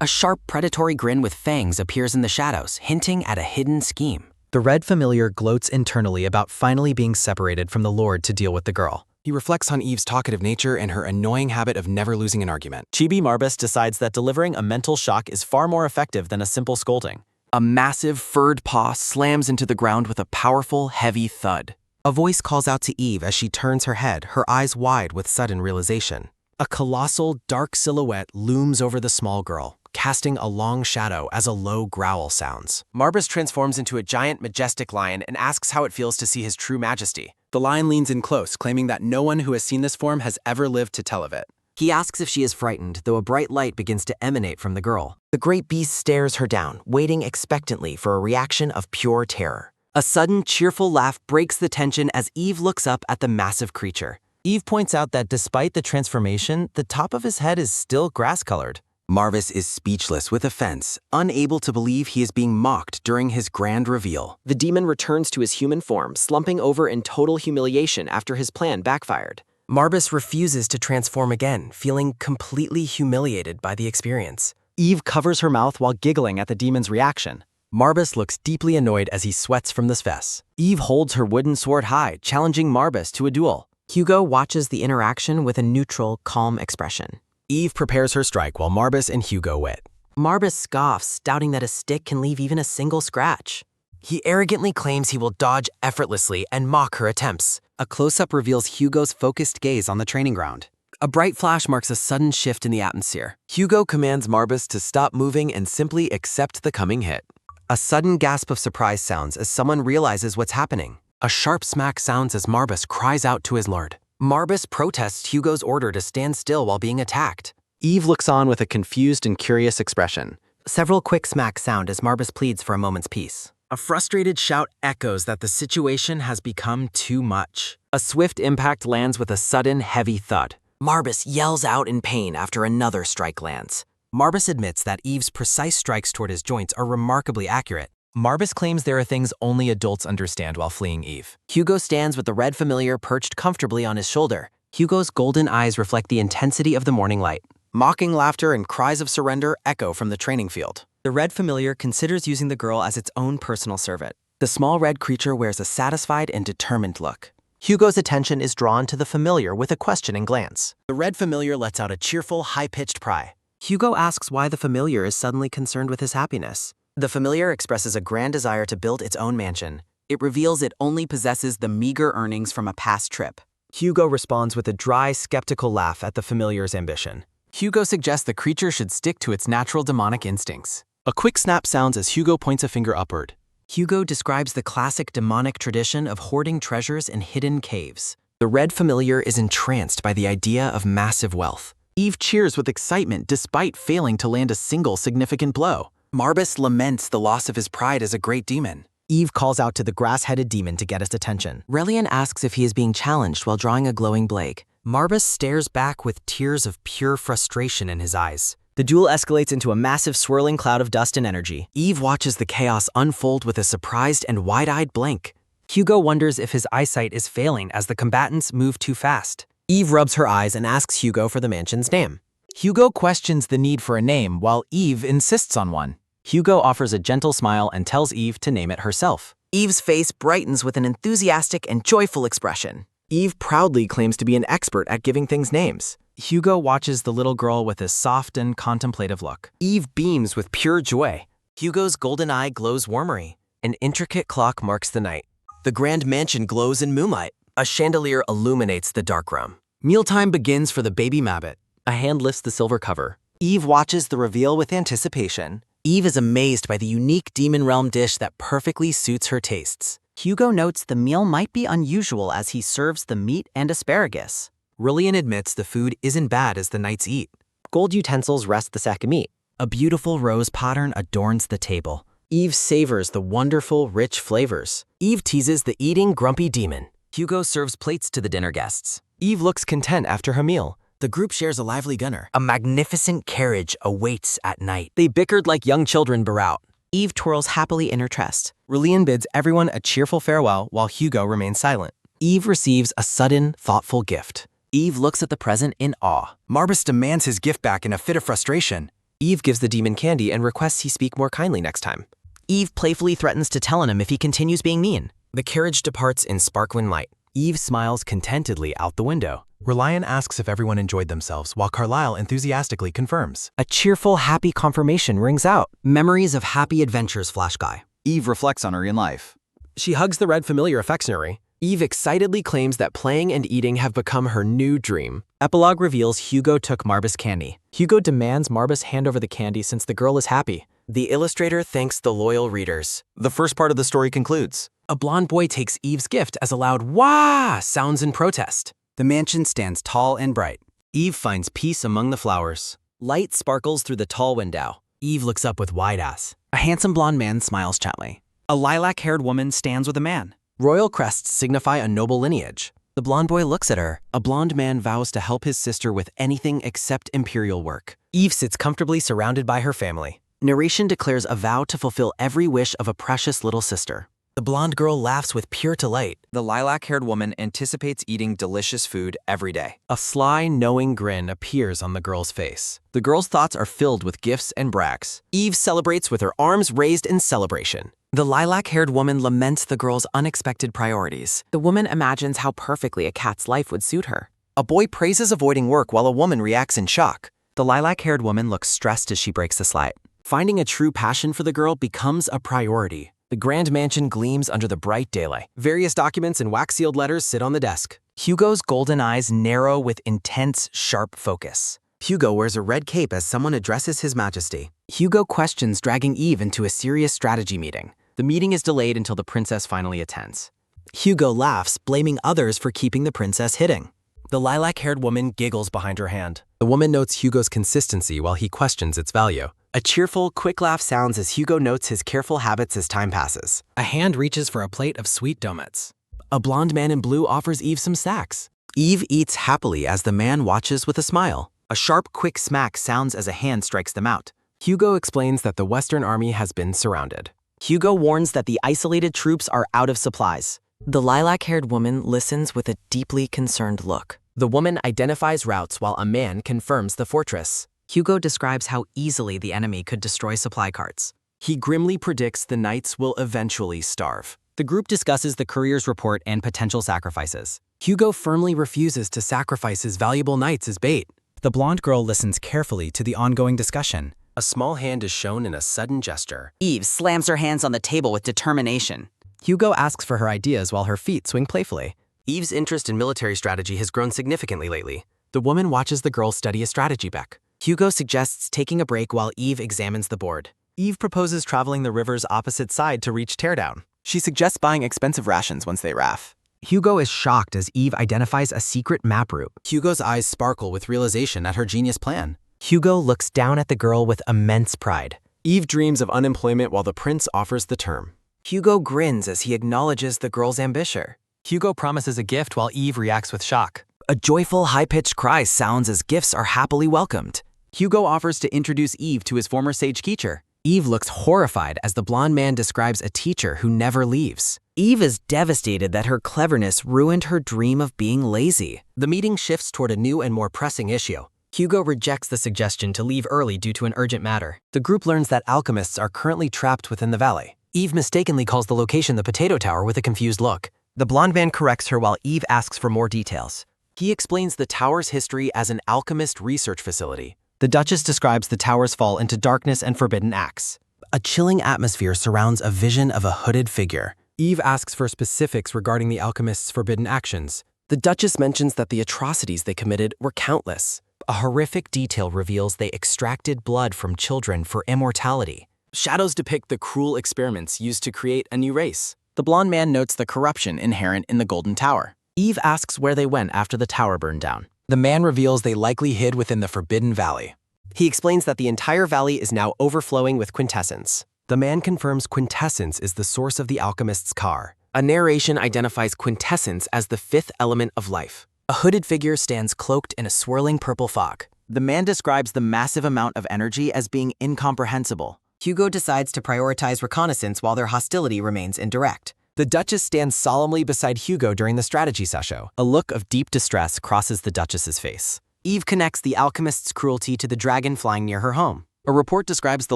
A sharp, predatory grin with fangs appears in the shadows, hinting at a hidden scheme. The red familiar gloats internally about finally being separated from the Lord to deal with the girl. He reflects on Eve's talkative nature and her annoying habit of never losing an argument. Chibi Marbas decides that delivering a mental shock is far more effective than a simple scolding. A massive, furred paw slams into the ground with a powerful, heavy thud. A voice calls out to Eve as she turns her head, her eyes wide with sudden realization. A colossal, dark silhouette looms over the small girl, casting a long shadow as a low growl sounds. Marbas transforms into a giant, majestic lion and asks how it feels to see his true majesty. The lion leans in close, claiming that no one who has seen this form has ever lived to tell of it. He asks if she is frightened, though a bright light begins to emanate from the girl. The great beast stares her down, waiting expectantly for a reaction of pure terror. A sudden, cheerful laugh breaks the tension as Eve looks up at the massive creature. Eve points out that despite the transformation, the top of his head is still grass-colored. Marbas is speechless with offense, unable to believe he is being mocked during his grand reveal. The demon returns to his human form, slumping over in total humiliation after his plan backfired. Marbas refuses to transform again, feeling completely humiliated by the experience. Eve covers her mouth while giggling at the demon's reaction. Marbas looks deeply annoyed as he sweats from the Sves. Eve holds her wooden sword high, challenging Marbas to a duel. Hugo watches the interaction with a neutral, calm expression. Eve prepares her strike while Marbas and Hugo wit. Marbas scoffs, doubting that a stick can leave even a single scratch. He arrogantly claims he will dodge effortlessly and mock her attempts. A close-up reveals Hugo's focused gaze on the training ground. A bright flash marks a sudden shift in the atmosphere. Hugo commands Marbas to stop moving and simply accept the coming hit. A sudden gasp of surprise sounds as someone realizes what's happening. A sharp smack sounds as Marbus cries out to his lord. Marbus protests Hugo's order to stand still while being attacked. Eve looks on with a confused and curious expression. Several quick smacks sound as Marbus pleads for a moment's peace. A frustrated shout echoes that the situation has become too much. A swift impact lands with a sudden, heavy thud. Marbus yells out in pain after another strike lands. Marbus admits that Eve's precise strikes toward his joints are remarkably accurate. Marbus claims there are things only adults understand while fleeing Eve. Hugo stands with the red familiar perched comfortably on his shoulder. Hugo's golden eyes reflect the intensity of the morning light. Mocking laughter and cries of surrender echo from the training field. The red familiar considers using the girl as its own personal servant. The small red creature wears a satisfied and determined look. Hugo's attention is drawn to the familiar with a questioning glance. The red familiar lets out a cheerful, high-pitched cry. Hugo asks why the familiar is suddenly concerned with his happiness. The familiar expresses a grand desire to build its own mansion. It reveals it only possesses the meager earnings from a past trip. Hugo responds with a dry, skeptical laugh at the familiar's ambition. Hugo suggests the creature should stick to its natural demonic instincts. A quick snap sounds as Hugo points a finger upward. Hugo describes the classic demonic tradition of hoarding treasures in hidden caves. The red familiar is entranced by the idea of massive wealth. Eve cheers with excitement despite failing to land a single significant blow. Marbus laments the loss of his pride as a great demon. Eve calls out to the grass-headed demon to get his attention. Relian asks if he is being challenged while drawing a glowing blade. Marbus stares back with tears of pure frustration in his eyes. The duel escalates into a massive swirling cloud of dust and energy. Eve watches the chaos unfold with a surprised and wide-eyed blank. Hugo wonders if his eyesight is failing as the combatants move too fast. Eve rubs her eyes and asks Hugo for the mansion's name. Hugo questions the need for a name while Eve insists on one. Hugo offers a gentle smile and tells Eve to name it herself. Eve's face brightens with an enthusiastic and joyful expression. Eve proudly claims to be an expert at giving things names. Hugo watches the little girl with a soft and contemplative look. Eve beams with pure joy. Hugo's golden eye glows warmery. An intricate clock marks the night. The grand mansion glows in moonlight. A chandelier illuminates the dark room. Mealtime begins for the baby Mabbit. A hand lifts the silver cover. Eve watches the reveal with anticipation. Eve is amazed by the unique Demon Realm dish that perfectly suits her tastes. Hugo notes the meal might be unusual as he serves the meat and asparagus. Relian admits the food isn't bad as the knights eat. Gold utensils rest the sack of meat. A beautiful rose pattern adorns the table. Eve savors the wonderful, rich flavors. Eve teases the eating, grumpy demon. Hugo serves plates to the dinner guests. Eve looks content after her meal. The group shares a lively gunner. A magnificent carriage awaits at night. They bickered like young children barout. Eve twirls happily in her chest. Relian bids everyone a cheerful farewell while Hugo remains silent. Eve receives a sudden, thoughtful gift. Eve looks at the present in awe. Marbus demands his gift back in a fit of frustration. Eve gives the demon candy and requests he speak more kindly next time. Eve playfully threatens to tell on him if he continues being mean. The carriage departs in sparkling light. Eve smiles contentedly out the window. Relian asks if everyone enjoyed themselves, while Carlyle enthusiastically confirms. A cheerful, happy confirmation rings out. Memories of happy adventures flash by. Eve reflects on her in life. She hugs the red familiar affectionately. Eve excitedly claims that playing and eating have become her new dream. Epilogue reveals Hugo took Marbus candy. Hugo demands Marbus hand over the candy since the girl is happy. The illustrator thanks the loyal readers. The first part of the story concludes. A blonde boy takes Eve's gift as a loud wah sounds in protest. The mansion stands tall and bright. Eve finds peace among the flowers. Light sparkles through the tall window. Eve looks up with wide eyes. A handsome blonde man smiles chatly. A lilac-haired woman stands with a man. Royal crests signify a noble lineage. The blonde boy looks at her. A blonde man vows to help his sister with anything except imperial work. Eve sits comfortably surrounded by her family. Narration declares a vow to fulfill every wish of a precious little sister. The blonde girl laughs with pure delight. The lilac-haired woman anticipates eating delicious food every day. A sly, knowing grin appears on the girl's face. The girl's thoughts are filled with gifts and brags. Eve celebrates with her arms raised in celebration. The lilac-haired woman laments the girl's unexpected priorities. The woman imagines how perfectly a cat's life would suit her. A boy praises avoiding work while a woman reacts in shock. The lilac-haired woman looks stressed as she breaks the slide. Finding a true passion for the girl becomes a priority. The grand mansion gleams under the bright daylight. Various documents and wax-sealed letters sit on the desk. Hugo's golden eyes narrow with intense, sharp focus. Hugo wears a red cape as someone addresses His Majesty. Hugo questions, dragging Eve into a serious strategy meeting. The meeting is delayed until the princess finally attends. Hugo laughs, blaming others for keeping the princess hidden. The lilac-haired woman giggles behind her hand. The woman notes Hugo's consistency while he questions its value. A cheerful, quick laugh sounds as Hugo notes his careful habits as time passes. A hand reaches for a plate of sweet donuts. A blonde man in blue offers Eve some snacks. Eve eats happily as the man watches with a smile. A sharp, quick smack sounds as a hand strikes them out. Hugo explains that the Western Army has been surrounded. Hugo warns that the isolated troops are out of supplies. The lilac-haired woman listens with a deeply concerned look. The woman identifies routes while a man confirms the fortress. Hugo describes how easily the enemy could destroy supply carts. He grimly predicts the knights will eventually starve. The group discusses the courier's report and potential sacrifices. Hugo firmly refuses to sacrifice his valuable knights as bait. The blonde girl listens carefully to the ongoing discussion. A small hand is shown in a sudden gesture. Eve slams her hands on the table with determination. Hugo asks for her ideas while her feet swing playfully. Eve's interest in military strategy has grown significantly lately. The woman watches the girl study a strategy deck. Hugo suggests taking a break while Eve examines the board. Eve proposes traveling the river's opposite side to reach Teardown. She suggests buying expensive rations once they raff. Hugo is shocked as Eve identifies a secret map route. Hugo's eyes sparkle with realization at her genius plan. Hugo looks down at the girl with immense pride. Eve dreams of unemployment while the prince offers the term. Hugo grins as he acknowledges the girl's ambition. Hugo promises a gift while Eve reacts with shock. A joyful, high-pitched cry sounds as gifts are happily welcomed. Hugo offers to introduce Eve to his former sage teacher. Eve looks horrified as the blonde man describes a teacher who never leaves. Eve is devastated that her cleverness ruined her dream of being lazy. The meeting shifts toward a new and more pressing issue. Hugo rejects the suggestion to leave early due to an urgent matter. The group learns that alchemists are currently trapped within the valley. Eve mistakenly calls the location the Potato Tower with a confused look. The blonde man corrects her while Eve asks for more details. He explains the tower's history as an alchemist research facility. The Duchess describes the tower's fall into darkness and forbidden acts. A chilling atmosphere surrounds a vision of a hooded figure. Eve asks for specifics regarding the alchemist's forbidden actions. The Duchess mentions that the atrocities they committed were countless. A horrific detail reveals they extracted blood from children for immortality. Shadows depict the cruel experiments used to create a new race. The blonde man notes the corruption inherent in the Golden Tower. Eve asks where they went after the tower burned down. The man reveals they likely hid within the Forbidden Valley. He explains that the entire valley is now overflowing with quintessence. The man confirms quintessence is the source of the alchemist's car. A narration identifies quintessence as the fifth element of life. A hooded figure stands cloaked in a swirling purple fog. The man describes the massive amount of energy as being incomprehensible. Hugo decides to prioritize reconnaissance while their hostility remains indirect. The Duchess stands solemnly beside Hugo during the strategy session. A look of deep distress crosses the Duchess's face. Eve connects the alchemist's cruelty to the dragon flying near her home. A report describes the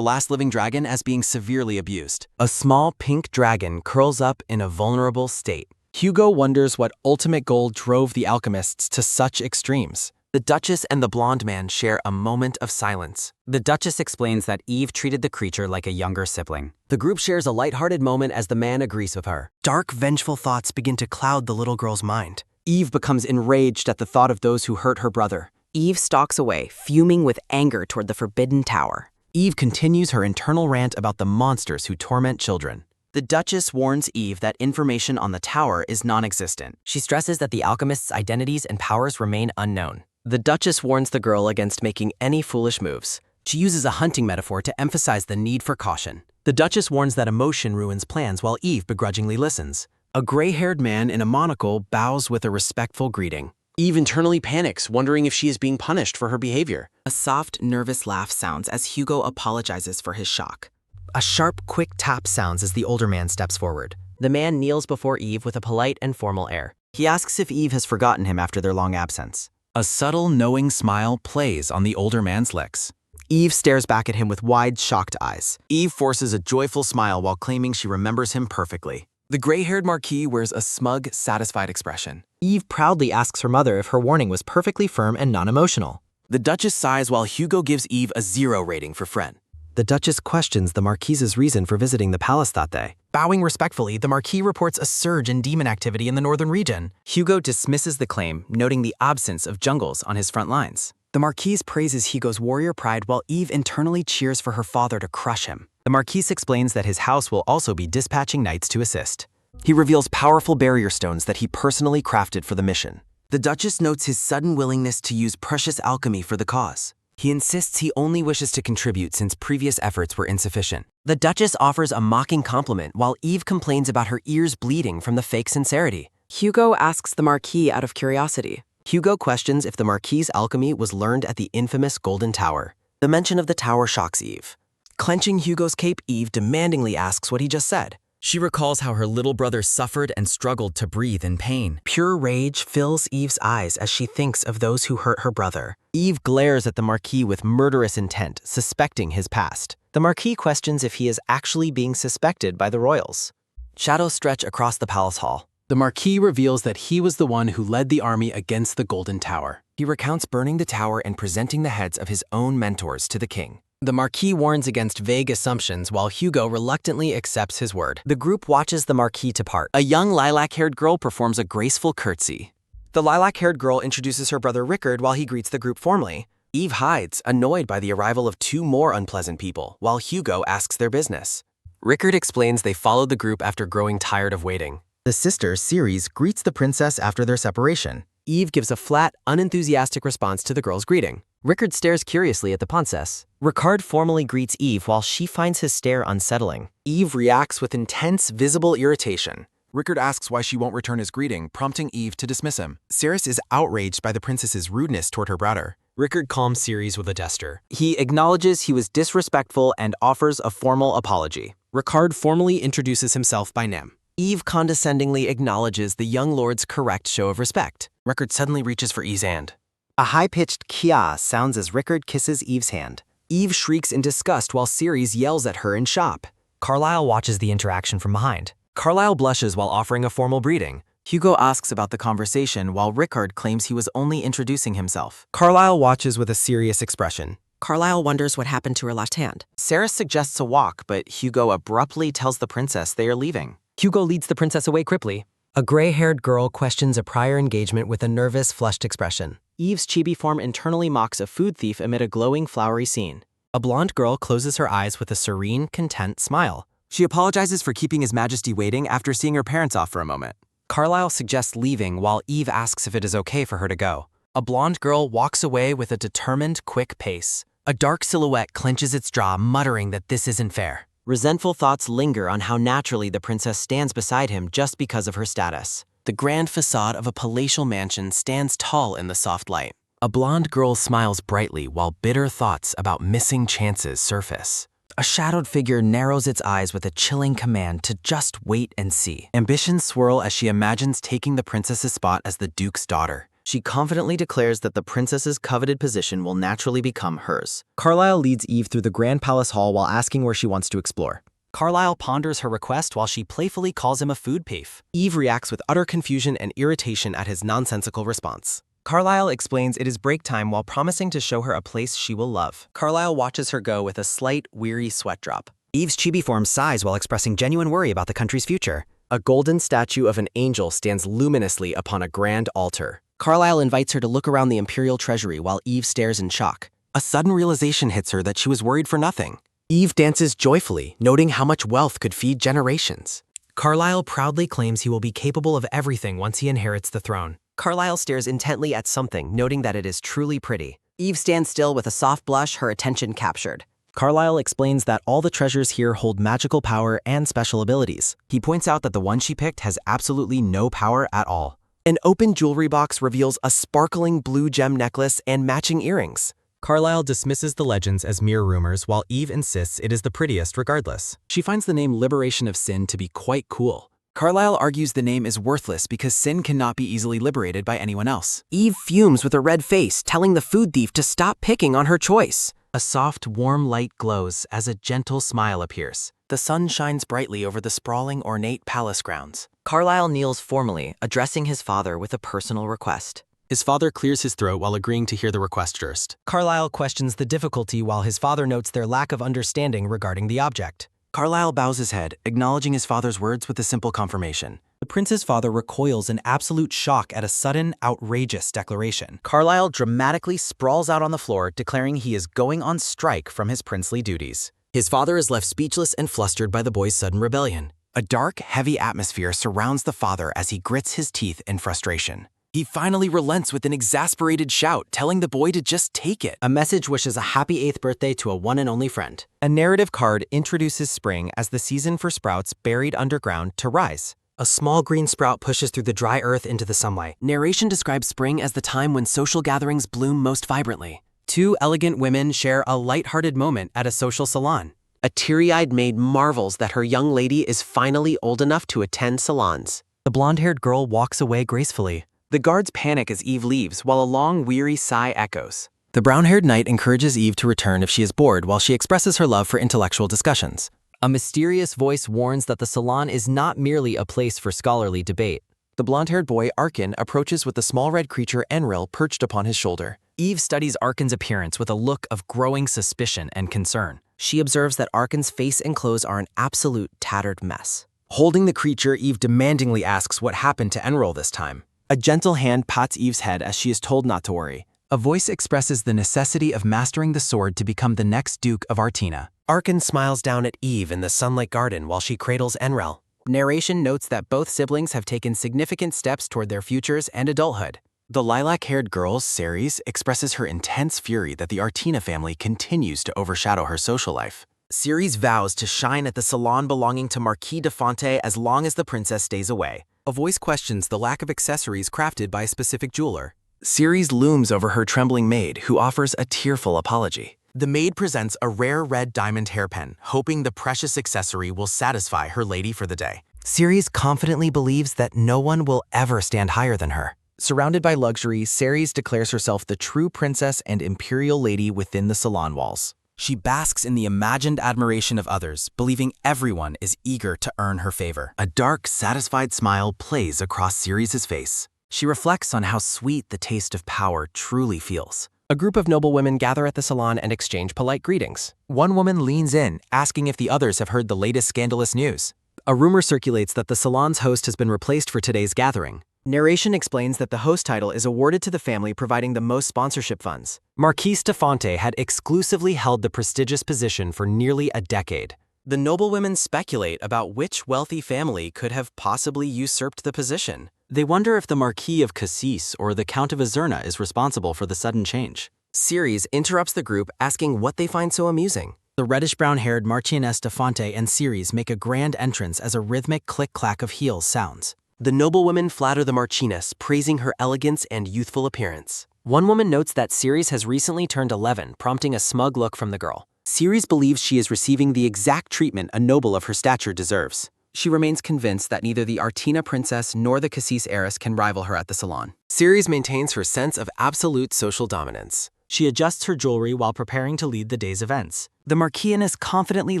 last living dragon as being severely abused. A small pink dragon curls up in a vulnerable state. Hugo wonders what ultimate goal drove the alchemists to such extremes. The Duchess and the blonde man share a moment of silence. The Duchess explains that Eve treated the creature like a younger sibling. The group shares a lighthearted moment as the man agrees with her. Dark, vengeful thoughts begin to cloud the little girl's mind. Eve becomes enraged at the thought of those who hurt her brother. Eve stalks away, fuming with anger toward the Forbidden Tower. Eve continues her internal rant about the monsters who torment children. The Duchess warns Eve that information on the tower is non-existent. She stresses that the alchemists' identities and powers remain unknown. The Duchess warns the girl against making any foolish moves. She uses a hunting metaphor to emphasize the need for caution. The Duchess warns that emotion ruins plans while Eve begrudgingly listens. A gray-haired man in a monocle bows with a respectful greeting. Eve internally panics, wondering if she is being punished for her behavior. A soft, nervous laugh sounds as Hugo apologizes for his shock. A sharp, quick tap sounds as the older man steps forward. The man kneels before Eve with a polite and formal air. He asks if Eve has forgotten him after their long absence. A subtle, knowing smile plays on the older man's lips. Eve stares back at him with wide, shocked eyes. Eve forces a joyful smile while claiming she remembers him perfectly. The gray-haired Marquis wears a smug, satisfied expression. Eve proudly asks her mother if her warning was perfectly firm and non-emotional. The Duchess sighs while Hugo gives Eve a 0 rating for Fren. The Duchess questions the Marquise's reason for visiting the palace that day. Bowing respectfully, the Marquis reports a surge in demon activity in the northern region. Hugo dismisses the claim, noting the absence of jungles on his front lines. The Marquise praises Hugo's warrior pride while Eve internally cheers for her father to crush him. The Marquise explains that his house will also be dispatching knights to assist. He reveals powerful barrier stones that he personally crafted for the mission. The Duchess notes his sudden willingness to use precious alchemy for the cause. He insists he only wishes to contribute since previous efforts were insufficient. The Duchess offers a mocking compliment while Eve complains about her ears bleeding from the fake sincerity. Hugo asks the Marquis out of curiosity. Hugo questions if the Marquis's alchemy was learned at the infamous Golden Tower. The mention of the tower shocks Eve. Clenching Hugo's cape, Eve demandingly asks what he just said. She recalls how her little brother suffered and struggled to breathe in pain. Pure rage fills Eve's eyes as she thinks of those who hurt her brother. Eve glares at the Marquis with murderous intent, suspecting his past. The Marquis questions if he is actually being suspected by the royals. Shadows stretch across the palace hall. The Marquis reveals that he was the one who led the army against the Golden Tower. He recounts burning the tower and presenting the heads of his own mentors to the king. The Marquis warns against vague assumptions while Hugo reluctantly accepts his word. The group watches the Marquis depart. A young lilac-haired girl performs a graceful curtsy. The lilac-haired girl introduces her brother Rickard while he greets the group formally. Eve hides, annoyed by the arrival of two more unpleasant people, while Hugo asks their business. Rickard explains they followed the group after growing tired of waiting. The sister, Ceres, greets the princess after their separation. Eve gives a flat, unenthusiastic response to the girl's greeting. Rickard stares curiously at the princess. Rickard formally greets Eve while she finds his stare unsettling. Eve reacts with intense, visible irritation. Rickard asks why she won't return his greeting, prompting Eve to dismiss him. Ceres is outraged by the princess's rudeness toward her brother. Rickard calms Ceres with a gesture. He acknowledges he was disrespectful and offers a formal apology. Rickard formally introduces himself by name. Eve condescendingly acknowledges the young lord's correct show of respect. Rickard suddenly reaches for Eve's hand. A high-pitched kia sounds as Rickard kisses Eve's hand. Eve shrieks in disgust while Ceres yells at her in shock. Carlisle watches the interaction from behind. Carlisle blushes while offering a formal greeting. Hugo asks about the conversation while Rickard claims he was only introducing himself. Carlisle watches with a serious expression. Carlisle wonders what happened to her left hand. Sarah suggests a walk, but Hugo abruptly tells the princess they are leaving. Hugo leads the princess away quickly. A gray-haired girl questions a prior engagement with a nervous, flushed expression. Eve's chibi form internally mocks a food thief amid a glowing, flowery scene. A blonde girl closes her eyes with a serene, content smile. She apologizes for keeping His Majesty waiting after seeing her parents off for a moment. Carlisle suggests leaving while Eve asks if it is okay for her to go. A blonde girl walks away with a determined, quick pace. A dark silhouette clenches its jaw, muttering that this isn't fair. Resentful thoughts linger on how naturally the princess stands beside him just because of her status. The grand facade of a palatial mansion stands tall in the soft light. A blonde girl smiles brightly while bitter thoughts about missing chances surface. A shadowed figure narrows its eyes with a chilling command to just wait and see. Ambitions swirl as she imagines taking the princess's spot as the duke's daughter. She confidently declares that the princess's coveted position will naturally become hers. Carlisle leads Eve through the grand palace hall while asking where she wants to explore. Carlisle ponders her request while she playfully calls him a food thief. Eve reacts with utter confusion and irritation at his nonsensical response. Carlisle explains it is break time while promising to show her a place she will love. Carlisle watches her go with a slight, weary sweat drop. Eve's chibi form sighs while expressing genuine worry about the country's future. A golden statue of an angel stands luminously upon a grand altar. Carlisle invites her to look around the imperial treasury while Eve stares in shock. A sudden realization hits her that she was worried for nothing. Eve dances joyfully, noting how much wealth could feed generations. Carlisle proudly claims he will be capable of everything once he inherits the throne. Carlisle stares intently at something, noting that it is truly pretty. Eve stands still with a soft blush, her attention captured. Carlisle explains that all the treasures here hold magical power and special abilities. He points out that the one she picked has absolutely no power at all. An open jewelry box reveals a sparkling blue gem necklace and matching earrings. Carlisle dismisses the legends as mere rumors while Eve insists it is the prettiest regardless. She finds the name Liberation of Sin to be quite cool. Carlisle argues the name is worthless because sin cannot be easily liberated by anyone else. Eve fumes with a red face, telling the food thief to stop picking on her choice. A soft, warm light glows as a gentle smile appears. The sun shines brightly over the sprawling, ornate palace grounds. Carlisle kneels formally, addressing his father with a personal request. His father clears his throat while agreeing to hear the request first. Carlisle questions the difficulty while his father notes their lack of understanding regarding the object. Carlisle bows his head, acknowledging his father's words with a simple confirmation. The prince's father recoils in absolute shock at a sudden, outrageous declaration. Carlisle dramatically sprawls out on the floor, declaring he is going on strike from his princely duties. His father is left speechless and flustered by the boy's sudden rebellion. A dark, heavy atmosphere surrounds the father as he grits his teeth in frustration. He finally relents with an exasperated shout, telling the boy to just take it. A message wishes a happy 8th birthday to a one and only friend. A narrative card introduces spring as the season for sprouts buried underground to rise. A small green sprout pushes through the dry earth into the sunlight. Narration describes spring as the time when social gatherings bloom most vibrantly. 2 elegant women share a light-hearted moment at a social salon. A teary-eyed maid marvels that her young lady is finally old enough to attend salons. The blonde-haired girl walks away gracefully. The guards panic as Eve leaves, while a long, weary sigh echoes. The brown-haired knight encourages Eve to return if she is bored while she expresses her love for intellectual discussions. A mysterious voice warns that the salon is not merely a place for scholarly debate. The blonde-haired boy, Arkin, approaches with the small red creature Enril perched upon his shoulder. Eve studies Arkin's appearance with a look of growing suspicion and concern. She observes that Arkin's face and clothes are an absolute tattered mess. Holding the creature, Eve demandingly asks what happened to Enril this time. A gentle hand pats Eve's head as she is told not to worry. A voice expresses the necessity of mastering the sword to become the next Duke of Artina. Arkin smiles down at Eve in the sunlit garden while she cradles Enril. Narration notes that both siblings have taken significant steps toward their futures and adulthood. The lilac-haired girl, Ceres, expresses her intense fury that the Artina family continues to overshadow her social life. Ceres vows to shine at the salon belonging to Marquis de Fonte as long as the princess stays away. A voice questions the lack of accessories crafted by a specific jeweler. Ceres looms over her trembling maid, who offers a tearful apology. The maid presents a rare red diamond hairpin, hoping the precious accessory will satisfy her lady for the day. Ceres confidently believes that no one will ever stand higher than her. Surrounded by luxury, Ceres declares herself the true princess and imperial lady within the salon walls. She basks in the imagined admiration of others, believing everyone is eager to earn her favor. A dark, satisfied smile plays across Ceres' face. She reflects on how sweet the taste of power truly feels. A group of noblewomen gather at the salon and exchange polite greetings. One woman leans in, asking if the others have heard the latest scandalous news. A rumor circulates that the salon's host has been replaced for today's gathering. Narration explains that the host title is awarded to the family providing the most sponsorship funds. Marquise de Fonte had exclusively held the prestigious position for nearly a decade. The noblewomen speculate about which wealthy family could have possibly usurped the position. They wonder if the Marquis of Cassis or the Count of Azurna is responsible for the sudden change. Ceres interrupts the group, asking what they find so amusing. The reddish-brown-haired Marchioness de Fonte and Ceres make a grand entrance as a rhythmic click-clack of heels sounds. The noblewomen flatter the Marchioness, praising her elegance and youthful appearance. One woman notes that Ceres has recently turned 11, prompting a smug look from the girl. Ceres believes she is receiving the exact treatment a noble of her stature deserves. She remains convinced that neither the Artina princess nor the Cassis heiress can rival her at the salon. Ceres maintains her sense of absolute social dominance. She adjusts her jewelry while preparing to lead the day's events. The Marchioness confidently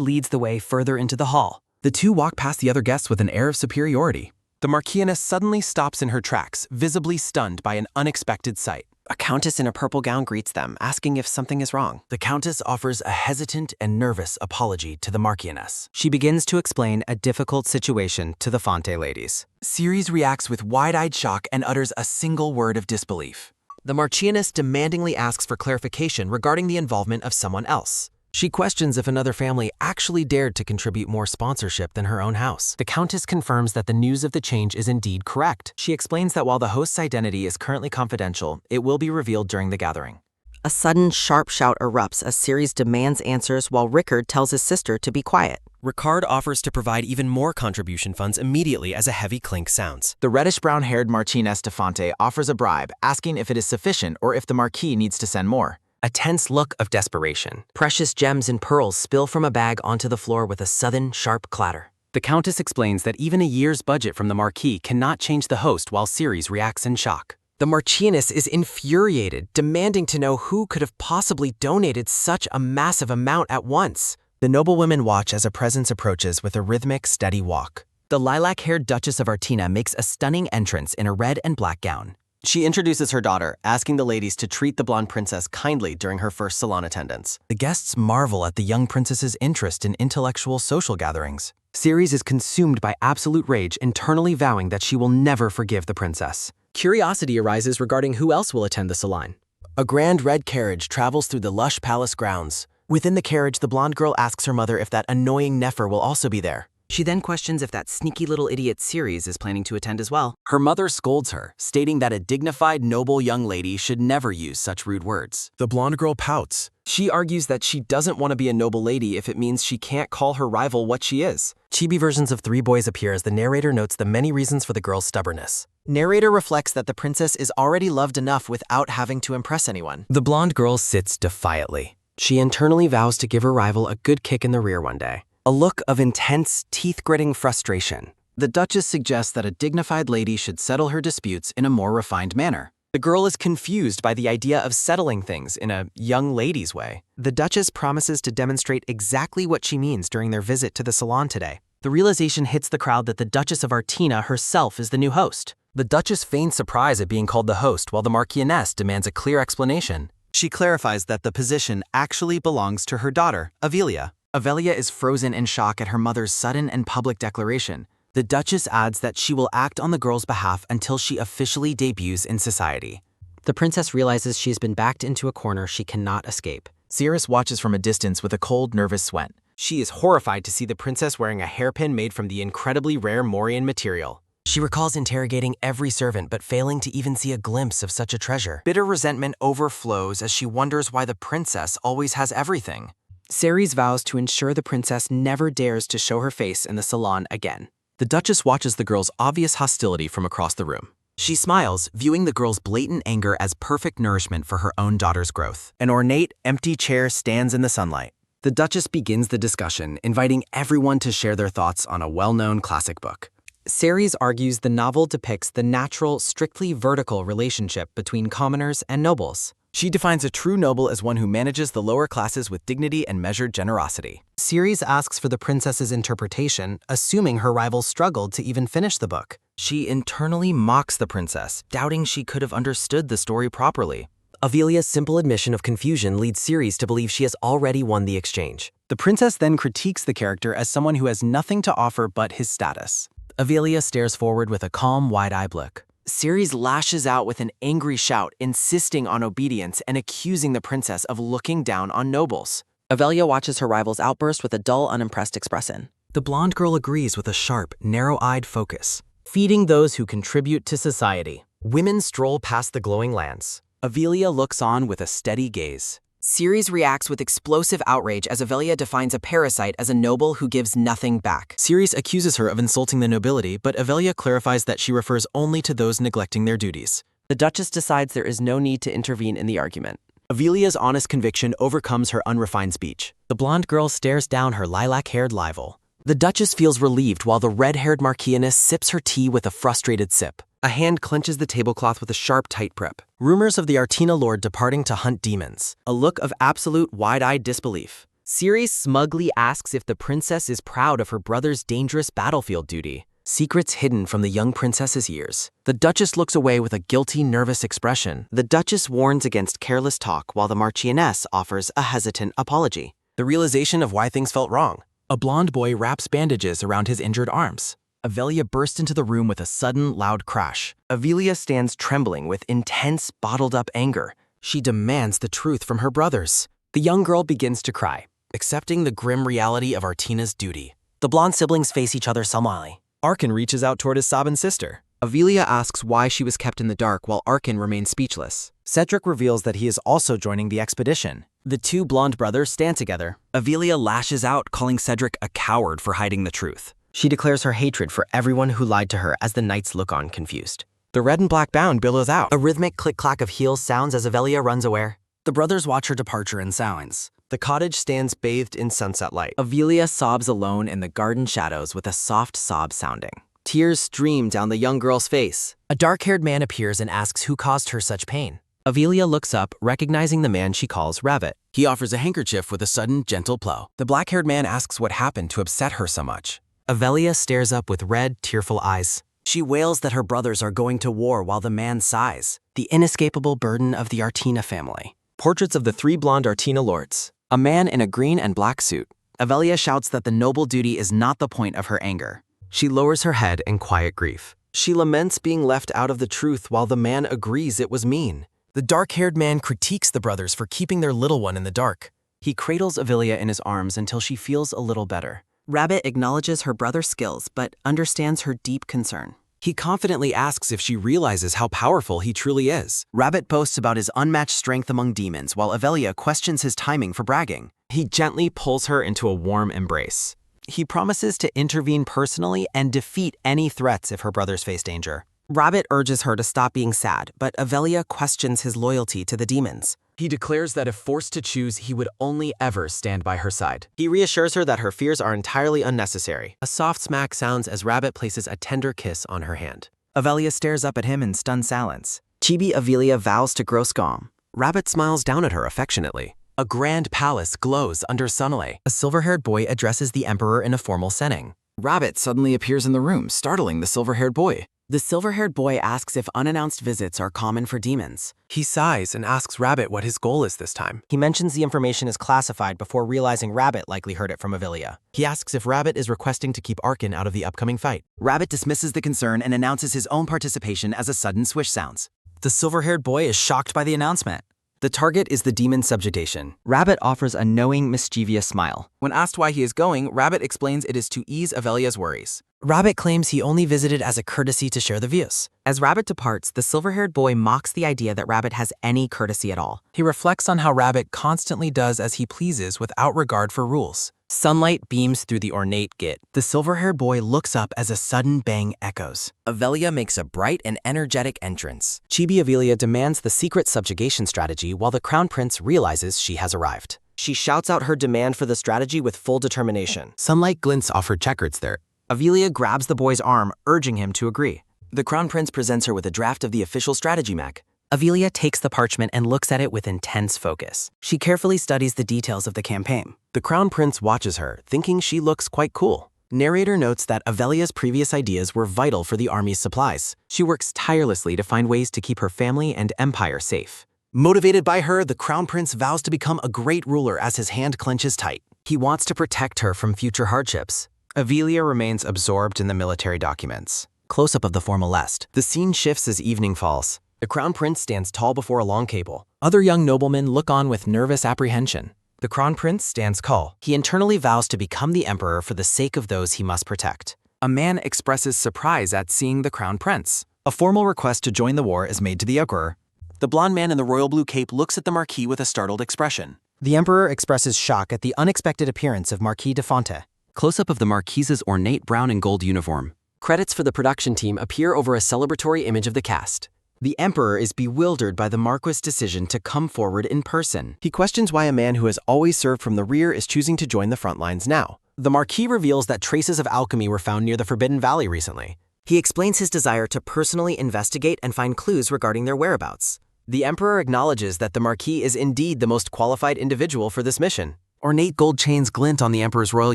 leads the way further into the hall. The two walk past the other guests with an air of superiority. The Marchioness suddenly stops in her tracks, visibly stunned by an unexpected sight. A countess in a purple gown greets them, asking if something is wrong. The countess offers a hesitant and nervous apology to the Marchioness. She begins to explain a difficult situation to the Fonte ladies. Ceres reacts with wide-eyed shock and utters a single word of disbelief. The Marchioness demandingly asks for clarification regarding the involvement of someone else. She questions if another family actually dared to contribute more sponsorship than her own house. The Countess confirms that the news of the change is indeed correct. She explains that while the host's identity is currently confidential, it will be revealed during the gathering. A sudden, sharp shout erupts as Ceres demands answers while Rickard tells his sister to be quiet. Rickard offers to provide even more contribution funds immediately as a heavy clink sounds. The reddish-brown-haired Marchioness de Fonte offers a bribe, asking if it is sufficient or if the Marquis needs to send more. A tense look of desperation. Precious gems and pearls spill from a bag onto the floor with a sudden, sharp clatter. The Countess explains that even a year's budget from the Marquis cannot change the host while Ceres reacts in shock. The Marchioness is infuriated, demanding to know who could have possibly donated such a massive amount at once. The noblewomen watch as a presence approaches with a rhythmic, steady walk. The lilac-haired Duchess of Artina makes a stunning entrance in a red and black gown. She introduces her daughter, asking the ladies to treat the blonde princess kindly during her first salon attendance. The guests marvel at the young princess's interest in intellectual social gatherings. Ceres is consumed by absolute rage, internally vowing that she will never forgive the princess. Curiosity arises regarding who else will attend the salon. A grand red carriage travels through the lush palace grounds. Within the carriage, the blonde girl asks her mother if that annoying Nefer will also be there. She then questions if that sneaky little idiot Ceres is planning to attend as well. Her mother scolds her, stating that a dignified, noble young lady should never use such rude words. The blonde girl pouts. She argues that she doesn't want to be a noble lady if it means she can't call her rival what she is. Chibi versions of Three Boys appear as the narrator notes the many reasons for the girl's stubbornness. Narrator reflects that the princess is already loved enough without having to impress anyone. The blonde girl sits defiantly. She internally vows to give her rival a good kick in the rear one day. A look of intense, teeth-gritting frustration. The Duchess suggests that a dignified lady should settle her disputes in a more refined manner. The girl is confused by the idea of settling things in a young lady's way. The Duchess promises to demonstrate exactly what she means during their visit to the salon today. The realization hits the crowd that the Duchess of Artina herself is the new host. The Duchess feigns surprise at being called the host while the Marchioness demands a clear explanation. She clarifies that the position actually belongs to her daughter, Avelia. Avelia is frozen in shock at her mother's sudden and public declaration. The Duchess adds that she will act on the girl's behalf until she officially debuts in society. The princess realizes she's been backed into a corner she cannot escape. Cirrus watches from a distance with a cold, nervous sweat. She is horrified to see the princess wearing a hairpin made from the incredibly rare Morian material. She recalls interrogating every servant but failing to even see a glimpse of such a treasure. Bitter resentment overflows as she wonders why the princess always has everything. Ceres vows to ensure the princess never dares to show her face in the salon again. The Duchess watches the girl's obvious hostility from across the room. She smiles, viewing the girl's blatant anger as perfect nourishment for her own daughter's growth. An ornate, empty chair stands in the sunlight. The Duchess begins the discussion, inviting everyone to share their thoughts on a well-known classic book. Ceres argues the novel depicts the natural, strictly vertical relationship between commoners and nobles. She defines a true noble as one who manages the lower classes with dignity and measured generosity. Ceres asks for the princess's interpretation, assuming her rival struggled to even finish the book. She internally mocks the princess, doubting she could have understood the story properly. Avelia's simple admission of confusion leads Ceres to believe she has already won the exchange. The princess then critiques the character as someone who has nothing to offer but his status. Avelia stares forward with a calm, wide-eyed look. Ceres lashes out with an angry shout, insisting on obedience and accusing the princess of looking down on nobles. Avelia watches her rival's outburst with a dull, unimpressed expression. The blonde girl agrees with a sharp, narrow-eyed focus. Feeding those who contribute to society. Women stroll past the glowing lands. Avelia looks on with a steady gaze. Ceres reacts with explosive outrage as Avelia defines a parasite as a noble who gives nothing back. Ceres accuses her of insulting the nobility, but Avelia clarifies that she refers only to those neglecting their duties. The Duchess decides there is no need to intervene in the argument. Avelia's honest conviction overcomes her unrefined speech. The blonde girl stares down her lilac-haired rival. The Duchess feels relieved while the red-haired Marchioness sips her tea with a frustrated sip. A hand clenches the tablecloth with a sharp, tight grip. Rumors of the Artina Lord departing to hunt demons. A look of absolute, wide-eyed disbelief. Ceres smugly asks if the princess is proud of her brother's dangerous battlefield duty. Secrets hidden from the young princess's ears. The Duchess looks away with a guilty, nervous expression. The Duchess warns against careless talk while the Marchioness offers a hesitant apology. The realization of why things felt wrong. A blonde boy wraps bandages around his injured arms. Avelia bursts into the room with a sudden, loud crash. Avelia stands trembling with intense, bottled-up anger. She demands the truth from her brothers. The young girl begins to cry, accepting the grim reality of Artina's duty. The blonde siblings face each other sullenly. Arkan reaches out toward his sobbing sister. Avelia asks why she was kept in the dark while Arkan remains speechless. Cedric reveals that he is also joining the expedition. The two blonde brothers stand together. Avelia lashes out, calling Cedric a coward for hiding the truth. She declares her hatred for everyone who lied to her as the knights look on confused. The red and black bound billows out. A rhythmic click-clack of heels sounds as Avelia runs away. The brothers watch her departure in silence. The cottage stands bathed in sunset light. Avelia sobs alone in the garden shadows with a soft sob sounding. Tears stream down the young girl's face. A dark-haired man appears and asks who caused her such pain. Avelia looks up, recognizing the man she calls Rabbit. He offers a handkerchief with a sudden, gentle blow. The black-haired man asks what happened to upset her so much. Avelia stares up with red, tearful eyes. She wails that her brothers are going to war while the man sighs. The inescapable burden of the Artina family. Portraits of the three blonde Artina lords. A man in a green and black suit. Avelia shouts that the noble duty is not the point of her anger. She lowers her head in quiet grief. She laments being left out of the truth while the man agrees it was mean. The dark-haired man critiques the brothers for keeping their little one in the dark. He cradles Avelia in his arms until she feels a little better. Rabbit acknowledges her brother's skills, but understands her deep concern. He confidently asks if she realizes how powerful he truly is. Rabbit boasts about his unmatched strength among demons, while Avelia questions his timing for bragging. He gently pulls her into a warm embrace. He promises to intervene personally and defeat any threats if her brothers face danger. Rabbit urges her to stop being sad, but Avelia questions his loyalty to the demons. He declares that if forced to choose, he would only ever stand by her side. He reassures her that her fears are entirely unnecessary. A soft smack sounds as Rabbit places a tender kiss on her hand. Avelia stares up at him in stunned silence. Chibi Avelia vows to grow calm. Rabbit smiles down at her affectionately. A grand palace glows under sunlight. A silver-haired boy addresses the Emperor in a formal setting. Rabbit suddenly appears in the room, startling the silver-haired boy. The silver-haired boy asks if unannounced visits are common for demons. He sighs and asks Rabbit what his goal is this time. He mentions the information is classified before realizing Rabbit likely heard it from Avelia. He asks if Rabbit is requesting to keep Arkin out of the upcoming fight. Rabbit dismisses the concern and announces his own participation as a sudden swish sounds. The silver-haired boy is shocked by the announcement. The target is the demon subjugation. Rabbit offers a knowing, mischievous smile. When asked why he is going, Rabbit explains it is to ease Avelia's worries. Rabbit claims he only visited as a courtesy to share the views. As Rabbit departs, the silver-haired boy mocks the idea that Rabbit has any courtesy at all. He reflects on how Rabbit constantly does as he pleases without regard for rules. Sunlight beams through the ornate gate. The silver-haired boy looks up as a sudden bang echoes. Avelia makes a bright and energetic entrance. Chibi Avelia demands the secret subjugation strategy while the Crown Prince realizes she has arrived. She shouts out her demand for the strategy with full determination. Sunlight glints off her checkers there. Avelia grabs the boy's arm, urging him to agree. The Crown Prince presents her with a draft of the official strategy map. Avelia takes the parchment and looks at it with intense focus. She carefully studies the details of the campaign. The Crown Prince watches her, thinking she looks quite cool. Narrator notes that Avelia's previous ideas were vital for the army's supplies. She works tirelessly to find ways to keep her family and empire safe. Motivated by her, the Crown Prince vows to become a great ruler as his hand clenches tight. He wants to protect her from future hardships. Avelia remains absorbed in the military documents. Close-up of the formal lest. The scene shifts as evening falls. The Crown Prince stands tall before a long cable. Other young noblemen look on with nervous apprehension. The Crown Prince stands calm. He internally vows to become the Emperor for the sake of those he must protect. A man expresses surprise at seeing the Crown Prince. A formal request to join the war is made to the Emperor. The blonde man in the royal blue cape looks at the Marquis with a startled expression. The Emperor expresses shock at the unexpected appearance of Marquis de Fonte. Close-up of the Marquise's ornate brown and gold uniform. Credits for the production team appear over a celebratory image of the cast. The Emperor is bewildered by the Marquis' decision to come forward in person. He questions why a man who has always served from the rear is choosing to join the front lines now. The Marquis reveals that traces of alchemy were found near the Forbidden Valley recently. He explains his desire to personally investigate and find clues regarding their whereabouts. The Emperor acknowledges that the Marquis is indeed the most qualified individual for this mission. Ornate gold chains glint on the Emperor's royal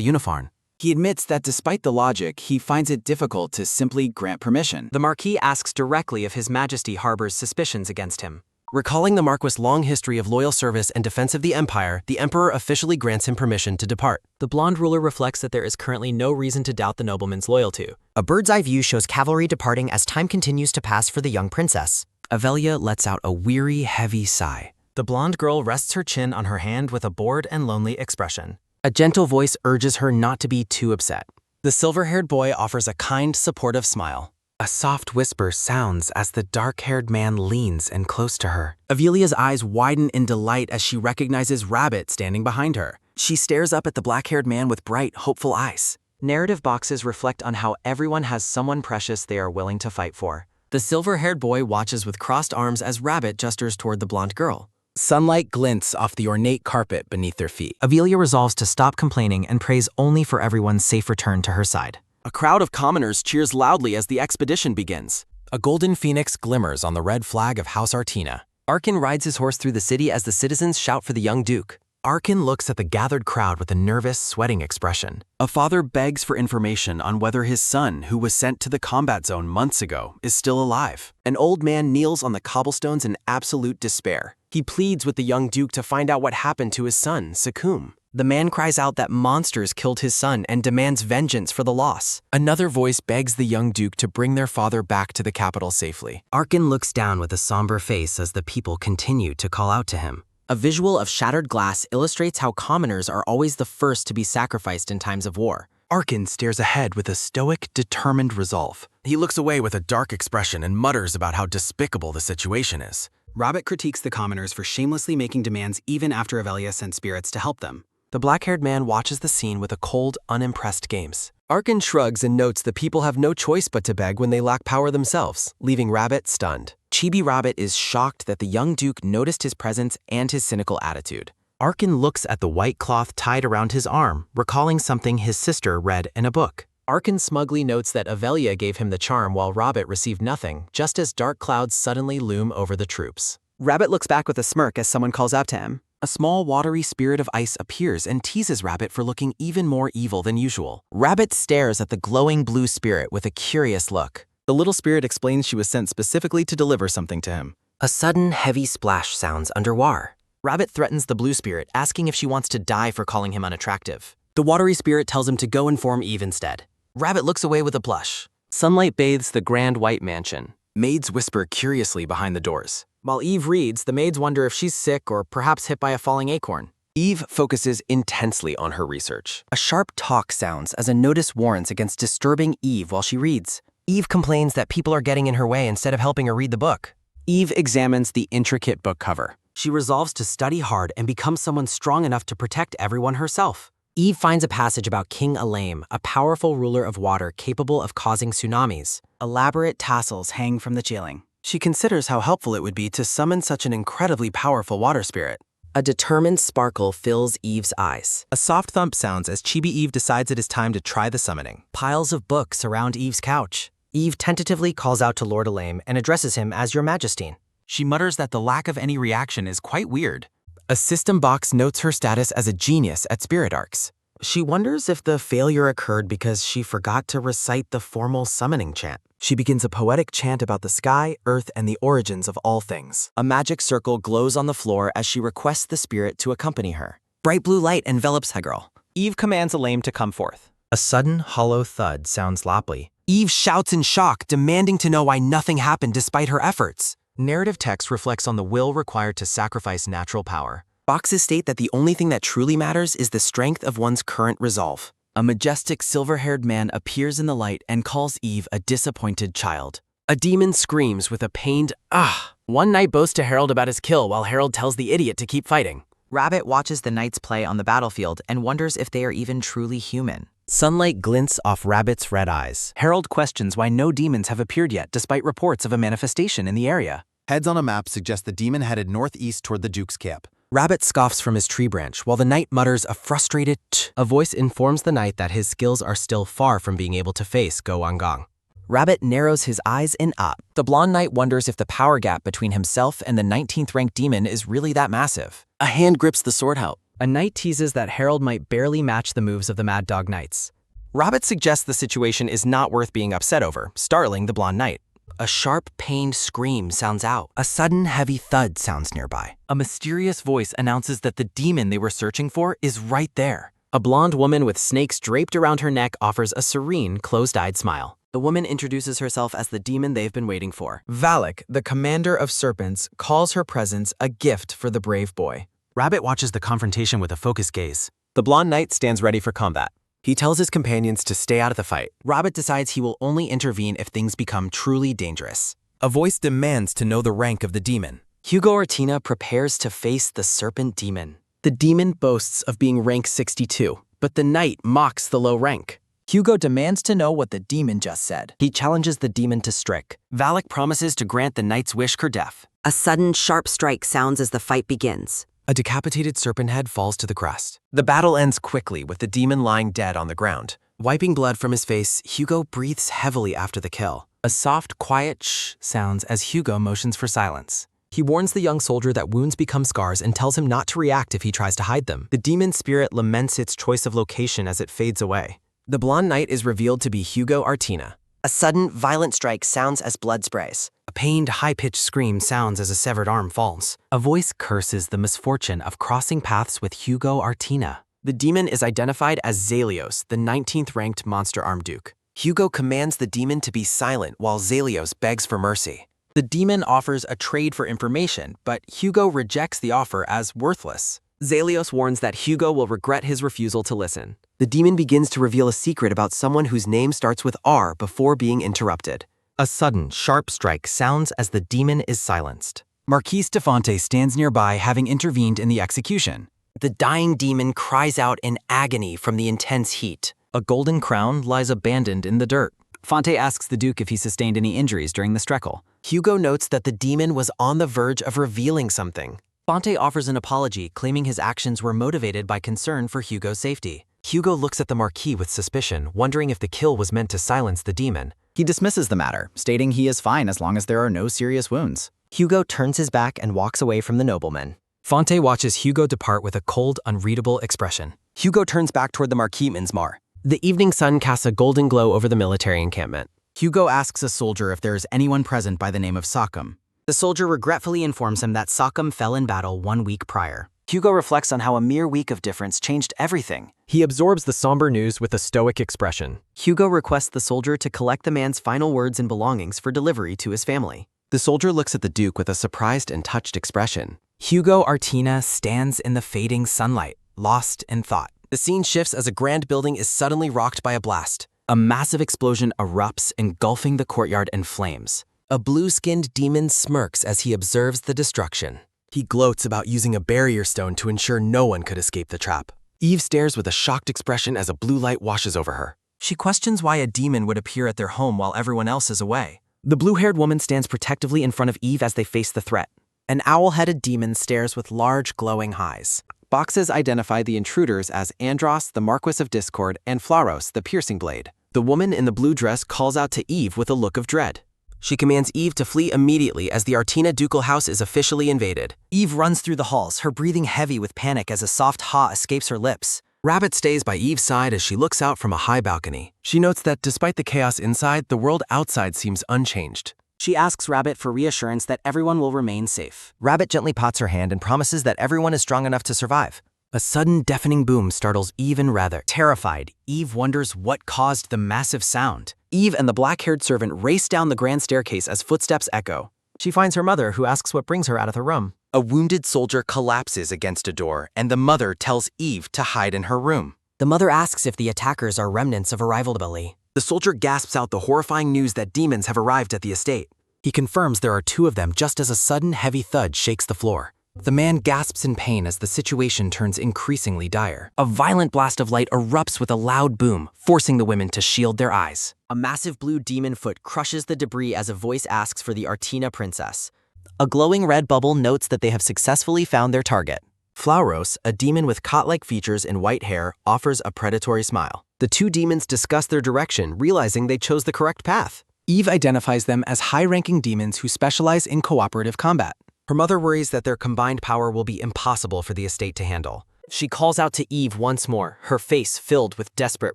uniform. He admits that despite the logic, he finds it difficult to simply grant permission. The Marquis asks directly if His Majesty harbors suspicions against him. Recalling the Marquis' long history of loyal service and defense of the Empire, the Emperor officially grants him permission to depart. The blonde ruler reflects that there is currently no reason to doubt the nobleman's loyalty. A bird's-eye view shows cavalry departing as time continues to pass for the young princess. Avelia lets out a weary, heavy sigh. The blonde girl rests her chin on her hand with a bored and lonely expression. A gentle voice urges her not to be too upset. The silver-haired boy offers a kind, supportive smile. A soft whisper sounds as the dark-haired man leans in close to her. Avelia's eyes widen in delight as she recognizes Rabbit standing behind her. She stares up at the black-haired man with bright, hopeful eyes. Narrative boxes reflect on how everyone has someone precious they are willing to fight for. The silver-haired boy watches with crossed arms as Rabbit gestures toward the blonde girl. Sunlight glints off the ornate carpet beneath their feet. Avelia resolves to stop complaining and prays only for everyone's safe return to her side. A crowd of commoners cheers loudly as the expedition begins. A golden phoenix glimmers on the red flag of House Artina. Arkin rides his horse through the city as the citizens shout for the young duke. Arkin looks at the gathered crowd with a nervous, sweating expression. A father begs for information on whether his son, who was sent to the combat zone months ago, is still alive. An old man kneels on the cobblestones in absolute despair. He pleads with the young duke to find out what happened to his son, Sakum. The man cries out that monsters killed his son and demands vengeance for the loss. Another voice begs the young duke to bring their father back to the capital safely. Arkin looks down with a somber face as the people continue to call out to him. A visual of shattered glass illustrates how commoners are always the first to be sacrificed in times of war. Arkin stares ahead with a stoic, determined resolve. He looks away with a dark expression and mutters about how despicable the situation is. Rabbit critiques the commoners for shamelessly making demands even after Avelia sent spirits to help them. The black-haired man watches the scene with a cold, unimpressed gaze. Arkin shrugs and notes the people have no choice but to beg when they lack power themselves, leaving Rabbit stunned. Chibi Rabbit is shocked that the young Duke noticed his presence and his cynical attitude. Arkin looks at the white cloth tied around his arm, recalling something his sister read in a book. Arkin smugly notes that Avelia gave him the charm while Rabbit received nothing, just as dark clouds suddenly loom over the troops. Rabbit looks back with a smirk as someone calls out to him. A small watery spirit of ice appears and teases Rabbit for looking even more evil than usual. Rabbit stares at the glowing blue spirit with a curious look. The little spirit explains she was sent specifically to deliver something to him. A sudden, heavy splash sounds underwater. Rabbit threatens the blue spirit, asking if she wants to die for calling him unattractive. The watery spirit tells him to go inform Eve instead. Rabbit looks away with a blush. Sunlight bathes the grand white mansion. Maids whisper curiously behind the doors. While Eve reads, the maids wonder if she's sick or perhaps hit by a falling acorn. Eve focuses intensely on her research. A sharp talk sounds as a notice warns against disturbing Eve while she reads. Eve complains that people are getting in her way instead of helping her read the book. Eve examines the intricate book cover. She resolves to study hard and become someone strong enough to protect everyone herself. Eve finds a passage about King Alaim, a powerful ruler of water capable of causing tsunamis. Elaborate tassels hang from the ceiling. She considers how helpful it would be to summon such an incredibly powerful water spirit. A determined sparkle fills Eve's eyes. A soft thump sounds as Chibi Eve decides it is time to try the summoning. Piles of books surround Eve's couch. Eve tentatively calls out to Lord Alaim and addresses him as Your Majesty. She mutters that the lack of any reaction is quite weird. A system box notes her status as a genius at Spirit Arcs. She wonders if the failure occurred because she forgot to recite the formal summoning chant. She begins a poetic chant about the sky, earth, and the origins of all things. A magic circle glows on the floor as she requests the spirit to accompany her. Bright blue light envelops Hegirl. Eve commands Alaim to come forth. A sudden, hollow thud sounds loudly. Eve shouts in shock, demanding to know why nothing happened despite her efforts. Narrative text reflects on the will required to sacrifice natural power. Boxes state that the only thing that truly matters is the strength of one's current resolve. A majestic silver-haired man appears in the light and calls Eve a disappointed child. A demon screams with a pained, "Ah!" One knight boasts to Harold about his kill while Harold tells the idiot to keep fighting. Rabbit watches the knights play on the battlefield and wonders if they are even truly human. Sunlight glints off Rabbit's red eyes. Harold questions why no demons have appeared yet despite reports of a manifestation in the area. Heads on a map suggest the demon headed northeast toward the Duke's camp. Rabbit scoffs from his tree branch while the knight mutters a frustrated tch. A voice informs the knight that his skills are still far from being able to face Go Wangang. Rabbit narrows his eyes and up. The blonde knight wonders if the power gap between himself and the 19th ranked demon is really that massive. A hand grips the sword hilt. A knight teases that Harold might barely match the moves of the Mad Dog Knights. Rabbit suggests the situation is not worth being upset over, startling the blonde knight. A sharp, pained scream sounds out. A sudden, heavy thud sounds nearby. A mysterious voice announces that the demon they were searching for is right there. A blonde woman with snakes draped around her neck offers a serene, closed-eyed smile. The woman introduces herself as the demon they've been waiting for. Valak, the commander of serpents, calls her presence a gift for the brave boy. Rabbit watches the confrontation with a focused gaze. The blonde knight stands ready for combat. He tells his companions to stay out of the fight. Rabbit decides he will only intervene if things become truly dangerous. A voice demands to know the rank of the demon. Hugo Artina prepares to face the serpent demon. The demon boasts of being rank 62, but the knight mocks the low rank. Hugo demands to know what the demon just said. He challenges the demon to strike. Valak promises to grant the knight's wish Kerdef. A sudden, sharp strike sounds as the fight begins. A decapitated serpent head falls to the crust. The battle ends quickly with the demon lying dead on the ground. Wiping blood from his face, Hugo breathes heavily after the kill. A soft, quiet shh sounds as Hugo motions for silence. He warns the young soldier that wounds become scars and tells him not to react if he tries to hide them. The demon spirit laments its choice of location as it fades away. The blonde knight is revealed to be Hugo Artina. A sudden, violent strike sounds as blood sprays. A pained, high-pitched scream sounds as a severed arm falls. A voice curses the misfortune of crossing paths with Hugo Artina. The demon is identified as Zalios, the 19th ranked monster Armduke. Hugo commands the demon to be silent while Zalios begs for mercy. The demon offers a trade for information, but Hugo rejects the offer as worthless. Zalios warns that Hugo will regret his refusal to listen. The demon begins to reveal a secret about someone whose name starts with R before being interrupted. A sudden, sharp strike sounds as the demon is silenced. Marquise de Fonte stands nearby, having intervened in the execution. The dying demon cries out in agony from the intense heat. A golden crown lies abandoned in the dirt. Fonte asks the Duke if he sustained any injuries during the streckle. Hugo notes that the demon was on the verge of revealing something. Fonte offers an apology, claiming his actions were motivated by concern for Hugo's safety. Hugo looks at the Marquis with suspicion, wondering if the kill was meant to silence the demon. He dismisses the matter, stating he is fine as long as there are no serious wounds. Hugo turns his back and walks away from the nobleman. Fonte watches Hugo depart with a cold, unreadable expression. Hugo turns back toward the Marquis Minsmar. The evening sun casts a golden glow over the military encampment. Hugo asks a soldier if there is anyone present by the name of Sachem. The soldier regretfully informs him that Sachem fell in battle 1 week prior. Hugo reflects on how a mere week of difference changed everything. He absorbs the somber news with a stoic expression. Hugo requests the soldier to collect the man's final words and belongings for delivery to his family. The soldier looks at the Duke with a surprised and touched expression. Hugo Artina stands in the fading sunlight, lost in thought. The scene shifts as a grand building is suddenly rocked by a blast. A massive explosion erupts, engulfing the courtyard in flames. A blue-skinned demon smirks as he observes the destruction. He gloats about using a barrier stone to ensure no one could escape the trap. Eve stares with a shocked expression as a blue light washes over her. She questions why a demon would appear at their home while everyone else is away. The blue-haired woman stands protectively in front of Eve as they face the threat. An owl-headed demon stares with large, glowing eyes. Boxes identify the intruders as Andros, the Marquis of Discord, and Flaros, the Piercing Blade. The woman in the blue dress calls out to Eve with a look of dread. She commands Eve to flee immediately as the Artina ducal house is officially invaded. Eve runs through the halls, her breathing heavy with panic as a soft ha escapes her lips. Rabbit stays by Eve's side as she looks out from a high balcony. She notes that despite the chaos inside, the world outside seems unchanged. She asks Rabbit for reassurance that everyone will remain safe. Rabbit gently pats her hand and promises that everyone is strong enough to survive. A sudden deafening boom startles Eve and Rather. Terrified, Eve wonders what caused the massive sound. Eve and the black-haired servant race down the grand staircase as footsteps echo. She finds her mother, who asks what brings her out of the room. A wounded soldier collapses against a door, and the mother tells Eve to hide in her room. The mother asks if the attackers are remnants of a rivalry. The soldier gasps out the horrifying news that demons have arrived at the estate. He confirms there are 2 of them just as a sudden heavy thud shakes the floor. The man gasps in pain as the situation turns increasingly dire. A violent blast of light erupts with a loud boom, forcing the women to shield their eyes. A massive blue demon foot crushes the debris as a voice asks for the Artina princess. A glowing red bubble notes that they have successfully found their target. Flauros, a demon with cot-like features and white hair, offers a predatory smile. The 2 demons discuss their direction, realizing they chose the correct path. Eve identifies them as high-ranking demons who specialize in cooperative combat. Her mother worries that their combined power will be impossible for the estate to handle. She calls out to Eve once more, her face filled with desperate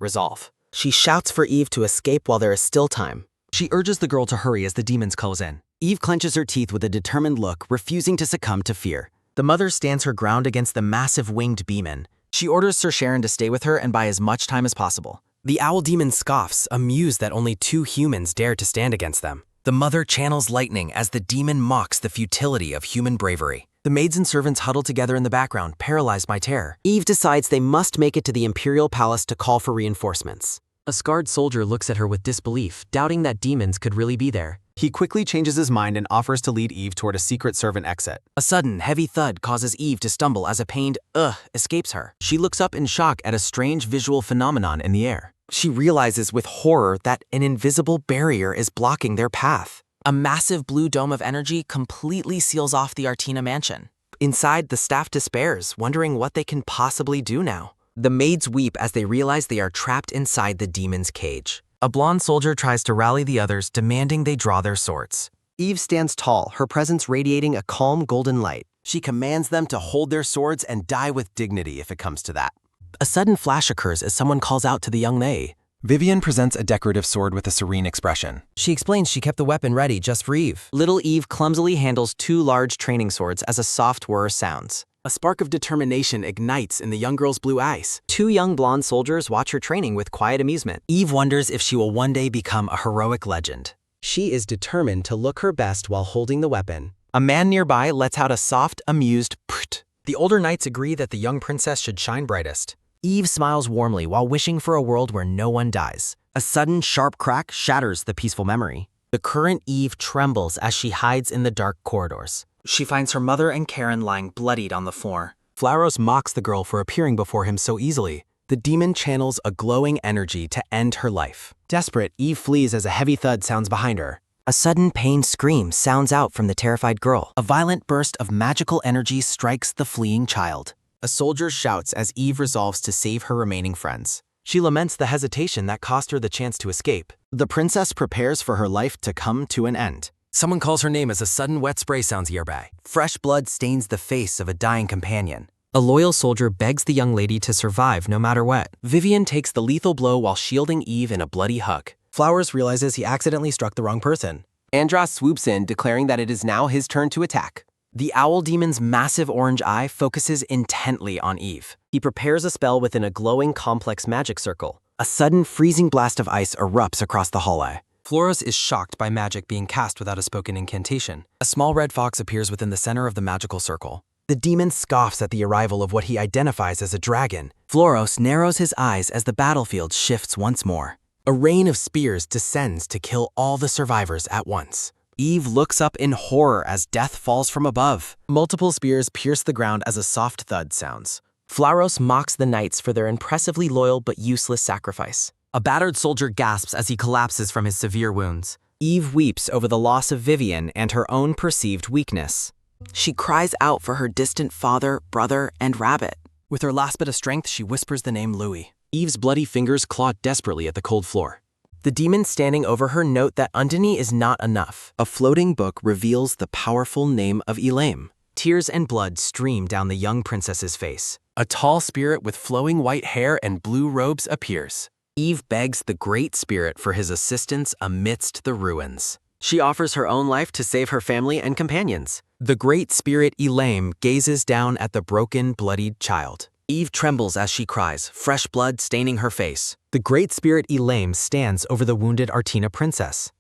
resolve. She shouts for Eve to escape while there is still time. She urges the girl to hurry as the demons close in. Eve clenches her teeth with a determined look, refusing to succumb to fear. The mother stands her ground against the massive winged demon. She orders Sir Sharon to stay with her and buy as much time as possible. The owl demon scoffs, amused that only 2 humans dare to stand against them. The mother channels lightning as the demon mocks the futility of human bravery. The maids and servants huddle together in the background, paralyzed by terror. Eve decides they must make it to the Imperial Palace to call for reinforcements. A scarred soldier looks at her with disbelief, doubting that demons could really be there. He quickly changes his mind and offers to lead Eve toward a secret servant exit. A sudden, heavy thud causes Eve to stumble as a pained "ugh" escapes her. She looks up in shock at a strange visual phenomenon in the air. She realizes with horror that an invisible barrier is blocking their path. A massive blue dome of energy completely seals off the Artina mansion. Inside, the staff despairs, wondering what they can possibly do now. The maids weep as they realize they are trapped inside the demon's cage. A blonde soldier tries to rally the others, demanding they draw their swords. Eve stands tall, her presence radiating a calm golden light. She commands them to hold their swords and die with dignity if it comes to that. A sudden flash occurs as someone calls out to the young May. Vivian presents a decorative sword with a serene expression. She explains she kept the weapon ready just for Eve. Little Eve clumsily handles 2 large training swords as a soft whir sounds. A spark of determination ignites in the young girl's blue eyes. 2 young blonde soldiers watch her training with quiet amusement. Eve wonders if she will one day become a heroic legend. She is determined to look her best while holding the weapon. A man nearby lets out a soft, amused "prt." The older knights agree that the young princess should shine brightest. Eve smiles warmly while wishing for a world where no one dies. A sudden, sharp crack shatters the peaceful memory. The current Eve trembles as she hides in the dark corridors. She finds her mother and Karen lying bloodied on the floor. Flauros mocks the girl for appearing before him so easily. The demon channels a glowing energy to end her life. Desperate, Eve flees as a heavy thud sounds behind her. A sudden pained scream sounds out from the terrified girl. A violent burst of magical energy strikes the fleeing child. A soldier shouts as Eve resolves to save her remaining friends. She laments the hesitation that cost her the chance to escape. The princess prepares for her life to come to an end. Someone calls her name as a sudden wet spray sounds nearby. Fresh blood stains the face of a dying companion. A loyal soldier begs the young lady to survive no matter what. Vivian takes the lethal blow while shielding Eve in a bloody hug. Flowers realizes he accidentally struck the wrong person. Andros swoops in, declaring that it is now his turn to attack. The owl demon's massive orange eye focuses intently on Eve. He prepares a spell within a glowing complex magic circle. A sudden freezing blast of ice erupts across the hallway. Flauros is shocked by magic being cast without a spoken incantation. A small red fox appears within the center of the magical circle. The demon scoffs at the arrival of what he identifies as a dragon. Flauros narrows his eyes as the battlefield shifts once more. A rain of spears descends to kill all the survivors at once. Eve looks up in horror as death falls from above. Multiple spears pierce the ground as a soft thud sounds. Flauros mocks the knights for their impressively loyal but useless sacrifice. A battered soldier gasps as he collapses from his severe wounds. Eve weeps over the loss of Vivian and her own perceived weakness. She cries out for her distant father, brother, and Rabbit. With her last bit of strength, she whispers the name Louis. Eve's bloody fingers claw desperately at the cold floor. The demons standing over her note that Undine is not enough. A floating book reveals the powerful name of Elaine. Tears and blood stream down the young princess's face. A tall spirit with flowing white hair and blue robes appears. Eve begs the Great Spirit for his assistance amidst the ruins. She offers her own life to save her family and companions. The Great Spirit Elaine gazes down at the broken, bloodied child. Eve trembles as she cries, fresh blood staining her face. The Great Spirit Elaine stands over the wounded Artina princess.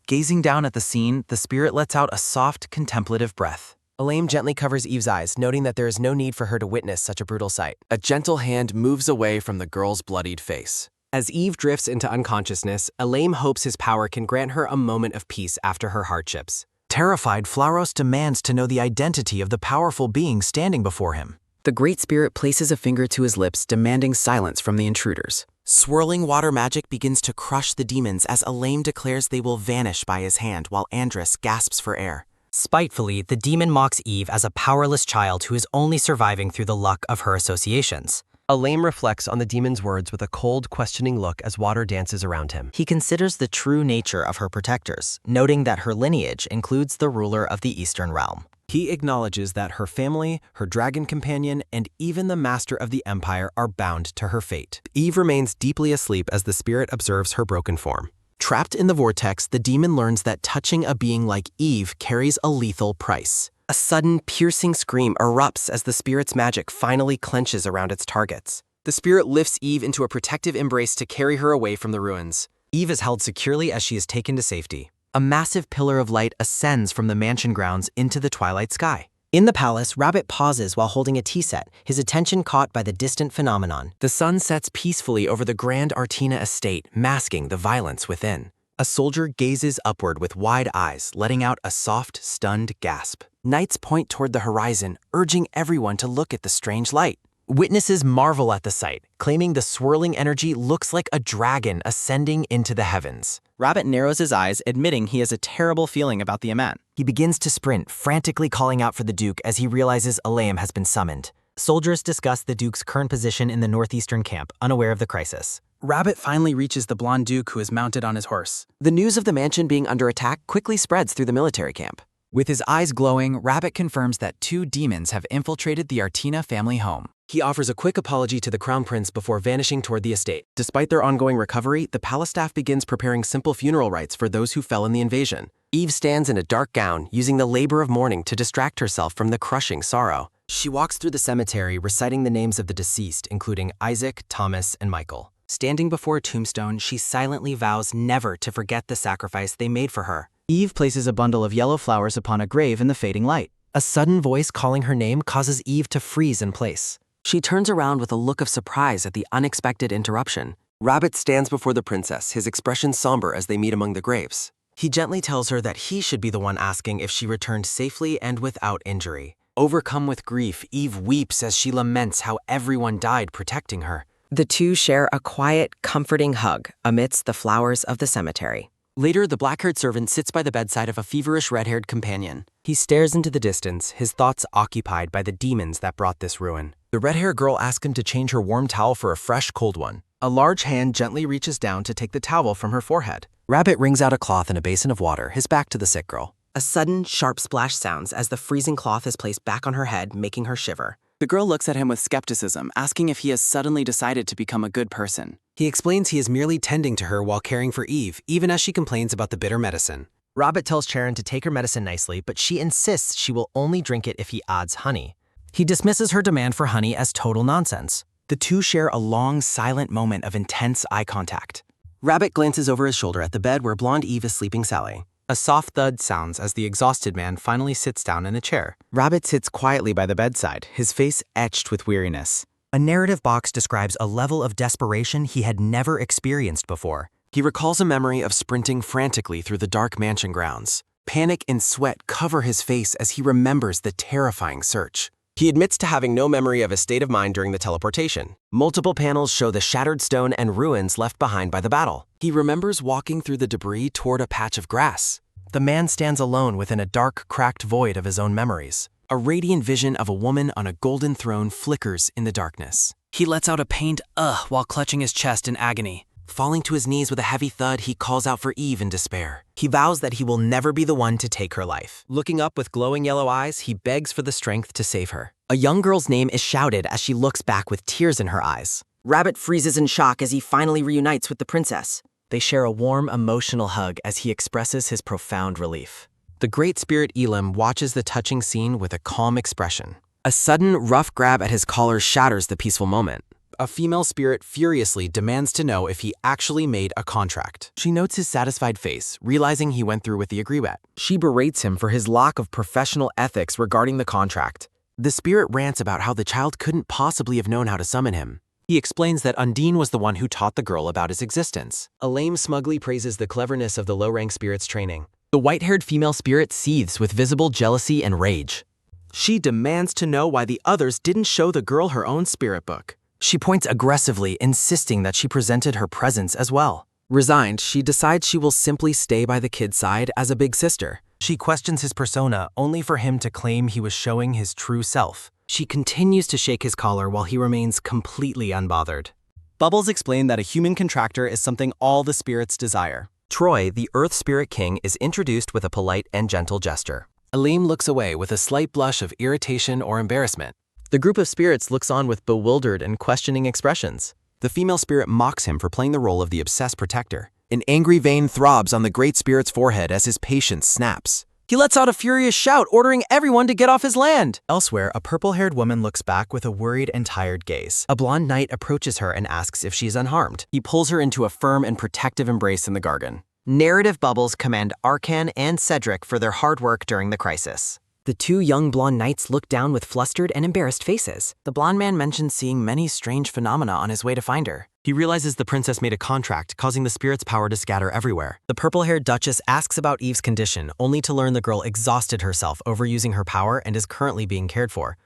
Gazing down at the scene, the spirit lets out a soft, contemplative breath. Elaine gently covers Eve's eyes, noting that there is no need for her to witness such a brutal sight. A gentle hand moves away from the girl's bloodied face. As Eve drifts into unconsciousness, Elaine hopes his power can grant her a moment of peace after her hardships. Terrified, Flauros demands to know the identity of the powerful being standing before him. The Great Spirit places a finger to his lips, demanding silence from the intruders. Swirling water magic begins to crush the demons as Elaine declares they will vanish by his hand while Andros gasps for air. Spitefully, the demon mocks Eve as a powerless child who is only surviving through the luck of her associations. Elaine reflects on the demon's words with a cold, questioning look as water dances around him. He considers the true nature of her protectors, noting that her lineage includes the ruler of the Eastern Realm. He acknowledges that her family, her dragon companion, and even the master of the Empire are bound to her fate. Eve remains deeply asleep as the spirit observes her broken form. Trapped in the vortex, the demon learns that touching a being like Eve carries a lethal price. A sudden, piercing scream erupts as the spirit's magic finally clenches around its targets. The spirit lifts Eve into a protective embrace to carry her away from the ruins. Eve is held securely as she is taken to safety. A massive pillar of light ascends from the mansion grounds into the twilight sky. In the palace, Rabbit pauses while holding a tea set, his attention caught by the distant phenomenon. The sun sets peacefully over the grand Artina estate, masking the violence within. A soldier gazes upward with wide eyes, letting out a soft, stunned gasp. Knights point toward the horizon, urging everyone to look at the strange light. Witnesses marvel at the sight, claiming the swirling energy looks like a dragon ascending into the heavens. Rabbit narrows his eyes, admitting he has a terrible feeling about the event. He begins to sprint, frantically calling out for the Duke as he realizes Elaine has been summoned. Soldiers discuss the Duke's current position in the northeastern camp, unaware of the crisis. Rabbit finally reaches the blonde Duke who is mounted on his horse. The news of the mansion being under attack quickly spreads through the military camp. With his eyes glowing, Rabbit confirms that 2 demons have infiltrated the Artina family home. He offers a quick apology to the crown prince before vanishing toward the estate. Despite their ongoing recovery, the palace staff begins preparing simple funeral rites for those who fell in the invasion. Eve stands in a dark gown, using the labor of mourning to distract herself from the crushing sorrow. She walks through the cemetery, reciting the names of the deceased, including Isaac, Thomas, and Michael. Standing before a tombstone, she silently vows never to forget the sacrifice they made for her. Eve places a bundle of yellow flowers upon a grave in the fading light. A sudden voice calling her name causes Eve to freeze in place. She turns around with a look of surprise at the unexpected interruption. Rabbit stands before the princess, his expression somber as they meet among the graves. He gently tells her that he should be the one asking if she returned safely and without injury. Overcome with grief, Eve weeps as she laments how everyone died protecting her. The two share a quiet, comforting hug amidst the flowers of the cemetery. Later, the black-haired servant sits by the bedside of a feverish red-haired companion. He stares into the distance, his thoughts occupied by the demons that brought this ruin. The red-haired girl asks him to change her warm towel for a fresh, cold one. A large hand gently reaches down to take the towel from her forehead. Rabbit wrings out a cloth in a basin of water, his back to the sick girl. A sudden, sharp splash sounds as the freezing cloth is placed back on her head, making her shiver. The girl looks at him with skepticism, asking if he has suddenly decided to become a good person. He explains he is merely tending to her while caring for Eve, even as she complains about the bitter medicine. Rabbit tells Charon to take her medicine nicely, but she insists she will only drink it if he adds honey. He dismisses her demand for honey as total nonsense. The two share a long, silent moment of intense eye contact. Rabbit glances over his shoulder at the bed where blonde Eve is sleeping Sally. A soft thud sounds as the exhausted man finally sits down in a chair. Rabbit sits quietly by the bedside, his face etched with weariness. A narrative box describes a level of desperation he had never experienced before. He recalls a memory of sprinting frantically through the dark mansion grounds. Panic and sweat cover his face as he remembers the terrifying search. He admits to having no memory of his state of mind during the teleportation. Multiple panels show the shattered stone and ruins left behind by the battle. He remembers walking through the debris toward a patch of grass. The man stands alone within a dark, cracked void of his own memories. A radiant vision of a woman on a golden throne flickers in the darkness. He lets out a pained ugh while clutching his chest in agony. Falling to his knees with a heavy thud, he calls out for Eve in despair. He vows that he will never be the one to take her life. Looking up with glowing yellow eyes, he begs for the strength to save her. A young girl's name is shouted as she looks back with tears in her eyes. Rabbit freezes in shock as he finally reunites with the princess. They share a warm, emotional hug as he expresses his profound relief. The Great Spirit Elim watches the touching scene with a calm expression. A sudden, rough grab at his collar shatters the peaceful moment. A female spirit furiously demands to know if he actually made a contract. She notes his satisfied face, realizing he went through with the agreement. She berates him for his lack of professional ethics regarding the contract. The spirit rants about how the child couldn't possibly have known how to summon him. He explains that Undine was the one who taught the girl about his existence. Elaine smugly praises the cleverness of the low-rank spirit's training. The white-haired female spirit seethes with visible jealousy and rage. She demands to know why the others didn't show the girl her own spirit book. She points aggressively, insisting that she presented her presence as well. Resigned, she decides she will simply stay by the kid's side as a big sister. She questions his persona, only for him to claim he was showing his true self. She continues to shake his collar while he remains completely unbothered. Bubbles explain that a human contractor is something all the spirits desire. Troy, the Earth Spirit King, is introduced with a polite and gentle gesture. Elaine looks away with a slight blush of irritation or embarrassment. The group of spirits looks on with bewildered and questioning expressions. The female spirit mocks him for playing the role of the obsessed protector. An angry vein throbs on the great spirit's forehead as his patience snaps. He lets out a furious shout, ordering everyone to get off his land. Elsewhere, a purple-haired woman looks back with a worried and tired gaze. A blonde knight approaches her and asks if she's unharmed. He pulls her into a firm and protective embrace in the Gargan. Narrative bubbles commend Arkan and Cedric for their hard work during the crisis. The two young blonde knights look down with flustered and embarrassed faces. The blonde man mentions seeing many strange phenomena on his way to find her. He realizes the princess made a contract, causing the spirit's power to scatter everywhere. The purple-haired duchess asks about Eve's condition, only to learn the girl exhausted herself overusing her power and is currently being cared for.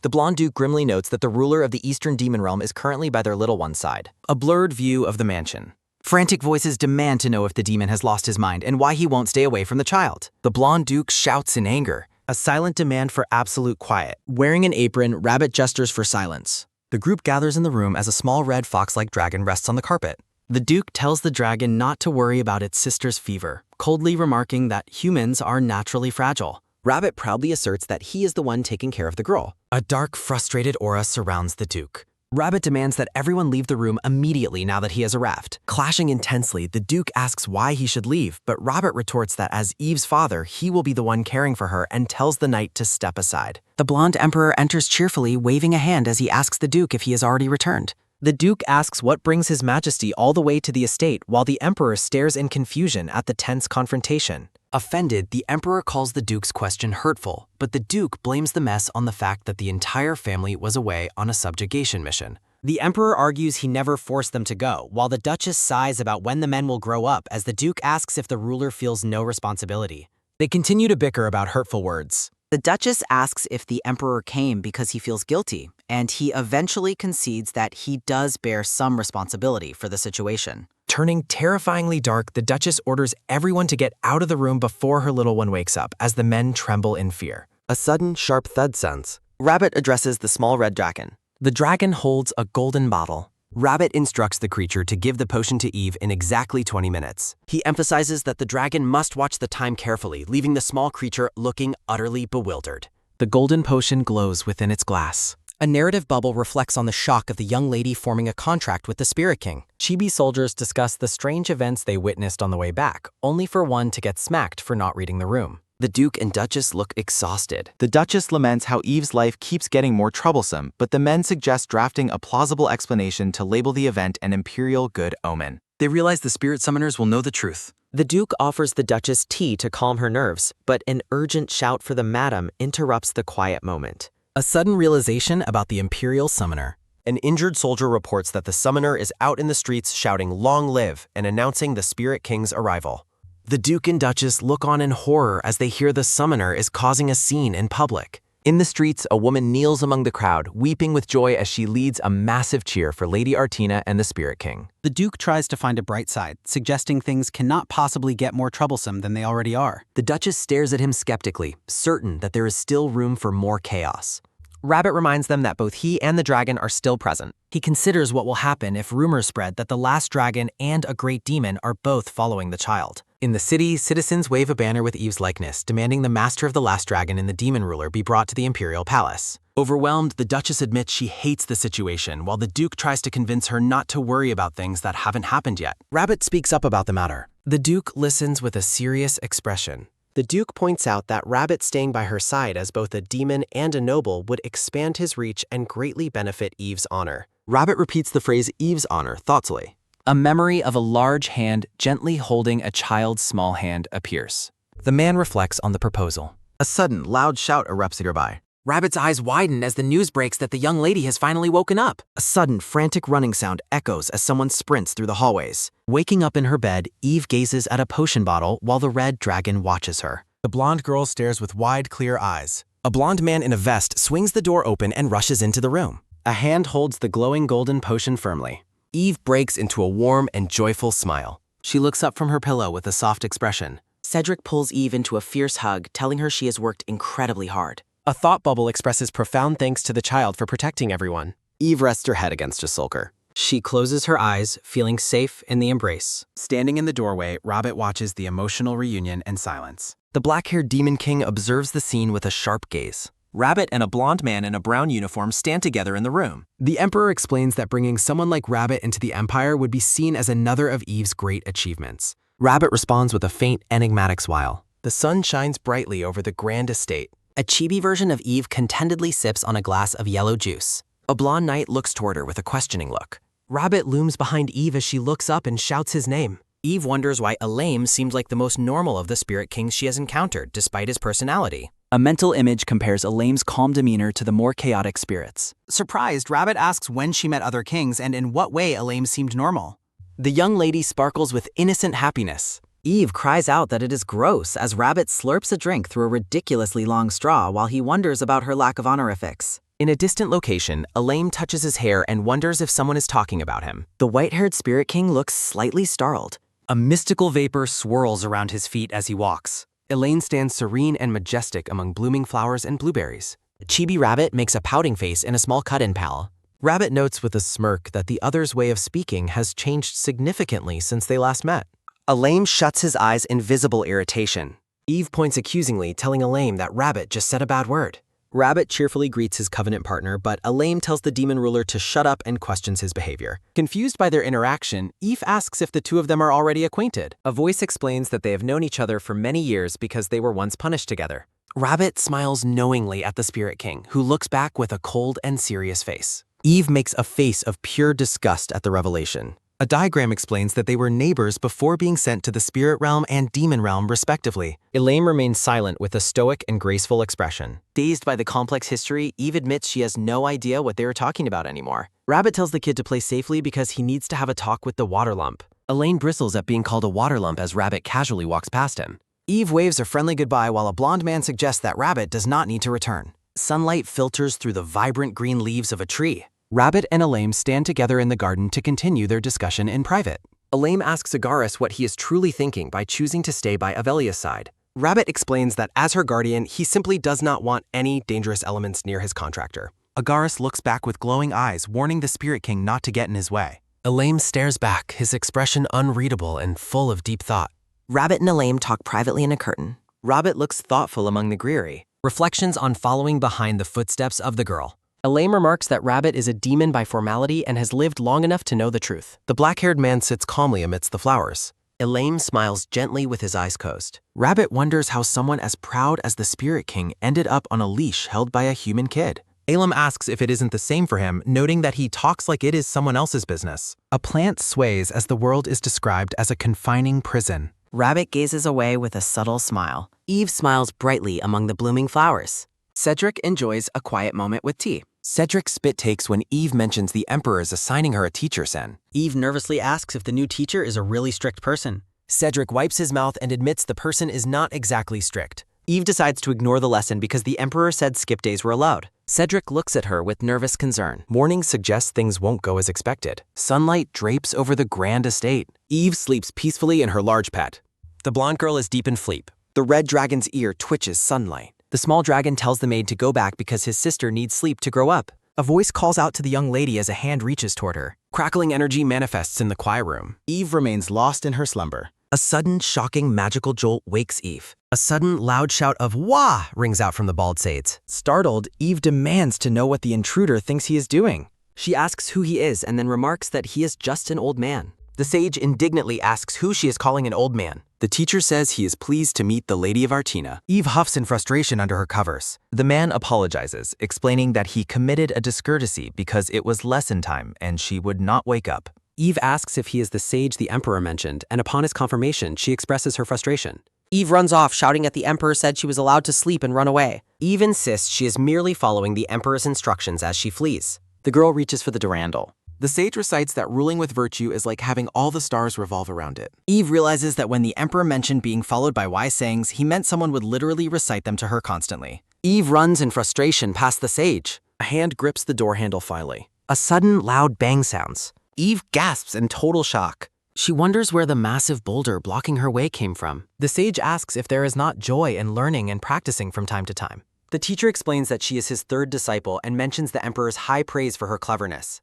The blonde duke grimly notes that the ruler of the Eastern Demon Realm is currently by their little one's side. A blurred view of the mansion. Frantic voices demand to know if the demon has lost his mind and why he won't stay away from the child. The blonde duke shouts in anger. A silent demand for absolute quiet. Wearing an apron, Rabbit gestures for silence. The group gathers in the room as a small red fox-like dragon rests on the carpet. The Duke tells the dragon not to worry about its sister's fever, coldly remarking that humans are naturally fragile. Rabbit proudly asserts that he is the one taking care of the girl. A dark, frustrated aura surrounds the Duke. Rabbit demands that everyone leave the room immediately now that he has arrived. Clashing intensely, the Duke asks why he should leave, but Rabbit retorts that as Eve's father, he will be the one caring for her and tells the knight to step aside. The blonde emperor enters cheerfully, waving a hand as he asks the Duke if he has already returned. The Duke asks what brings his majesty all the way to the estate while the emperor stares in confusion at the tense confrontation. Offended, the Emperor calls the Duke's question hurtful, but the Duke blames the mess on the fact that the entire family was away on a subjugation mission. The Emperor argues he never forced them to go, while the Duchess sighs about when the men will grow up as the Duke asks if the ruler feels no responsibility. They continue to bicker about hurtful words. The Duchess asks if the Emperor came because he feels guilty, and he eventually concedes that he does bear some responsibility for the situation. Turning terrifyingly dark, the Duchess orders everyone to get out of the room before her little one wakes up, as the men tremble in fear. A sudden, sharp thud sounds. Rabbit addresses the small red dragon. The dragon holds a golden bottle. Rabbit instructs the creature to give the potion to Eve in exactly 20 minutes. He emphasizes that the dragon must watch the time carefully, leaving the small creature looking utterly bewildered. The golden potion glows within its glass. A narrative bubble reflects on the shock of the young lady forming a contract with the Spirit King. Chibi soldiers discuss the strange events they witnessed on the way back, only for one to get smacked for not reading the room. The Duke and Duchess look exhausted. The Duchess laments how Eve's life keeps getting more troublesome, but the men suggest drafting a plausible explanation to label the event an imperial good omen. They realize the spirit summoners will know the truth. The Duke offers the Duchess tea to calm her nerves, but an urgent shout for the madam interrupts the quiet moment. A sudden realization about the Imperial Summoner. An injured soldier reports that the summoner is out in the streets shouting "Long live" and announcing the Spirit King's arrival. The Duke and Duchess look on in horror as they hear the summoner is causing a scene in public. In the streets, a woman kneels among the crowd, weeping with joy as she leads a massive cheer for Lady Artina and the Spirit King. The Duke tries to find a bright side, suggesting things cannot possibly get more troublesome than they already are. The Duchess stares at him skeptically, certain that there is still room for more chaos. Rabbit reminds them that both he and the dragon are still present. He considers what will happen if rumors spread that the last dragon and a great demon are both following the child. In the city, citizens wave a banner with Eve's likeness, demanding the master of the last dragon and the demon ruler be brought to the imperial palace. Overwhelmed, the Duchess admits she hates the situation, while the Duke tries to convince her not to worry about things that haven't happened yet. Rabbit speaks up about the matter. The Duke listens with a serious expression. The Duke points out that Rabbit staying by her side as both a demon and a noble would expand his reach and greatly benefit Eve's honor. Rabbit repeats the phrase Eve's honor thoughtfully. A memory of a large hand gently holding a child's small hand appears. The man reflects on the proposal. A sudden, loud shout erupts nearby. Rabbit's eyes widen as the news breaks that the young lady has finally woken up. A sudden, frantic running sound echoes as someone sprints through the hallways. Waking up in her bed, Eve gazes at a potion bottle while the red dragon watches her. The blonde girl stares with wide, clear eyes. A blonde man in a vest swings the door open and rushes into the room. A hand holds the glowing golden potion firmly. Eve breaks into a warm and joyful smile. She looks up from her pillow with a soft expression. Cedric pulls Eve into a fierce hug, telling her she has worked incredibly hard. A thought bubble expresses profound thanks to the child for protecting everyone. Eve rests her head against a sulker. She closes her eyes, feeling safe in the embrace. Standing in the doorway, Rabbit watches the emotional reunion in silence. The black-haired Demon King observes the scene with a sharp gaze. Rabbit and a blonde man in a brown uniform stand together in the room. The Emperor explains that bringing someone like Rabbit into the Empire would be seen as another of Eve's great achievements. Rabbit responds with a faint, enigmatic smile. The sun shines brightly over the grand estate. A chibi version of Eve contentedly sips on a glass of yellow juice. A blonde knight looks toward her with a questioning look. Rabbit looms behind Eve as she looks up and shouts his name. Eve wonders why Elaim seems like the most normal of the Spirit Kings she has encountered, despite his personality. A mental image compares Elaim's calm demeanor to the more chaotic spirits. Surprised, Rabbit asks when she met other kings and in what way Elaim seemed normal. The young lady sparkles with innocent happiness. Eve cries out that it is gross as Rabbit slurps a drink through a ridiculously long straw while he wonders about her lack of honorifics. In a distant location, Elaim touches his hair and wonders if someone is talking about him. The white-haired Spirit King looks slightly startled. A mystical vapor swirls around his feet as he walks. Elaine stands serene and majestic among blooming flowers and blueberries. Chibi Rabbit makes a pouting face and a small cut-in pal. Rabbit notes with a smirk that the other's way of speaking has changed significantly since they last met. Elaim shuts his eyes in visible irritation. Eve points accusingly, telling Elaim that Rabbit just said a bad word. Rabbit cheerfully greets his covenant partner, but Elaim tells the demon ruler to shut up and questions his behavior. Confused by their interaction, Eve asks if the two of them are already acquainted. A voice explains that they have known each other for many years because they were once punished together. Rabbit smiles knowingly at the Spirit King, who looks back with a cold and serious face. Eve makes a face of pure disgust at the revelation. A diagram explains that they were neighbors before being sent to the spirit realm and demon realm, respectively. Elaine remains silent with a stoic and graceful expression. Dazed by the complex history, Eve admits she has no idea what they were talking about anymore. Rabbit tells the kid to play safely because he needs to have a talk with the water lump. Elaine bristles at being called a water lump as Rabbit casually walks past him. Eve waves a friendly goodbye while a blonde man suggests that Rabbit does not need to return. Sunlight filters through the vibrant green leaves of a tree. Rabbit and Elaine stand together in the garden to continue their discussion in private. Elaine asks Agaris what he is truly thinking by choosing to stay by Avelia's side. Rabbit explains that as her guardian, he simply does not want any dangerous elements near his contractor. Agaris looks back with glowing eyes, warning the Spirit King not to get in his way. Elaine stares back, his expression unreadable and full of deep thought. Rabbit and Elaine talk privately in a curtain. Rabbit looks thoughtful among the Greery. Reflections on following behind the footsteps of the girl. Elaine remarks that Rabbit is a demon by formality and has lived long enough to know the truth. The black-haired man sits calmly amidst the flowers. Elaine smiles gently with his eyes closed. Rabbit wonders how someone as proud as the Spirit King ended up on a leash held by a human kid. Elam asks if it isn't the same for him, noting that he talks like it is someone else's business. A plant sways as the world is described as a confining prison. Rabbit gazes away with a subtle smile. Eve smiles brightly among the blooming flowers. Cedric enjoys a quiet moment with tea. Cedric spit takes when Eve mentions the Emperor's assigning her a teacher sen. Eve nervously asks if the new teacher is a really strict person. Cedric wipes his mouth and admits the person is not exactly strict. Eve decides to ignore the lesson because the Emperor said skip days were allowed. Cedric looks at her with nervous concern. Morning suggests things won't go as expected. Sunlight drapes over the grand estate. Eve sleeps peacefully in her large pet. The blonde girl is deep in sleep. The red dragon's ear twitches sunlight. The small dragon tells the maid to go back because his sister needs sleep to grow up. A voice calls out to the young lady as a hand reaches toward her. Crackling energy manifests in the quiet room. Eve remains lost in her slumber. A sudden, shocking, magical jolt wakes Eve. A sudden, loud shout of "Wah!" rings out from the bald sage. Startled, Eve demands to know what the intruder thinks he is doing. She asks who he is and then remarks that he is just an old man. The sage indignantly asks who she is calling an old man. The teacher says he is pleased to meet the Lady of Artina. Eve huffs in frustration under her covers. The man apologizes, explaining that he committed a discourtesy because it was lesson time and she would not wake up. Eve asks if he is the sage the Emperor mentioned, and upon his confirmation, she expresses her frustration. Eve runs off, shouting that the Emperor said she was allowed to sleep and run away. Eve insists she is merely following the Emperor's instructions as she flees. The girl reaches for the durandal. The sage recites that ruling with virtue is like having all the stars revolve around it. Eve realizes that when the Emperor mentioned being followed by wise sayings, he meant someone would literally recite them to her constantly. Eve runs in frustration past the sage. A hand grips the door handle finally. A sudden, loud bang sounds. Eve gasps in total shock. She wonders where the massive boulder blocking her way came from. The sage asks if there is not joy in learning and practicing from time to time. The teacher explains that she is his third disciple and mentions the Emperor's high praise for her cleverness.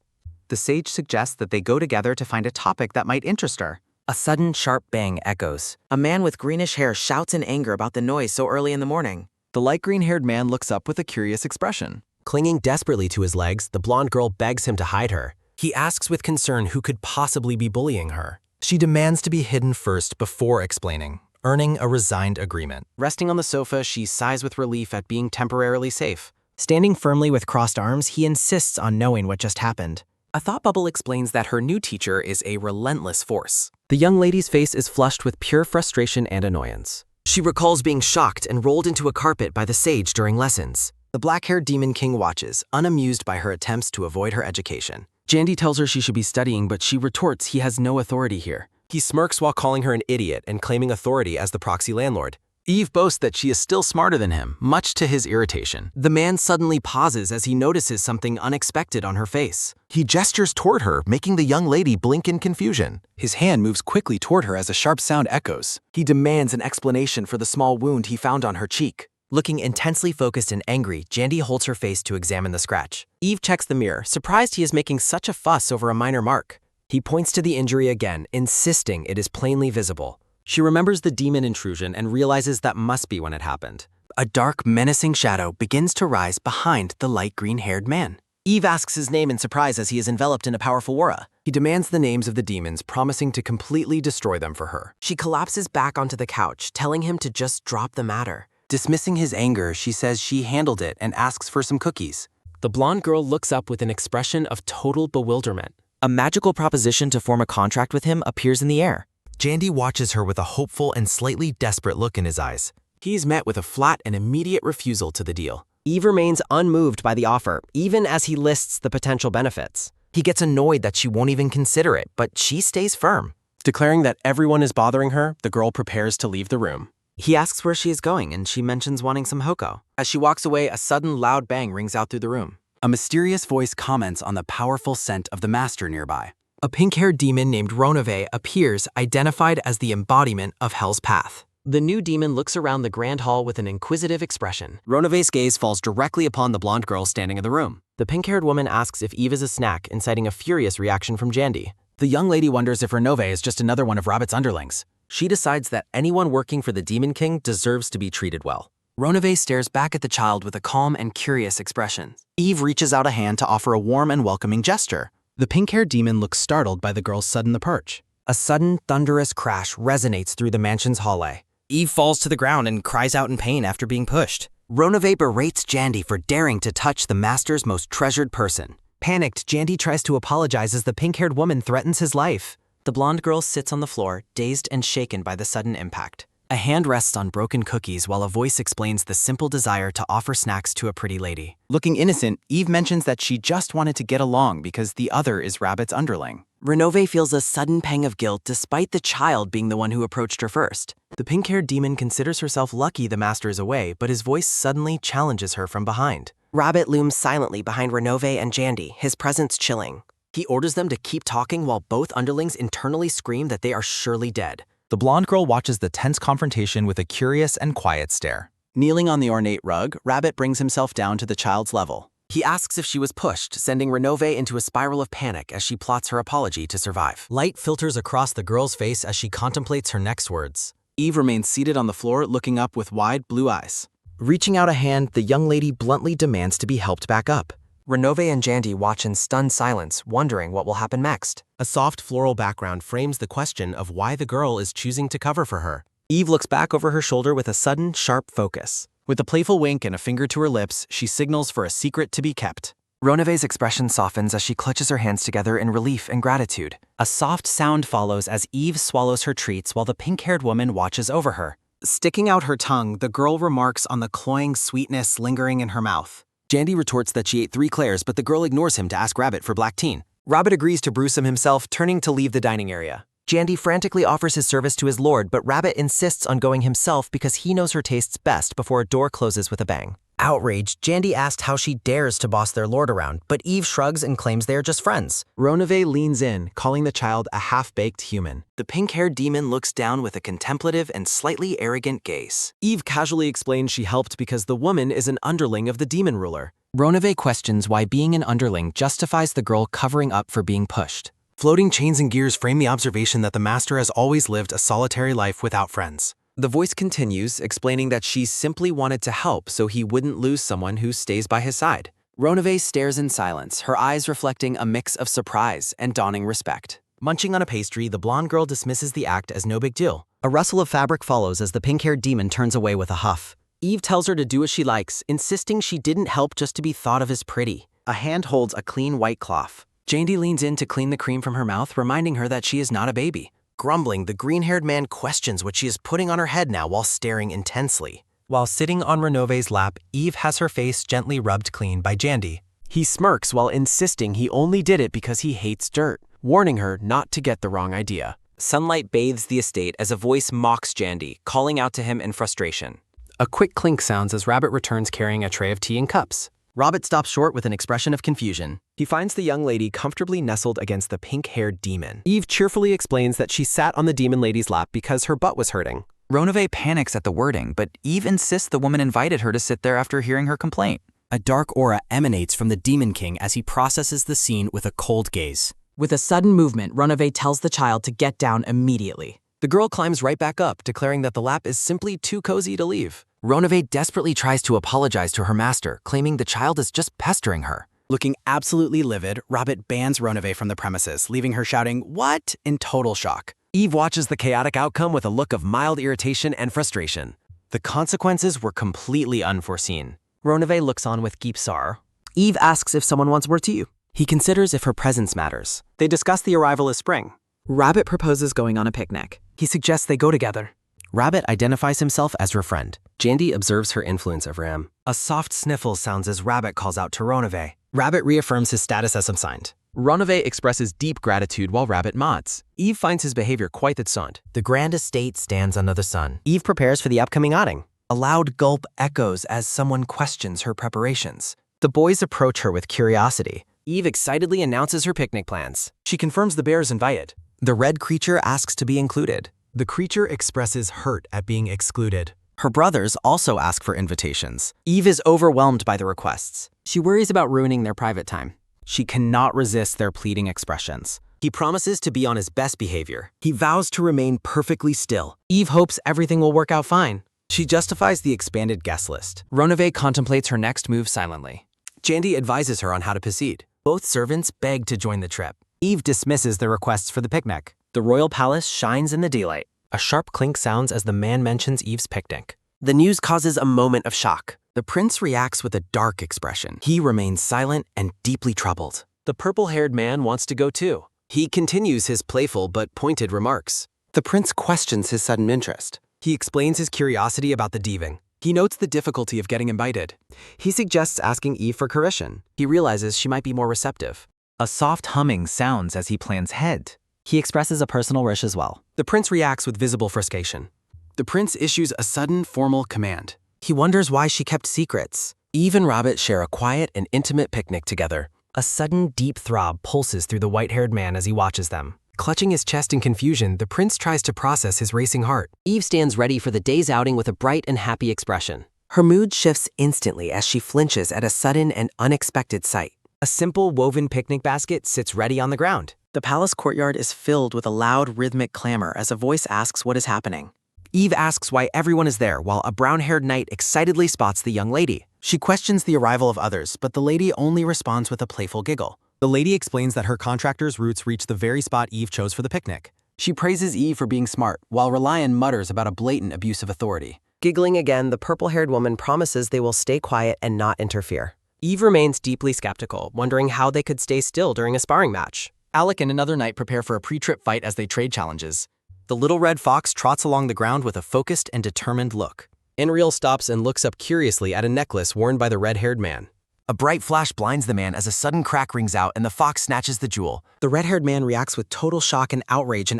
The sage suggests that they go together to find a topic that might interest her. A sudden, sharp bang echoes. A man with greenish hair shouts in anger about the noise so early in the morning. The light green-haired man looks up with a curious expression. Clinging desperately to his legs, the blonde girl begs him to hide her. He asks with concern who could possibly be bullying her. She demands to be hidden first before explaining, earning a resigned agreement. Resting on the sofa, she sighs with relief at being temporarily safe. Standing firmly with crossed arms, he insists on knowing what just happened. A thought bubble explains that her new teacher is a relentless force. The young lady's face is flushed with pure frustration and annoyance. She recalls being shocked and rolled into a carpet by the sage during lessons. The black-haired Demon King watches, unamused by her attempts to avoid her education. Jandy tells her she should be studying, but she retorts he has no authority here. He smirks while calling her an idiot and claiming authority as the proxy landlord. Eve boasts that she is still smarter than him, much to his irritation. The man suddenly pauses as he notices something unexpected on her face. He gestures toward her, making the young lady blink in confusion. His hand moves quickly toward her as a sharp sound echoes. He demands an explanation for the small wound he found on her cheek. Looking intensely focused and angry, Jandy holds her face to examine the scratch. Eve checks the mirror, surprised he is making such a fuss over a minor mark. He points to the injury again, insisting it is plainly visible. She remembers the demon intrusion and realizes that must be when it happened. A dark, menacing shadow begins to rise behind the light green-haired man. Eve asks his name in surprise as he is enveloped in a powerful aura. He demands the names of the demons, promising to completely destroy them for her. She collapses back onto the couch, telling him to just drop the matter. Dismissing his anger, she says she handled it and asks for some cookies. The blonde girl looks up with an expression of total bewilderment. A magical proposition to form a contract with him appears in the air. Jandy watches her with a hopeful and slightly desperate look in his eyes. He's met with a flat and immediate refusal to the deal. Eve remains unmoved by the offer, even as he lists the potential benefits. He gets annoyed that she won't even consider it, but she stays firm. Declaring that everyone is bothering her, the girl prepares to leave the room. He asks where she is going, and she mentions wanting some hoko. As she walks away, a sudden loud bang rings out through the room. A mysterious voice comments on the powerful scent of the master nearby. A pink-haired demon named Ronove appears, identified as the embodiment of Hell's Path. The new demon looks around the grand hall with an inquisitive expression. Ronove's gaze falls directly upon the blonde girl standing in the room. The pink-haired woman asks if Eve is a snack, inciting a furious reaction from Jandy. The young lady wonders if Ronove is just another one of Rabbit's underlings. She decides that anyone working for the Demon King deserves to be treated well. Ronove stares back at the child with a calm and curious expression. Eve reaches out a hand to offer a warm and welcoming gesture. The pink-haired demon looks startled by the girl's sudden approach. A sudden, thunderous crash resonates through the mansion's hallway. Eve falls to the ground and cries out in pain after being pushed. Ronove berates Jandy for daring to touch the master's most treasured person. Panicked, Jandy tries to apologize as the pink-haired woman threatens his life. The blonde girl sits on the floor, dazed and shaken by the sudden impact. A hand rests on broken cookies while a voice explains the simple desire to offer snacks to a pretty lady. Looking innocent, Eve mentions that she just wanted to get along because the other is Rabbit's underling. Ronove feels a sudden pang of guilt despite the child being the one who approached her first. The pink-haired demon considers herself lucky the master is away, but his voice suddenly challenges her from behind. Rabbit looms silently behind Ronove and Jandy, his presence chilling. He orders them to keep talking while both underlings internally scream that they are surely dead. The blonde girl watches the tense confrontation with a curious and quiet stare. Kneeling on the ornate rug, Rabbit brings himself down to the child's level. He asks if she was pushed, sending Ronove into a spiral of panic as she plots her apology to survive. Light filters across the girl's face as she contemplates her next words. Eve remains seated on the floor, looking up with wide blue eyes. Reaching out a hand, the young lady bluntly demands to be helped back up. Ronove and Jandy watch in stunned silence, wondering what will happen next. A soft floral background frames the question of why the girl is choosing to cover for her. Eve looks back over her shoulder with a sudden, sharp focus. With a playful wink and a finger to her lips, she signals for a secret to be kept. Ronove's expression softens as she clutches her hands together in relief and gratitude. A soft sound follows as Eve swallows her treats while the pink-haired woman watches over her. Sticking out her tongue, the girl remarks on the cloying sweetness lingering in her mouth. Jandy retorts that she ate 3 Clairs, but the girl ignores him to ask Rabbit for black tea. Rabbit agrees to brew some himself, turning to leave the dining area. Jandy frantically offers his service to his lord, but Rabbit insists on going himself because he knows her tastes best before a door closes with a bang. Outraged, Jandy asked how she dares to boss their lord around, but Eve shrugs and claims they are just friends. Ronove leans in, calling the child a half-baked human. The pink-haired demon looks down with a contemplative and slightly arrogant gaze. Eve casually explains she helped because the woman is an underling of the demon ruler. Ronove questions why being an underling justifies the girl covering up for being pushed. Floating chains and gears frame the observation that the master has always lived a solitary life without friends. The voice continues, explaining that she simply wanted to help so he wouldn't lose someone who stays by his side. Ronove stares in silence, her eyes reflecting a mix of surprise and dawning respect. Munching on a pastry, the blonde girl dismisses the act as no big deal. A rustle of fabric follows as the pink-haired demon turns away with a huff. Eve tells her to do as she likes, insisting she didn't help just to be thought of as pretty. A hand holds a clean white cloth. Jandy leans in to clean the cream from her mouth, reminding her that she is not a baby. Grumbling, the green-haired man questions what she is putting on her head now while staring intensely. While sitting on Renove's lap, Eve has her face gently rubbed clean by Jandy. He smirks while insisting he only did it because he hates dirt, warning her not to get the wrong idea. Sunlight bathes the estate as a voice mocks Jandy, calling out to him in frustration. A quick clink sounds as Rabbit returns carrying a tray of tea and cups. Rabbit stops short with an expression of confusion. He finds the young lady comfortably nestled against the pink-haired demon. Eve cheerfully explains that she sat on the demon lady's lap because her butt was hurting. Ronove panics at the wording, but Eve insists the woman invited her to sit there after hearing her complaint. A dark aura emanates from the Demon King as he processes the scene with a cold gaze. With a sudden movement, Ronove tells the child to get down immediately. The girl climbs right back up, declaring that the lap is simply too cozy to leave. Ronove desperately tries to apologize to her master, claiming the child is just pestering her. Looking absolutely livid, Rabbit bans Ronove from the premises, leaving her shouting, "What?" in total shock. Eve watches the chaotic outcome with a look of mild irritation and frustration. The consequences were completely unforeseen. Ronove looks on with Gipsar. Eve asks if someone wants word to you. He considers if her presence matters. They discuss the arrival of spring. Rabbit proposes going on a picnic. He suggests they go together. Rabbit identifies himself as her friend. Jandy observes her influence over him. A soft sniffle sounds as Rabbit calls out to Ronove. Rabbit reaffirms his status as subsigned. Ronove expresses deep gratitude while Rabbit mods. Eve finds his behavior quite absurd. The grand estate stands under the sun. Eve prepares for the upcoming outing. A loud gulp echoes as someone questions her preparations. The boys approach her with curiosity. Eve excitedly announces her picnic plans. She confirms the bear is invited. The red creature asks to be included. The creature expresses hurt at being excluded. Her brothers also ask for invitations. Eve is overwhelmed by the requests. She worries about ruining their private time. She cannot resist their pleading expressions. He promises to be on his best behavior. He vows to remain perfectly still. Eve hopes everything will work out fine. She justifies the expanded guest list. Ronove contemplates her next move silently. Jandy advises her on how to proceed. Both servants beg to join the trip. Eve dismisses their requests for the picnic. The royal palace shines in the daylight. A sharp clink sounds as the man mentions Eve's picnic. The news causes a moment of shock. The prince reacts with a dark expression. He remains silent and deeply troubled. The purple-haired man wants to go too. He continues his playful but pointed remarks. The prince questions his sudden interest. He explains his curiosity about the Dieving. He notes the difficulty of getting invited. He suggests asking Eve for Carishan. He realizes she might be more receptive. A soft humming sounds as he plans ahead. He expresses a personal wish as well. The prince reacts with visible frustration. The prince issues a sudden formal command. He wonders why she kept secrets. Eve and Rabbit share a quiet and intimate picnic together. A sudden deep throb pulses through the white-haired man as he watches them. Clutching his chest in confusion, the prince tries to process his racing heart. Eve stands ready for the day's outing with a bright and happy expression. Her mood shifts instantly as she flinches at a sudden and unexpected sight. A simple woven picnic basket sits ready on the ground. The palace courtyard is filled with a loud rhythmic clamor as a voice asks what is happening. Eve asks why everyone is there while a brown-haired knight excitedly spots the young lady. She questions the arrival of others, but the lady only responds with a playful giggle. The lady explains that her contractor's roots reach the very spot Eve chose for the picnic. She praises Eve for being smart, while Reliant mutters about a blatant abuse of authority. Giggling again, the purple-haired woman promises they will stay quiet and not interfere. Eve remains deeply skeptical, wondering how they could stay still during a sparring match. Alec and another knight prepare for a pre-trip fight as they trade challenges. The little red fox trots along the ground with a focused and determined look. Enriel stops and looks up curiously at a necklace worn by the red-haired man. A bright flash blinds the man as a sudden crack rings out and the fox snatches the jewel. The red-haired man reacts with total shock and outrage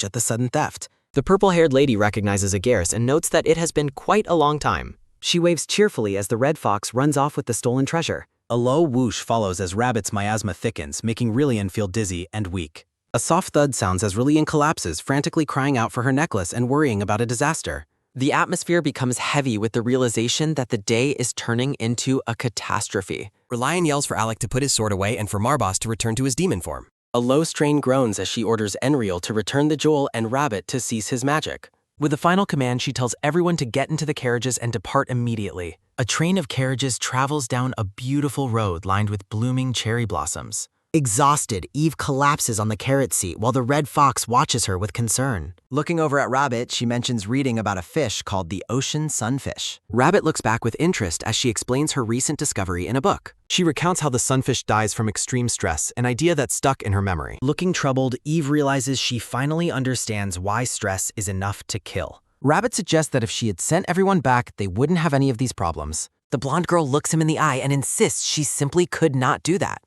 at the sudden theft. The purple-haired lady recognizes Agaris and notes that it has been quite a long time. She waves cheerfully as the red fox runs off with the stolen treasure. A low whoosh follows as Rabbit's miasma thickens, making Rillian feel dizzy and weak. A soft thud sounds as Rillian collapses, frantically crying out for her necklace and worrying about a disaster. The atmosphere becomes heavy with the realization that the day is turning into a catastrophe. Reliant yells for Alec to put his sword away and for Marbas to return to his demon form. A low strain groans as she orders Enriel to return the jewel and Rabbit to cease his magic. With a final command, she tells everyone to get into the carriages and depart immediately. A train of carriages travels down a beautiful road lined with blooming cherry blossoms. Exhausted, Eve collapses on the carrot seat while the red fox watches her with concern. Looking over at Rabbit, she mentions reading about a fish called the ocean sunfish. Rabbit looks back with interest as she explains her recent discovery in a book. She recounts how the sunfish dies from extreme stress, an idea that stuck in her memory. Looking troubled, Eve realizes she finally understands why stress is enough to kill. Rabbit suggests that if she had sent everyone back, they wouldn't have any of these problems. The blonde girl looks him in the eye and insists she simply could not do that.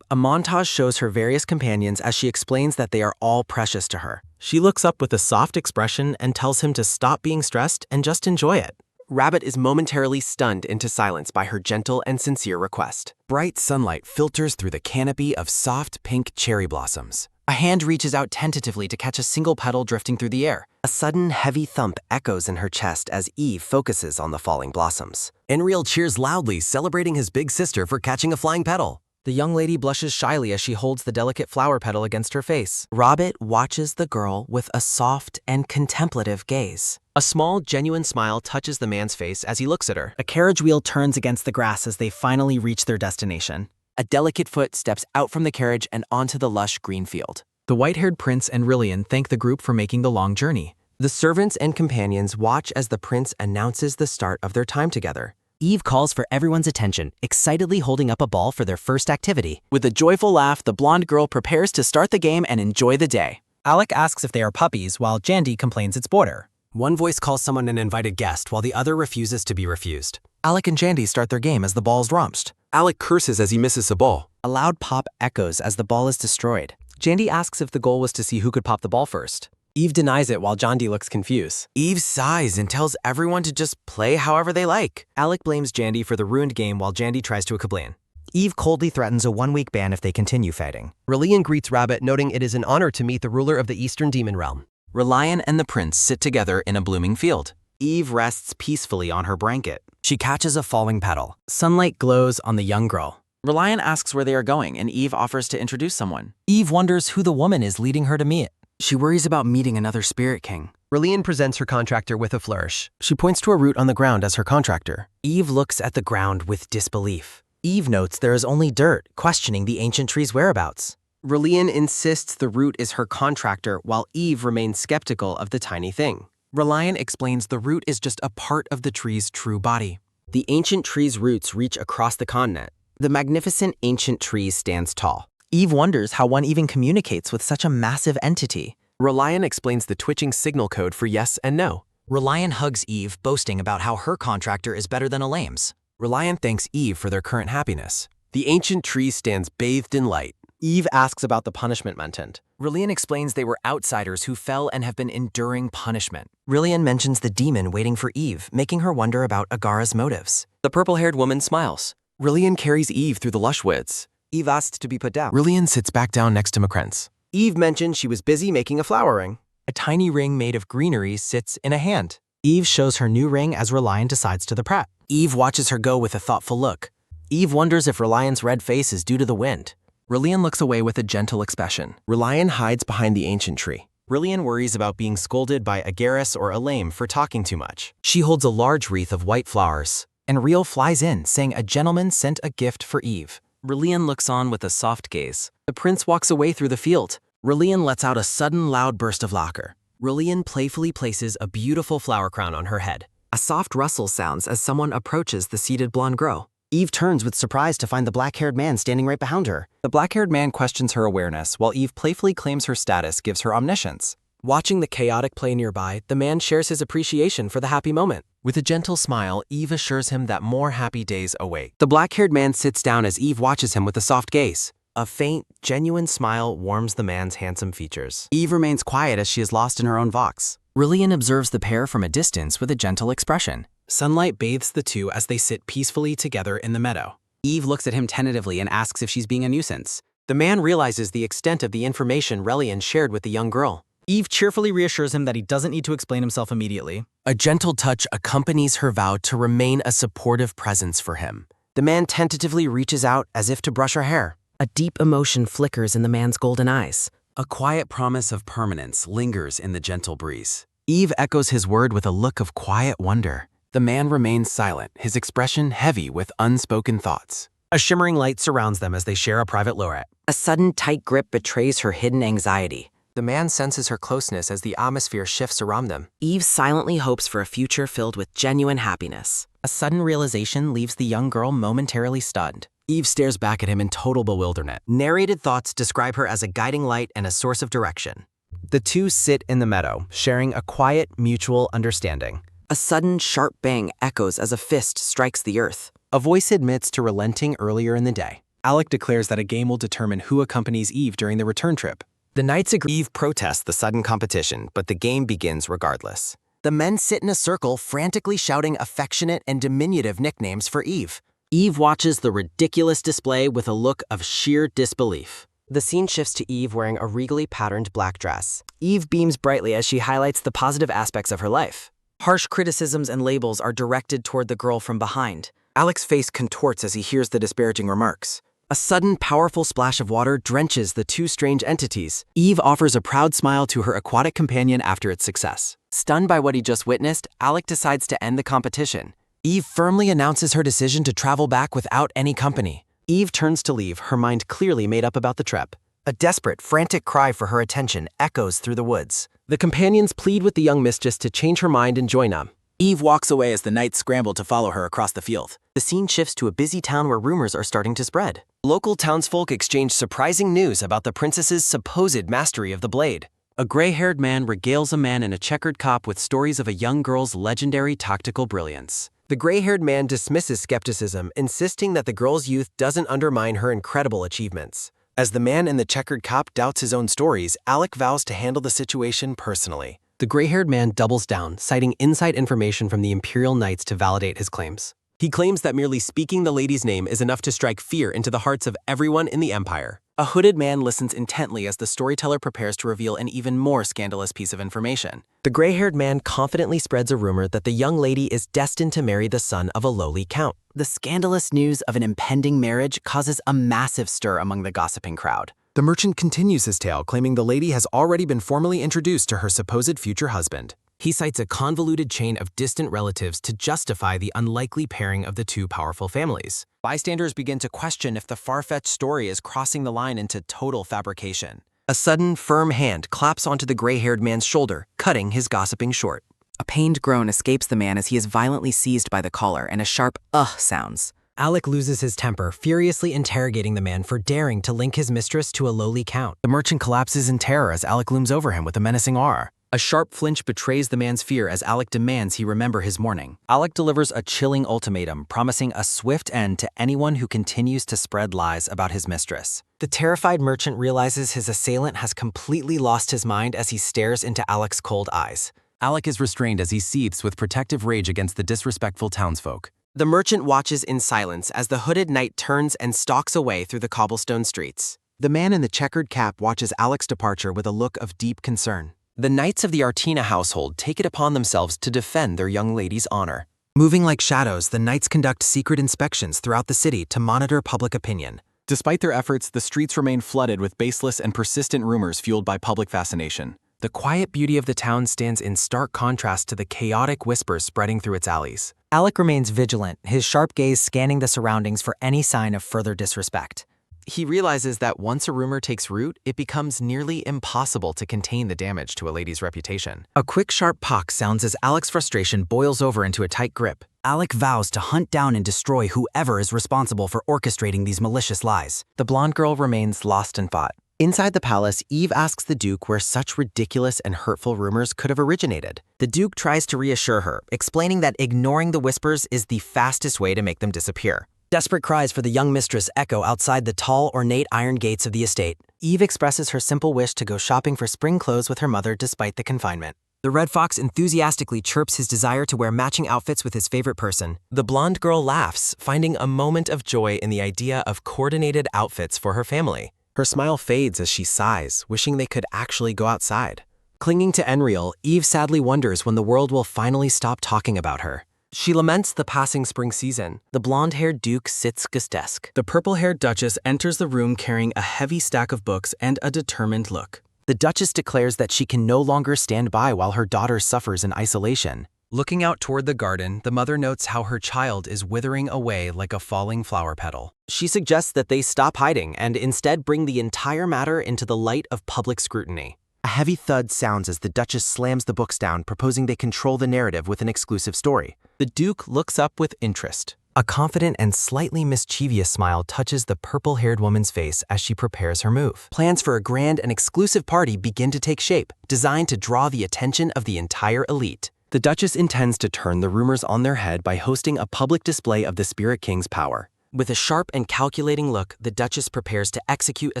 A montage shows her various companions as she explains that they are all precious to her. She looks up with a soft expression and tells him to stop being stressed and just enjoy it. Rabbit is momentarily stunned into silence by her gentle and sincere request. Bright sunlight filters through the canopy of soft pink cherry blossoms. A hand reaches out tentatively to catch a single petal drifting through the air. A sudden heavy thump echoes in her chest as Eve focuses on the falling blossoms. Enriel cheers loudly, celebrating his big sister for catching a flying petal. The young lady blushes shyly as she holds the delicate flower petal against her face. Rabbit watches the girl with a soft and contemplative gaze. A small, genuine smile touches the man's face as he looks at her. A carriage wheel turns against the grass as they finally reach their destination. A delicate foot steps out from the carriage and onto the lush green field. The white-haired prince and Rillian thank the group for making the long journey. The servants and companions watch as the prince announces the start of their time together. Eve calls for everyone's attention, excitedly holding up a ball for their first activity. With a joyful laugh, the blonde girl prepares to start the game and enjoy the day. Alec asks if they are puppies, while Jandy complains it's border. One voice calls someone an invited guest, while the other refuses to be refused. Alec and Jandy start their game as the ball's romped. Alec curses as he misses the ball. A loud pop echoes as the ball is destroyed. Jandy asks if the goal was to see who could pop the ball first. Eve denies it while Jandy looks confused. Eve sighs and tells everyone to just play however they like. Alec blames Jandy for the ruined game while Jandy tries to explain. Eve coldly threatens a 1-week ban if they continue fighting. Relian greets Rabbit, noting it is an honor to meet the ruler of the Eastern Demon Realm. Relian and the prince sit together in a blooming field. Eve rests peacefully on her blanket. She catches a falling petal. Sunlight glows on the young girl. Relian asks where they are going, and Eve offers to introduce someone. Eve wonders who the woman is leading her to meet. She worries about meeting another spirit king. Relian presents her contractor with a flourish. She points to a root on the ground as her contractor. Eve looks at the ground with disbelief. Eve notes there is only dirt, questioning the ancient tree's whereabouts. Relian insists the root is her contractor, while Eve remains skeptical of the tiny thing. Relian explains the root is just a part of the tree's true body. The ancient tree's roots reach across the continent. The magnificent ancient tree stands tall. Eve wonders how one even communicates with such a massive entity. Relian explains the twitching signal code for yes and no. Relian hugs Eve, boasting about how her contractor is better than Elame's. Relian thanks Eve for their current happiness. The ancient tree stands bathed in light. Eve asks about the punishment mentioned. Relian explains they were outsiders who fell and have been enduring punishment. Relian mentions the demon waiting for Eve, making her wonder about Agara's motives. The purple-haired woman smiles. Relian carries Eve through the lush woods. Eve asks to be put down. Relian sits back down next to Macrense. Eve mentioned she was busy making a flower ring. A tiny ring made of greenery sits in a hand. Eve shows her new ring as Relian decides to the prat. Eve watches her go with a thoughtful look. Eve wonders if Relian's red face is due to the wind. Relian looks away with a gentle expression. Relian hides behind the ancient tree. Relian worries about being scolded by Agaris or Elame for talking too much. She holds a large wreath of white flowers. And Riel flies in, saying a gentleman sent a gift for Eve. Relian looks on with a soft gaze. The prince walks away through the field. Relian lets out a sudden loud burst of laughter. Relian playfully places a beautiful flower crown on her head. A soft rustle sounds as someone approaches the seated blonde girl. Eve turns with surprise to find the black-haired man standing right behind her. The black-haired man questions her awareness, while Eve playfully claims her status gives her omniscience. Watching the chaotic play nearby, the man shares his appreciation for the happy moment. With a gentle smile, Eve assures him that more happy days await. The black-haired man sits down as Eve watches him with a soft gaze. A faint, genuine smile warms the man's handsome features. Eve remains quiet as she is lost in her own vox. Relian observes the pair from a distance with a gentle expression. Sunlight bathes the two as they sit peacefully together in the meadow. Eve looks at him tentatively and asks if she's being a nuisance. The man realizes the extent of the information Relian shared with the young girl. Eve cheerfully reassures him that he doesn't need to explain himself immediately. A gentle touch accompanies her vow to remain a supportive presence for him. The man tentatively reaches out as if to brush her hair. A deep emotion flickers in the man's golden eyes. A quiet promise of permanence lingers in the gentle breeze. Eve echoes his word with a look of quiet wonder. The man remains silent, his expression heavy with unspoken thoughts. A shimmering light surrounds them as they share a private lorette. A sudden tight grip betrays her hidden anxiety. The man senses her closeness as the atmosphere shifts around them. Eve silently hopes for a future filled with genuine happiness. A sudden realization leaves the young girl momentarily stunned. Eve stares back at him in total bewilderment. Narrated thoughts describe her as a guiding light and a source of direction. The two sit in the meadow, sharing a quiet, mutual understanding. A sudden, sharp bang echoes as a fist strikes the earth. A voice admits to relenting earlier in the day. Alec declares that a game will determine who accompanies Eve during the return trip. The knights agree. Eve protests the sudden competition, but the game begins regardless. The men sit in a circle, frantically shouting affectionate and diminutive nicknames for Eve. Eve watches the ridiculous display with a look of sheer disbelief. The scene shifts to Eve wearing a regally patterned black dress. Eve beams brightly as she highlights the positive aspects of her life. Harsh criticisms and labels are directed toward the girl from behind. Alec's face contorts as he hears the disparaging remarks. A sudden, powerful splash of water drenches the two strange entities. Eve offers a proud smile to her aquatic companion after its success. Stunned by what he just witnessed, Alec decides to end the competition. Eve firmly announces her decision to travel back without any company. Eve turns to leave, her mind clearly made up about the trip. A desperate, frantic cry for her attention echoes through the woods. The companions plead with the young mistress to change her mind and join them. Eve walks away as the knights scramble to follow her across the field. The scene shifts to a busy town where rumors are starting to spread. Local townsfolk exchange surprising news about the princess's supposed mastery of the blade. A gray-haired man regales a man in a checkered cap with stories of a young girl's legendary tactical brilliance. The gray-haired man dismisses skepticism, insisting that the girl's youth doesn't undermine her incredible achievements. As the man in the checkered cap doubts his own stories, Alec vows to handle the situation personally. The gray-haired man doubles down, citing inside information from the Imperial Knights to validate his claims. He claims that merely speaking the lady's name is enough to strike fear into the hearts of everyone in the Empire. A hooded man listens intently as the storyteller prepares to reveal an even more scandalous piece of information. The gray-haired man confidently spreads a rumor that the young lady is destined to marry the son of a lowly count. The scandalous news of an impending marriage causes a massive stir among the gossiping crowd. The merchant continues his tale, claiming the lady has already been formally introduced to her supposed future husband. He cites a convoluted chain of distant relatives to justify the unlikely pairing of the two powerful families. Bystanders begin to question if the far-fetched story is crossing the line into total fabrication. A sudden, firm hand claps onto the gray-haired man's shoulder, cutting his gossiping short. A pained groan escapes the man as he is violently seized by the collar and a sharp sounds. Alec loses his temper, furiously interrogating the man for daring to link his mistress to a lowly count. The merchant collapses in terror as Alec looms over him with a menacing aura. A sharp flinch betrays the man's fear as Alec demands he remember his mourning. Alec delivers a chilling ultimatum, promising a swift end to anyone who continues to spread lies about his mistress. The terrified merchant realizes his assailant has completely lost his mind as he stares into Alec's cold eyes. Alec is restrained as he seethes with protective rage against the disrespectful townsfolk. The merchant watches in silence as the hooded knight turns and stalks away through the cobblestone streets. The man in the checkered cap watches Alec's departure with a look of deep concern. The knights of the Artina household take it upon themselves to defend their young lady's honor. Moving like shadows, the knights conduct secret inspections throughout the city to monitor public opinion. Despite their efforts, the streets remain flooded with baseless and persistent rumors fueled by public fascination. The quiet beauty of the town stands in stark contrast to the chaotic whispers spreading through its alleys. Alec remains vigilant, his sharp gaze scanning the surroundings for any sign of further disrespect. He realizes that once a rumor takes root, it becomes nearly impossible to contain the damage to a lady's reputation. A quick, sharp pock sounds as Alec's frustration boils over into a tight grip. Alec vows to hunt down and destroy whoever is responsible for orchestrating these malicious lies. The blonde girl remains lost in thought. Inside the palace, Eve asks the Duke where such ridiculous and hurtful rumors could have originated. The Duke tries to reassure her, explaining that ignoring the whispers is the fastest way to make them disappear. Desperate cries for the young mistress echo outside the tall, ornate iron gates of the estate. Eve expresses her simple wish to go shopping for spring clothes with her mother despite the confinement. The Red Fox enthusiastically chirps his desire to wear matching outfits with his favorite person. The blonde girl laughs, finding a moment of joy in the idea of coordinated outfits for her family. Her smile fades as she sighs, wishing they could actually go outside. Clinging to Enriel, Eve sadly wonders when the world will finally stop talking about her. She laments the passing spring season. The blonde-haired Duke sits at his desk. The purple-haired Duchess enters the room carrying a heavy stack of books and a determined look. The Duchess declares that she can no longer stand by while her daughter suffers in isolation. Looking out toward the garden, the mother notes how her child is withering away like a falling flower petal. She suggests that they stop hiding and instead bring the entire matter into the light of public scrutiny. A heavy thud sounds as the Duchess slams the books down, proposing they control the narrative with an exclusive story. The Duke looks up with interest. A confident and slightly mischievous smile touches the purple-haired woman's face as she prepares her move. Plans for a grand and exclusive party begin to take shape, designed to draw the attention of the entire elite. The Duchess intends to turn the rumors on their head by hosting a public display of the Spirit King's power. With a sharp and calculating look, the Duchess prepares to execute a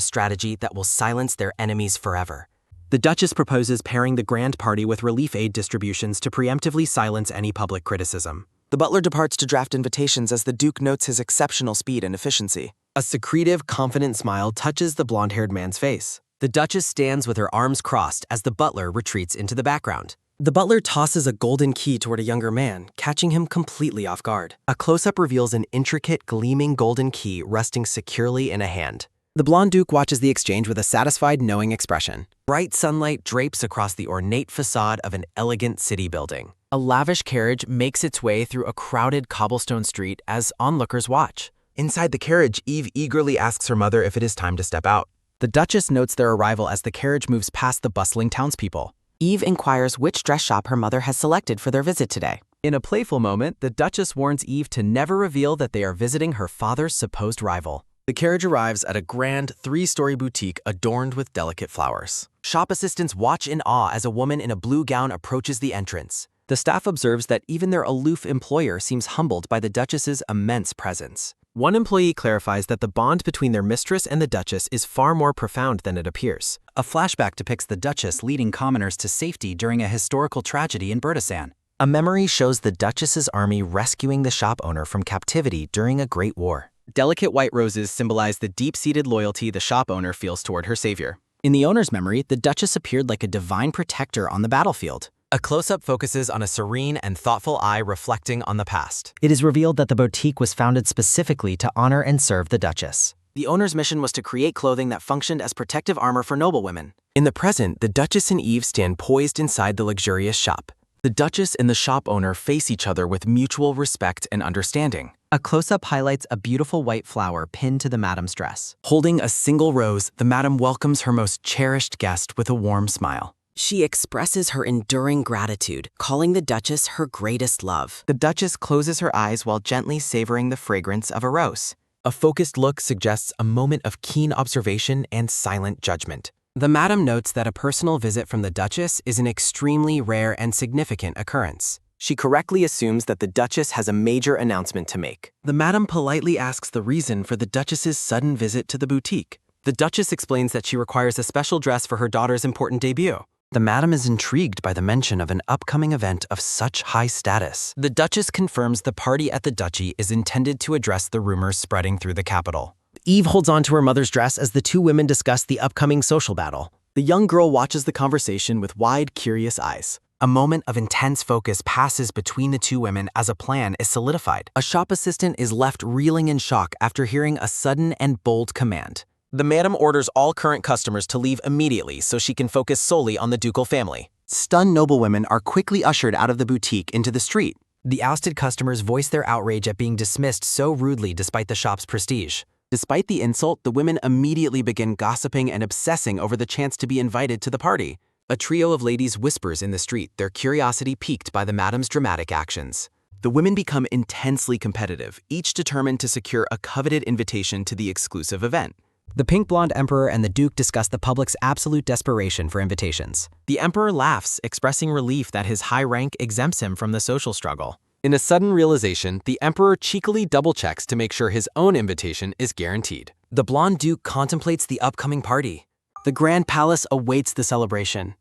strategy that will silence their enemies forever. The Duchess proposes pairing the grand party with relief aid distributions to preemptively silence any public criticism. The butler departs to draft invitations as the Duke notes his exceptional speed and efficiency. A secretive, confident smile touches the blonde-haired man's face. The Duchess stands with her arms crossed as the butler retreats into the background. The butler tosses a golden key toward a younger man, catching him completely off guard. A close-up reveals an intricate, gleaming golden key resting securely in a hand. The blonde Duke watches the exchange with a satisfied, knowing expression. Bright sunlight drapes across the ornate facade of an elegant city building. A lavish carriage makes its way through a crowded cobblestone street as onlookers watch. Inside the carriage, Eve eagerly asks her mother if it is time to step out. The Duchess notes their arrival as the carriage moves past the bustling townspeople. Eve inquires which dress shop her mother has selected for their visit today. In a playful moment, the Duchess warns Eve to never reveal that they are visiting her father's supposed rival. The carriage arrives at a grand 3-story boutique adorned with delicate flowers. Shop assistants watch in awe as a woman in a blue gown approaches the entrance. The staff observes that even their aloof employer seems humbled by the Duchess's immense presence. One employee clarifies that the bond between their mistress and the Duchess is far more profound than it appears. A flashback depicts the Duchess leading commoners to safety during a historical tragedy in Bertisan. A memory shows the Duchess's army rescuing the shop owner from captivity during a great war. Delicate white roses symbolize the deep-seated loyalty the shop owner feels toward her savior. In the owner's memory, the Duchess appeared like a divine protector on the battlefield. A close-up focuses on a serene and thoughtful eye reflecting on the past. It is revealed that the boutique was founded specifically to honor and serve the Duchess. The owner's mission was to create clothing that functioned as protective armor for noblewomen. In the present, the Duchess and Eve stand poised inside the luxurious shop. The Duchess and the shop owner face each other with mutual respect and understanding. A close-up highlights a beautiful white flower pinned to the madam's dress. Holding a single rose, the madam welcomes her most cherished guest with a warm smile. She expresses her enduring gratitude, calling the Duchess her greatest love. The Duchess closes her eyes while gently savoring the fragrance of a rose. A focused look suggests a moment of keen observation and silent judgment. The madam notes that a personal visit from the Duchess is an extremely rare and significant occurrence. She correctly assumes that the Duchess has a major announcement to make. The madam politely asks the reason for the Duchess's sudden visit to the boutique. The Duchess explains that she requires a special dress for her daughter's important debut. The madam is intrigued by the mention of an upcoming event of such high status. The Duchess confirms the party at the Duchy is intended to address the rumors spreading through the capital. Eve holds on to her mother's dress as the two women discuss the upcoming social battle. The young girl watches the conversation with wide, curious eyes. A moment of intense focus passes between the two women as a plan is solidified. A shop assistant is left reeling in shock after hearing a sudden and bold command. The madam orders all current customers to leave immediately so she can focus solely on the ducal family. Stunned noblewomen are quickly ushered out of the boutique into the street. The ousted customers voice their outrage at being dismissed so rudely despite the shop's prestige. Despite the insult, the women immediately begin gossiping and obsessing over the chance to be invited to the party. A trio of ladies whispers in the street, their curiosity piqued by the madam's dramatic actions. The women become intensely competitive, each determined to secure a coveted invitation to the exclusive event. The pink-blonde emperor and the duke discuss the public's absolute desperation for invitations. The emperor laughs, expressing relief that his high rank exempts him from the social struggle. In a sudden realization, the emperor cheekily double-checks to make sure his own invitation is guaranteed. The blonde duke contemplates the upcoming party. The grand palace awaits the celebration.